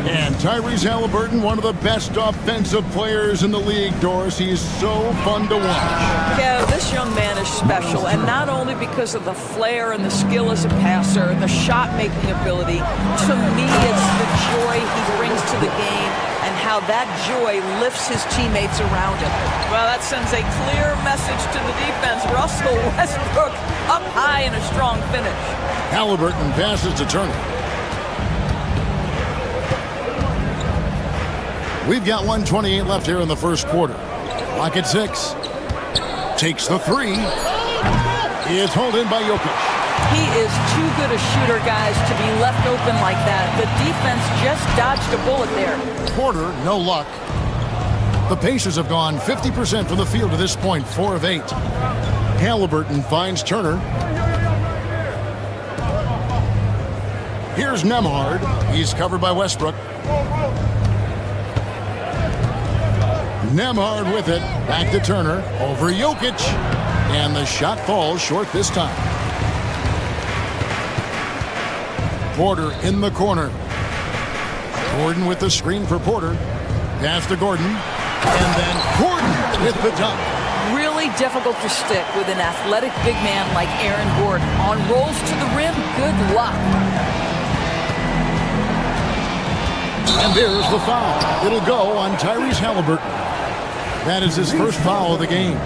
And Tyrese Halliburton, one of the best offensive players in the league, Doris. He's so fun to watch. Kev, this young man is special, and not only because of the flair and the skill as a passer and the shot-making ability. To me, it's the joy he brings to the game and how that joy lifts his teammates around him. Well, that sends a clear message to the defense. Russell Westbrook up high in a strong finish. Halliburton passes to Turner. We've got 1:28 left here in the first quarter. Clock at 6. Takes the 3. It's hauled in by Jokic. He is too good a shooter, guys, to be left open like that. The defense just dodged a bullet there. Porter, no luck. The Pacers have gone 50% from the field to this point, 4 of 8. Halliburton finds Turner. Here's Nembhard. He's covered by Westbrook. Nembhard with it. Back to Turner. Over Jokic. And the shot falls short this time. Porter in the corner. Gordon with the screen for Porter. Pass to Gordon. And then Gordon with the dunk. Really difficult to stick with an athletic big man like Aaron Gordon. On rolls to the rim, good luck. And there's the foul. It'll go on Tyrese Halliburton. That is his first foul of the game.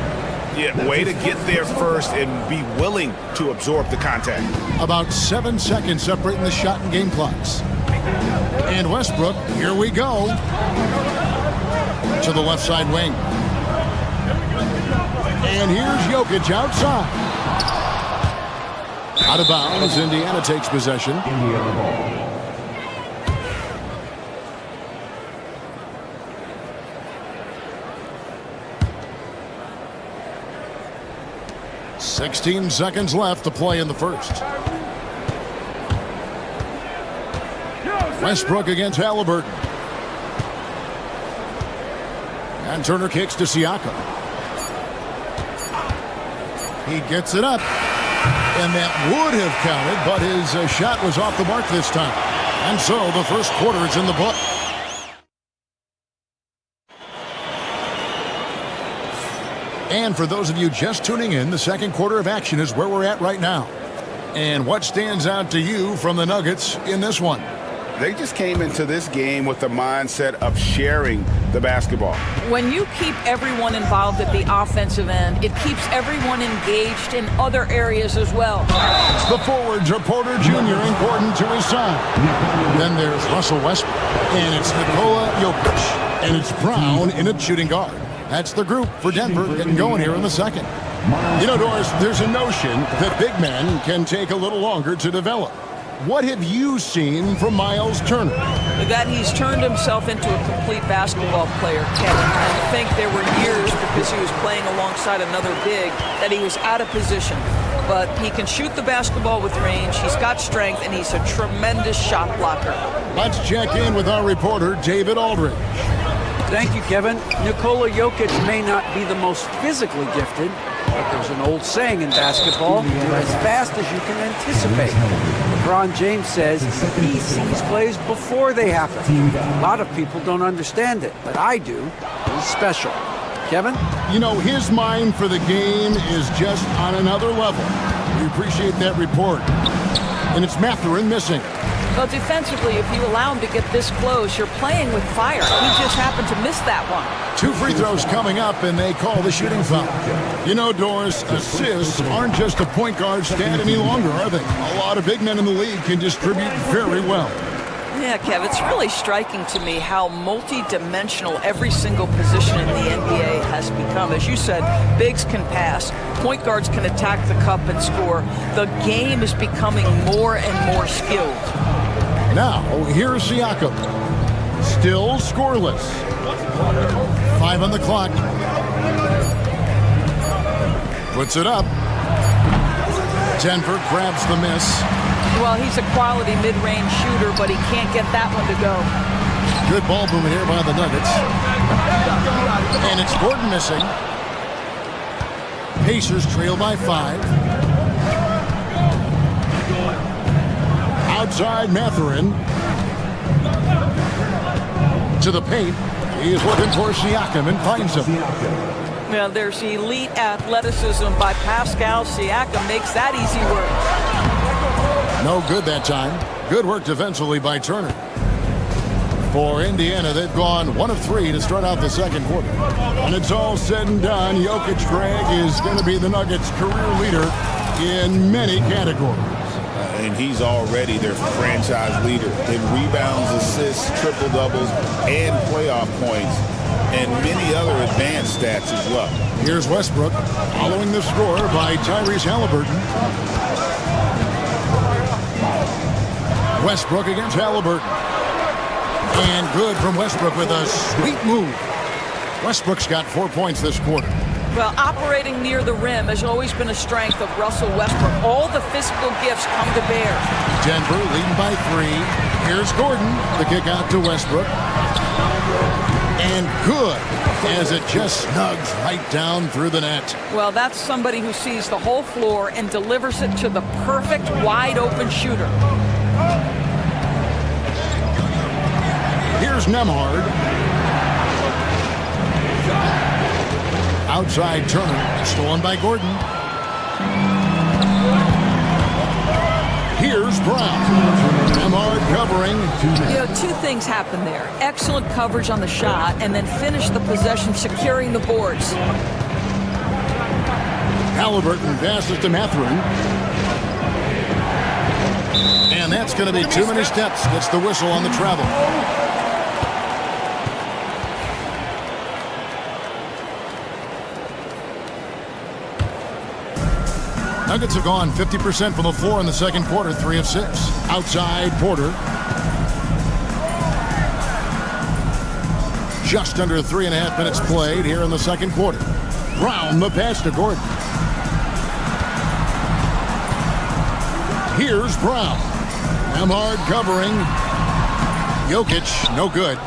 Yeah, way to get there first and be willing to absorb the contact. About 7 seconds separating the shot and game clocks. And Westbrook, here we go. To the left side wing. And here's Jokic outside. Out of bounds, Indiana takes possession. Indiana ball. 16 seconds left to play in the first. Westbrook against Halliburton. And Turner kicks to Siakam. He gets it up. And that would have counted, but his shot was off the mark this time. And so the first quarter is in the book. And for those of you just tuning in, the second quarter of action is where we're at right now. And what stands out to you from the Nuggets in this one? They just came into this game with the mindset of sharing the basketball. When you keep everyone involved at the offensive end, it keeps everyone engaged in other areas as well. The forwards are Porter Jr. and Gordon to his side. Then there's Russell Westbrook. And it's Nikola Jokic. And it's Brown in at shooting guard. That's the group for Denver getting going here in the second. You know, Doris, there's a notion that big men can take a little longer to develop. What have you seen from Miles Turner? That he's turned himself into a complete basketball player, Kevin. I think there were years because he was playing alongside another big that he was out of position. But he can shoot the basketball with range, he's got strength, and he's a tremendous shot blocker. Let's check in with our reporter, David Aldridge. Thank you, Kevin. Nikola Jokic may not be the most physically gifted, but there's an old saying in basketball, you're as fast as you can anticipate. LeBron James says he sees plays before they happen. A lot of people don't understand it, but I do. He's special. Kevin? You know, his mind for the game is just on another level. We appreciate that report. And it's Mathurin missing. Well, defensively, if you allow him to get this close, you're playing with fire. He just happened to miss that one. 2 free throws coming up, and they call the shooting foul. You know, Doris, assists aren't just a point guard stat any longer, are they? A lot of big men in the league can distribute very well. Yeah, Kev, it's really striking to me how multi-dimensional every single position in the NBA has become. As you said, bigs can pass, point guards can attack the cup and score. The game is becoming more and more skilled. Now, here's Siakam. Still scoreless. 5 on the clock. Puts it up. Denver grabs the miss. Well, he's a quality mid-range shooter, but he can't get that one to go. Good ball movement here by the Nuggets. And it's Gordon missing. Pacers trail by 5. Outside Mathurin. To the paint. He is looking for Siakam and finds him. Now, there's elite athleticism by Pascal Siakam. Makes that easy work. No good that time. Good work defensively by Turner. For Indiana, they've gone 1 of 3 to start out the second quarter. And it's all said and done, Jokic, Greg, is going to be the Nuggets' career leader in many categories. And he's already their franchise leader in rebounds, assists, triple-doubles, and playoff points, and many other advanced stats as well. Here's Westbrook following the score by Tyrese Halliburton. Westbrook against Halliburton. And good from Westbrook with a sweet move. Westbrook's got 4 points this quarter. Well, operating near the rim has always been a strength of Russell Westbrook. All the physical gifts come to bear. Denver leading by 3. Here's Gordon. The kick out to Westbrook. And good, as it just snugs right down through the net. Well, that's somebody who sees the whole floor and delivers it to the perfect wide-open shooter. Here's Nemhard. Outside Turner, stolen by Gordon. Here's Brown. Nemhard covering. You know, 2 things happen there. Excellent coverage on the shot, and then finish the possession securing the boards. Halliburton passes to Mathurin. And that's going to be too many steps. Gets the whistle on the travel. Nuggets have gone 50% from the floor in the second quarter, 3 of 6. Outside, Porter. Just under 3.5 minutes played here in the second quarter. Brown, the pass to Gordon. Here's Brown. Nembhard covering. Jokic, no good.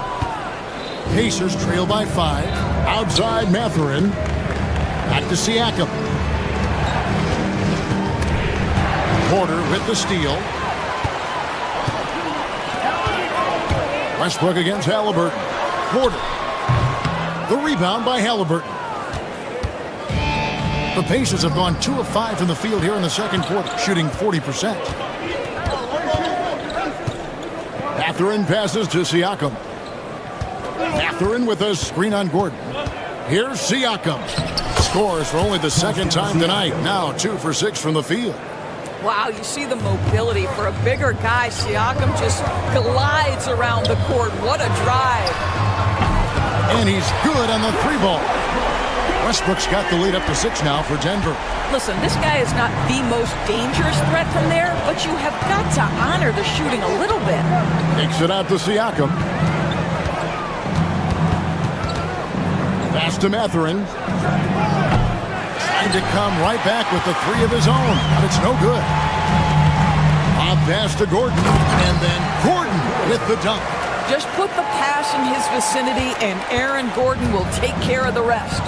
Pacers trail by 5. Outside, Mathurin. Back to Siakam. Porter with the steal. Westbrook against Halliburton. Porter. The rebound by Halliburton. The Pacers have gone 2 of 5 from the field here in the second quarter, shooting 40%. Mathurin passes to Siakam. Mathurin with a screen on Gordon. Here's Siakam. Scores for only the second time tonight. Now 2 for 6 from the field. Wow, you see the mobility for a bigger guy. Siakam just glides around the court. What a drive. And he's good on the 3-ball. Westbrook's got the lead up to 6 now for Denver. Listen, this guy is not the most dangerous threat from there, but you have got to honor the shooting a little bit. Takes it out to Siakam. Pass to Mathurin. Trying to come right back with the 3 of his own, but it's no good. Bob pass to Gordon, and then Gordon with the dunk. Just put the pass in his vicinity, and Aaron Gordon will take care of the rest.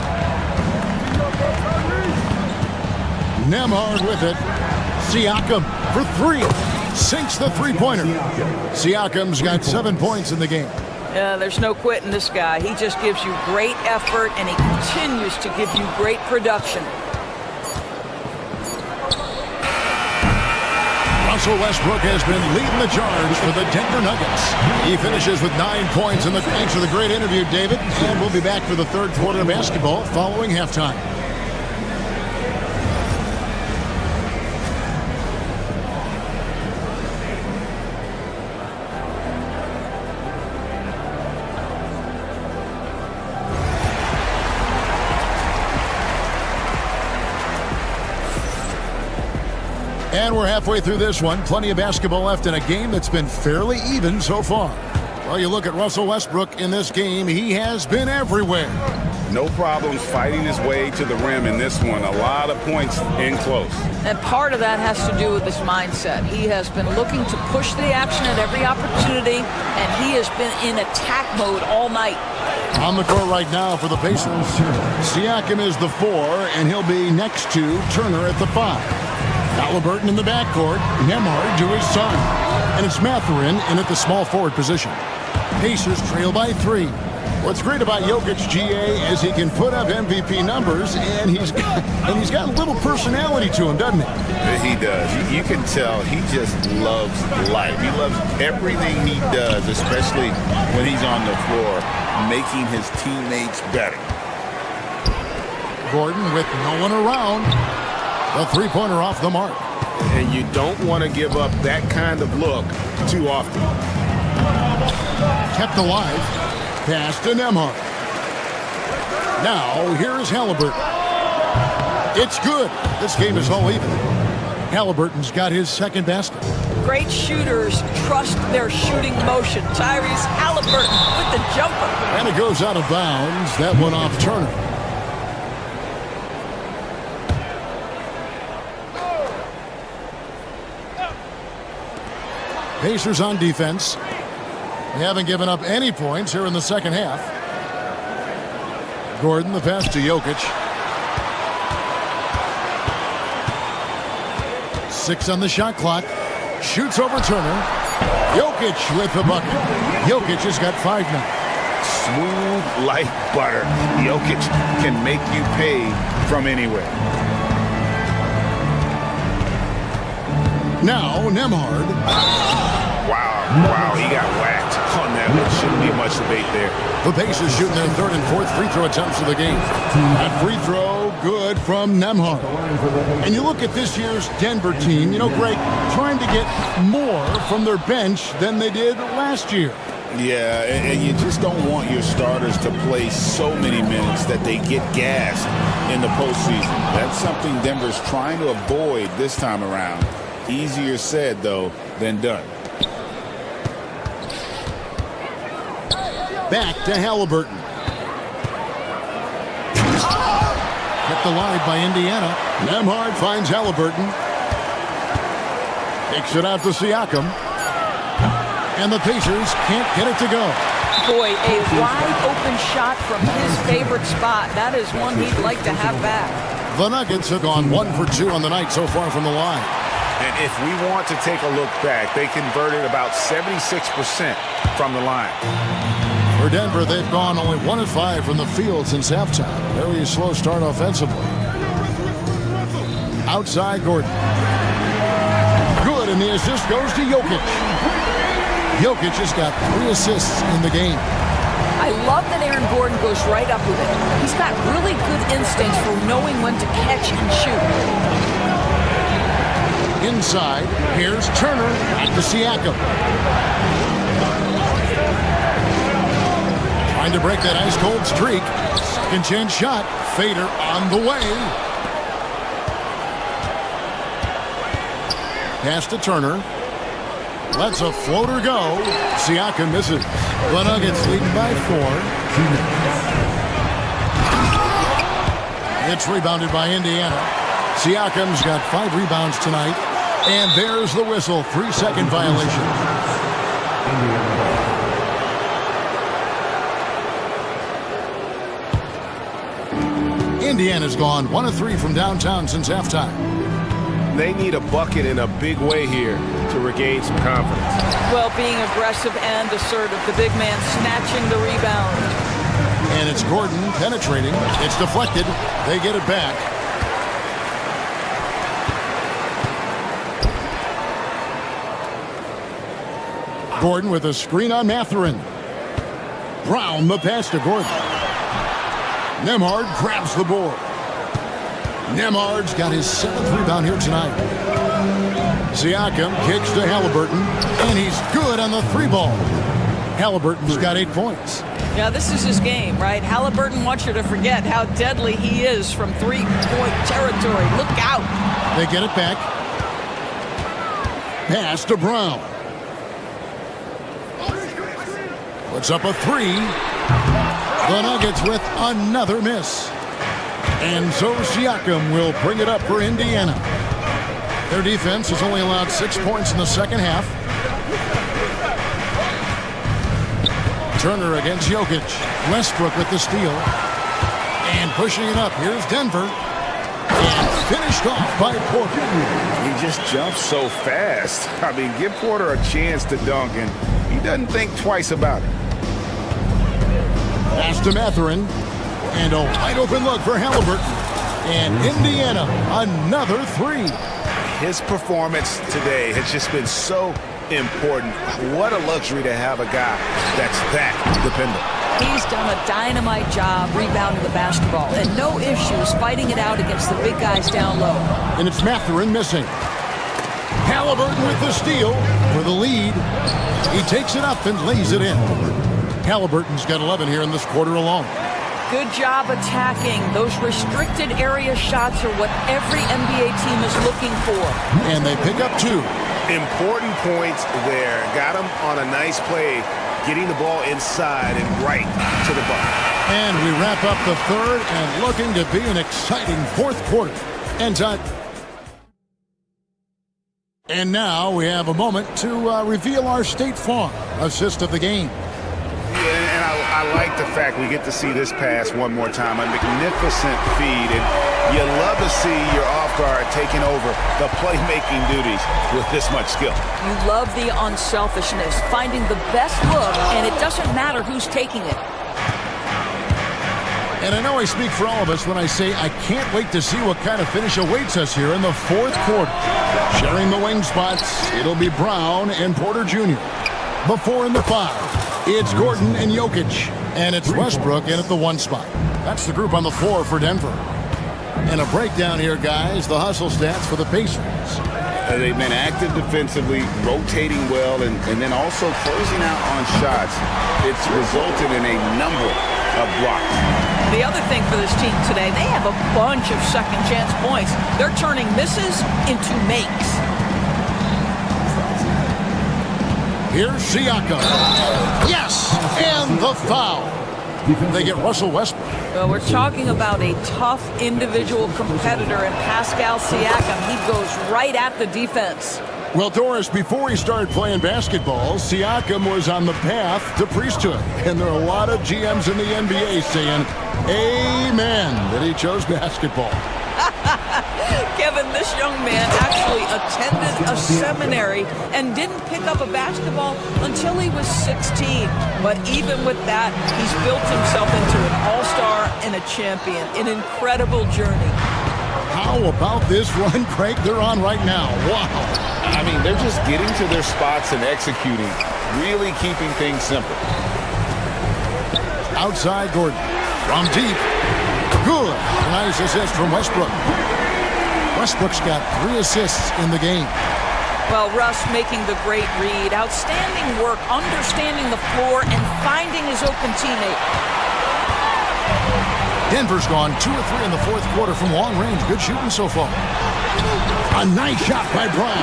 Nembhard with it. Siakam for 3. Sinks the 3-pointer. Siakam's got 7 points in the game. Yeah, there's no quitting this guy. He just gives you great effort, and he continues to give you great production. Russell Westbrook has been leading the charge for the Denver Nuggets. He finishes with 9 points. And thanks for the great interview, David. And we'll be back for the third quarter of basketball following halftime. And we're halfway through this one. Plenty of basketball left in a game that's been fairly even so far. Well, you look at Russell Westbrook in this game, he has been everywhere. No problems fighting his way to the rim in this one. A lot of points in close. And part of that has to do with his mindset. He has been looking to push the action at every opportunity, and he has been in attack mode all night. On the court right now for the Pacers. Siakam is the 4, and he'll be next to Turner at the 5. Halliburton in the backcourt, Nembhard to his son. And it's Mathurin in at the small forward position. Pacers trail by 3. What's great about Jokic, GA, is he can put up MVP numbers, and he's got a little personality to him, doesn't he? He does. You can tell he just loves life. He loves everything he does, especially when he's on the floor, making his teammates better. Gordon with no one around. The 3-pointer off the mark. And you don't want to give up that kind of look too often. Kept alive. Pass to Nembhard. Now, here's Halliburton. It's good. This game is all even. Halliburton's got his second basket. Great shooters trust their shooting motion. Tyrese Halliburton with the jumper. And it goes out of bounds. That one off Turner. Pacers on defense. They haven't given up any points here in the second half. Gordon, the pass to Jokic. 6 on the shot clock. Shoots over Turner. Jokic with the bucket. Jokic has got 5 now. Smooth like butter. Jokic can make you pay from anywhere. Now, Nembhard. Wow, he got whacked on that There shouldn't be much debate there. The Pacers shooting their third and fourth free throw attempts of the game. That free throw, good from Nembhard. And you look at this year's Denver team, you know, Greg, trying to get more from their bench than they did last year. Yeah, and you just don't want your starters to play so many minutes that they get gassed in the postseason. That's something Denver's trying to avoid this time around. Easier said, though, than done. Back to Halliburton. Kept alive by Indiana. Nembhard finds Halliburton. Takes it out to Siakam. And the Pacers can't get it to go. Boy, a wide open shot from his favorite spot. That is one he'd like to have back. The Nuggets have gone 1 for 2 on the night so far from the line. And if we want to take a look back, they converted about 76% from the line. For Denver, they've gone only 1 of 5 from the field since halftime. Very slow start offensively. Outside Gordon. Good, and the assist goes to Jokic. Jokic has got 3 assists in the game. I love that Aaron Gordon goes right up with it. He's got really good instincts for knowing when to catch and shoot. Inside, here's Turner at the Siakam. Trying to break that ice-cold streak. Second chance shot. Fader on the way. Pass to Turner. Lets a floater go. Siakam misses. The Nuggets leading by 4. It's rebounded by Indiana. Siakam's got 5 rebounds tonight. And there's the whistle. 3-second violation. Indiana's gone 1 of 3 from downtown since halftime. They need a bucket in a big way here to regain some confidence. Well, being aggressive and assertive. The big man snatching the rebound. And it's Gordon penetrating. It's deflected. They get it back. Gordon with a screen on Mathurin. Brown the pass to Gordon. Nembhard grabs the board. Nembhard's got his 7th rebound here tonight. Siakam kicks to Halliburton, and he's good on the 3-ball. Halliburton's got 8 points. Yeah, this is his game, right? Halliburton wants you to forget how deadly he is from 3-point territory. Look out. They get it back. Pass to Brown. Puts up a 3. The Nuggets with another miss. And so Siakam will bring it up for Indiana. Their defense has only allowed 6 points in the second half. Turner against Jokic. Westbrook with the steal. And pushing it up. Here's Denver. And finished off by Porter. He just jumps so fast. I mean, give Porter a chance to dunk, and he doesn't think twice about it. Pass to Mathurin. And a wide open look for Halliburton. And Indiana, another 3. His performance today has just been so important. What a luxury to have a guy that's that dependable. He's done a dynamite job rebounding the basketball, and no issues fighting it out against the big guys down low. And it's Mathurin missing. Halliburton with the steal for the lead. He takes it up and lays it in. Halliburton's got 11 here in this quarter alone. Good job attacking. Those restricted area shots are what every NBA team is looking for. And they pick up 2. Important points there. Got him on a nice play, getting the ball inside and right to the bucket. And we wrap up the third and looking to be an exciting fourth quarter. And now we have a moment to reveal our State Farm assist of the game. And I like the fact we get to see this pass one more time. A magnificent feed, and you love to see your off guard taking over the playmaking duties with this much skill. You love the unselfishness, finding the best look, and it doesn't matter who's taking it. And I know I speak for all of us when I say I can't wait to see what kind of finish awaits us here in the fourth quarter. Sharing the wing spots, it'll be Brown and Porter Jr. The 4 and the 5. It's Gordon and Jokic. And it's Westbrook in at the 1 spot. That's the group on the floor for Denver. And a breakdown here, guys. The hustle stats for the Pacers. They've been active defensively, rotating well, and then also closing out on shots. It's resulted in a number of blocks. The other thing for this team today, they have a bunch of second chance points. They're turning misses into makes. Here's Siakam. Yes! And the foul. They get Russell Westbrook. Well, we're talking about a tough individual competitor in Pascal Siakam. He goes right at the defense. Well, Doris, before he started playing basketball, Siakam was on the path to priesthood. And there are a lot of GMs in the NBA saying, amen, that he chose basketball. Kevin, this young man actually attended a seminary and didn't pick up a basketball until he was 16. But even with that, he's built himself into an all-star and a champion. An incredible journey. How about this run, Craig, they're on right now? Wow. I mean, they're just getting to their spots and executing, really keeping things simple. Outside Gordon. From deep. Good. Nice assist from Westbrook. Westbrook's got 3 assists in the game. Well, Russ making the great read. Outstanding work, understanding the floor, and finding his open teammate. Denver's gone 2 or 3 in the 4th quarter from long range. Good shooting so far. A nice shot by Brown.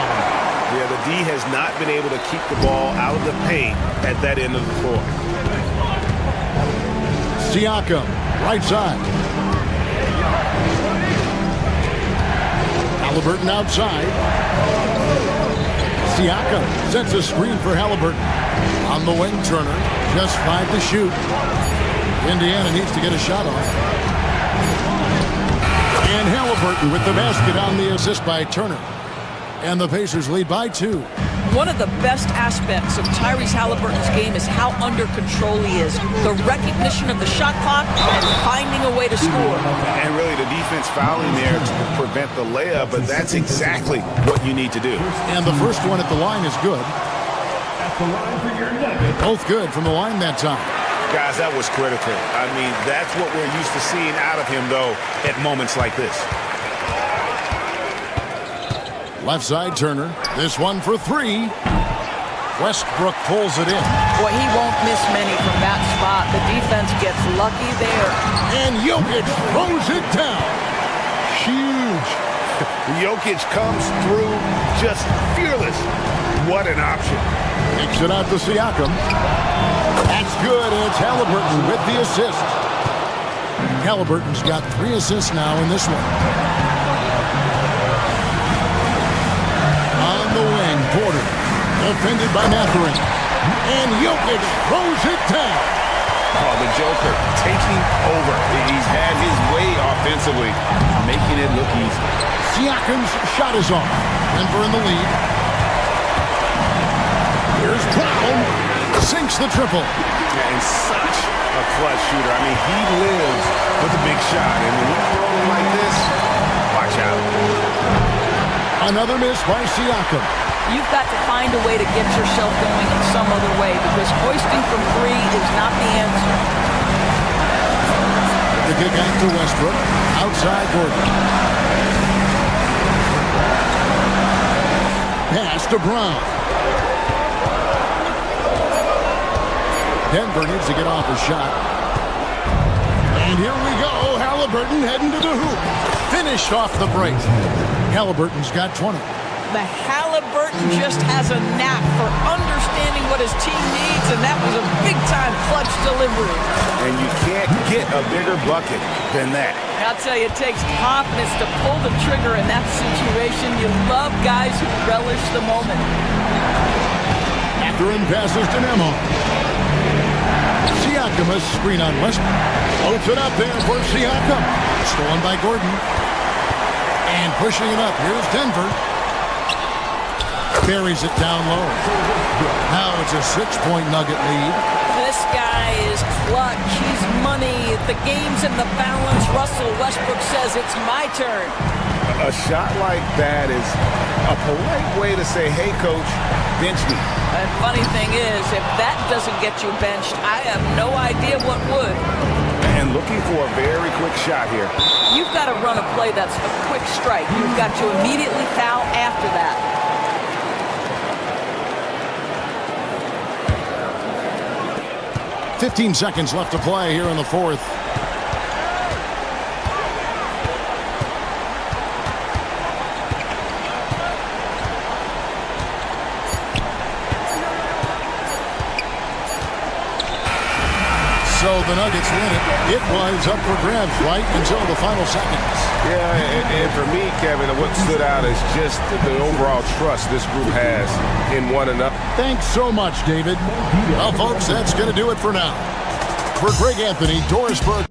Yeah, the D has not been able to keep the ball out of the paint at that end of the floor. Siakam, right side. Halliburton outside. Siakam sets a screen for Halliburton. On the wing, Turner. Just 5 to shoot. Indiana needs to get a shot off. And Halliburton with the basket on the assist by Turner. And the Pacers lead by 2. One of the best aspects of Tyrese Halliburton's game is how under control he is. The recognition of the shot clock and finding a way to score. And really the defense fouling there to prevent the layup, but that's exactly what you need to do. And the first one at the line is good. Both good from the line that time. Guys, that was critical. I mean, that's what we're used to seeing out of him, though, at moments like this. Left side, Turner. This one for 3. Westbrook pulls it in. Boy, he won't miss many from that spot. The defense gets lucky there. And Jokic throws it down. Huge. Jokic comes through just fearless. What an option. Kicks it out to Siakam. That's good, and it's Halliburton with the assist. Halliburton's got 3 assists now in this one. On the wing, Porter. Defended by Mathurin. And Jokic throws it down. Oh, the Joker taking over. He's had his way offensively, making it look easy. Siakam's shot is off. Denver in the lead. Here's Brown. Sinks the triple. Yeah, and such a clutch shooter. I mean, he lives with a big shot. And when he's rolling like this, watch out. Another miss by Siakam. You've got to find a way to get yourself going in some other way because hoisting from 3 is not the answer. The kick out to Westbrook. Outside Gordon. Pass to Brown. Denver needs to get off a shot. And here we go. Halliburton heading to the hoop. Finished off the break. Halliburton's got 20. The Halliburton just has a knack for understanding what his team needs, and that was a big-time clutch delivery. And you can't get a bigger bucket than that. I'll tell you, it takes confidence to pull the trigger in that situation. You love guys who relish the moment. Mathurin passes to Nemo. Siakam a screen on Westbrook. Floats it up there for Siakam. Stolen by Gordon. And pushing it up. Here's Denver. Carries it down low. Now it's a 6-point Nugget lead. This guy is clutch. He's money. The game's in the balance. Russell Westbrook says it's my turn. A shot like that is a polite way to say, hey, coach, bench me. And funny thing is, if that doesn't get you benched, I have no idea what would. And looking for a very quick shot here. You've got to run a play that's a quick strike. You've got to immediately foul after that. 15 seconds left to play here in the fourth. So the Nuggets win it. It was up for grabs right until the final seconds. Yeah, and for me, Kevin, what stood out is just the overall trust this group has in one another. Thanks so much, David. Well, folks, that's going to do it for now. For Greg Anthony, Doris Burke.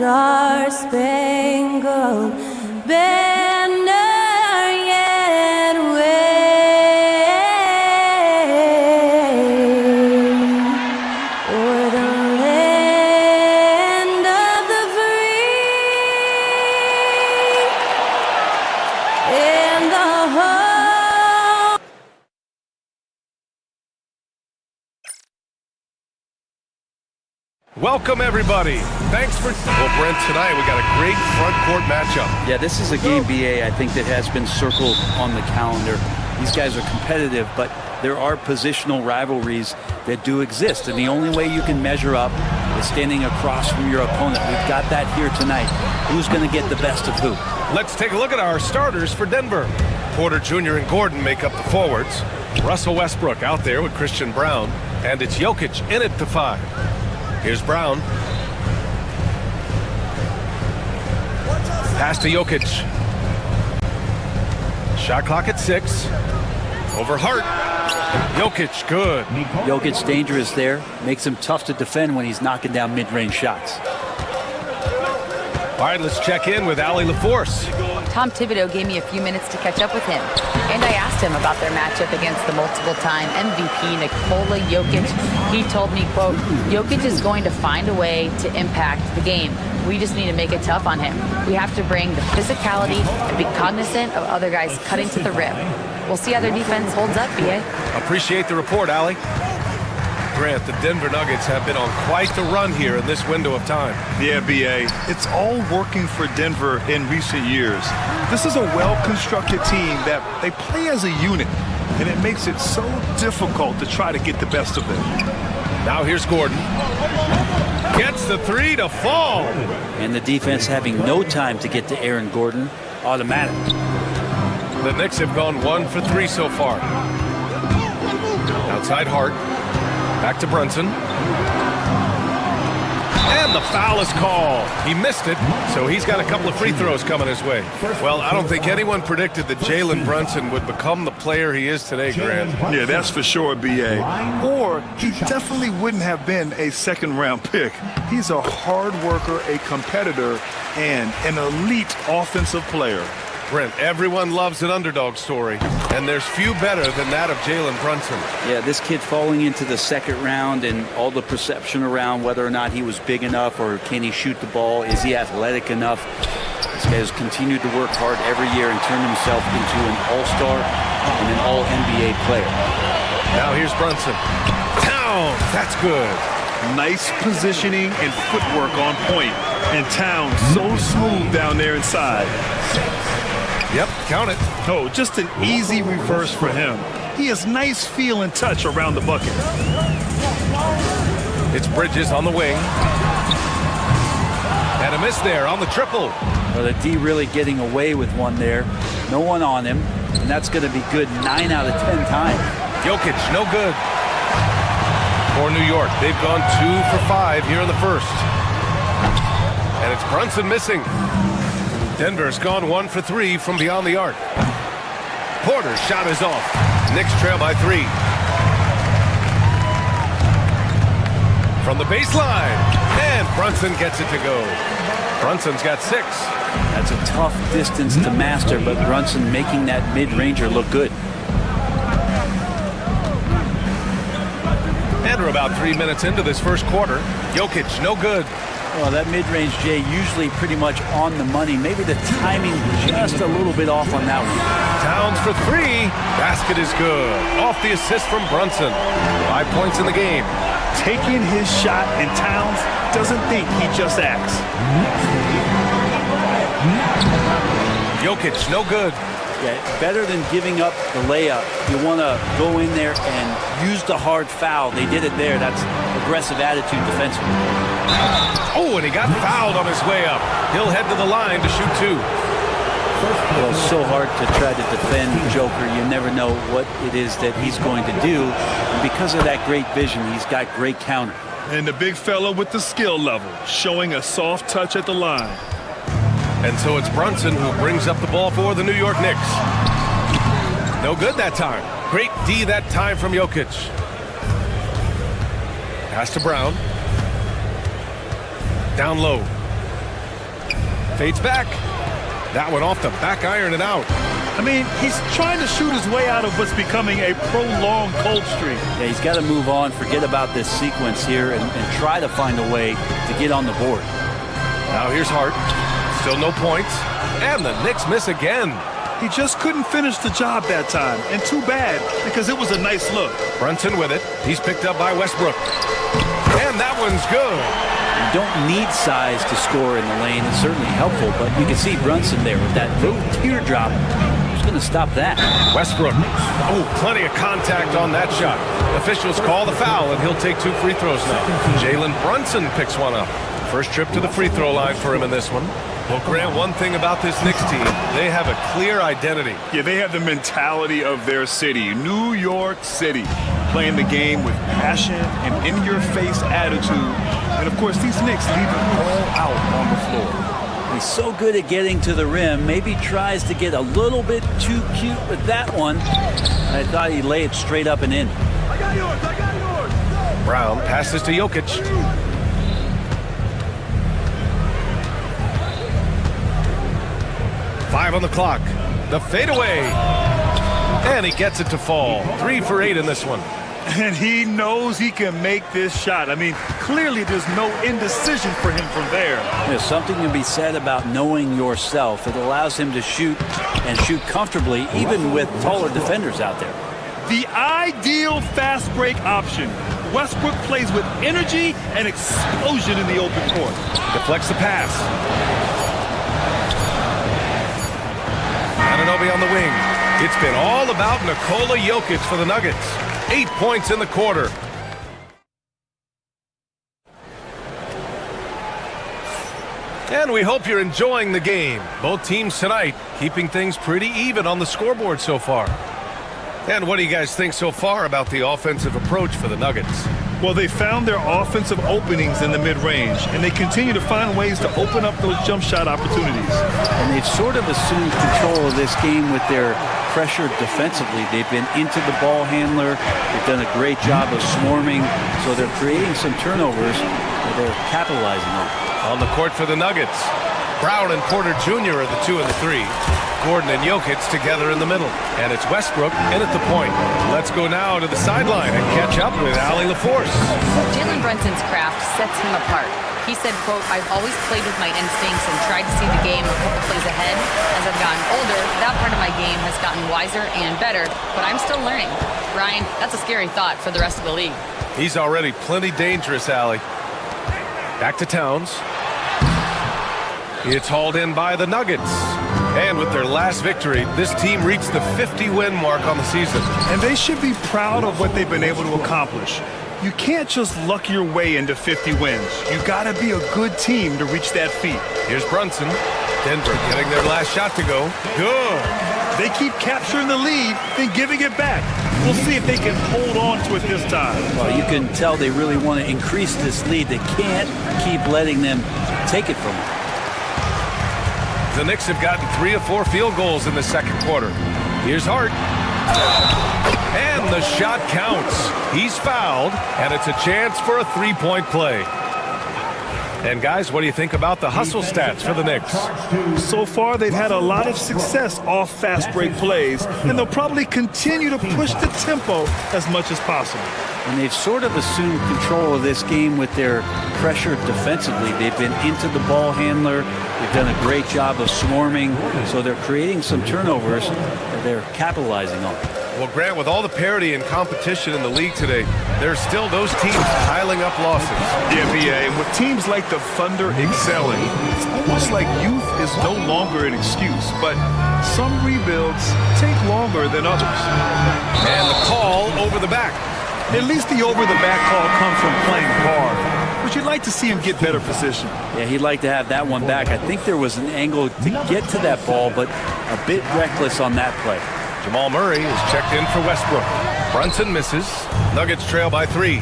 Star-Spangled Banner yet wave o'er the land of the free and the home. Welcome, everybody. Thanks for... Well, Brent, tonight we got a great front court matchup. Yeah, this is a game, BA, I think that has been circled on the calendar. These guys are competitive, but there are positional rivalries that do exist, and the only way you can measure up is standing across from your opponent. We've got that here tonight. Who's going to get the best of who? Let's take a look at our starters for Denver. Porter Jr. and Gordon make up the forwards. Russell Westbrook out there with Christian Brown, and it's Jokic in it to 5. Here's Brown. Pass to Jokic. Shot clock at 6. Over Hart. Jokic, good. Jokic's dangerous there. Makes him tough to defend when he's knocking down mid-range shots. All right, let's check in with Allie LaForce. Tom Thibodeau gave me a few minutes to catch up with him, and I asked him about their matchup against the multiple-time MVP Nikola Jokic. He told me, quote, Jokic is going to find a way to impact the game. We just need to make it tough on him. We have to bring the physicality and be cognizant of other guys cutting to the rim. We'll see how their defense holds up, BA. Appreciate the report, Allie. Grant, the Denver Nuggets have been on quite the run here in this window of time. Yeah, BA. It's all working for Denver in recent years. This is a well-constructed team that they play as a unit, and it makes it so difficult to try to get the best of them. Now here's Gordon. Gets the 3 to fall. And the defense having no time to get to Aaron Gordon. Automatic. The Knicks have gone 1 for 3 so far. Outside Hart. Back to Brunson. And the foul is called. He missed it, so he's got a couple of free throws coming his way. Well, I don't think anyone predicted that Jalen Brunson would become the player he is today, Grant. Yeah, that's for sure, BA. Or he definitely wouldn't have been a second-round pick. He's a hard worker, a competitor, and an elite offensive player. Brent, everyone loves an underdog story, and there's few better than that of Jalen Brunson. Yeah, this kid falling into the second round and all the perception around whether or not he was big enough or can he shoot the ball, is he athletic enough? This guy has continued to work hard every year and turn himself into an all-star and an all-NBA player. Now here's Brunson. Down! That's good. Nice positioning and footwork on point. And Towns so smooth down there inside. Yep, count it. Oh, just an easy reverse for him. He has nice feel and touch around the bucket. It's Bridges on the wing. And a miss there on the triple. Well, the D really getting away with one there. No one on him. And that's going to be good 9 out of 10 times. Jokic, no good. For New York, they've gone 2 for 5 here in the first. And it's Brunson missing. Denver's gone 1 for 3 from beyond the arc. Porter's shot is off. Knicks trail by 3. From the baseline. And Brunson gets it to go. Brunson's got 6. That's a tough distance to master, but Brunson making that mid-ranger look good. And we're about 3 minutes into this first quarter. Jokic, no good. Well, that mid-range, Jay, usually pretty much on the money. Maybe the timing just a little bit off on that one. Towns for 3. Basket is good. Off the assist from Brunson. 5 points in the game. Taking his shot, and Towns doesn't think, he just acts. Jokic, no good. Yeah, better than giving up the layup. You want to go in there and use the hard foul. They did it there. That's aggressive attitude defensively. Oh, and he got fouled on his way up. He'll head to the line to shoot 2. Well, it's so hard to try to defend Joker. You never know what it is that he's going to do. And because of that great vision, he's got great counter. And the big fella with the skill level, showing a soft touch at the line. And so it's Brunson who brings up the ball for the New York Knicks. No good that time. Great D that time from Jokic. Pass to Brown. Down low. Fades back. That one off the back iron and out. I mean, he's trying to shoot his way out of what's becoming a prolonged cold streak. Yeah, he's got to move on, forget about this sequence here, and try to find a way to get on the board. Now here's Hart. Still no points. And the Knicks miss again. He just couldn't finish the job that time. And too bad, because it was a nice look. Brunson with it. He's picked up by Westbrook. And And that one's good. You don't need size to score in the lane. It's certainly helpful, but you can see Brunson there with that little teardrop. Who's going to stop that? Westbrook. Oh, plenty of contact on that shot. Officials call the foul, and he'll take 2 free throws now. Jalen Brunson picks one up. First trip to the free throw line for him in this one. Well, Grant, one thing about this Knicks team, they have a clear identity. Yeah, they have the mentality of their city, New York City, playing the game with passion and in-your-face attitude. And, of course, these Knicks leave it all out on the floor. He's so good at getting to the rim. Maybe tries to get a little bit too cute with that one. I thought he'd lay it straight up and in. I got yours. Brown passes to Jokic. Five on the clock. The fadeaway. And he gets it to fall. 3 for 8 in this one. And he knows he can make this shot. I mean, clearly there's no indecision for him from there. There's something to be said about knowing yourself. It allows him to shoot and shoot comfortably, even with taller defenders out there. The ideal fast break option. Westbrook plays with energy and explosion in the open court. Deflects the pass. Anunoby on the wing. It's been all about Nikola Jokic for the Nuggets. 8 points in the quarter. And we hope you're enjoying the game. Both teams tonight keeping things pretty even on the scoreboard so far. And what do you guys think so far about the offensive approach for the Nuggets? Well, they found their offensive openings in the mid-range, and they continue to find ways to open up those jump shot opportunities. And they've sort of assumed control of this game with their pressure defensively. They've been into the ball handler. They've done a great job of swarming, so they're creating some turnovers that they're capitalizing on. On the court for the Nuggets, Brown and Porter Jr. are the 2 and the 3. Gordon and Jokic together in the middle. And it's Westbrook in at the point. Let's go now to the sideline and catch up with Allie LaForce. Jalen Brunson's craft sets him apart. He said, quote, "I've always played with my instincts and tried to see the game a couple plays ahead. As I've gotten older, that part of my game has gotten wiser and better, but I'm still learning." Ryan, that's a scary thought for the rest of the league. He's already plenty dangerous, Allie. Back to Towns. It's hauled in by the Nuggets. And with their last victory, this team reached the 50-win mark on the season. And they should be proud of what they've been able to accomplish. You can't just luck your way into 50 wins. You gotta be a good team to reach that feat. Here's Brunson. Denver getting their last shot to go. Good. They keep capturing the lead, then giving it back. We'll see if they can hold on to it this time. Well, you can tell they really want to increase this lead. They can't keep letting them take it from them. The Knicks have gotten 3 of 4 field goals in the second quarter. Here's Hart. And the shot counts. He's fouled, and it's a chance for a 3-point play. And guys, what do you think about the hustle stats for the Knicks? So far, they've had a lot of success off fast break plays, and they'll probably continue to push the tempo as much as possible. And they've sort of assumed control of this game with their pressure defensively. They've been into the ball handler. They've done a great job of swarming, so they're creating some turnovers that they're capitalizing on. Well, Grant, with all the parity and competition in the league today, there's still those teams piling up losses. Yeah, B.A., and with teams like the Thunder excelling, it's almost like youth is no longer an excuse, but some rebuilds take longer than others. And the call over the back. At least the over-the-back call comes from playing hard, but you'd like to see him get better position. Yeah, he'd like to have that one back. I think there was an angle to get to that ball, but a bit reckless on that play. Jamal Murray is checked in for Westbrook. Brunson misses. Nuggets trail by 3.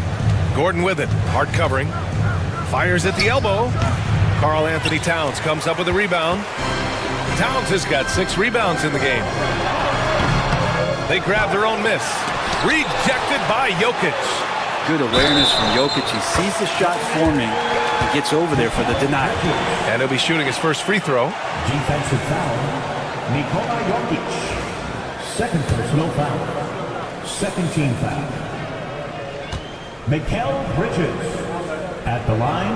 Gordon with it. Hard covering. Fires at the elbow. Karl Anthony Towns comes up with a rebound. Towns has got 6 rebounds in the game. They grab their own miss. Rejected by Jokic. Good awareness from Jokic. He sees the shot forming. He gets over there for the denial. And he'll be shooting his first free throw. Defensive foul, Nikola Jokic. Second personal foul. Second team foul. Mikal Bridges at the line.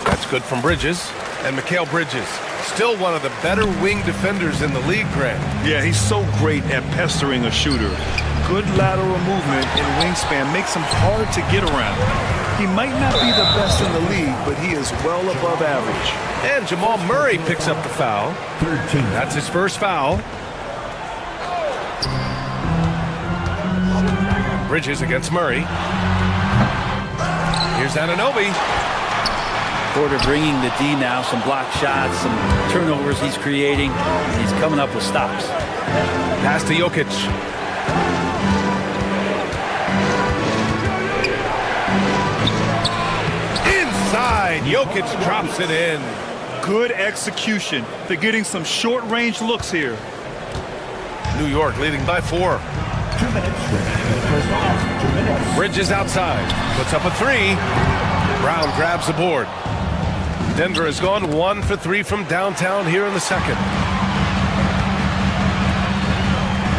That's good from Bridges. And Mikal Bridges, still one of the better wing defenders in the league, Grant. Yeah, he's so great at pestering a shooter. Good lateral movement and wingspan makes him hard to get around. He might not be the best in the league, but he is well above average. And Jamal Murray picks up the foul. 13. That's his first foul. Bridges against Murray. Here's Anunoby. Porter bringing the D now, some block shots, some turnovers he's creating. He's coming up with stops. Pass to Jokic. Inside, Jokic drops it in. Good execution. They're getting some short-range looks here. New York leading by 4. 2 minutes remaining in the first half. 2 minutes. Bridges outside, puts up a 3. Brown grabs the board. Denver has gone 1 for 3 from downtown here in the second.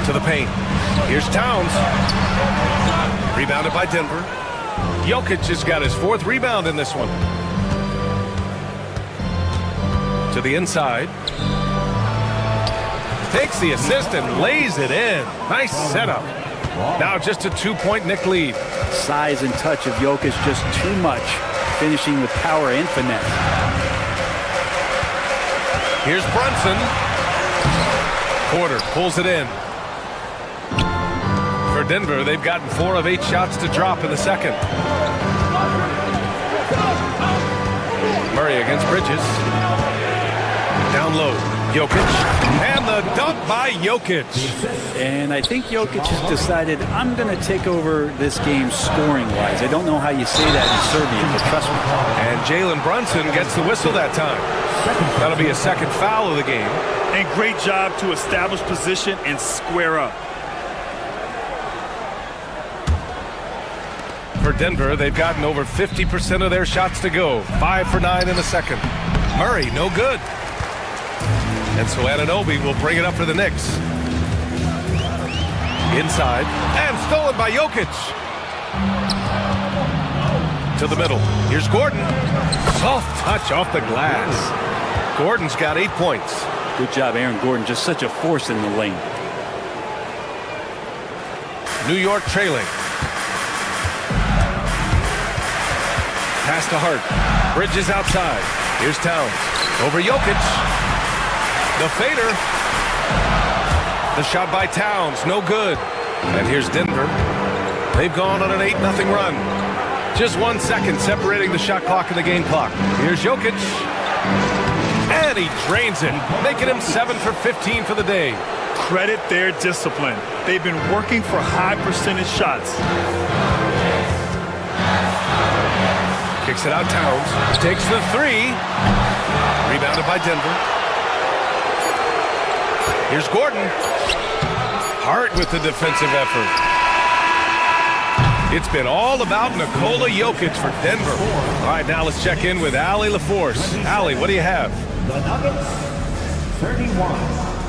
To the paint. Here's Towns. Rebounded by Denver. Jokic has got his 4th rebound in this one. To the inside. Takes the assist and lays it in. Nice setup. Now just a 2-point Knick lead. Size and touch of Jokic just too much. Finishing with power and finesse. Here's Brunson. Porter pulls it in. For Denver, they've gotten 4 of 8 shots to drop in the second. Murray against Bridges. Down low, Jokic. And the dunk by Jokic. And I think Jokic has decided, I'm going to take over this game scoring-wise. I don't know how you say that in Serbian, but trust me. And Jalen Brunson gets the whistle that time. That'll be a second foul of the game. And great job to establish position and square up. For Denver, they've gotten over 50% of their shots to go. 5 for 9 in the second. Murray, no good. And so Anunoby will bring it up for the Knicks. Inside, and stolen by Jokic. To the middle. Here's Gordon. Soft touch off the glass. Gordon's got 8 points. Good job, Aaron Gordon. Just such a force in the lane. New York trailing. Pass to Hart. Bridges outside. Here's Towns. Over Jokic. The fader. The shot by Towns. No good. And here's Denver. They've gone on an 8-0 run. Just 1 second separating the shot clock and the game clock. Here's Jokic. And he drains it, making him 7 for 15 for the day. Credit their discipline. They've been working for high percentage shots. Kicks it out, Towns. Takes the 3. Rebounded by Denver. Here's Gordon. Hart with the defensive effort. It's been all about Nikola Jokic for Denver. All right, now let's check in with Allie LaForce. Allie, what do you have? The Nuggets, 31.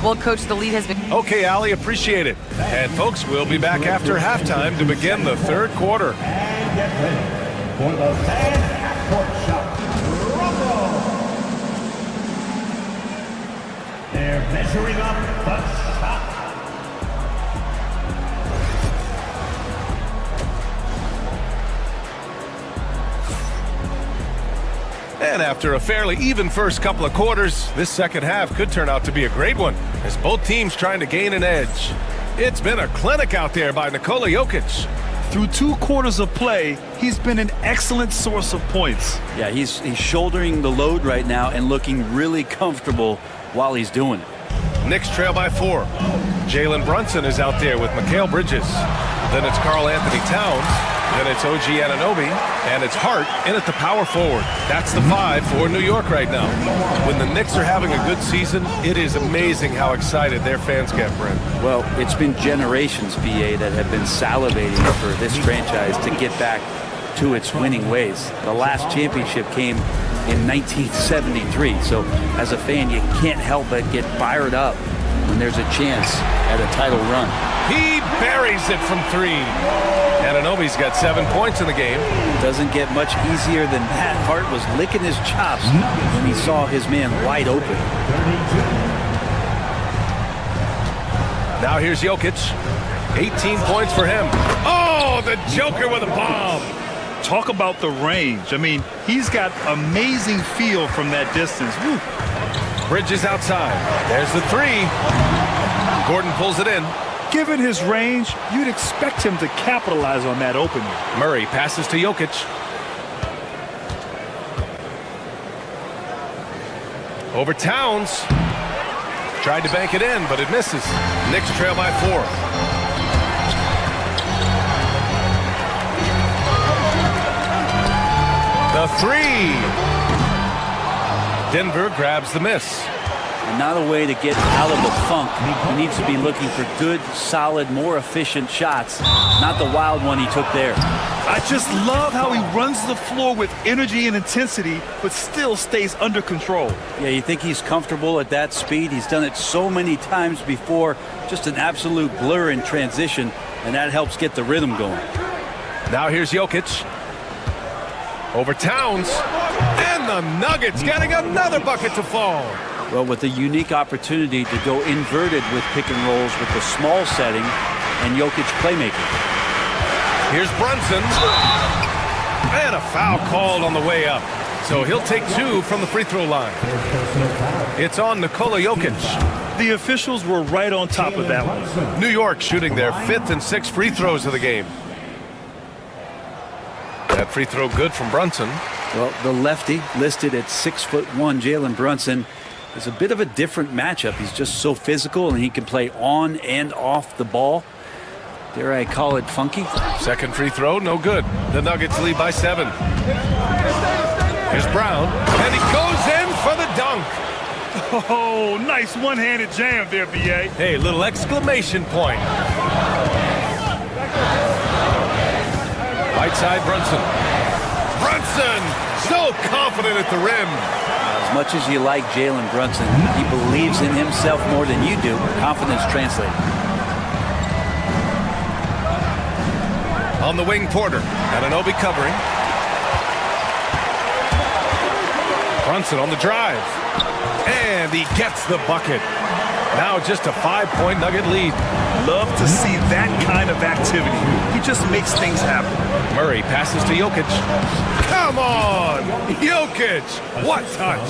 Well, Coach, the lead has been... Okay, Allie, appreciate it. And, folks, we'll be back after halftime to begin the third quarter. And get ready for the fan half-court shot. They're measuring up the shot. And after a fairly even first couple of quarters, this second half could turn out to be a great one, as both teams trying to gain an edge. It's been a clinic out there by Nikola Jokic. Through 2 quarters of play, he's been an excellent source of points. Yeah, he's shouldering the load right now and looking really comfortable while he's doing it. Knicks trail by 4. Jalen Brunson is out there with Mikal Bridges. Then it's Karl Anthony Towns. Then it's OG Anunoby. And it's Hart in at the power forward. That's the 5 for New York right now. When the Knicks are having a good season, it is amazing how excited their fans get, Brent. Well, it's been generations, BA, that have been salivating for this franchise to get back to its winning ways. The last championship came in 1973. So as a fan, you can't help but get fired up when there's a chance at a title run. He buries it from 3. Anunoby's got 7 points in the game. Doesn't get much easier than that. Hart was licking his chops when he saw his man wide open. Now here's Jokic. 18 points for him. Oh, the Joker with a bomb. talk about the range. I mean, he's got amazing feel from that distance. Woo. Bridges outside. There's the three. Gordon pulls it in. Given his range, you'd expect him to capitalize on that opening. Murray passes to Jokic. Over Towns. Tried to bank it in, but it misses. Knicks trail by 4. The three. Denver grabs the miss. And not a way to get out of the funk. He needs to be looking for good, solid, more efficient shots, not the wild one he took there. I just love how he runs the floor with energy and intensity, but still stays under control. Yeah, you think he's comfortable at that speed? He's done it so many times before. Just an absolute blur in transition, and that helps get the rhythm going. Now here's Jokic. Over Towns. And the Nuggets getting another bucket to fall. Well, with a unique opportunity to go inverted with pick and rolls with the small setting and Jokic playmaking. Here's Brunson. And a foul called on the way up. So he'll take 2 from the free throw line. It's on Nikola Jokic. The officials were right on top of that one. New York shooting their 5th and 6th free throws of the game. That free throw good from Brunson. Well, the lefty listed at 6'1", Jalen Brunson, is a bit of a different matchup. He's just so physical, and he can play on and off the ball. Dare I call it funky? Second free throw, no good. The Nuggets lead by 7. Here's Brown, and he goes in for the dunk. Oh, nice one-handed jam there, B.A. Hey, little exclamation point. Right side, Brunson. Brunson, so confident at the rim. As much as you like Jalen Brunson, he believes in himself more than you do. Confidence translated. On the wing, Porter. Anunoby covering. Brunson on the drive. And he gets the bucket. Now just a 5-point Nugget lead. Love to see that kind of activity. He just makes things happen. Murray passes to Jokic. Come on! Jokic! What touch!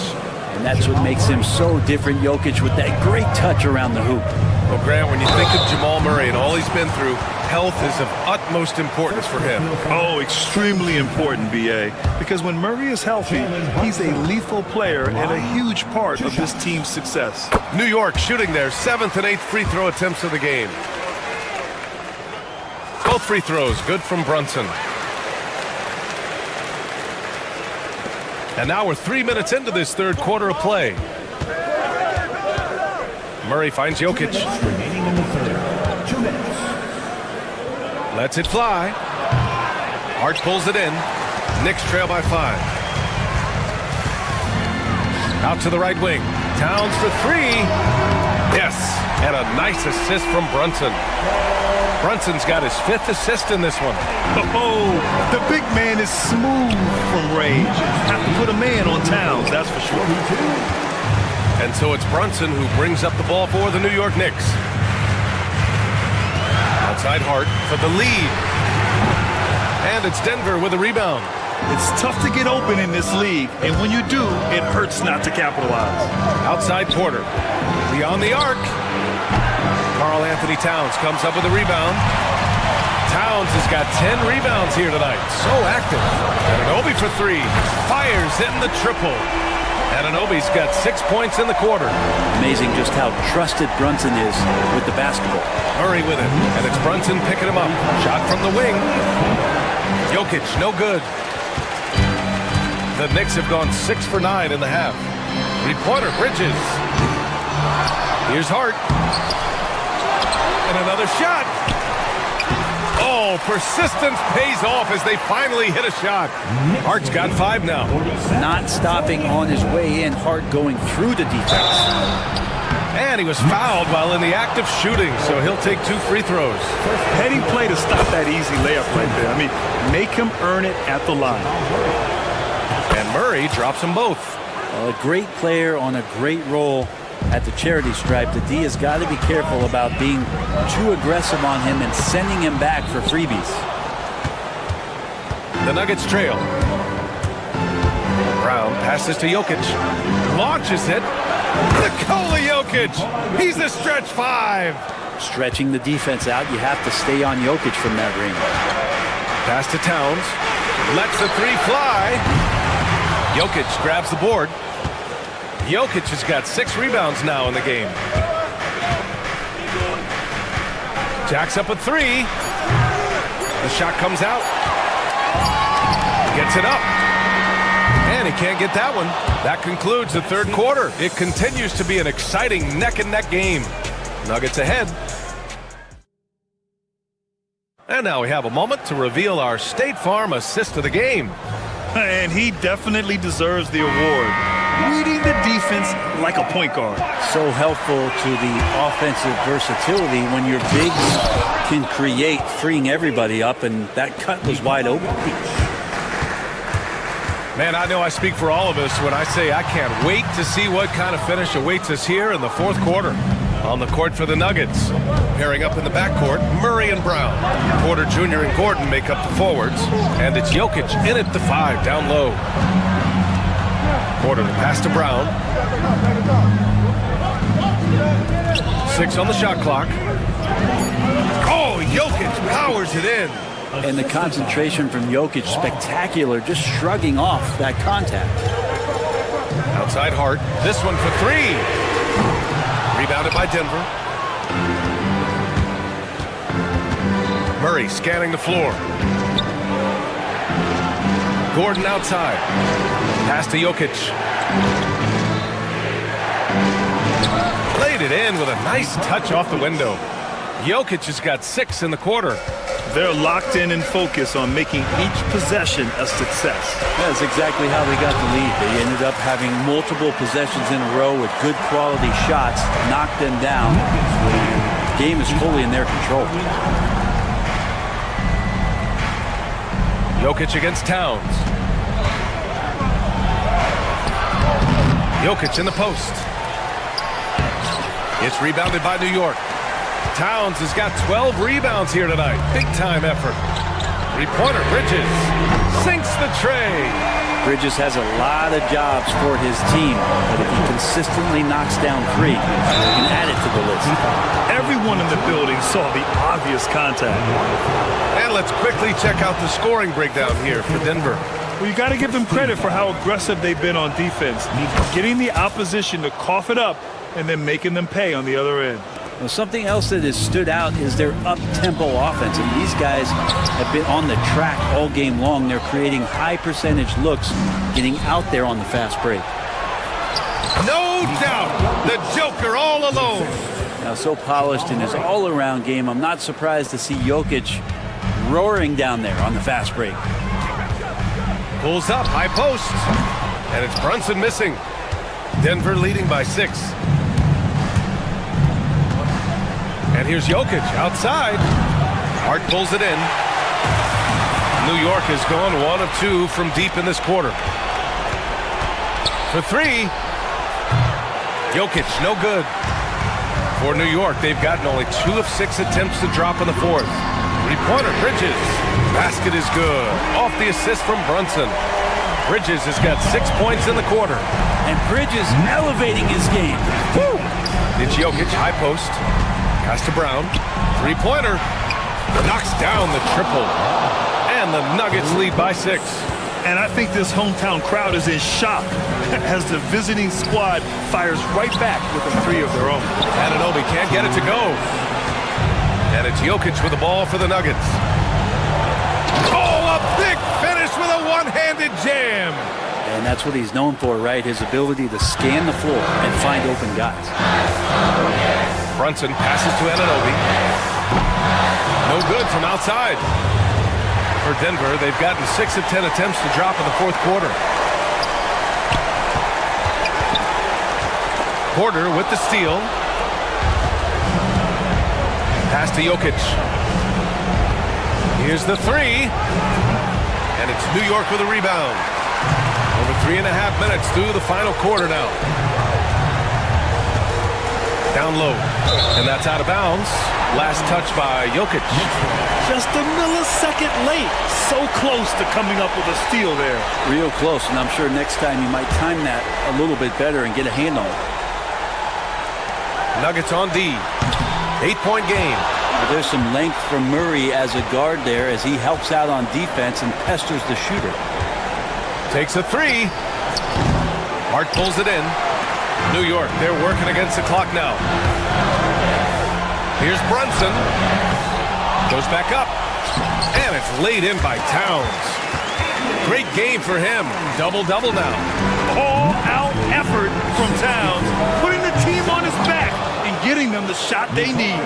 And that's what makes him so different, Jokic, with that great touch around the hoop. Well, Grant, when you think of Jamal Murray and all he's been through, health is of utmost importance for him. Oh, extremely important, B.A. Because when Murray is healthy, he's a lethal player and a huge part of this team's success. New York shooting their 7th and 8th free throw attempts of the game. Both free throws good from Brunson. And now we're 3 minutes into this third quarter of play. Murray finds Jokic. Remaining in the third. 2 minutes. Lets it fly. Hart pulls it in. Knicks trail by 5. Out to the right wing. Towns for 3. Yes, and a nice assist from Brunson. Brunson's got his 5th assist in this one. Oh, the big man is smooth from range. Have to put a man on Towns, that's for sure. And so it's Brunson who brings up the ball for the New York Knicks. Outside Hart for the lead. And it's Denver with a rebound. It's tough to get open in this league, and when you do, it hurts not to capitalize. Outside Porter. Beyond the arc. Karl Anthony Towns comes up with a rebound. Towns has got 10 rebounds here tonight. So active. Anunoby for 3. Fires in the triple. Anunoby's got 6 points in the quarter. Amazing just how trusted Brunson is with the basketball. Murray with it, and it's Brunson picking him up. Shot from the wing. Jokic, no good. The Knicks have gone 6 for 9 in the half. Three-pointer, Bridges. Here's Hart. And another shot. Oh, persistence pays off as they finally hit a shot. Hart's got 5 now. Not stopping on his way in. Hart going through the defense. And he was fouled while in the act of shooting, so he'll take 2 free throws. Heady play to stop that easy layup right there. I mean, make him earn it at the line. And Murray drops them both. A great player on a great role at the charity stripe. The D has got to be careful about being too aggressive on him and sending him back for freebies. The Nuggets trail. Brown passes to Jokic. Launches it. Nikola Jokic. He's a stretch 5. Stretching the defense out, you have to stay on Jokic from that range. Pass to Towns. Lets the 3 fly. Jokic grabs the board. Jokic has got 6 rebounds now in the game. Jacks up a 3. The shot comes out. Gets it up. And he can't get that one. That concludes the third quarter. It continues to be an exciting neck-and-neck game. Nuggets ahead. And now we have a moment to reveal our State Farm assist of the game. And he definitely deserves the award. Reading the defense like a point guard. So helpful to the offensive versatility when your bigs can create, freeing everybody up, and that cut was wide open. Man, I know I speak for all of us when I say I can't wait to see what kind of finish awaits us here in the fourth quarter. On the court for the Nuggets. Pairing up in the backcourt, Murray and Brown. Porter Jr. and Gordon make up the forwards. And it's Jokic in at the 5, down low. Porter to pass to Brown. 6 on the shot clock. Oh, Jokic powers it in. And the concentration from Jokic, spectacular, just shrugging off that contact. Outside Hart. This one for 3. Rebounded by Denver. Murray scanning the floor. Gordon outside. Pass to Jokic. Played it in with a nice touch off the window. Jokic has got 6 in the quarter. They're locked in and focused on making each possession a success. That's exactly how they got the lead. They ended up having multiple possessions in a row with good quality shots, knocked them down. The game is fully in their control. Jokic against Towns. Jokic in the post. It's rebounded by New York. Towns has got 12 rebounds here tonight. Big-time effort. 3-pointer, Bridges. Sinks the tray. Bridges has a lot of jobs for his team, but if he consistently knocks down 3, he can add it to the list. Everyone in the building saw the obvious contact. And let's quickly check out the scoring breakdown here for Denver. Well, you got to give them credit for how aggressive they've been on defense. Getting the opposition to cough it up and then making them pay on the other end. Well, something else that has stood out is their up-tempo offense. And these guys have been on the track all game long. They're creating high-percentage looks, getting out there on the fast break. No doubt, the Joker all alone. Now, so polished in his all-around game, I'm not surprised to see Jokic roaring down there on the fast break. Pulls up, high post. And it's Brunson missing. Denver leading by 6. And here's Jokic outside. Hart pulls it in. New York has gone 1 of 2 from deep in this quarter. For 3. Jokic, no good. For New York, they've gotten only 2 of 6 attempts to drop in the fourth. 3-pointer, Bridges. Basket is good. Off the assist from Brunson. Bridges has got 6 points in the quarter. And Bridges elevating his game. Woo! It's Jokic, high post. Pass to Brown. 3-pointer. Knocks down the triple. And the Nuggets lead by 6. And I think this hometown crowd is in shock as the visiting squad fires right back with a 3 of their own. Anunoby can't get it to go. And it's Jokic with the ball for the Nuggets. Oh, a big finish with a one-handed jam. And that's what he's known for, right? His ability to scan the floor and find open guys. Brunson passes to Anunoby. No good from outside. For Denver, they've gotten 6 of 10 attempts to drop in the fourth quarter. Porter with the steal. Pass to Jokic. Here's the 3. And it's New York with a rebound. Over 3.5 minutes through the final quarter now. Down low. And that's out of bounds. Last touch by Jokic. just a millisecond late. So close to coming up with a steal there. Real close, and I'm sure next time you might time that a little bit better and get a hand on it. Nuggets on D. 8-point game. Well, there's some length from Murray as a guard there as he helps out on defense and pesters the shooter. Takes a three. Hart pulls it in. New York, they're working against the clock now. Here's Brunson. Goes back up. And it's laid in by Towns. Great game for him. Double-double now. All-out effort from Towns, putting the team on his back and getting them the shot they need.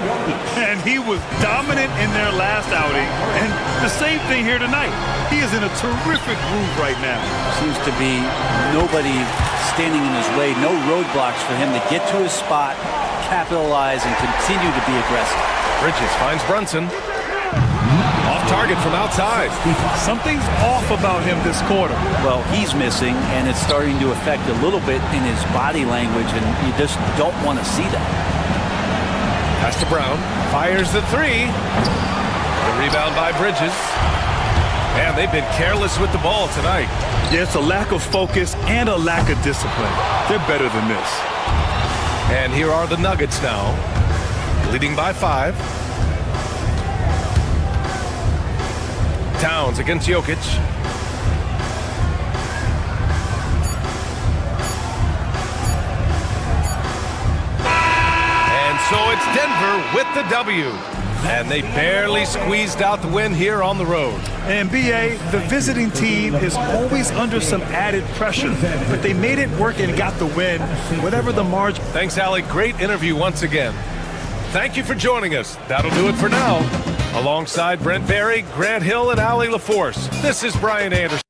And he was dominant in their last outing. And the same thing here tonight. He is in a terrific groove right now. Seems to be nobody standing in his way, no roadblocks for him to get to his spot, capitalize, and continue to be aggressive. Bridges finds Brunson. Off target from outside. Something's off about him this quarter. Well, he's missing, and it's starting to affect a little bit in his body language, and you just don't want to see that. Pass to Brown. Fires the three. The rebound by Bridges. And they've been careless with the ball tonight. Yeah, it's a lack of focus and a lack of discipline. They're better than this. And here are the Nuggets now, leading by 5. Towns against Jokic. And so it's Denver with the W. And they barely squeezed out the win here on the road. And BA, the visiting team is always under some added pressure, but they made it work and got the win, whatever the margin. Thanks, Allie. Great interview once again. Thank you for joining us. That'll do it for now. Alongside Brent Barry, Grant Hill, and Allie LaForce, this is Brian Anderson.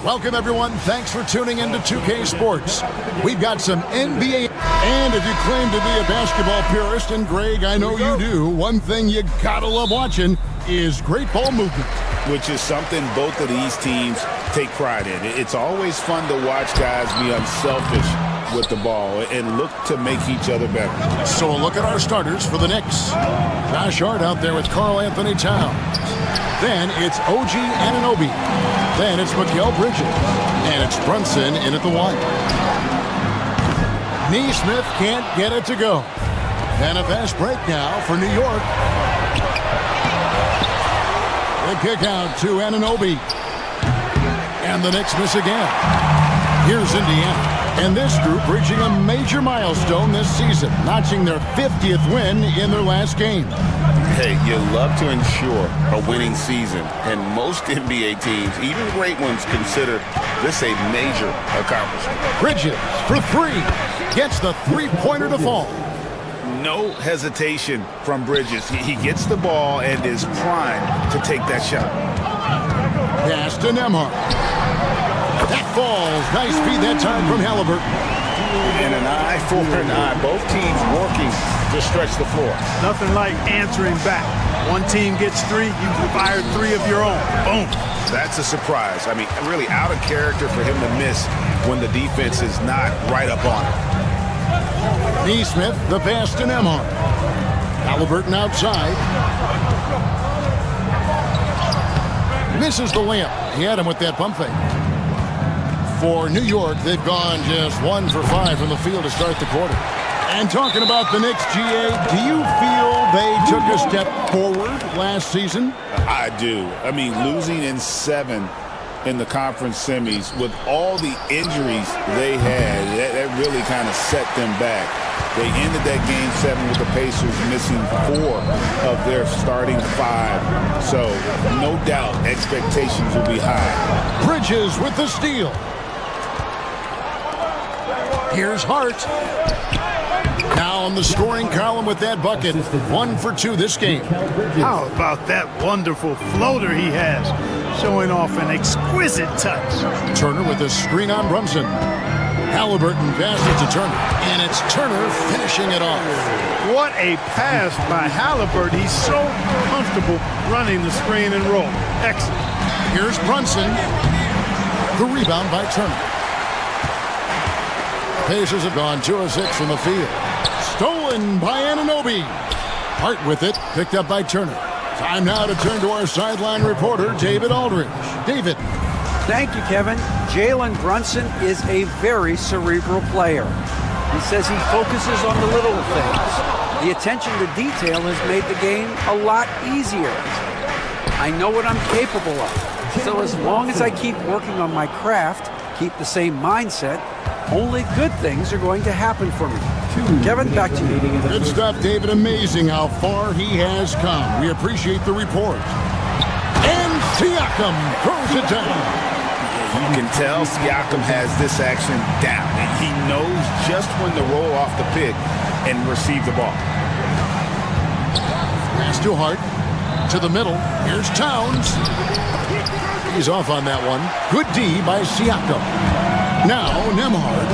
Welcome, everyone. Thanks for tuning into 2K Sports. We've got some NBA. And if you claim to be a basketball purist, and Greg, I know you do, one thing you gotta love watching is great ball movement. Which is something both of these teams take pride in. It's always fun to watch guys be unselfish with the ball and look to make each other better. So a look at our starters for the Knicks. Josh Hart out there with Karl Anthony Towns. Then it's OG Anunoby. Then it's Mikal Bridges. And it's Brunson in at the 1. Neesmith can't get it to go. And a fast break now for New York. The kick out to Anunoby. And the Knicks miss again. Here's Indiana. And this group reaching a major milestone this season, notching their 50th win in their last game. Hey, you love to ensure a winning season, and most NBA teams, even great ones, consider this a major accomplishment. Bridges for 3. Gets the three-pointer to fall. No hesitation from Bridges. He gets the ball and is primed to take that shot. Pass to Nembhard. That falls. Nice feed that time from Halliburton. And an eye for an eye. Both teams working to stretch the floor. Nothing like answering back. One team gets 3, you fire 3 of your own. Boom. That's a surprise. I mean, really out of character for him to miss when the defense is not right up on him. Neesmith, the pass to Nembhard. Halliburton outside. Misses the layup. He had him with that pump fake. For New York, they've gone just 1 for 5 from the field to start the quarter. And talking about the Knicks, GA, do you feel they took a step forward last season? I do. I mean, losing in 7 in the conference semis with all the injuries they had, that really kind of set them back. They ended that game 7 with the Pacers missing 4 of their starting 5. So, no doubt, expectations will be high. Bridges with the steal. Here's Hart. Now on the scoring column with that bucket. 1 for 2 this game. How about that wonderful floater he has, showing off an exquisite touch. Turner with a screen on Brunson. Halliburton passes to Turner, and it's Turner finishing it off. What a pass by Halliburton. He's so comfortable running the screen and roll. Excellent. Here's Brunson. The rebound by Turner. Pacers have gone 2 of 6 from the field. Stolen by Anunoby. Hart with it, picked up by Turner. Time now to turn to our sideline reporter, David Aldridge. David. Thank you, Kevin. Jalen Brunson is a very cerebral player. He says he focuses on the little things. The attention to detail has made the game a lot easier. I know what I'm capable of. So as long as I keep working on my craft, keep the same mindset, only good things are going to happen for me. Kevin, back to you. Good stuff, David. Amazing how far he has come. We appreciate the report. And Siakam throws it down. You can tell Siakam has this action down. He knows just when to roll off the pick and receive the ball. Pass to Hart. To the middle. Here's Towns. He's off on that one. Good D by Siakam. Now Nembhard.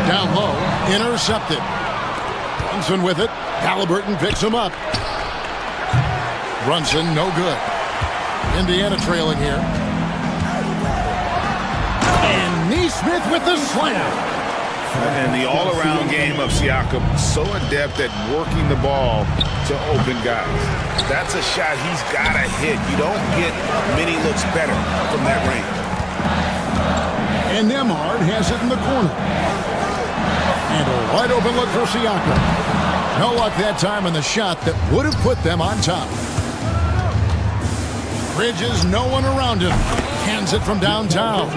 Down low. Intercepted. Brunson with it. Halliburton picks him up. Brunson, no good. Indiana trailing here. And Neesmith with the slam. And the all-around game of Siakam, so adept at working the ball to open guys. That's a shot he's got to hit. You don't get many looks better from that range. And Nembhard has it in the corner. And a wide open look for Siakam. No luck that time on the shot that would have put them on top. Bridges, no one around him. Hands it from downtown.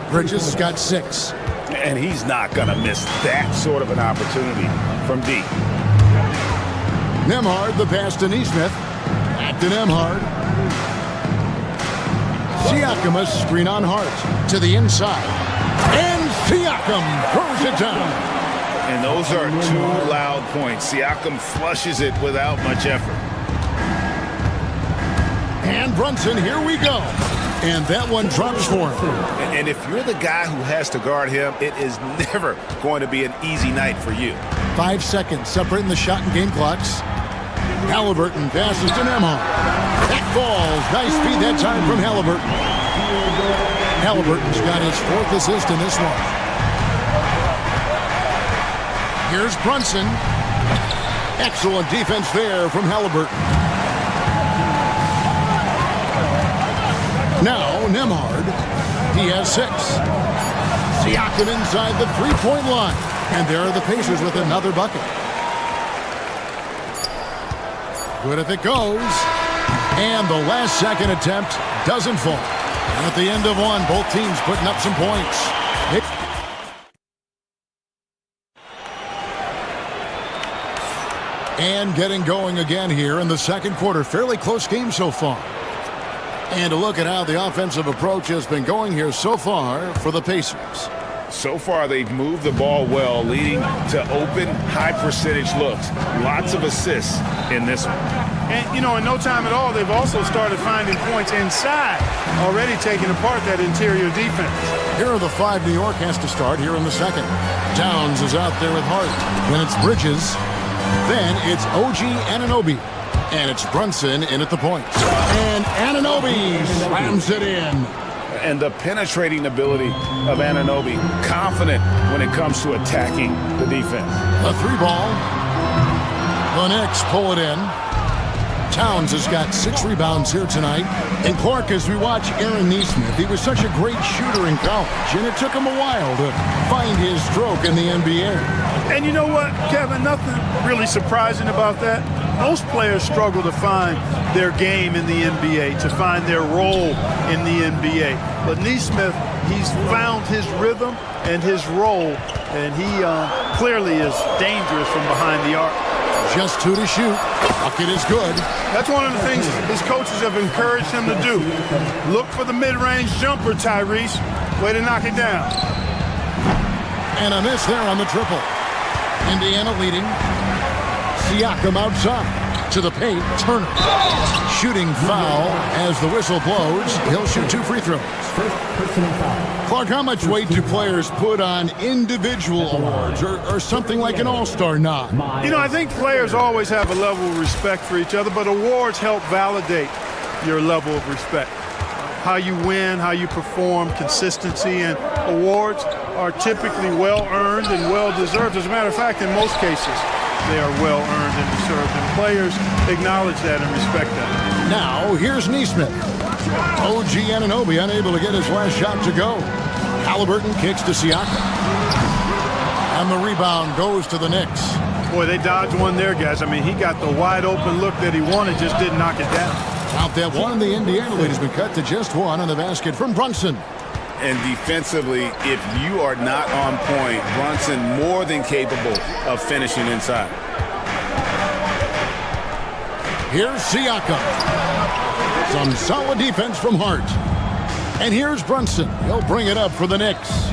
Bridges has got 6. And he's not going to miss that sort of an opportunity from deep. Nembhard, the pass to Neesmith. Back to Nembhard. Siakam, a screen on Hart. To the inside. And Siakam throws it down. And those are 2 loud points. Siakam flushes it without much effort. And Brunson, here we go. And that one drops for him. And if you're the guy who has to guard him, it is never going to be an easy night for you. 5 seconds separating the shot and game clocks. Halliburton passes to Nembhard. That falls. Nice speed that time from Halliburton. Halliburton's got his 4th assist in this one. Here's Brunson. Excellent defense there from Halliburton. Now Nembhard. He has 6. Siakam inside the three-point line. And there are the Pacers with another bucket. Good if it goes. And the last second attempt doesn't fall. And at the end of one, both teams putting up some points. And getting going again here in the second quarter. Fairly close game so far. And a look at how the offensive approach has been going here so far for the Pacers. So far, they've moved the ball well, leading to open, high-percentage looks. Lots of assists in this one. And, you know, in no time at all, they've also started finding points inside, already taking apart that interior defense. Here are the 5 New York has to start here in the second. Towns is out there with Hart. Then it's Bridges. Then it's OG Anunoby. And it's Brunson in at the point. And Anunoby slams it in. And the penetrating ability of Anunoby, confident when it comes to attacking the defense. A 3-ball. The Knicks pull it in. Towns has got 6 rebounds here tonight. And Clark, as we watch Aaron Nesmith, he was such a great shooter in college, and it took him a while to find his stroke in the NBA. And you know what, Kevin, nothing really surprising about that. Most players struggle to find their game in the NBA, to find their role in the NBA. But Nesmith, he's found his rhythm and his role, and he clearly is dangerous from behind the arc. Just 2 to shoot. Bucket is good. That's one of the things his coaches have encouraged him to do. Look for the mid-range jumper, Tyrese. Way to knock it down. And a miss there on the triple. Indiana leading. Siakam outside. To the paint. Turner. Shooting foul as the whistle blows. He'll shoot 2 free throws. Clark, how much weight do players put on individual awards or something like an all-star nod? You know, I think players always have a level of respect for each other, but awards help validate your level of respect. How you win, how you perform, consistency, and awards are typically well-earned and well-deserved. As a matter of fact, in most cases, they are well-earned and deserved, and players acknowledge that and respect that. Now, here's Nesmith. OG Anunoby unable to get his last shot to go. Halliburton kicks to Siakam. And the rebound goes to the Knicks. Boy, they dodged one there, guys. I mean, he got the wide-open look that he wanted, just didn't knock it down. Out that one, the Indiana lead has been cut to just 1 on the basket from Brunson. And defensively, if you are not on point, Brunson more than capable of finishing inside. Here's Siakam. Some solid defense from Hart. And here's Brunson. He'll bring it up for the Knicks.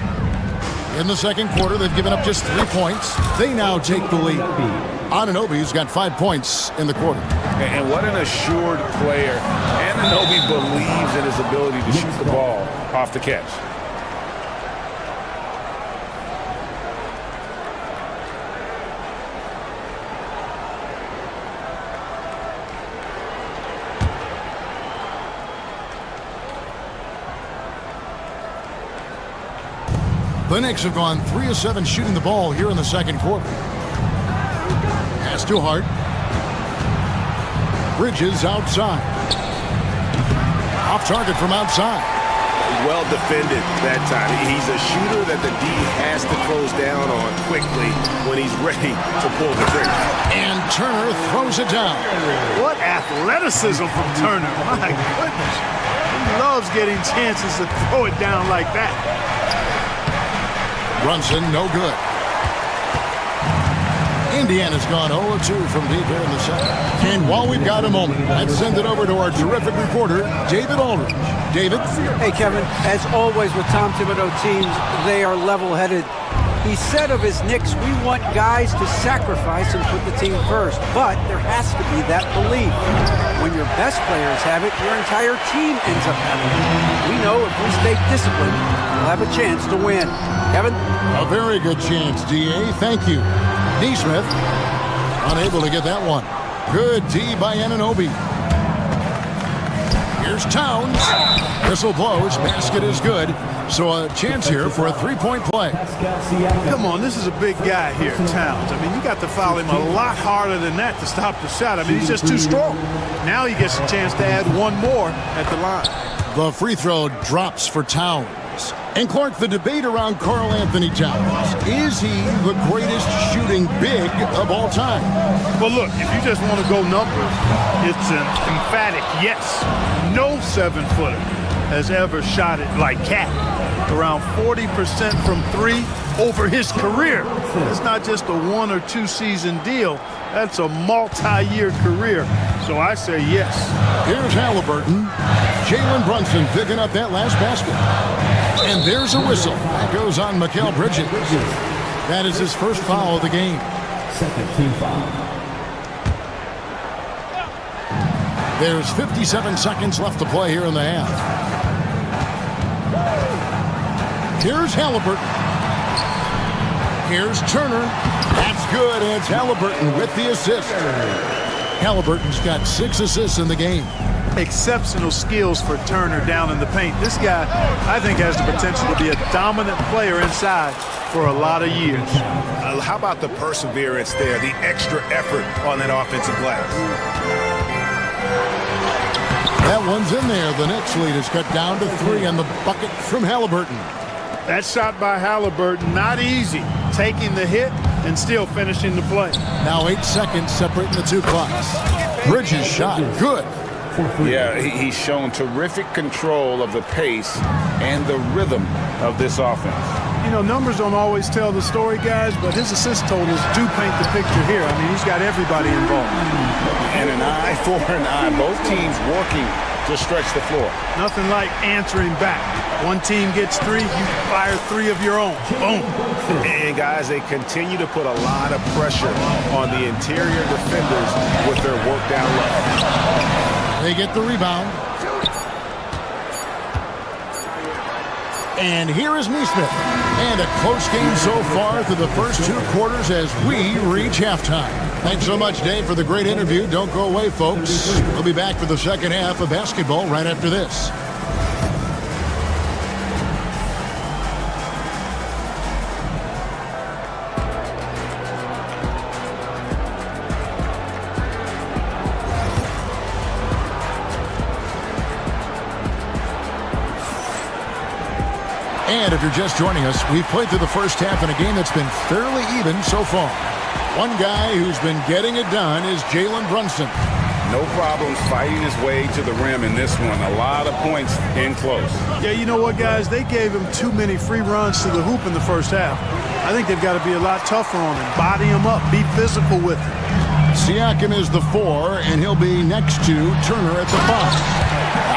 In the second quarter, they've given up just 3 points. They now take the lead. Anunoby's got 5 points in the quarter. And what an assured player. Anunoby believes in his ability to shoot the ball off the catch. The Knicks have gone 3 of 7 shooting the ball here in the second quarter. Pass to Hart. Bridges outside. Off target from outside. Well defended that time. He's a shooter that the D has to close down on quickly when he's ready to pull the trigger. And Turner throws it down. What athleticism from Turner. My goodness. He loves getting chances to throw it down like that. Brunson, no good. Indiana's gone 0-2 from deep here in the second. And while we've got a moment, let's send it over to our terrific reporter, David Aldridge. David? Hey, Kevin, as always with Tom Thibodeau teams, they are level-headed. He said of his Knicks, we want guys to sacrifice and put the team first, but there has to be that belief. When your best players have it, your entire team ends up having it. We know if we stay disciplined, we'll have a chance to win. Kevin? A very good chance, D.A. Thank you. Neesmith, unable to get that one. Good D by Anunoby. Here's Towns. Whistle blows. Basket is good. So a chance here for a three-point play. Come on, this is a big guy here, Towns. I mean, you got to foul him a lot harder than that to stop the shot. I mean, he's just too strong. Now he gets a chance to add one more at the line. The free throw drops for Towns. And Clark, the debate around Karl Anthony Towns. Is he the greatest shooting big of all time? Well, look, if you just want to go numbers, it's an emphatic yes. No 7-footer has ever shot it like Cat. Around 40% from three over his career. It's not just a 1 or 2 season deal. That's a multi-year career. So I say yes. Here's Halliburton. Jalen Brunson picking up that last basket. And there's a whistle. That goes on Mikal Bridges. That is his first foul of the game. Second team foul. There's 57 seconds left to play here in the half. Here's Halliburton. Here's Turner. That's good. And it's Halliburton with the assist. Halliburton's got 6 assists in the game. Exceptional skills for Turner down in the paint. This guy, I think, has the potential to be a dominant player inside for a lot of years. How about the perseverance there, the extra effort on that offensive glass? That one's in there. The Knicks lead is cut down to 3 on the bucket from Halliburton. That shot by Halliburton, not easy. Taking the hit and still finishing the play. Now 8 seconds separating the two clocks. Bridges shot. Good. Yeah, he's shown terrific control of the pace and the rhythm of this offense. You know, numbers don't always tell the story, guys, but his assist totals do paint the picture here. I mean, he's got everybody involved. And an eye for an eye. Both teams working to stretch the floor. Nothing like answering back. One team gets 3, you fire 3 of your own. Boom. And guys, they continue to put a lot of pressure on the interior defenders with their work down low. They get the rebound. And here is Neesmith. And a close game so far through the first 2 quarters as we reach halftime. Thanks so much, Dave, for the great interview. Don't go away, folks. We'll be back for the second half of basketball right after this. And if you're just joining us, we've played through the first half in a game that's been fairly even so far. One guy who's been getting it done is Jalen Brunson. No problems fighting his way to the rim in this one. A lot of points in close. Yeah, you know what, guys? They gave him too many free runs to the hoop in the first half. I think they've got to be a lot tougher on him. Body him up. Be physical with him. Siakam is the 4, and he'll be next to Turner at the 5.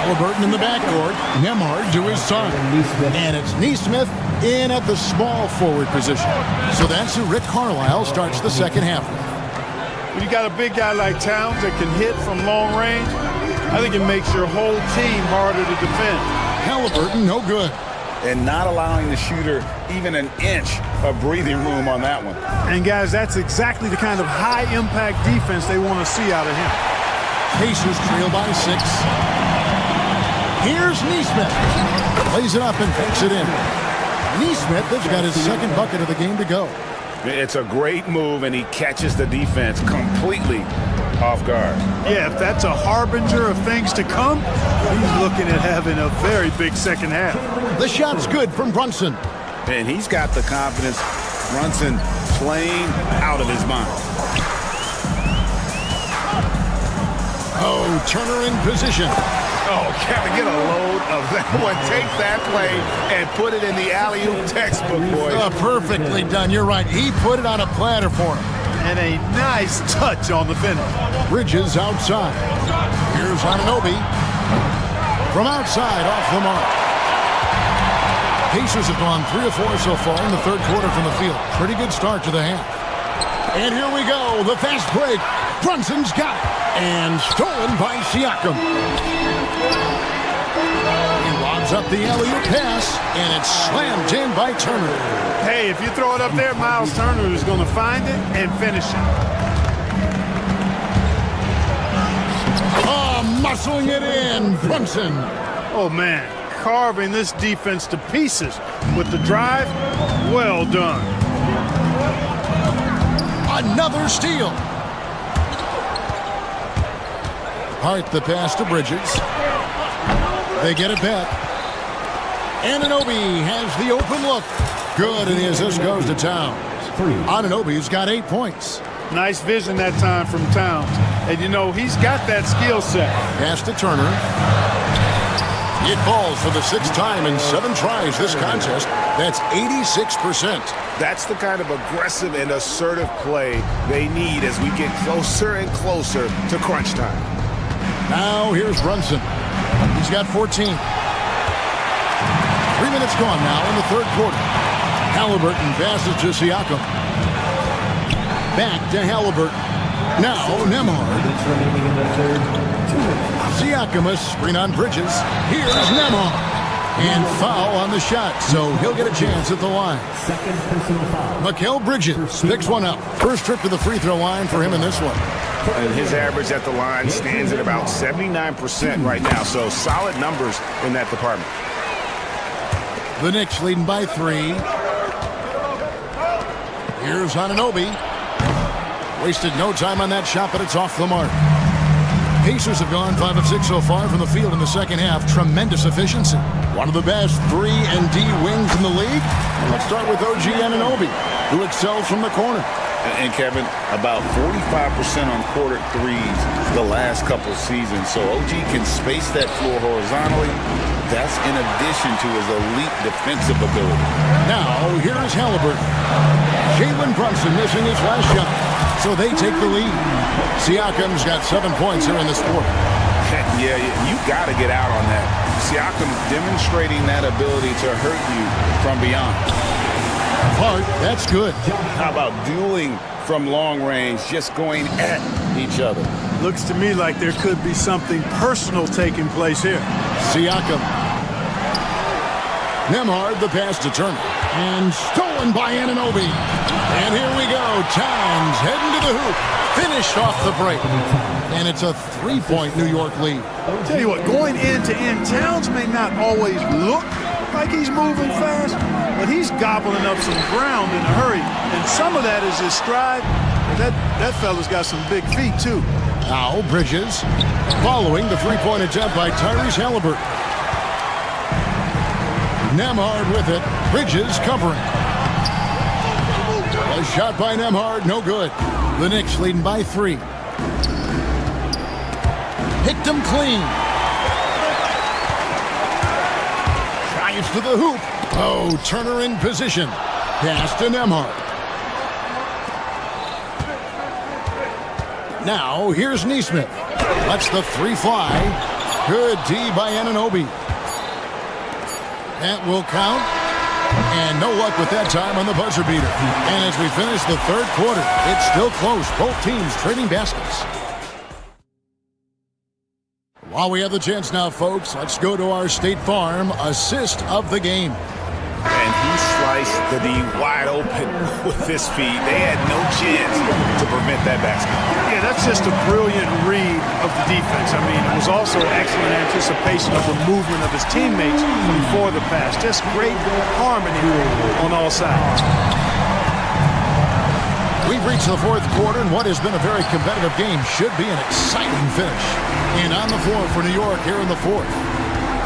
Halliburton in the backcourt. Nembhard to his side. And it's Neesmith in at the small forward position. So that's who Rick Carlisle starts the second half with. When you got a big guy like Towns that can hit from long range, I think it makes your whole team harder to defend. Halliburton, no good. And not allowing the shooter even an inch of breathing room on that one. And, guys, that's exactly the kind of high-impact defense they want to see out of him. Pacers trail by 6. Here's Neesmith. Plays it up and takes it in. Neesmith has got his second bucket of the game to go. It's a great move, and he catches the defense completely off guard. Yeah, if that's a harbinger of things to come, he's looking at having a very big second half. The shot's good from Brunson. And he's got the confidence. Brunson playing out of his mind. Oh, Turner in position. Oh, Kevin, get a load of that one. Take that play and put it in the alley-oop textbook, boys. Perfectly done. You're right. He put it on a platter for him. And a nice touch on the finish. Bridges outside. Here's Anunoby. From outside, off the mark. Pacers have gone 3 of 4 so far in the third quarter from the field. Pretty good start to the half. And here we go, the fast break. Brunson's got it. And stolen by Siakam. He lobs up the alley-oop pass, and it's slammed in by Turner. Hey, if you throw it up there, Miles Turner is going to find it and finish it. Oh, muscling it in, Brunson. Oh, man, carving this defense to pieces with the drive. Well done. Another steal. Hart the pass to Bridges. They get it back. Anunoby has the open look. Good, and the assist goes to Towns. Anunoby's got 8 points. Nice vision that time from Towns. And, you know, he's got that skill set. Pass to Turner. It falls for the 6th time in 7 tries this contest. That's 86%. That's the kind of aggressive and assertive play they need as we get closer and closer to crunch time. Now here's Brunson. He's got 14. 3 minutes gone now in the third quarter. Halliburton passes to Siakam. Back to Halliburton. Now Nembhard. Siakam, a screen on Bridges. Here's Nembhard. And foul on the shot, so he'll get a chance at the line. Second personal foul. Mikal Bridges picks one up. First trip to the free throw line for him in this one. And his average at the line stands at about 79% right now, so solid numbers in that department. The Knicks leading by 3. Here's Anunoby. Wasted no time on that shot, but it's off the mark. Pacers have gone 5 of 6 so far from the field in the second half. Tremendous efficiency. One of the best 3 and D wings in the league. Let's start with OG Anunoby, who excels from the corner. And Kevin, about 45% on quarter threes the last couple seasons. So OG can space that floor horizontally. That's in addition to his elite defensive ability. Now, here is Halliburton. Jalen Brunson missing his last shot, so they take the lead. Siakam's got 7 points here in this quarter. Yeah, you got to get out on that. Siakam demonstrating that ability to hurt you from beyond. Hart, that's good. How about dueling from long range, just going at each other? Looks to me like there could be something personal taking place here. Siakam. Nembhard, the pass to Turner. And stolen by Anunoby. And here we go. Towns heading to the hoop. Finished off the break. And it's a 3-point New York lead. Tell you what, going end to end, Towns may not always look like he's moving fast, but he's gobbling up some ground in a hurry. And some of that is his stride. That fella's got some big feet, too. Now Bridges following the 3-point attempt by Tyrese Halliburton. Nembhard with it. Bridges covering. A shot by Nembhard, no good. The Knicks leading by 3. Picked him clean. Drives to the hoop. Oh, Turner in position. Pass to Nembhard. Now, here's Nesmith. Lets the 3 fly. Good D by Anunoby. That will count. And no luck with that time on the buzzer beater. And as we finish the third quarter, it's still close. Both teams trading baskets. While we have the chance now, folks, let's go to our State Farm assist of the game. And he sliced the D wide open with his feet. They had no chance to prevent that basket. Yeah, that's just a brilliant read of the defense. I mean, it was also excellent anticipation of the movement of his teammates before the pass. Just great harmony on all sides. We've reached the fourth quarter, and what has been a very competitive game should be an exciting finish. And on the floor for New York here in the fourth,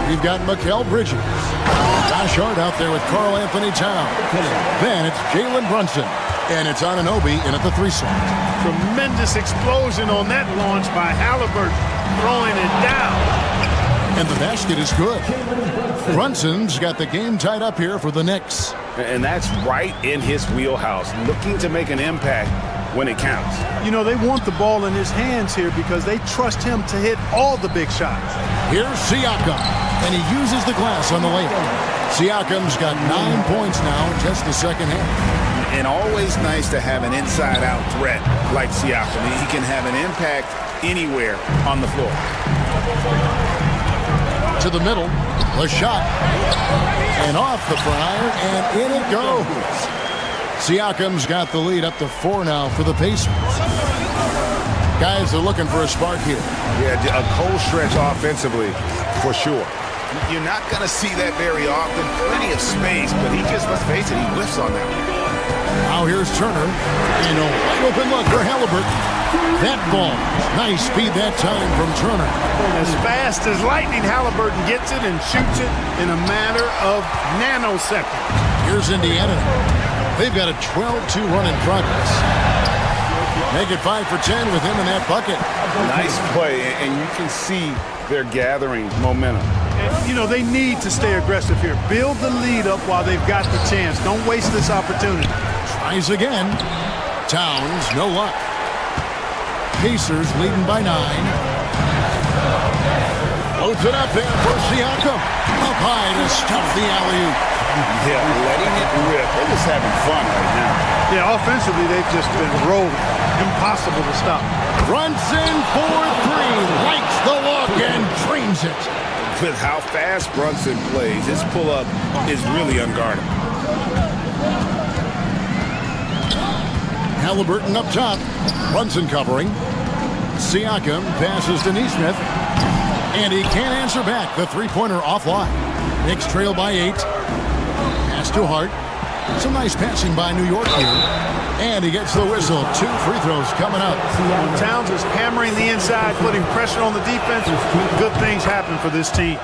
we've got Mikal Bridges. Josh Hart out there with Karl Anthony Towns. Then it's Jalen Brunson. And it's Anunoby in at the 3 slot. Tremendous explosion on that launch by Halliburton, throwing it down. And the basket is good. Brunson's got the game tied up here for the Knicks. And that's right in his wheelhouse, looking to make an impact when it counts. You know, they want the ball in his hands here because they trust him to hit all the big shots. Here's Siakam, and he uses the glass on the layup. Siakam's got 9 points now in just the second half. And always nice to have an inside-out threat like Siakam. He can have an impact anywhere on the floor. To the middle, the shot, and off the prior, and in it goes. Siakam's got the lead up to 4 now for the Pacers. Guys are looking for a spark here. Yeah, a cold stretch offensively, for sure. You're not going to see that very often. Plenty of space, but he just, let's face it, he whiffs on that one. Now here's Turner. And a wide open look for Halliburton. That ball, nice speed that time from Turner. As fast as lightning, Halliburton gets it and shoots it in a matter of nanoseconds. Here's Indiana. They've got a 12-2 run in progress. Make it 5 for 10 with him in that bucket. Nice play, and you can see they're gathering momentum. You know, they need to stay aggressive here. Build the lead up while they've got the chance. Don't waste this opportunity. Tries again. Towns, no luck. Pacers leading by 9. Loads it up there for Siakam. Up high to stuff the alley-oop. Yeah, letting it rip. They're just having fun right now. Yeah, offensively, they've just been rolling. Impossible to stop. Brunson for 3. Likes the look and drains it. With how fast Brunson plays, his pull-up is really unguardable. Halliburton up top. Brunson covering. Siakam passes to Nesmith. And he can't answer back. The three-pointer offline. Knicks trail by 8. Pass to Hart. Some nice passing by New York here. And he gets the whistle. 2 free throws coming up. Towns is hammering the inside, putting pressure on the defense. Good things happen for this team.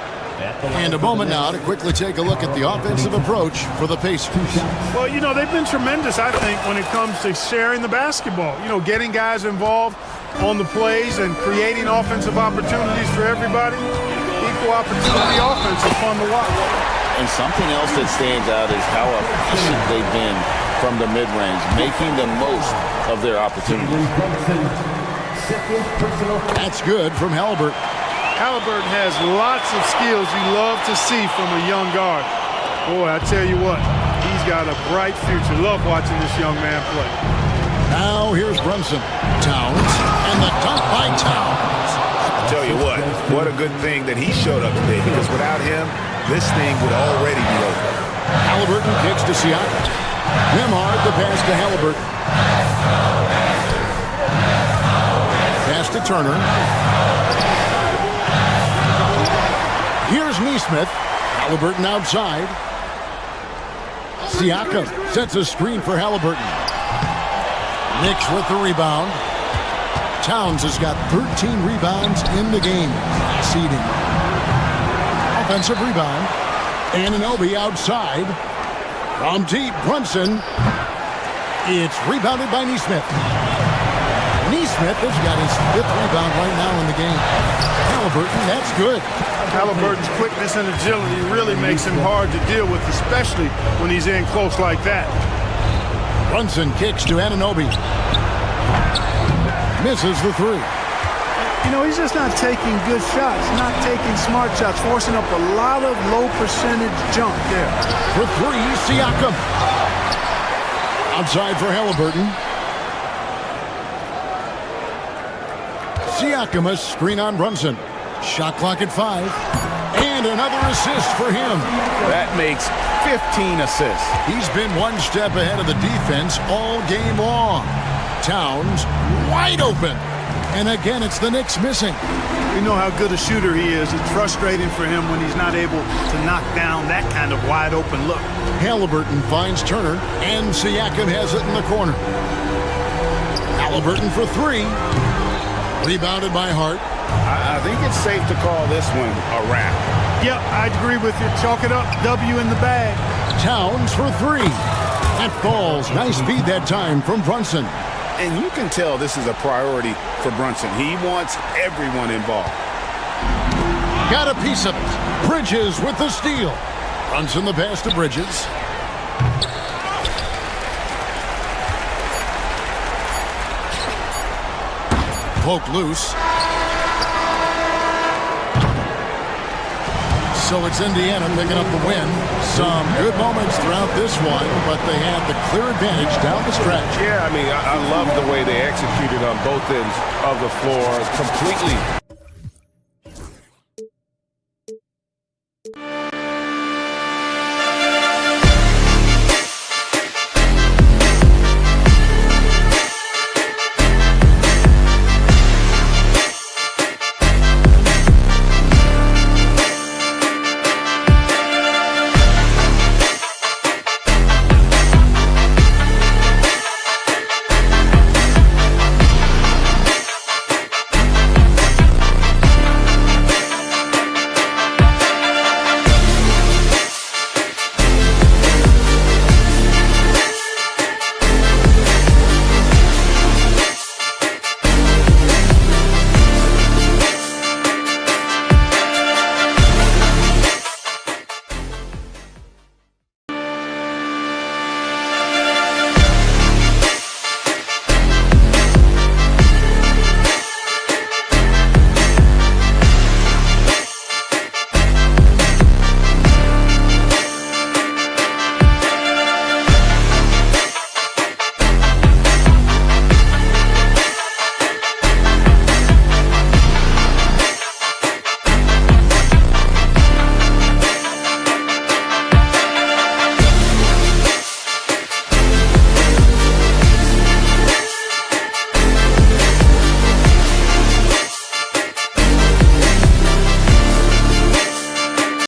And a moment now to quickly take a look at the offensive approach for the Pacers. Well, you know, they've been tremendous, I think, when it comes to sharing the basketball. You know, getting guys involved on the plays and creating offensive opportunities for everybody. Equal opportunity offense is fun to watch. And something else that stands out is how efficient they've been from the mid-range, making the most of their opportunities. That's good from Halliburton. Halliburton has lots of skills you love to see from a young guard. Boy, I tell you what, he's got a bright future. Love watching this young man play. Now here's Brunson. Towns, and the dunk by Towns. I tell you what a good thing that he showed up today, because without him, this thing would already be over. Halliburton kicks to Siakam. Nembhard the pass to Halliburton. Pass to Turner. Here's Nesmith. Halliburton outside. Siakam sets a screen for Halliburton. Knicks with the rebound. Towns has got 13 rebounds in the game. Seeding. Offensive rebound. Anunoby outside. From deep, Brunson. It's rebounded by Nesmith. Nesmith has got his 5th rebound right now in the game. Halliburton, that's good. Halliburton's quickness and agility really makes him hard to deal with, especially when he's in close like that. Brunson kicks to Anunoby. Misses the 3. You know, he's just not taking good shots, not taking smart shots, forcing up a lot of low percentage jump there. For 3, Siakam. Outside for Halliburton. Siakam a screen on Brunson. Shot clock at 5. And another assist for him. That makes 15 assists. He's been one step ahead of the defense all game long. Towns wide open. And again, it's the Knicks missing. We know how good a shooter he is. It's frustrating for him when he's not able to knock down that kind of wide open look. Halliburton finds Turner, and Siakam has it in the corner. Halliburton for 3. Rebounded by Hart. I think it's safe to call this one a wrap. Yep, I'd agree with you. Chalk it up. W in the bag. Towns for 3. That falls. Nice feed that time from Brunson. And you can tell this is a priority for Brunson. He wants everyone involved. Got a piece of it. Bridges with the steal. Brunson the pass to Bridges. Poke loose. So it's Indiana picking up the win. Some good moments throughout this one, but they had the clear advantage down the stretch. Yeah, I mean, I love the way they executed on both ends of the floor completely.